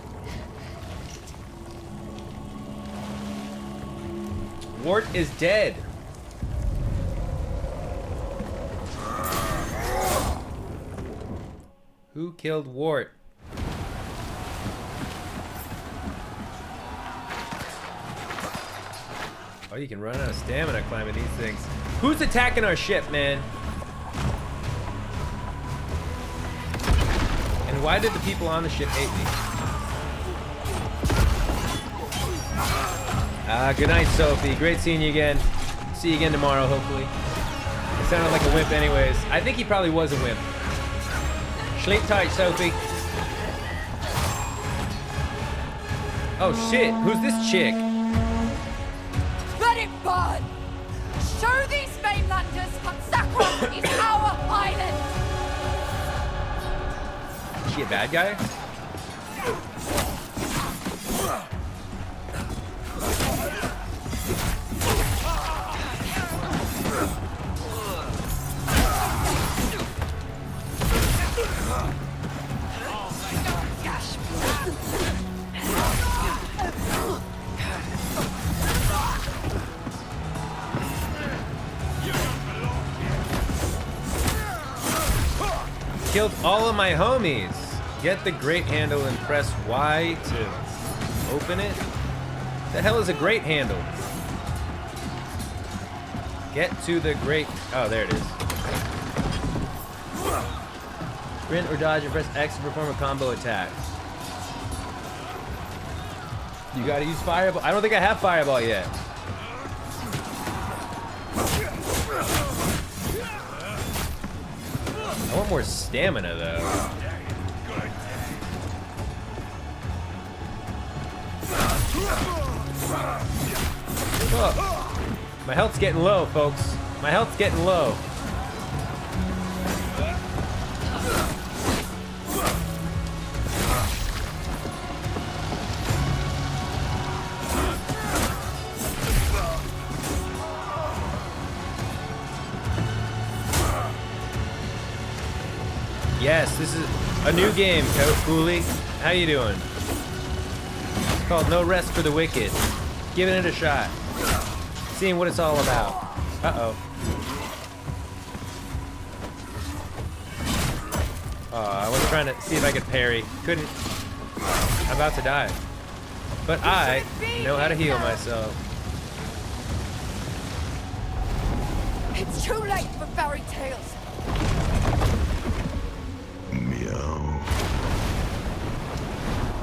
Wart is dead. Who killed Wart? Oh, you can run out of stamina climbing these things. Who's attacking our ship, man? And why did the people on the ship hate me? Good night, Sophie. Great seeing you again. See you again tomorrow, hopefully. It sounded like a wimp anyways. I think he probably was a wimp. Sleep tight, Sophie. Oh shit, who's this chick? Let it burn! Show these mainlanders that Sakura is our island! Is she a bad guy? Killed all of my homies. Get the great handle and press Y to open it. The hell is a great handle? Get to the great... Oh, there it is. Sprint or dodge and press X to perform a combo attack. You gotta use Fireball. I don't think I have Fireball yet. I want more stamina, though. Oh. My health's getting low, folks. My health's getting low. Yes, this is a new game, Cooley. How you doing? It's called No Rest for the Wicked. Giving it a shot. Seeing what it's all about. Uh-oh. I was trying to see if I could parry. Couldn't. I'm about to die. But I know how to heal myself. It's too late for fairy tales.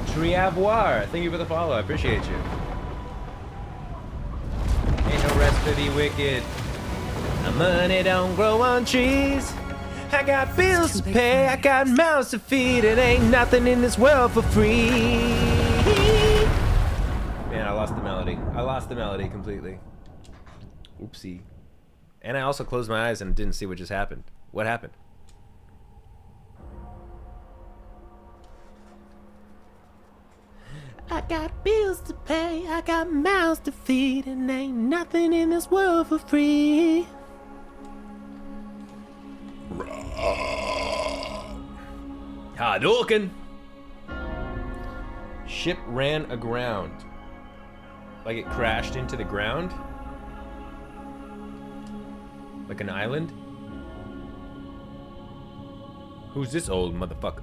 Triavoir, thank you for the follow. I appreciate you. Ain't no rest for the wicked. My money don't grow on trees. I got bills to pay. I got mouths to feed. It ain't nothing in this world for free. Man, I lost the melody. I lost the melody completely. Oopsie. And I also closed my eyes and didn't see what just happened. What happened? I got bills to pay, I got mouths to feed, and ain't nothing in this world for free. Hadouken! Ship ran aground. Like it crashed into the ground? Like an island? Who's this old motherfucker?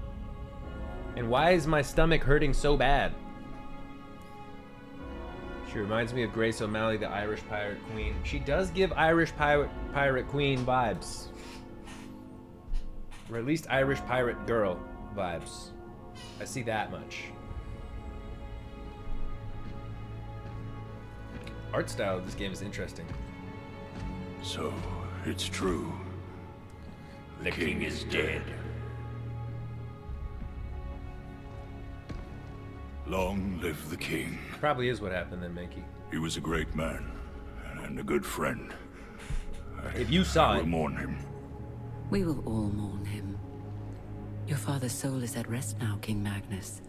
And why is my stomach hurting so bad? She reminds me of Grace O'Malley, the Irish pirate queen. She does give Irish pirate queen vibes. Or at least Irish pirate girl vibes. I see that much. Art style of this game is interesting. So, it's true. The king is dead. Long live the king. Probably is what happened then, Mankey. He was a great man and a good friend. If you saw I it, will mourn him. We will all mourn him. Your father's soul is at rest now, King Magnus.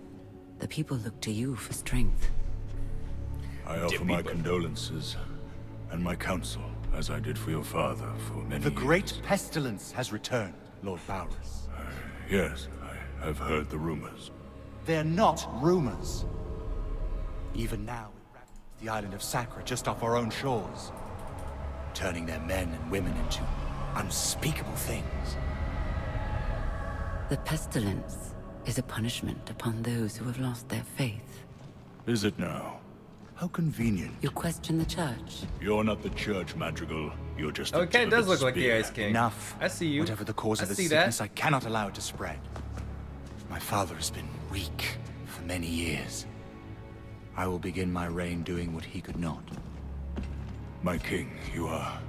The people look to you for strength. I offer my condolences and my counsel, as I did for your father for many The years. great pestilence has returned, Lord Bowers. Yes, I have heard the rumors. They're not rumors. Even now, it ravaged the island of Sacra just off our own shores, turning their men and women into unspeakable things. The pestilence is a punishment upon those who have lost their faith. Is it now? How convenient. You question the church? You're not the church, Madrigal. You're just Oh, a it kind of does turbid look like the spear. Ice King. Enough. I see you. Whatever the cause of the sickness, I cannot allow it to spread. My father has been weak for many years. I will begin my reign doing what he could not. My king, you are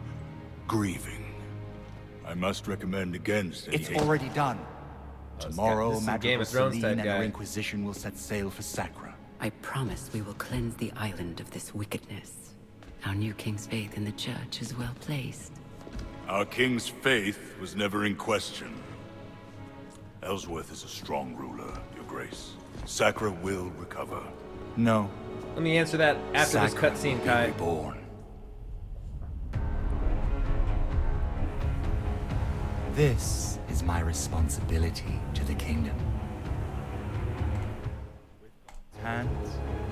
grieving. I must recommend against any It's hate. already done. Tomorrow, this is some Game Madrigal of Thrones Celine type and guy. her Inquisition will set sail for Sacra. I promise we will cleanse the island of this wickedness. Our new king's faith in the church is well placed. Our king's faith was never in question. Ellsworth is a strong ruler, Your Grace. Sacra will recover. No. Let me answer that after this Sacra cutscene, will be Kai. reborn. This is my responsibility to the kingdom. With God's hands,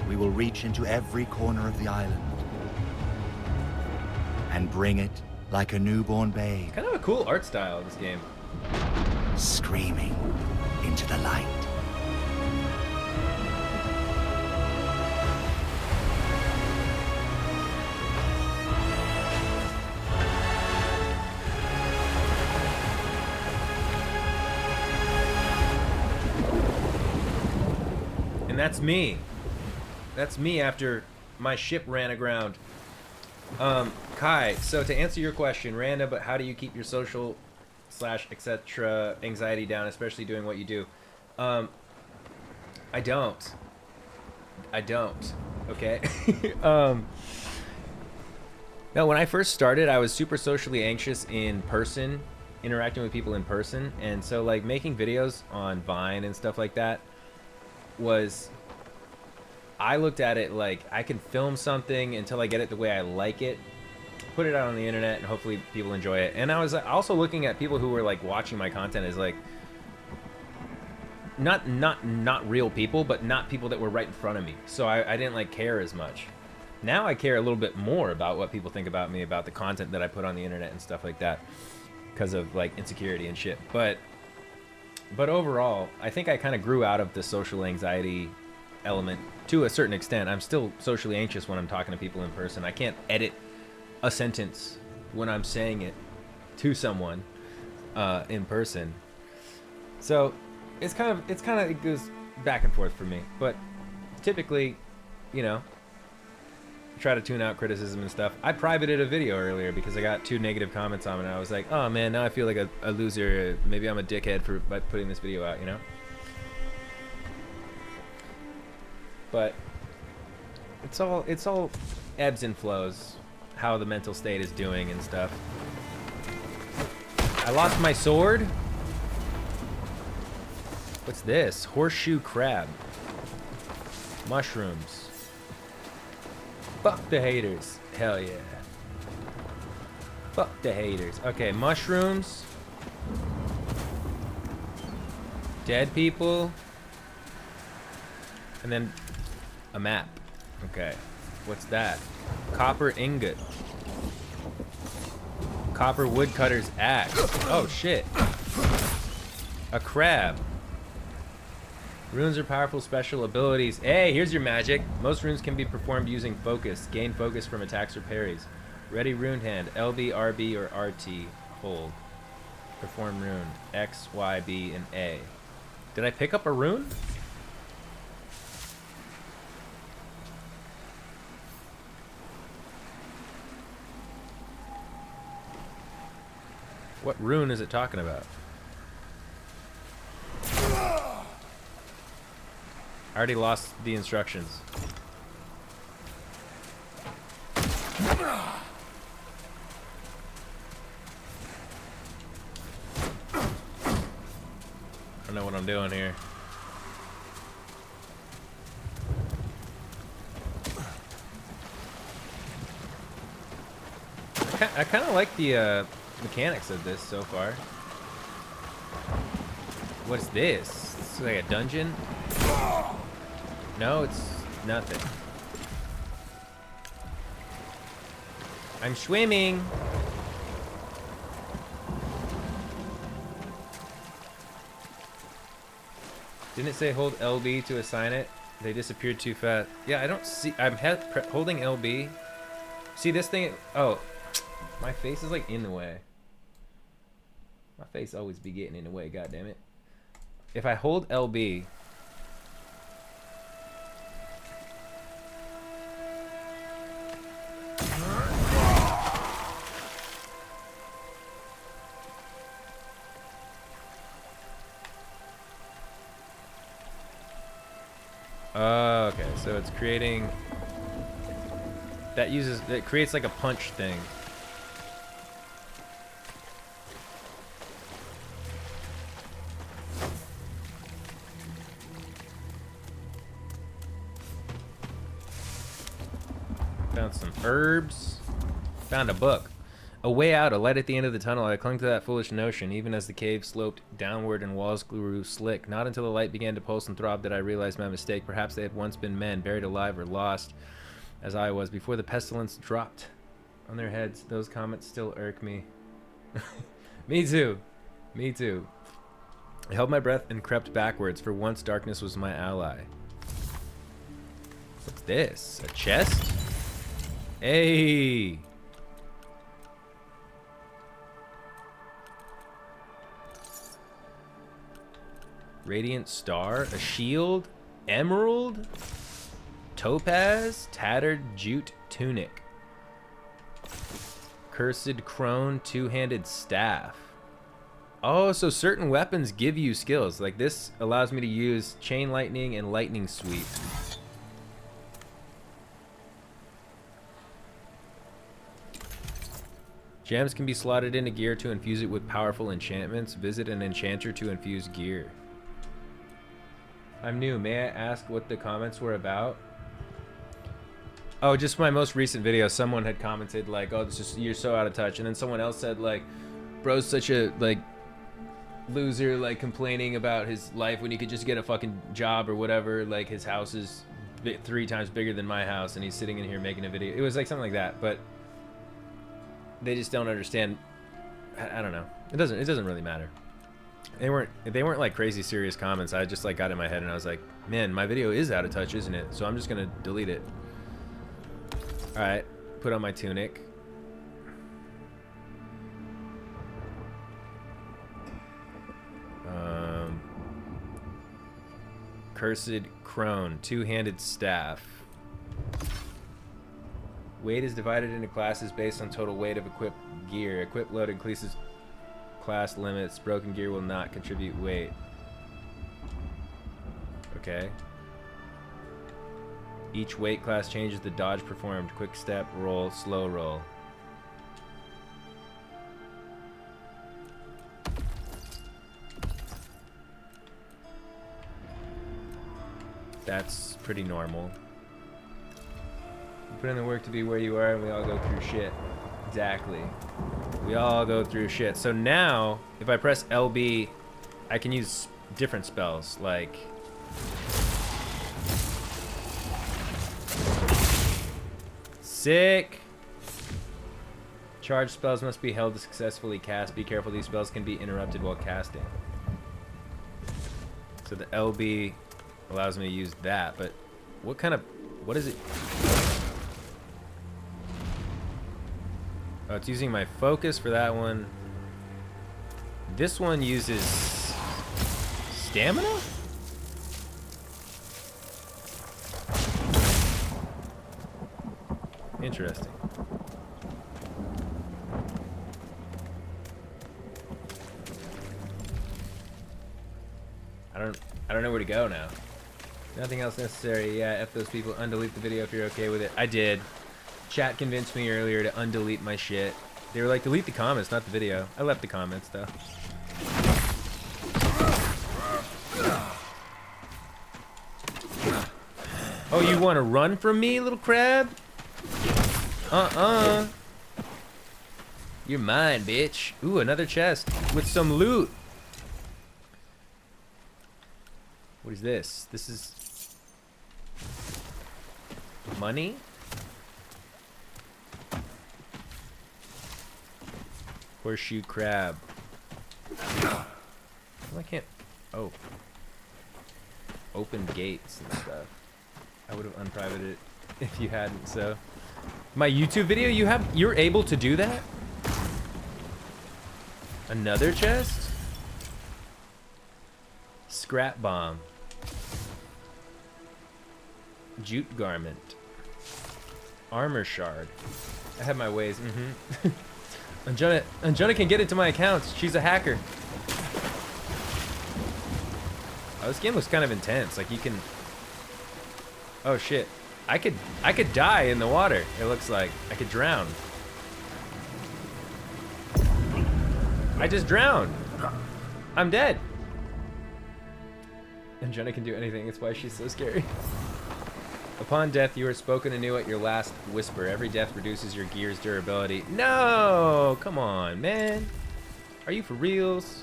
we will reach into every corner of the island and bring it like a newborn babe, Kind of a cool art style of this game. screaming into the light. And that's me. That's me after my ship ran aground. Kai, so to answer your question, random, but how do you keep your social / etc. anxiety down, especially doing what you do? I don't. Okay? No, when I first started, I was super socially anxious in person, interacting with people in person, and so like making videos on Vine and stuff like that was, I looked at it like I can film something until I get it the way I like it, put it out on the internet, and hopefully people enjoy it. And I was also looking at people who were like watching my content as like not real people, but not people that were right in front of me. So I didn't like care as much. Now I care a little bit more about what people think about me, about the content that I put on the internet and stuff like that, because of like insecurity and shit. But overall, I think I kind of grew out of the social anxiety element to a certain extent. I'm still socially anxious when I'm talking to people in person. I can't edit a sentence when I'm saying it to someone in person. So it goes back and forth for me. But typically, you know, try to tune out criticism and stuff. I privated a video earlier because I got 2 negative comments on it, and I was like, oh man, now I feel like a loser. Maybe I'm a dickhead for putting this video out, you know? But it's all ebbs and flows, how the mental state is doing and stuff. I lost my sword. What's this? Horseshoe crab. Mushrooms. Fuck the haters. Hell yeah. Fuck the haters. Okay, mushrooms. Dead people. And then a map. Okay. What's that? Copper ingot. Copper woodcutter's axe. Oh shit. A crab. Runes are powerful special abilities. Hey, here's your magic. Most runes can be performed using focus. Gain focus from attacks or parries. Ready rune hand. LB, RB, or RT. Hold. Perform rune. X, Y, B, and A. Did I pick up a rune? What rune is it talking about? I already lost the instructions. I don't know what I'm doing here. I kind of like the mechanics of this so far. What's this? This is like a dungeon? No, it's nothing. I'm swimming. Didn't it say hold LB to assign it? They disappeared too fast. Yeah, I don't see. I'm holding LB. See this thing? Oh, my face is like in the way. My face always be getting in the way. God damn it! If I hold LB. Okay, so it's creating that creates like a punch thing. Found some herbs. Found a book. A way out, a light at the end of the tunnel. I clung to that foolish notion, even as the cave sloped downward and walls grew slick. Not until the light began to pulse and throb did I realize my mistake. Perhaps they had once been men, buried alive or lost, as I was, before the pestilence dropped on their heads. Those comments still irk me. Me too. Me too. I held my breath and crept backwards, for once darkness was my ally. What's this? A chest? Hey! Radiant star, a shield, emerald, topaz, tattered jute tunic, cursed crone, two-handed staff. Oh, so certain weapons give you skills. Like this allows me to use chain lightning and lightning sweep. Gems can be slotted into gear to infuse it with powerful enchantments. Visit an enchanter to infuse gear. I'm new. May I ask what the comments were about? Oh, just my most recent video. Someone had commented like, "Oh, this is, you're so out of touch," and then someone else said like, "Bro's such a like loser, like complaining about his life when he could just get a fucking job or whatever. Like his house is 3 times bigger than my house, and he's sitting in here making a video." It was like something like that, but they just don't understand. I don't know. It doesn't really matter. They weren't like crazy serious comments. I just like got in my head and I was like, man, my video is out of touch, isn't it? So I'm just gonna delete it. All right, put on my tunic. Cursed crone, two-handed staff. Weight is divided into classes based on total weight of equipped gear. Equipped load increases class limits. Broken gear will not contribute weight. Okay. Each weight class changes the dodge performed. Quick step, roll, slow roll. That's pretty normal. You put in the work to be where you are, and we all go through shit. Exactly. We all go through shit. So now, if I press LB, I can use different spells, like... Sick! Charged spells must be held to successfully cast. Be careful, these spells can be interrupted while casting. So the LB allows me to use that, but what kind of... What is it? Oh, it's using my focus for that one. This one uses stamina? Interesting. I don't know where to go now. Nothing else necessary. Yeah, F those people. Undelete the video if you're okay with it. I did. Chat convinced me earlier to undelete my shit. They were like, delete the comments, not the video. I left the comments though. Oh, you want to run from me, little crab? You're mine, bitch. Ooh, another chest with some loot. What is this? This is money? Horseshoe crab. Well, I can't. Oh. Open gates and stuff. I would have unprivated it if you hadn't, so. My YouTube video, you're able to do that? Another chest? Scrap bomb. Jute garment. Armor shard. I have my ways, Anjuna can get into my accounts. She's a hacker. Oh, this game looks kind of intense. Like you can. Oh shit! I could die in the water. It looks like I could drown. I just drowned. I'm dead. Anjuna can do anything. That's why she's so scary. Upon death, you are spoken anew at your last whisper. Every death reduces your gear's durability. No! Come on, man. Are you for reals?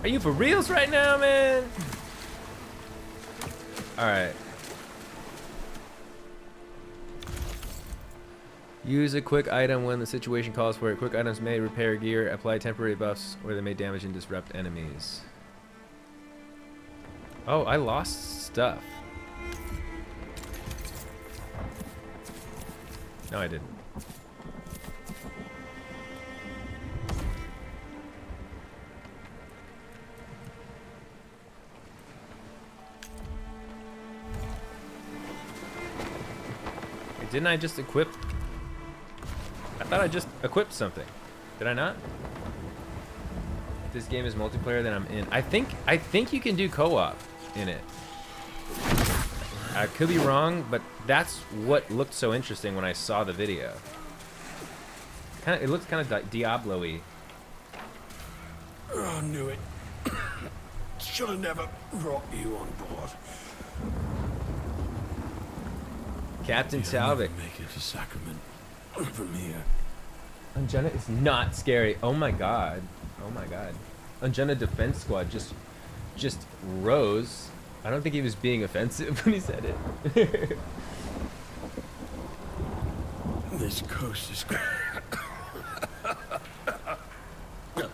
Are you for reals right now, man? Alright. Use a quick item when the situation calls for it. Quick items may repair gear, apply temporary buffs, or they may damage and disrupt enemies. Oh, I lost stuff. No, I didn't. Wait, didn't I just equip? I thought I just equipped something. Did I not? If this game is multiplayer, then I'm in. I think you can do co-op in it. I could be wrong, but that's what looked so interesting when I saw the video. It looks kind of Diablo-y. Oh, I knew it. Should have never brought you on board. Captain Talbot. Make it to Sacrament from here. Anjuna is not scary. Oh my god. Oh my god. Anjuna Defense Squad just rose. I don't think he was being offensive when he said it. This coast is great. We're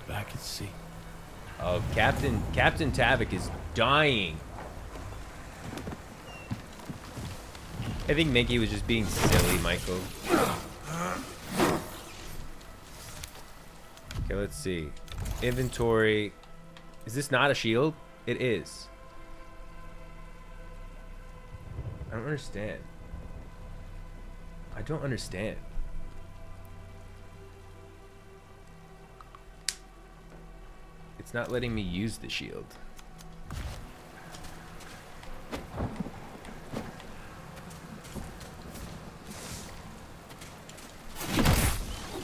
back at sea. Oh, Captain Tavik is dying. I think Mickey was just being silly, Michael. Okay, let's see. Inventory. Is this not a shield? It is. I don't understand. I don't understand. It's not letting me use the shield.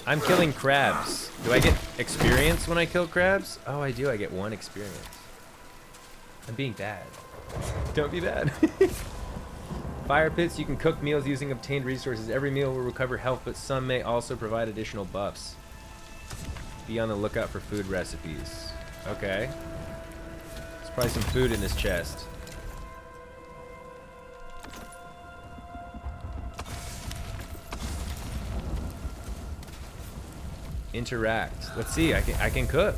I'm killing crabs. Do I get experience when I kill crabs? Oh, I do. I get 1 experience. I'm being bad. Don't be bad. Fire pits. You can cook meals using obtained resources. Every meal will recover health, but some may also provide additional buffs. Be on the lookout for food recipes. Okay. There's probably some food in this chest. Interact. Let's see. I can cook.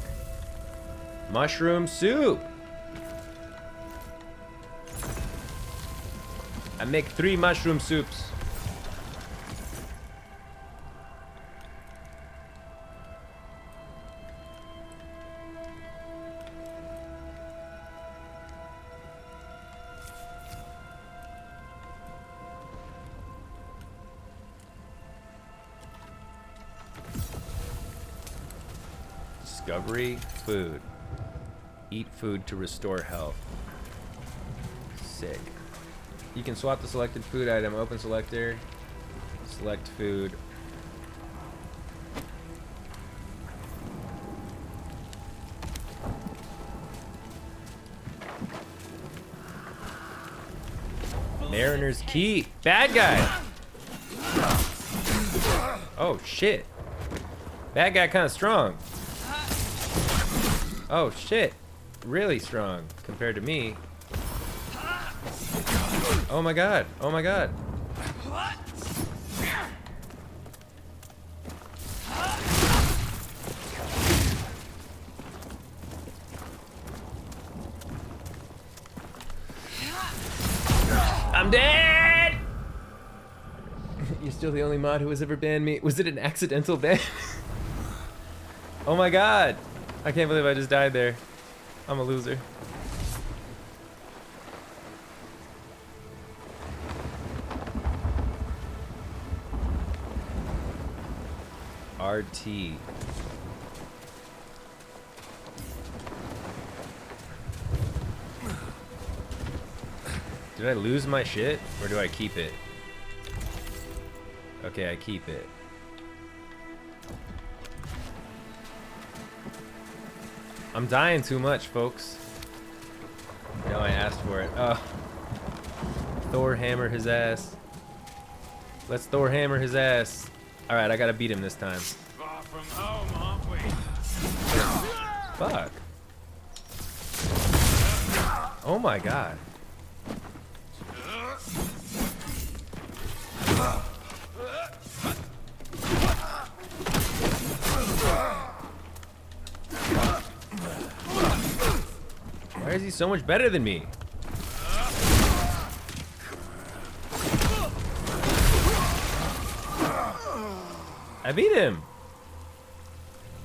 Mushroom soup. I make 3 mushroom soups. Discovery, food. Eat food to restore health. Sick. You can swap the selected food item. Open selector. Select food. Mariner's Key. Bad guy. Oh, shit. Bad guy kind of strong. Oh, shit. Really strong compared to me. Oh my god. Oh my god. I'm dead! You're still the only mod who has ever banned me. Was it an accidental ban? Oh my god. I can't believe I just died there. I'm a loser. RT. Did I lose my shit, or do I keep it? Okay, I keep it. I'm dying too much, folks. No, I asked for it. Oh. Thor hammer his ass. Let's Thor hammer his ass. Alright, I gotta beat him this time. Far from home, aren't we? Fuck. Oh my god. Why is he so much better than me? I beat him.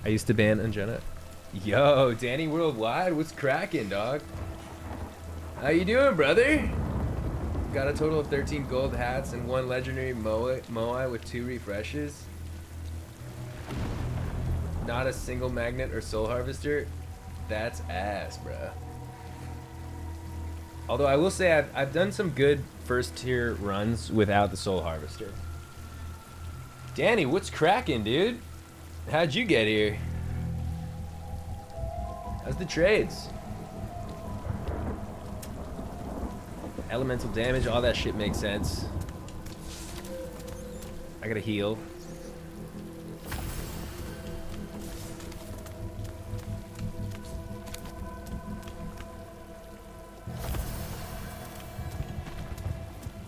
I used to ban Anjena. Yo, Danny Worldwide, what's cracking, dog? How you doing, brother? Got a total of 13 gold hats and 1 legendary Moai with 2 refreshes. Not a single magnet or soul harvester. That's ass, bruh. Although I will say I've done some good first tier runs without the soul harvester. Danny, what's cracking, dude? How'd you get here? How's the trades? Elemental damage, all that shit makes sense. I gotta heal.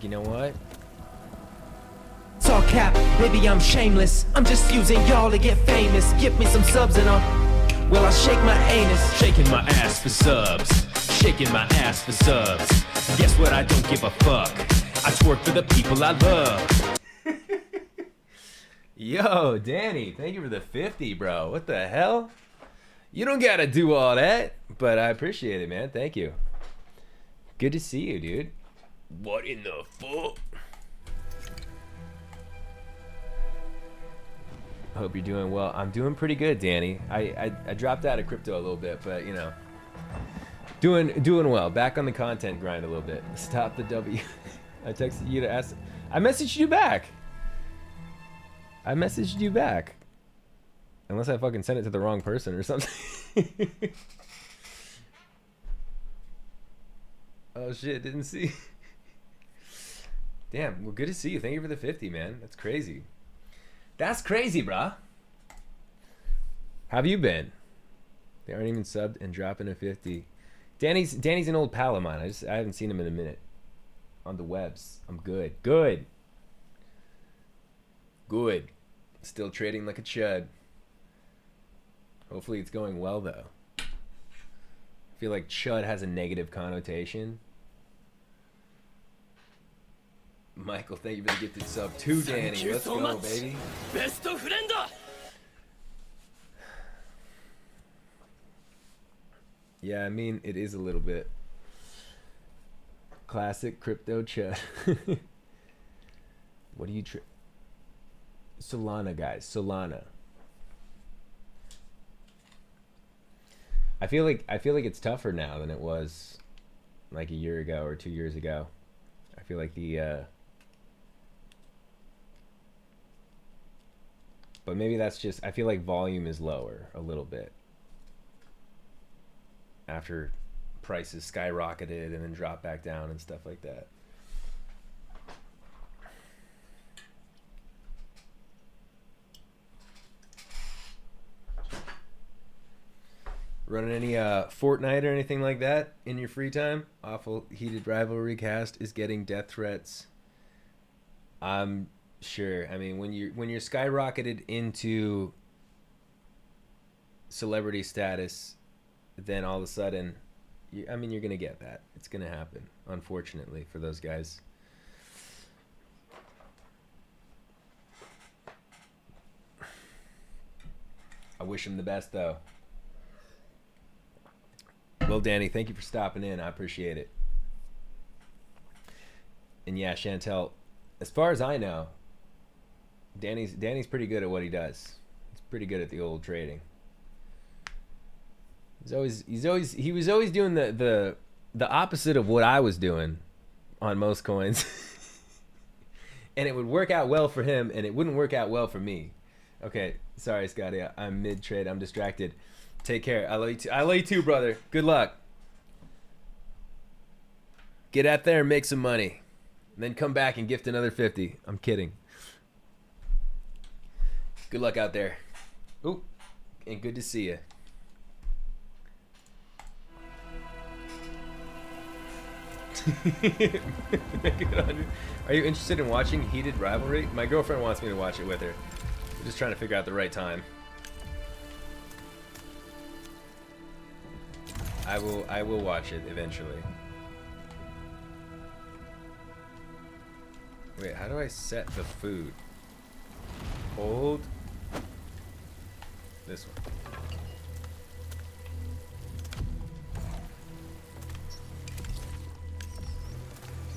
You know what? It's all cap, baby, I'm shameless. I'm just using y'all to get famous. Give me some subs and well, I'll shake my anus. Shaking my ass for subs. Shaking my ass for subs. Guess what? I don't give a fuck. I twerk for the people I love. Yo, Danny, thank you for the 50, bro. What the hell? You don't gotta do all that, but I appreciate it, man. Thank you. Good to see you, dude. What in the fuck? I hope you're doing well. I'm doing pretty good, Danny. I dropped out of crypto a little bit, but you know, doing well. Back on the content grind a little bit. Stop the W. I texted you to ask. I messaged you back. Unless I fucking sent it to the wrong person or something. Oh shit, didn't see. Damn, well, good to see you. Thank you for the 50, man. That's crazy. That's crazy, bruh. How have you been? They aren't even subbed and dropping a 50. Danny's an old pal of mine. I haven't seen him in a minute. On the webs. I'm good. Good. Still trading like a chud. Hopefully it's going well, though. I feel like chud has a negative connotation. Michael, thank you for the gifted sub to Danny. Let's go, baby. Best of friend. Yeah, I mean, it is a little bit. Classic crypto chud. What do you Solana, guys. Solana. I feel like it's tougher now than it was like a year ago or 2 years ago. I feel like but maybe that's just, I feel like volume is lower a little bit after prices skyrocketed and then dropped back down and stuff like that. Running any Fortnite or anything like that in your free time? Awful Heated Rivalry cast is getting death threats. I'm sure. I mean, when you're skyrocketed into celebrity status, then all of a sudden, you're gonna get that. It's gonna happen, unfortunately, for those guys. I wish him the best, though. Well, Danny, thank you for stopping in. I appreciate it. And yeah, Chantel, as far as I know, Danny's pretty good at what he does. He's pretty good at the old trading. He was always doing the opposite of what I was doing on most coins. And it would work out well for him, and it wouldn't work out well for me. Okay, sorry, Scotty. I'm mid-trade. I'm distracted. Take care. I love you too. I love you too, brother. Good luck. Get out there and make some money. And then come back and gift another 50. I'm kidding. Good luck out there. Ooh, and good to see you. Are you interested in watching Heated Rivalry? My girlfriend wants me to watch it with her. I'm just trying to figure out the right time. I will watch it eventually. Wait, how do I set the food? Hold this one.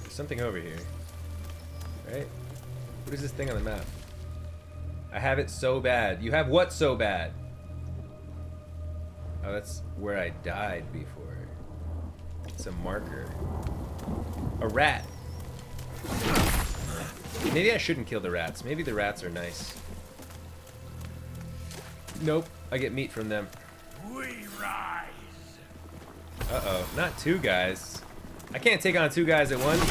There's something over here, right? What is this thing on the map? I have it so bad. You have what so bad? Oh, that's where I died before. It's a marker. A rat. Maybe I shouldn't kill the rats. Maybe the rats are nice. Nope. I get meat from them. We rise. Uh-oh. Not two guys. I can't take on two guys at once.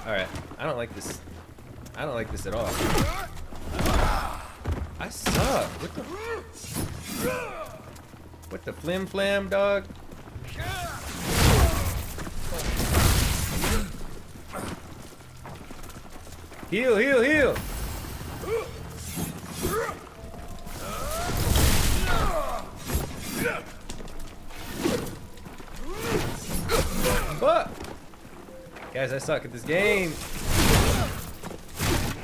Alright. I don't like this. I don't like this at all. I suck. What the flim flam, dog? Heal, heal, heal! Fuck! Guys, I suck at this game.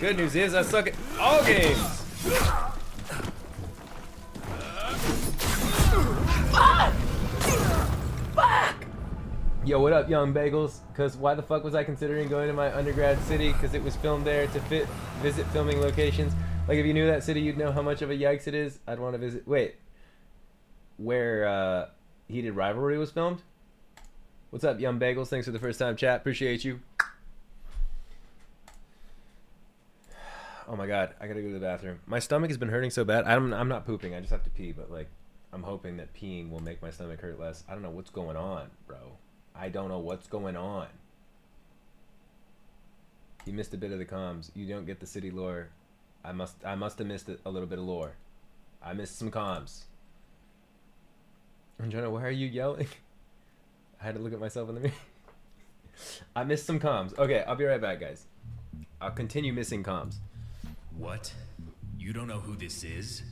Good news is I suck at all games. Yo, what up, young bagels? Cause why the fuck was I considering going to my undergrad city? Cause it was filmed there to visit filming locations. Like if you knew that city, you'd know how much of a yikes it is. I'd want to visit. Wait, where Heated Rivalry was filmed? What's up, young bagels? Thanks for the first time chat. Appreciate you. Oh my god, I gotta go to the bathroom. My stomach has been hurting so bad. I'm not pooping. I just have to pee. But like, I'm hoping that peeing will make my stomach hurt less. I don't know what's going on, bro. I don't know what's going on. You missed a bit of the comms. You don't get the city lore. I must have missed a little bit of lore. I missed some comms. Jonah, why are you yelling? I had to look at myself in the mirror. I missed some comms. Okay, I'll be right back, guys. I'll continue missing comms. What? You don't know who this is?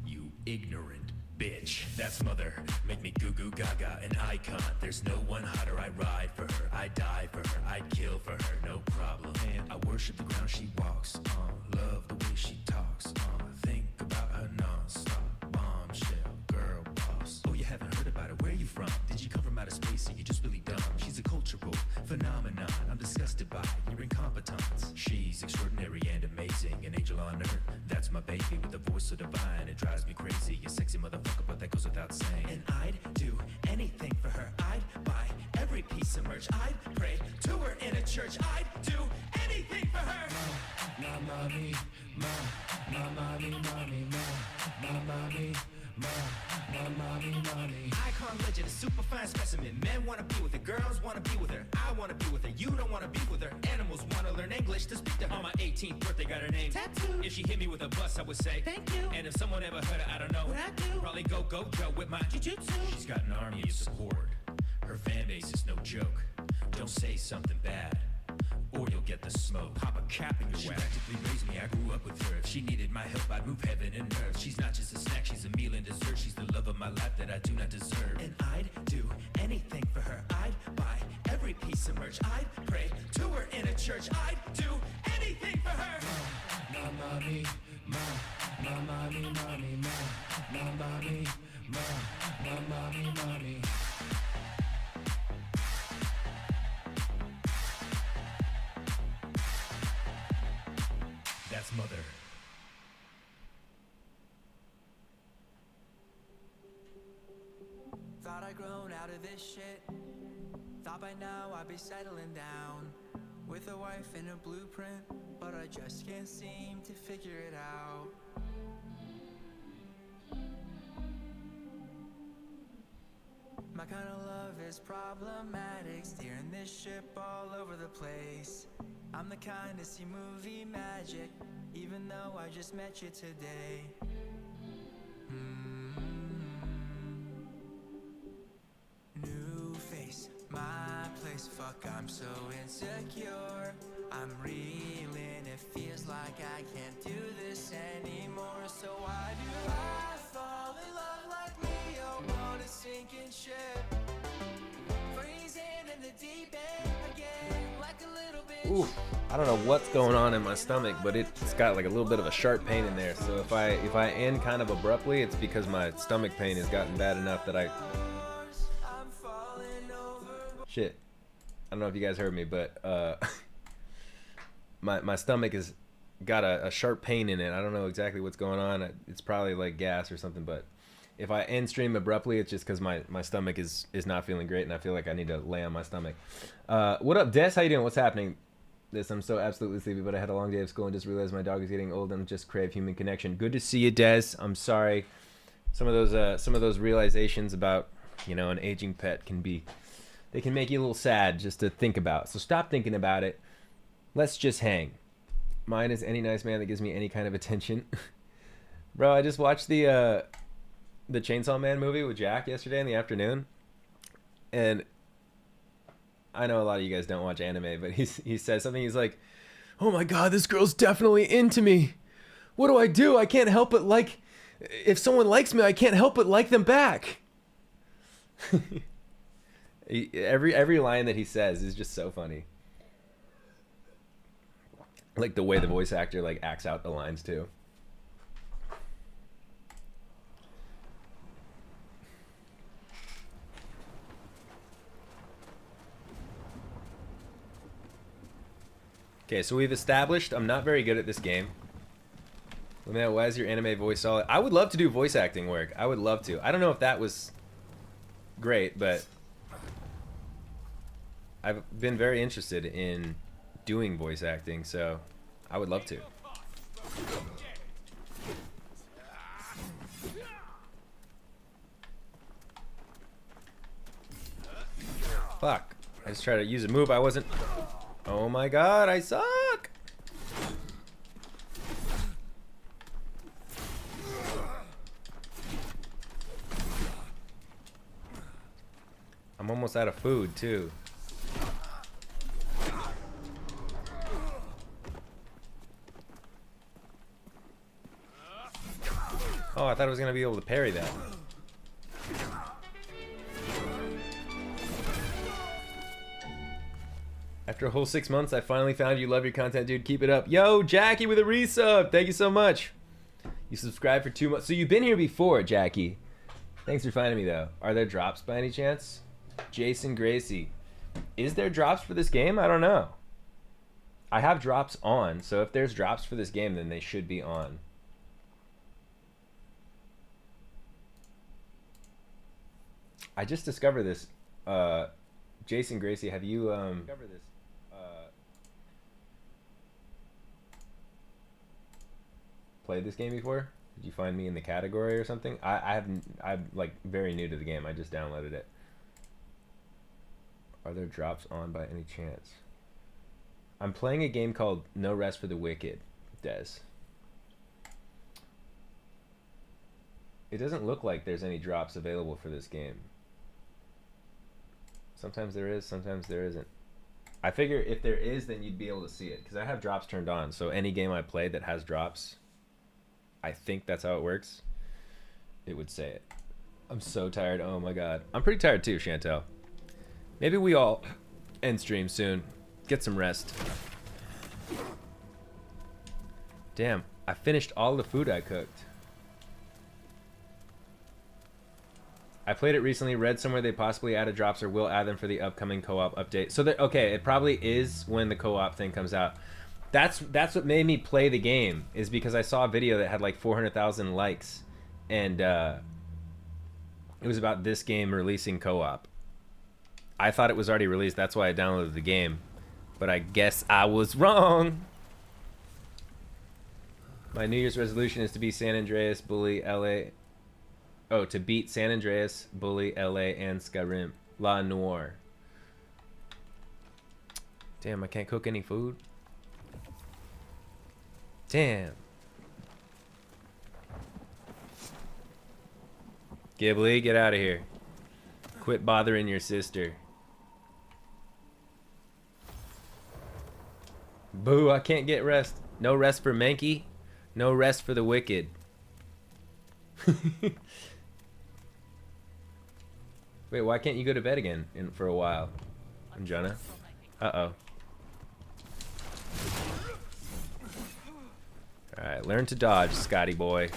You ignorant bitch. That's mother. Make me goo goo gaga, an icon. There's no one hotter. I ride for her. I die for her. I'd kill for her. No problem. And I worship the ground she walks on. Love the way she talks on. Think about her non-stop. Bombshell, girl boss. Oh, you haven't heard about her. Where you from? Did you come from outer space or you just really dumb? She's a cultural phenomenon. I'm disgusted by your incompetence. She's extraordinary and amazing. An angel on earth. That's my baby with a voice so divine. It drives me crazy. You sexy motherfucker, but piece of merch. I'd pray to her in a church. I'd do anything for her. Mommy, mommy, mommy. Icon legend, a super fine specimen. Men wanna be with her, girls wanna be with her. I wanna be with her, you don't wanna be with her. Animals wanna learn English to speak to her. On my 18th birthday, got her name tattooed. If she hit me with a bus, I would say thank you. And if someone ever heard her, I don't know what I do. Probably go Joe with my jiu-jitsu. She's got an army of support. Her fan base is no joke. Don't say something bad, or you'll get the smoke. Pop a cap in your She practically raised me, I grew up with her. If she needed my help, I'd move heaven and earth. She's not just a snack, she's a meal and dessert. She's the love of my life that I do not deserve. And I'd do anything for her. I'd buy every piece of merch. I'd pray to her in a church. I'd do anything for her. Mommy, mommy, mommy. That's mother. Thought I'd grown out of this shit. Thought by now I'd be settling down with a wife and a blueprint, but I just can't seem to figure it out. My kind of love is problematic, steering this ship all over the place. I'm the kind to see movie magic, even though I just met you today. New face, my place, fuck, I'm so insecure. I'm reeling, it feels like I can't do this anymore. So why do I fall in love like Leo on a sinking ship? Freezing in the deep end again, like a little bit. Ooh, I don't know what's going on in my stomach, but it's got like a little bit of a sharp pain in there. So if I end kind of abruptly, it's because my stomach pain has gotten bad enough that shit. I don't know if you guys heard me, but my stomach has got a sharp pain in it. I don't know exactly what's going on. It's probably like gas or something, but if I end stream abruptly, it's just because my stomach is not feeling great, and I feel like I need to lay on my stomach. What up, Des? How you doing? What's happening? I'm so absolutely sleepy, but I had a long day of school and just realized my dog is getting old and just crave human connection. Good to see you, Des. I'm sorry. Some of those realizations about, you know, an aging pet they can make you a little sad just to think about. So stop thinking about it. Let's just hang. Mine is any nice man that gives me any kind of attention. Bro, I just watched the Chainsaw Man movie with Jack yesterday in the afternoon, and I know a lot of you guys don't watch anime, but he says something. He's like, "Oh my god, this girl's definitely into me. What do? I can't help but like. If someone likes me, I can't help but like them back." Every line that he says is just so funny. Like the way the voice actor like acts out the lines too. Okay, so we've established I'm not very good at this game. Let me know, why is your anime voice solid? I would love to do voice acting work. I would love to. I don't know if that was great, but I've been very interested in doing voice acting, so I would love to. Fuck. I just tried to use a move I wasn't... Oh my god, I suck! I'm almost out of food, too. Oh, I thought I was going to be able to parry that. After a whole 6 months, I finally found you. Love your content, dude. Keep it up. Yo, Jackie with a resub. Thank you so much. You subscribed for 2 months. So you've been here before, Jackie. Thanks for finding me, though. Are there drops by any chance? Jason Gracie. Is there drops for this game? I don't know. I have drops on, so if there's drops for this game, then they should be on. I just discovered this Jason Gracie, have you cover this? Played this game before? Did you find me in the category or something? I'm like very new to the game. I just downloaded it. Are there drops on by any chance? I'm playing a game called No Rest for the Wicked, Des. It doesn't look like there's any drops available for this game. Sometimes there is, sometimes there isn't. I figure if there is, then you'd be able to see it, because I have drops turned on. So any game I play that has drops, I think that's how it works, it would say it. I'm so tired. Oh my god. I'm pretty tired too, Chantel. Maybe we all end stream soon. Get some rest. Damn, I finished all the food I cooked. I played it recently, read somewhere they possibly added drops or will add them for the upcoming co-op update. So that, okay, it probably is when the co-op thing comes out. That's what made me play the game, is because I saw a video that had like 400,000 likes, and it was about this game releasing co-op. I thought it was already released, that's why I downloaded the game, but I guess I was wrong. My New Year's resolution is to be San Andreas, Bully, LA. Oh, to beat San Andreas, Bully, LA, and Skyrim. La Noire. Damn, I can't cook any food. Damn. Ghibli, get out of here. Quit bothering your sister. Boo, I can't get rest. No rest for Mankey. No rest for the wicked. Wait, why can't you go to bed again for a while? Anjana? Uh-oh. Alright, learn to dodge, Scotty boy.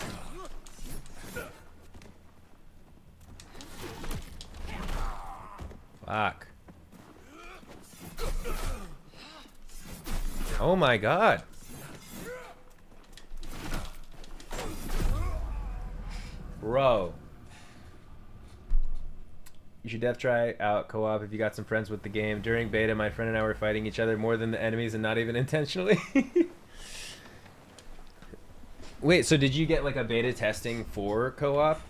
Fuck. Oh my god. Bro. You should def try out co-op if you got some friends with the game. During beta, my friend and I were fighting each other more than the enemies, and not even intentionally. Wait, so did you get like a beta testing for co-op?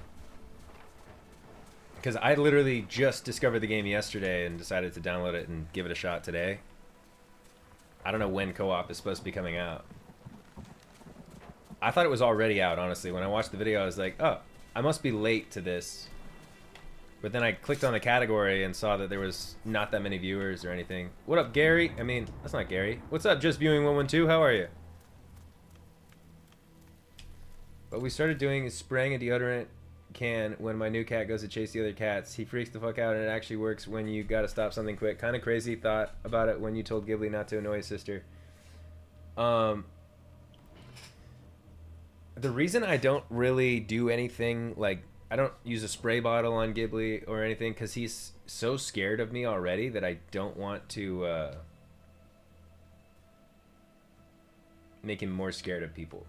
Because I literally just discovered the game yesterday and decided to download it and give it a shot today. I don't know when co-op is supposed to be coming out. I thought it was already out, honestly. When I watched the video, I was like, oh, I must be late to this. But then I clicked on the category and saw that there was not that many viewers or anything. What up, Gary? I mean, that's not Gary. What's up, Just Viewing 112? How are you? What we started doing is spraying a deodorant can when my new cat goes to chase the other cats. He freaks the fuck out, and it actually works when you gotta stop something quick. Kind of crazy thought about it when you told Ghibli not to annoy his sister. The reason I don't really do anything, like, I don't use a spray bottle on Ghibli or anything, because he's so scared of me already that I don't want to make him more scared of people.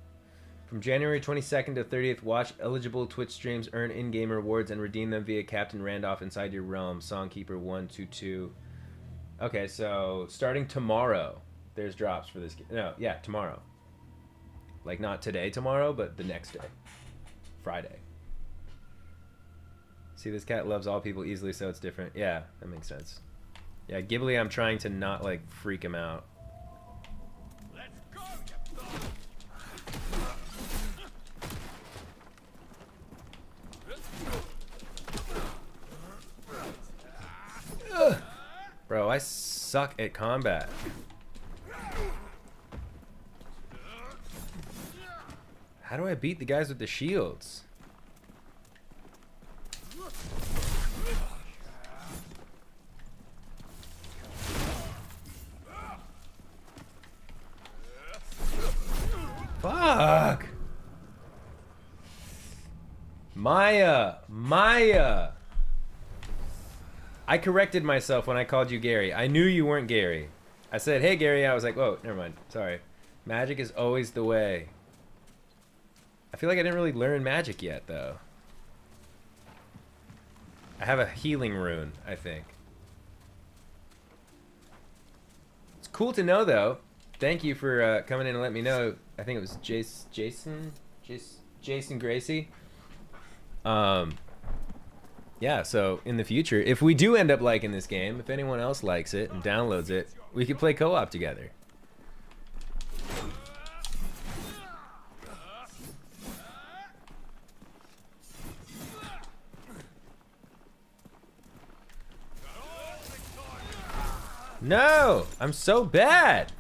From January 22nd to 30th, watch eligible Twitch streams, earn in-game rewards, and redeem them via Captain Randolph Inside Your Realm, Songkeeper 122. Okay, so starting tomorrow, there's drops for this game. No, yeah, tomorrow. Like, not today, tomorrow, but the next day. Friday. See, this cat loves all people easily, so it's different. Yeah, that makes sense. Yeah, Ghibli, I'm trying to not, like, freak him out. Ugh. Bro, I suck at combat. How do I beat the guys with the shields? Fuck! Maya! I corrected myself when I called you Gary. I knew you weren't Gary. I said, hey Gary, I was like, whoa, never mind, sorry. Magic is always the way. I feel like I didn't really learn magic yet, though. I have a healing rune, I think. Cool to know though. Thank you for coming in and let me know. I think it was Jason Gracie. Yeah, so in the future, if we do end up liking this game, if anyone else likes it and downloads it, we could play co-op together. No! I'm so bad!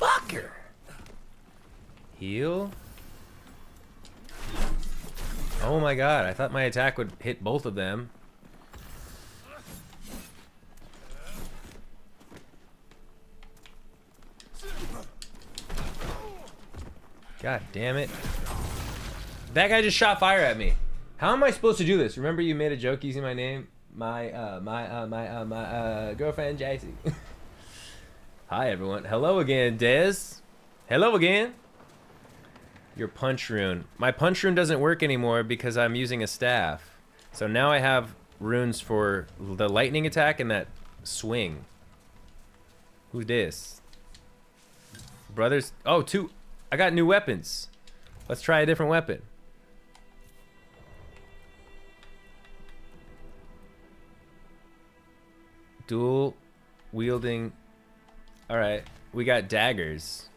Fucker! Heal? Oh my god, I thought my attack would hit both of them. God damn it. That guy just shot fire at me. How am I supposed to do this? Remember you made a joke using my name? My girlfriend, Jacy. Hi, everyone. Hello again, Dez. Hello again. Your punch rune. My punch rune doesn't work anymore because I'm using a staff. So now I have runes for the lightning attack and that swing. Who's this? Brothers. Oh, two. I got new weapons. Let's try a different weapon. Dual wielding. All right, we got daggers.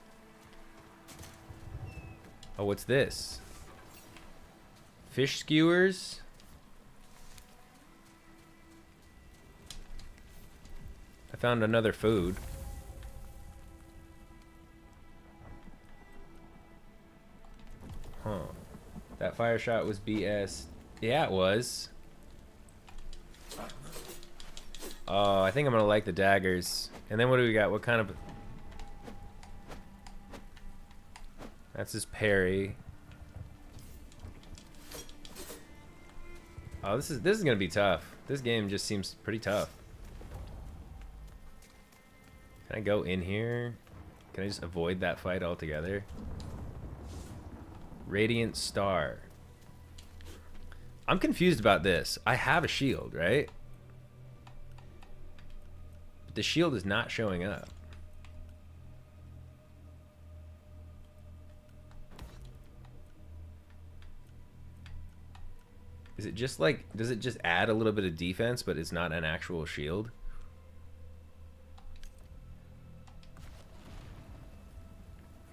Oh, what's this? Fish skewers. I found another food. Huh. That fire shot was BS. Yeah, it was. Oh, I think I'm gonna like the daggers. And then what do we got? What kind of... That's his parry. Oh, this is gonna be tough. This game just seems pretty tough. Can I go in here? Can I just avoid that fight altogether? Radiant Star. I'm confused about this. I have a shield, right? But the shield is not showing up. Is it just like, does it just add a little bit of defense, but it's not an actual shield?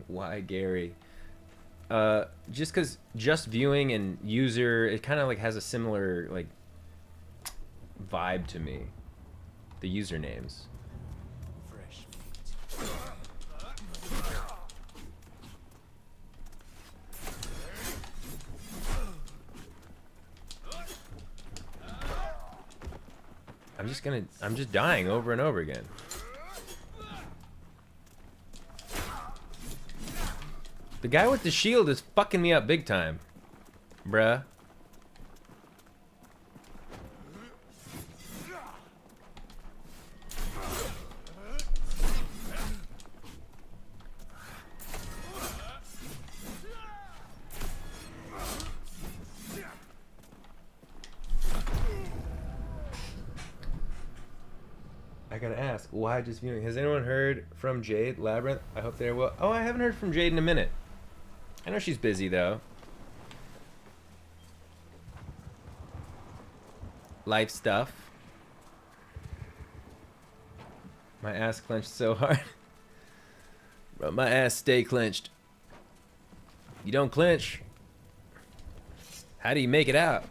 Why, Gary? Just because just viewing and user, it kind of like has a similar like vibe to me. The usernames. Fresh. I'm just dying over and over again. The guy with the shield is fucking me up big time, bruh. I gotta ask, why just viewing? Has anyone heard from Jade Labyrinth? I hope they're well. Oh, I haven't heard from Jade in a minute. I know she's busy though. Life stuff. My ass clenched so hard. Bro, my ass stay clenched. You don't clench. How do you make it out?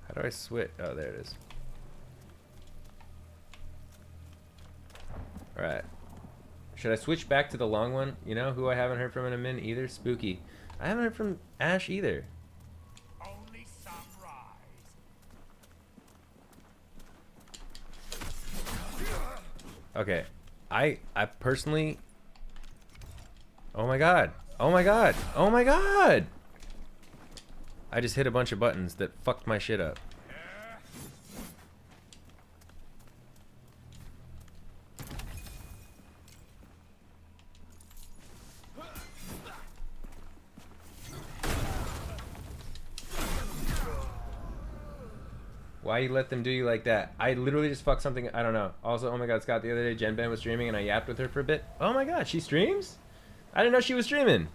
How do I switch? Oh, there it is. Alright. Should I switch back to the long one? You know who I haven't heard from in a minute either? Spooky. I haven't heard from Ash either. Only sunrise. Okay. I personally... Oh my god. Oh my god. Oh my god! I just hit a bunch of buttons that fucked my shit up. Why you let them do you like that? I literally just fucked something. I don't know. Also, oh my god, Scott, the other day Jen Ben was streaming and I yapped with her for a bit. Oh my god, she streams? I didn't know she was streaming.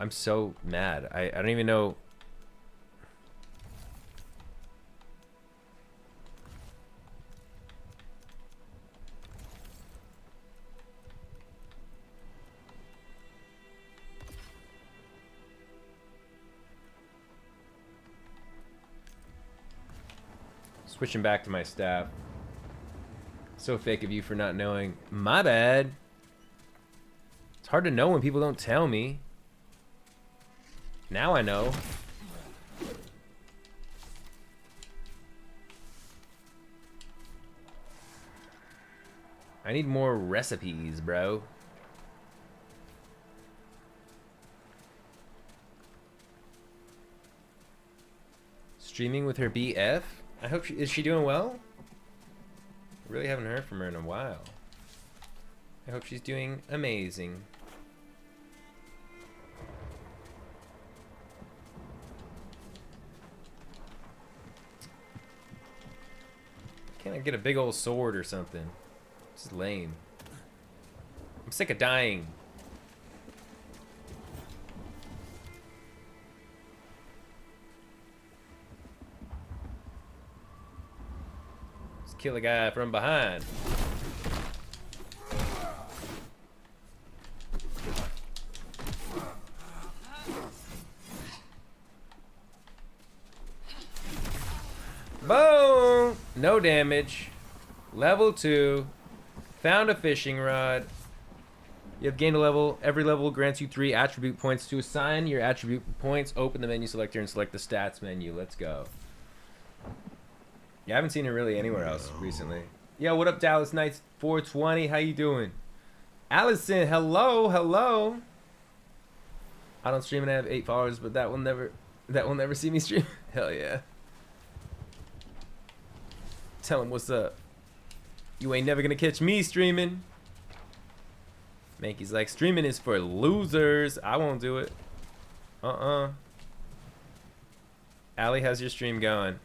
I'm so mad. I don't even know. Switching back to my staff. So fake of you for not knowing. My bad. It's hard to know when people don't tell me. Now I know. I need more recipes, bro. Streaming with her BF? I hope is she doing well? I really haven't heard from her in a while. I hope she's doing amazing. Can't I get a big old sword or something? This is lame. I'm sick of dying. Let's kill a guy from behind. Boom! No damage. Level 2. Found a fishing rod. You have gained a level. Every level grants you 3 attribute points. To assign your attribute points, open the menu selector and select the stats menu. Let's go. Yeah, I haven't seen her really anywhere else recently. Yo, what up, Dallas Knights 420? How you doing? Allison, hello, hello. I don't stream and I have 8 followers, but that will never see me stream. Hell yeah. Tell him what's up. You ain't never gonna catch me streaming. Mankey's like, streaming is for losers. I won't do it. Allie, how's your stream going?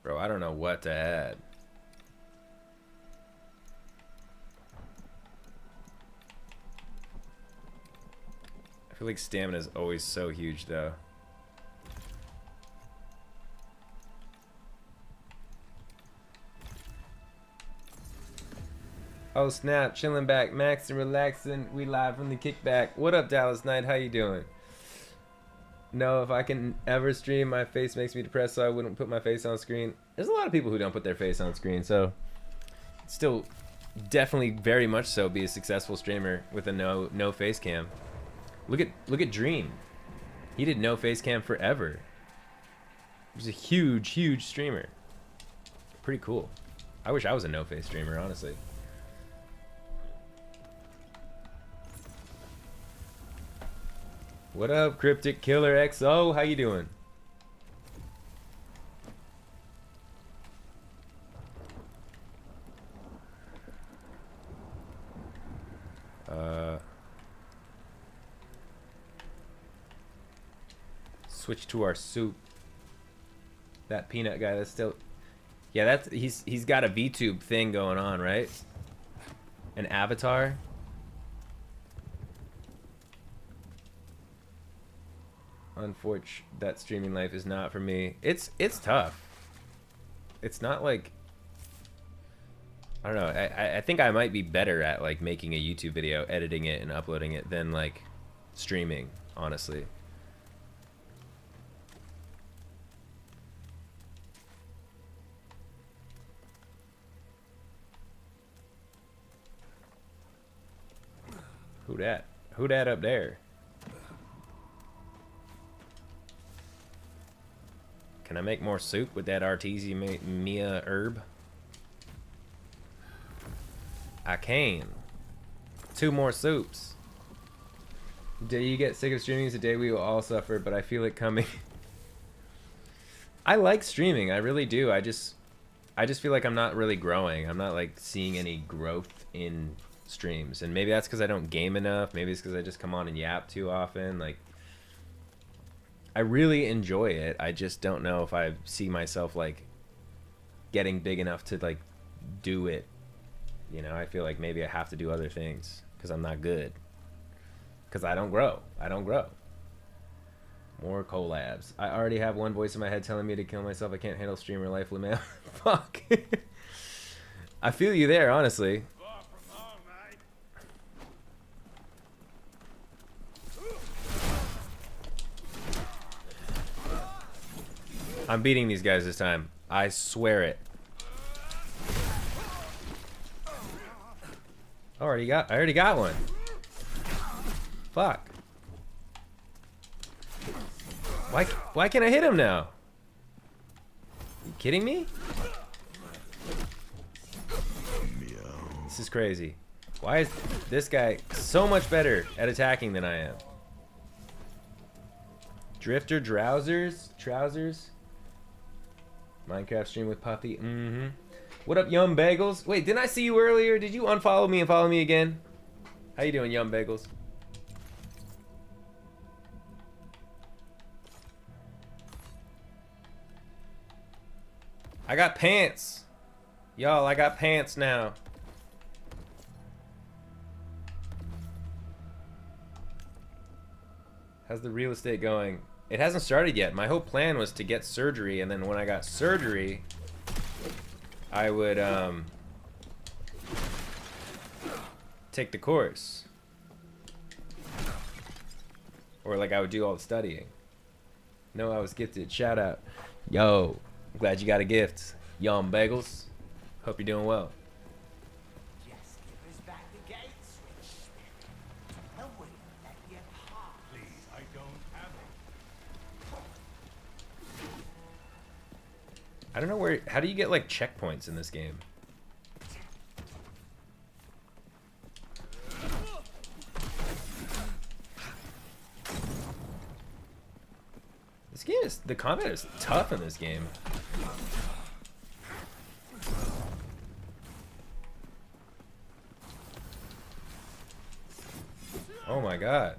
Bro, I don't know what to add. I feel like stamina is always so huge, though. Oh snap, chilling back, Max and relaxing. We live from the kickback. What up, Dallas Knight? How you doing? No, if I can ever stream, my face makes me depressed, so I wouldn't put my face on screen. There's a lot of people who don't put their face on screen, so still definitely very much so be a successful streamer with a no face cam. Look at Dream. He did no face cam forever. He's a huge streamer. Pretty cool. I wish I was a no face streamer, honestly. What up, Cryptic Killer XO? How you doing? Switch to our soup. That peanut guy, that's still... Yeah, that's he's got a VTube thing going on, right? An avatar. Unfortunately, that streaming life is not for me. It's tough. It's not like I don't know. I think I might be better at like making a YouTube video, editing it, and uploading it than like streaming, honestly. Who dat? Who dat up there? Can I make more soup with that Artesia herb? I can. 2 more soups. The day you get sick of streaming is the day we will all suffer, but I feel it coming. I like streaming, I really do. I just feel like I'm not really growing. I'm not like seeing any growth in streams, and maybe that's because I don't game enough. Maybe it's because I just come on and yap too often. Like, I really enjoy it. I just don't know if I see myself like getting big enough to like do it. You know, I feel like maybe I have to do other things because I'm not good. Because I don't grow. I don't grow. More collabs. I already have one voice in my head telling me to kill myself. I can't handle streamer life, LeMail. Fuck. I feel you there, honestly. I'm beating these guys this time. I swear it. I already got one. Fuck. Why can't I hit him now? You kidding me? This is crazy. Why is this guy so much better at attacking than I am? Drifter Trousers? Minecraft stream with Puffy. Mm-hmm. What up, Yum Bagels? Wait, didn't I see you earlier? Did you unfollow me and follow me again? How you doing, Yum Bagels? I got pants. Y'all, I got pants now. How's the real estate going? It hasn't started yet. My whole plan was to get surgery, and then when I got surgery, I would take the course. Or like I would do all the studying. No, I was gifted. Shout out. Yo, I'm glad you got a gift. Yum Bagels. Hope you're doing well. I don't know where. How do you get like checkpoints in this game? This game is, the combat is tough in this game. Oh my god.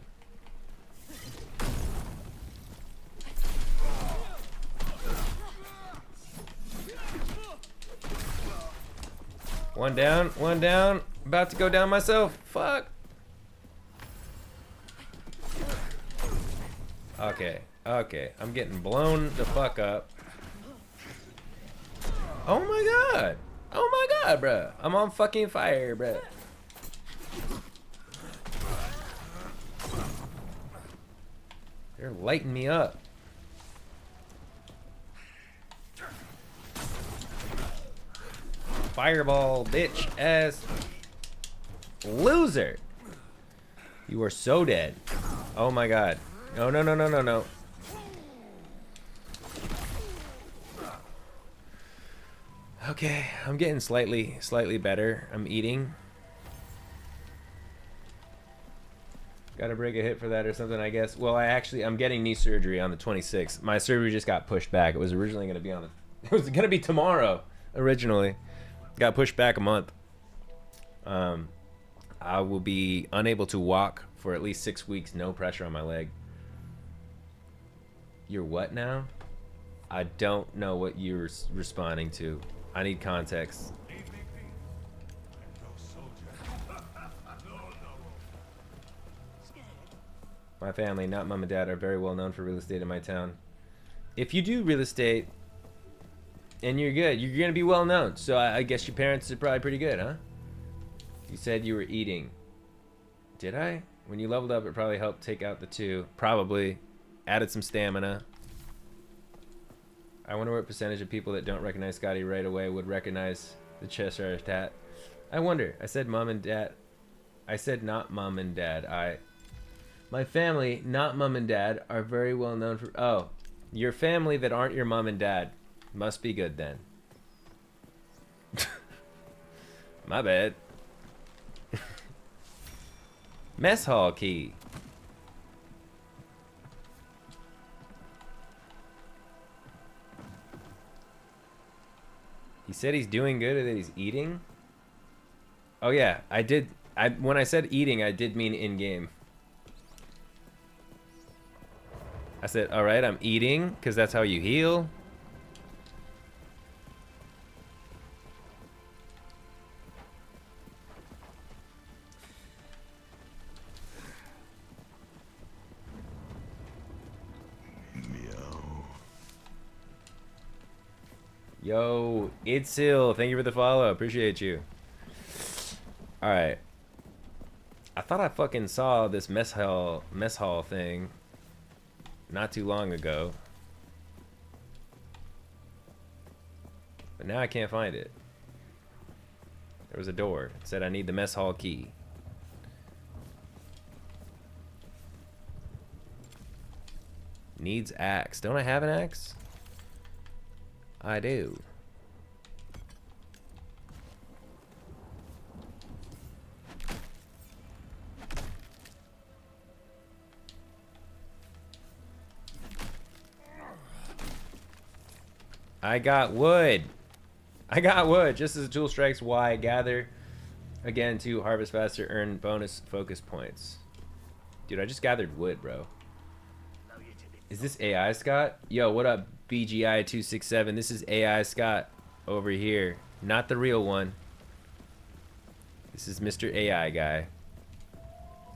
One down, one down. About to go down myself. Fuck. Okay, okay. I'm getting blown the fuck up. Oh my god. Oh my god, bruh. I'm on fucking fire, bruh. They're lighting me up. Fireball, bitch ass loser. You are so dead. Oh my god. No, no, no, no, no, no. Okay, I'm getting slightly better. I'm eating. Gotta break a hip for that or something, I guess. Well, I'm getting knee surgery on the 26th. My surgery just got pushed back. It was originally gonna be it was gonna be tomorrow, originally. Got pushed back a month. I will be unable to walk for at least 6 weeks, no pressure on my leg. You're what now? I don't know what you're responding to. I need context. My family, not mom and dad, are very well known for real estate in my town. If you do real estate, And you're good. You're gonna be well known. So I guess your parents are probably pretty good, huh? You said you were eating. Did I? When you leveled up, it probably helped take out the 2. Probably. Added some stamina. I wonder what percentage of people that don't recognize Scotty right away would recognize the Cheshire Cat. I wonder. I said mom and dad. I said not mom and dad. My family, not mom and dad, are very well known for... Oh, your family that aren't your mom and dad must be good then. My bad. Mess hall key. He said he's doing good or that he's eating? Oh yeah, I did. When I said eating, I did mean in-game. I said, alright, I'm eating, because that's how you heal. Yo, Itsil, thank you for the follow. Appreciate you. Alright. I thought I fucking saw this mess hall thing not too long ago. But now I can't find it. There was a door. It said I need the mess hall key. Needs axe. Don't I have an axe? I do. I got wood. I got wood. Just as a tool strikes Y, gather again to harvest faster, earn bonus focus points. Dude, I just gathered wood, bro. Is this AI Scott? Yo, what up, BGI267? This is AI Scott over here. Not the real one. This is Mr. AI guy.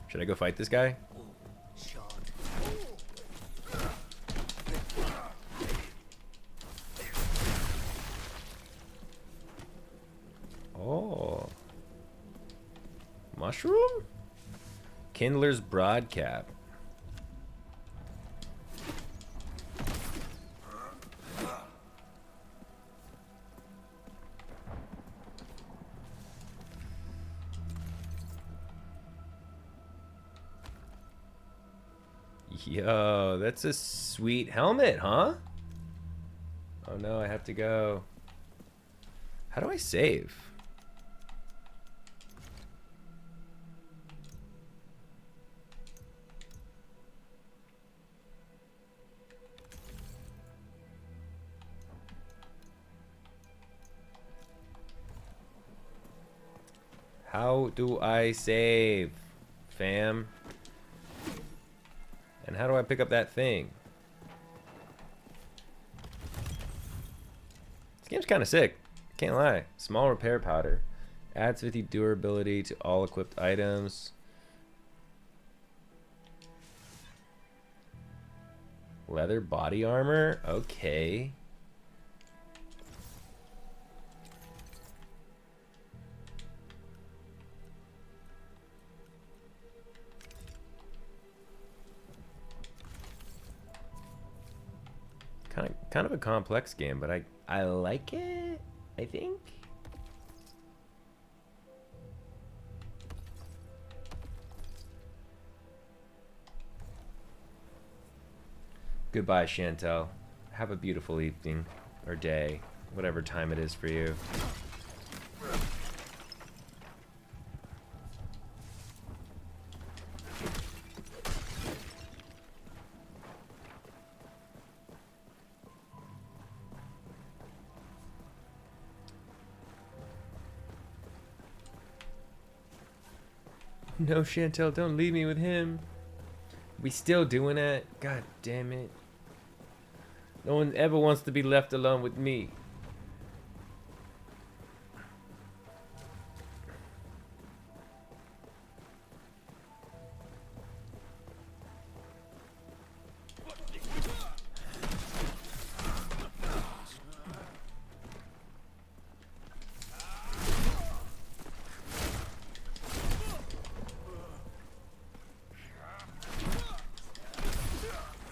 Should I go fight this guy? Oh. Mushroom? Kindler's Broadcap. Yo, that's a sweet helmet, huh? Oh no, I have to go. How do I save? How do I save, fam? And how do I pick up that thing? This game's kind of sick. Can't lie. Small repair powder. Adds 50 durability to all equipped items. Leather body armor. Okay. Kind of a complex game, but I like it, I think. Goodbye, Chantel. Have a beautiful evening or day, whatever time it is for you. No, Chantel, don't leave me with him. We still doing that? God damn it. No one ever wants to be left alone with me.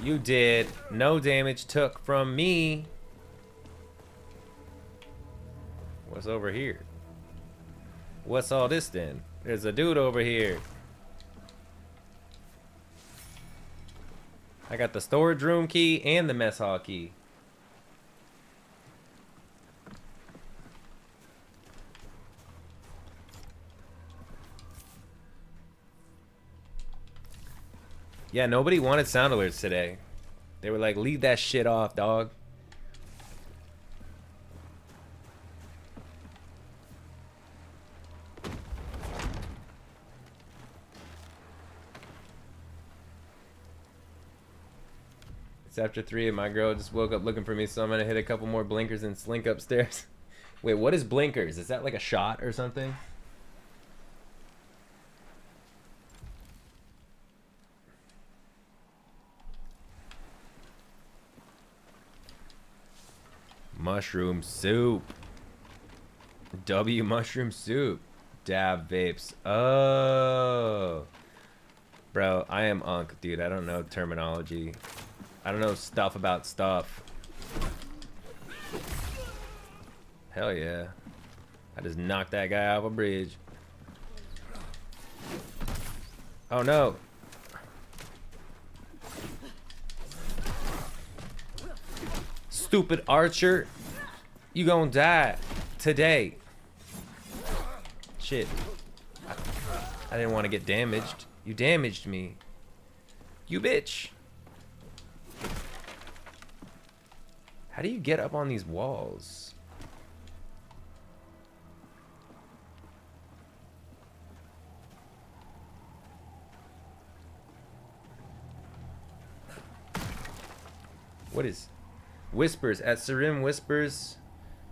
You did. No damage took from me. What's over here? What's all this then? There's a dude over here. I got the storage room key and the mess hall key. Yeah, nobody wanted sound alerts today. They were like, leave that shit off, dog. It's after 3 and my girl just woke up looking for me, so I'm gonna hit a couple more blinkers and slink upstairs. Wait, what is blinkers? Is that like a shot or something? Mushroom soup. W mushroom soup. Dab vapes. Oh. Bro, I am unk, dude. I don't know terminology. I don't know stuff about stuff. Hell yeah. I just knocked that guy off a bridge. Oh no. Stupid archer. You gonna die today. Shit. I didn't want to get damaged. You damaged me. You bitch. How do you get up on these walls? What is... Whispers. At Sirim Whispers,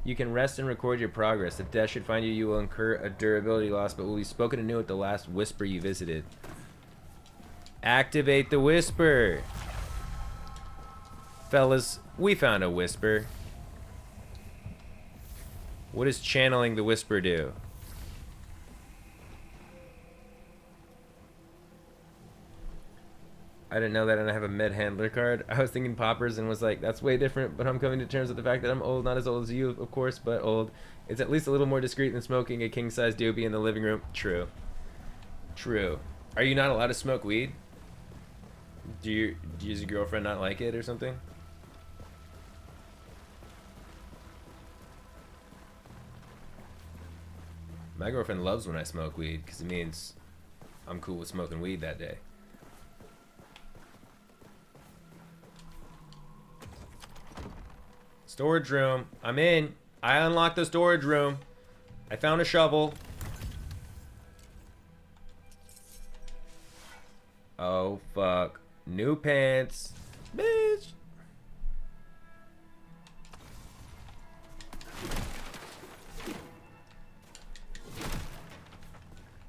you can rest and record your progress. If death should find you, you will incur a durability loss, but will be spoken anew at the last whisper you visited. Activate the whisper. Fellas, we found a whisper. What does channeling the whisper do? I didn't know that, and I have a med handler card. I was thinking poppers and was like, that's way different, but I'm coming to terms with the fact that I'm old, not as old as you, of course, but old. It's at least a little more discreet than smoking a king-size doobie in the living room. True. True. Are you not allowed to smoke weed? Does your girlfriend not like it or something? My girlfriend loves when I smoke weed because it means I'm cool with smoking weed that day. Storage room. I'm in. I unlocked the storage room. I found a shovel. Oh, fuck. New pants. Bitch.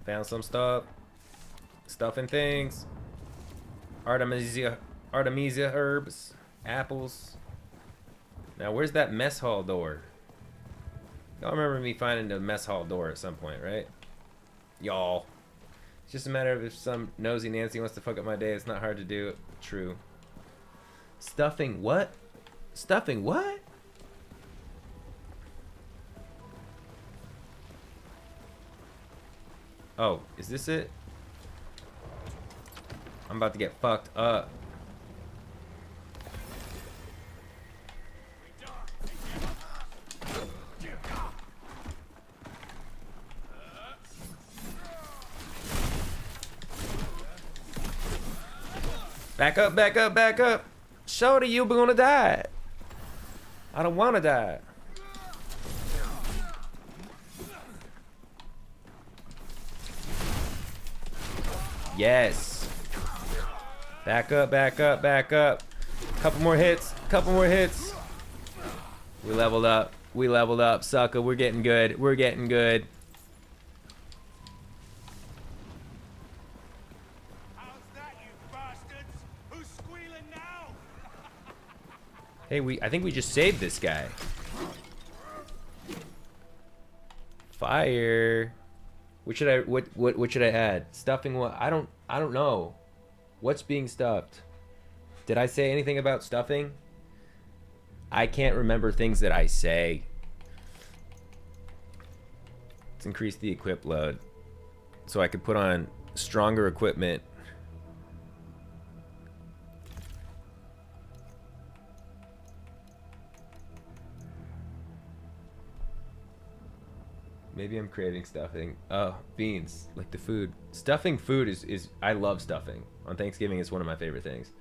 Found some stuff. Stuff and things. Artemisia herbs. Apples. Now, where's that mess hall door? Y'all remember me finding the mess hall door at some point, right? Y'all. It's just a matter of if some nosy Nancy wants to fuck up my day. It's not hard to do. True. Stuffing what? Stuffing what? Oh, is this it? I'm about to get fucked up. Back up, back up, back up. Shorty, you gonna die. I don't wanna die. Yes. Back up, back up, back up. Couple more hits, couple more hits. We leveled up. We leveled up, sucker. We're getting good. We're getting good. Hey, I think we just saved this guy. Fire. What should I add? Stuffing what? I don't know. What's being stuffed? Did I say anything about stuffing? I can't remember things that I say. Let's increase the equip load so I could put on stronger equipment. Maybe I'm craving stuffing. Oh, beans, like the food. Stuffing food is I love stuffing. On Thanksgiving, it's one of my favorite things.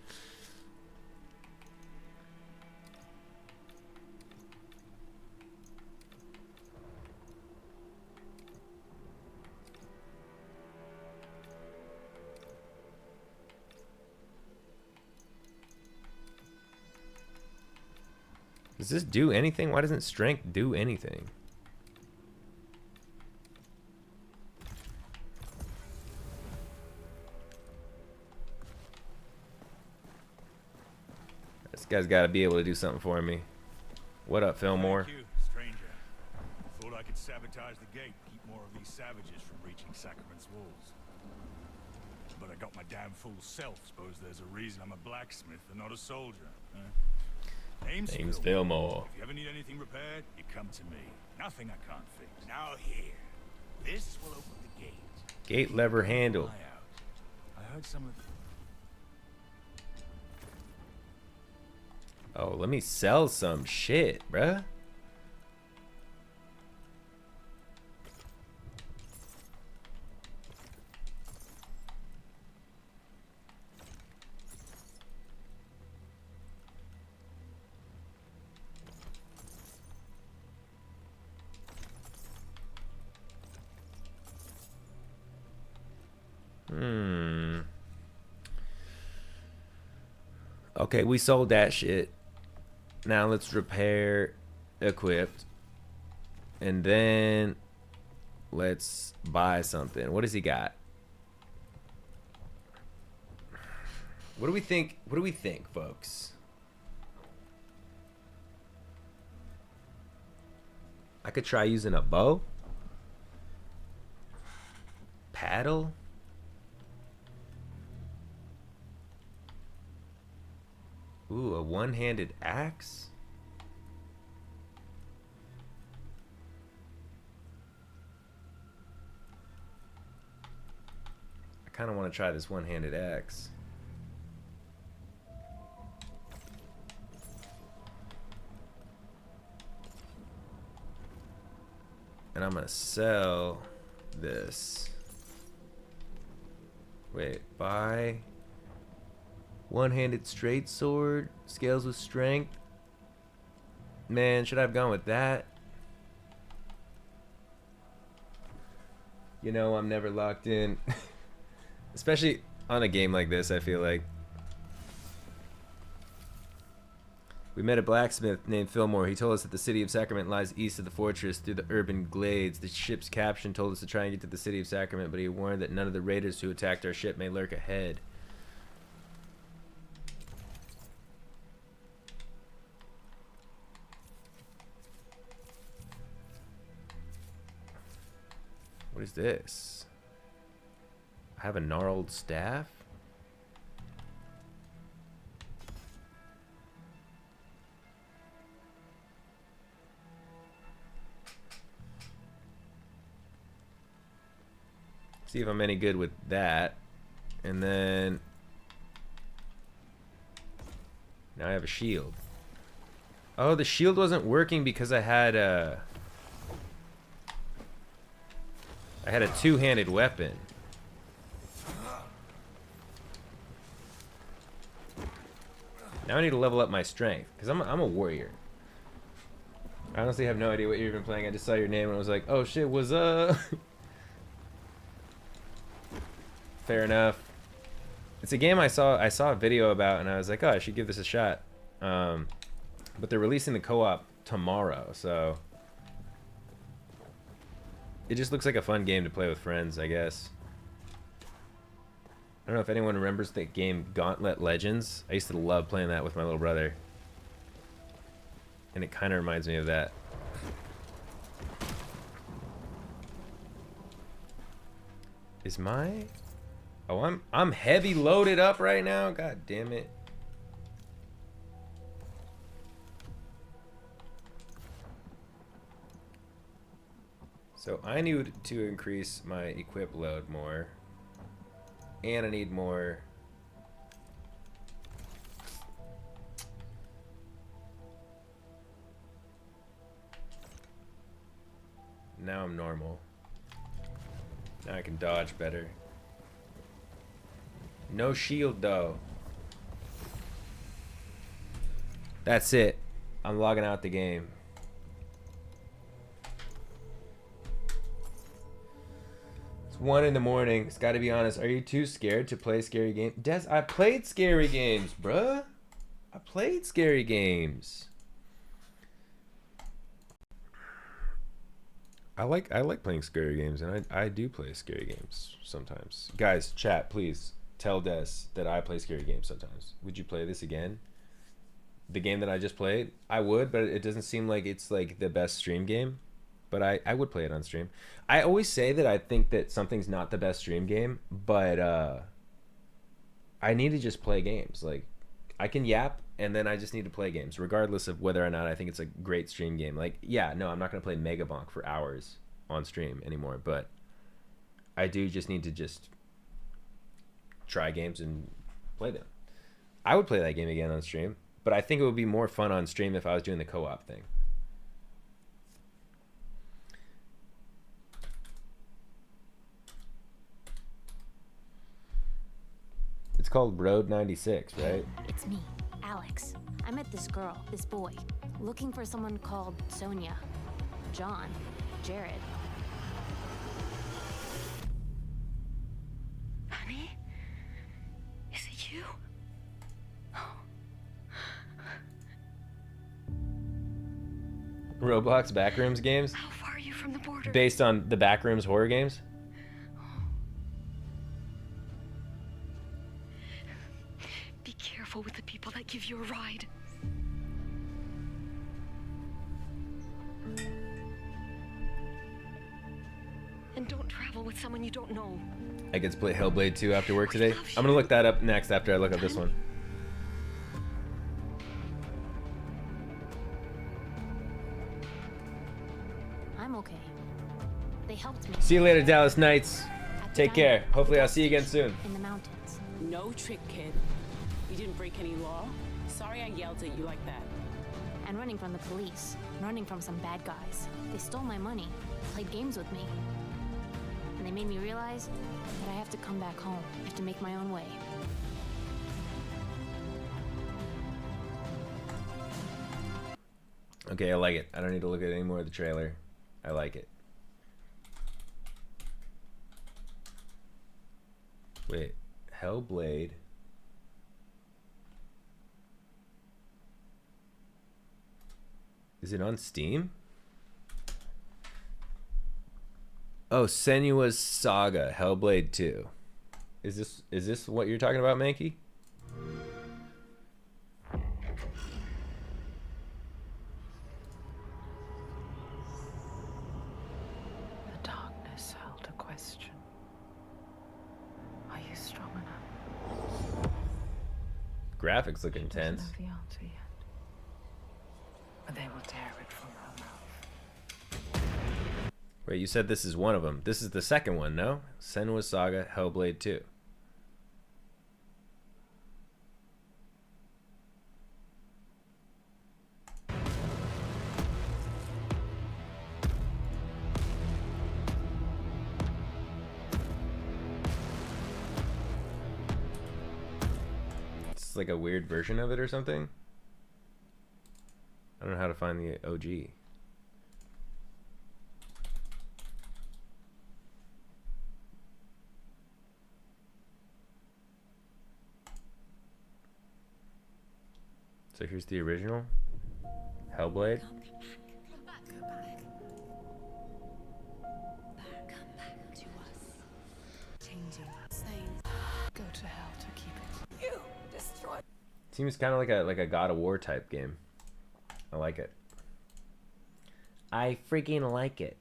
Does this do anything? Why doesn't strength do anything? This guy's got to be able to do something for me. What up, Fillmore? Thank you, stranger. Thought I could sabotage the gate, keep more of these savages from reaching Sacrament's walls. But I got my damn fool self. Suppose there's a reason I'm a blacksmith and not a soldier. Huh? Name's Fillmore. If you ever need anything repaired, you come to me. Nothing I can't fix. Now here, this will open the gate. Gate lever handle. I heard some of. Oh, let me sell some shit, bruh. Okay, we sold that shit. Now let's repair equipped. And then let's buy something. What does he got? What do we think? What do we think, folks? I could try using a bow. Paddle. Ooh, a one-handed axe? I kind of want to try this one-handed axe. And I'm gonna sell this. Wait, buy one-handed straight sword, scales with strength. Man, should I have gone with that? You know, I'm never locked in. Especially on a game like this, I feel like. We met a blacksmith named Fillmore. He told us that the city of Sacrament lies east of the fortress through the urban glades. The ship's captain told us to try and get to the city of Sacrament, but he warned that none of the raiders who attacked our ship may lurk ahead. What is this? I have a gnarled staff? See if I'm any good with that. And then now I have a shield. Oh, the shield wasn't working because I had a two-handed weapon. Now I need to level up my strength because I'm a warrior. I honestly have no idea what you're even playing. I just saw your name and I was like, oh shit, what's up? Fair enough. It's a game I saw a video about and I was like, oh, I should give this a shot. But they're releasing the co-op tomorrow, so it just looks like a fun game to play with friends, I guess. I don't know if anyone remembers the game Gauntlet Legends. I used to love playing that with my little brother. And it kind of reminds me of that. Is my... Oh, I'm heavy loaded up right now? God damn it. So I need to increase my equip load more. And I need more. Now I'm normal. Now I can dodge better. No shield though. That's it. I'm logging out the game. It's 1 in the morning. It's gotta be honest. Are you too scared to play scary games? Des, I played scary games, bruh. I played scary games. I like playing scary games, and I do play scary games sometimes. Guys, chat, please tell Des that I play scary games sometimes. Would you play this again? The game that I just played? I would, but it doesn't seem like it's like the best stream game. But I would play it on stream. I always say that I think that something's not the best stream game, but I need to just play games. Like, I can yap, and then I just need to play games, regardless of whether or not I think it's a great stream game. Like, yeah, no, I'm not going to play Megabonk for hours on stream anymore, but I do just need to just try games and play them. I would play that game again on stream, but I think it would be more fun on stream if I was doing the co-op thing. It's called Road 96, right? It's me, Alex. I met this girl, this boy, looking for someone called Sonia, John, Jared. Honey? Is it you? Roblox Backrooms games? How far are you from the border? Based on the Backrooms horror games? Be careful with the people that give you a ride. And don't travel with someone you don't know. I get to play Hellblade 2 after work today. I'm gonna look that up next after I look up this one. I'm okay. They helped me. See you later, Dallas Knights. Take care. Hopefully I'll see you again soon. In the mountains. No trick, kid. You didn't break any law. Sorry I yelled at you like that. And running from the police. Running from some bad guys. They stole my money. Played games with me. And they made me realize that I have to come back home. I have to make my own way. Okay, I like it. I don't need to look at any more of the trailer. I like it. Wait, Hellblade. Is it on Steam? Oh, Senua's Saga, Hellblade 2. Is this what you're talking about, Mankey? The darkness held a question. Are you strong enough? Graphics look intense. She doesn't know the answer yet. But they will tear it from her mouth. Wait, you said this is one of them. This is the second one, no? Senua's Saga, Hellblade 2. It's like a weird version of it or something. I don't know how to find the OG. So here's the original Hellblade. Go to hell to keep it. You destroy. Seems kind of like a God of War type game. I like it. I freaking like it.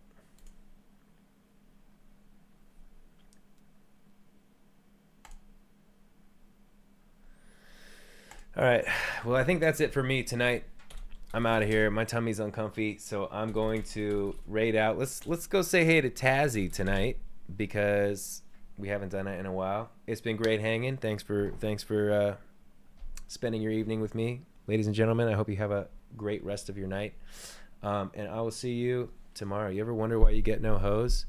All right. Well, I think that's it for me tonight. I'm out of here. My tummy's uncomfy, so I'm going to raid out. Let's go say hey to Tazzy tonight because we haven't done it in a while. It's been great hanging. Thanks for spending your evening with me, ladies and gentlemen. I hope you have a great rest of your night. And I will see you tomorrow. You ever wonder why you get no hoes?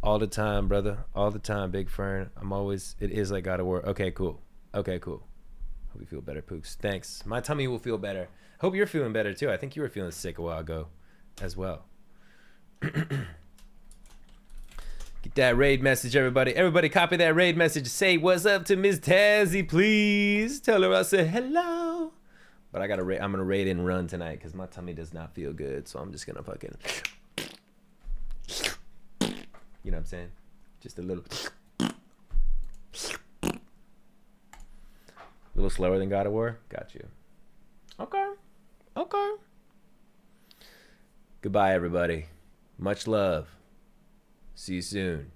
All the time, brother. All the time, Big Fern. It is like God of War. Okay, cool. Hope you feel better, Pooks. Thanks. My tummy will feel better. Hope you're feeling better, too. I think you were feeling sick a while ago as well. Get that raid message, everybody. Everybody copy that raid message. Say what's up to Miss Tazzy, please. Tell her I said hello. But I'm going to raid and run tonight because my tummy does not feel good. So I'm just going to fucking... You know what I'm saying? Just a little slower than God of War. Got you. Okay. Goodbye, everybody. Much love. See you soon.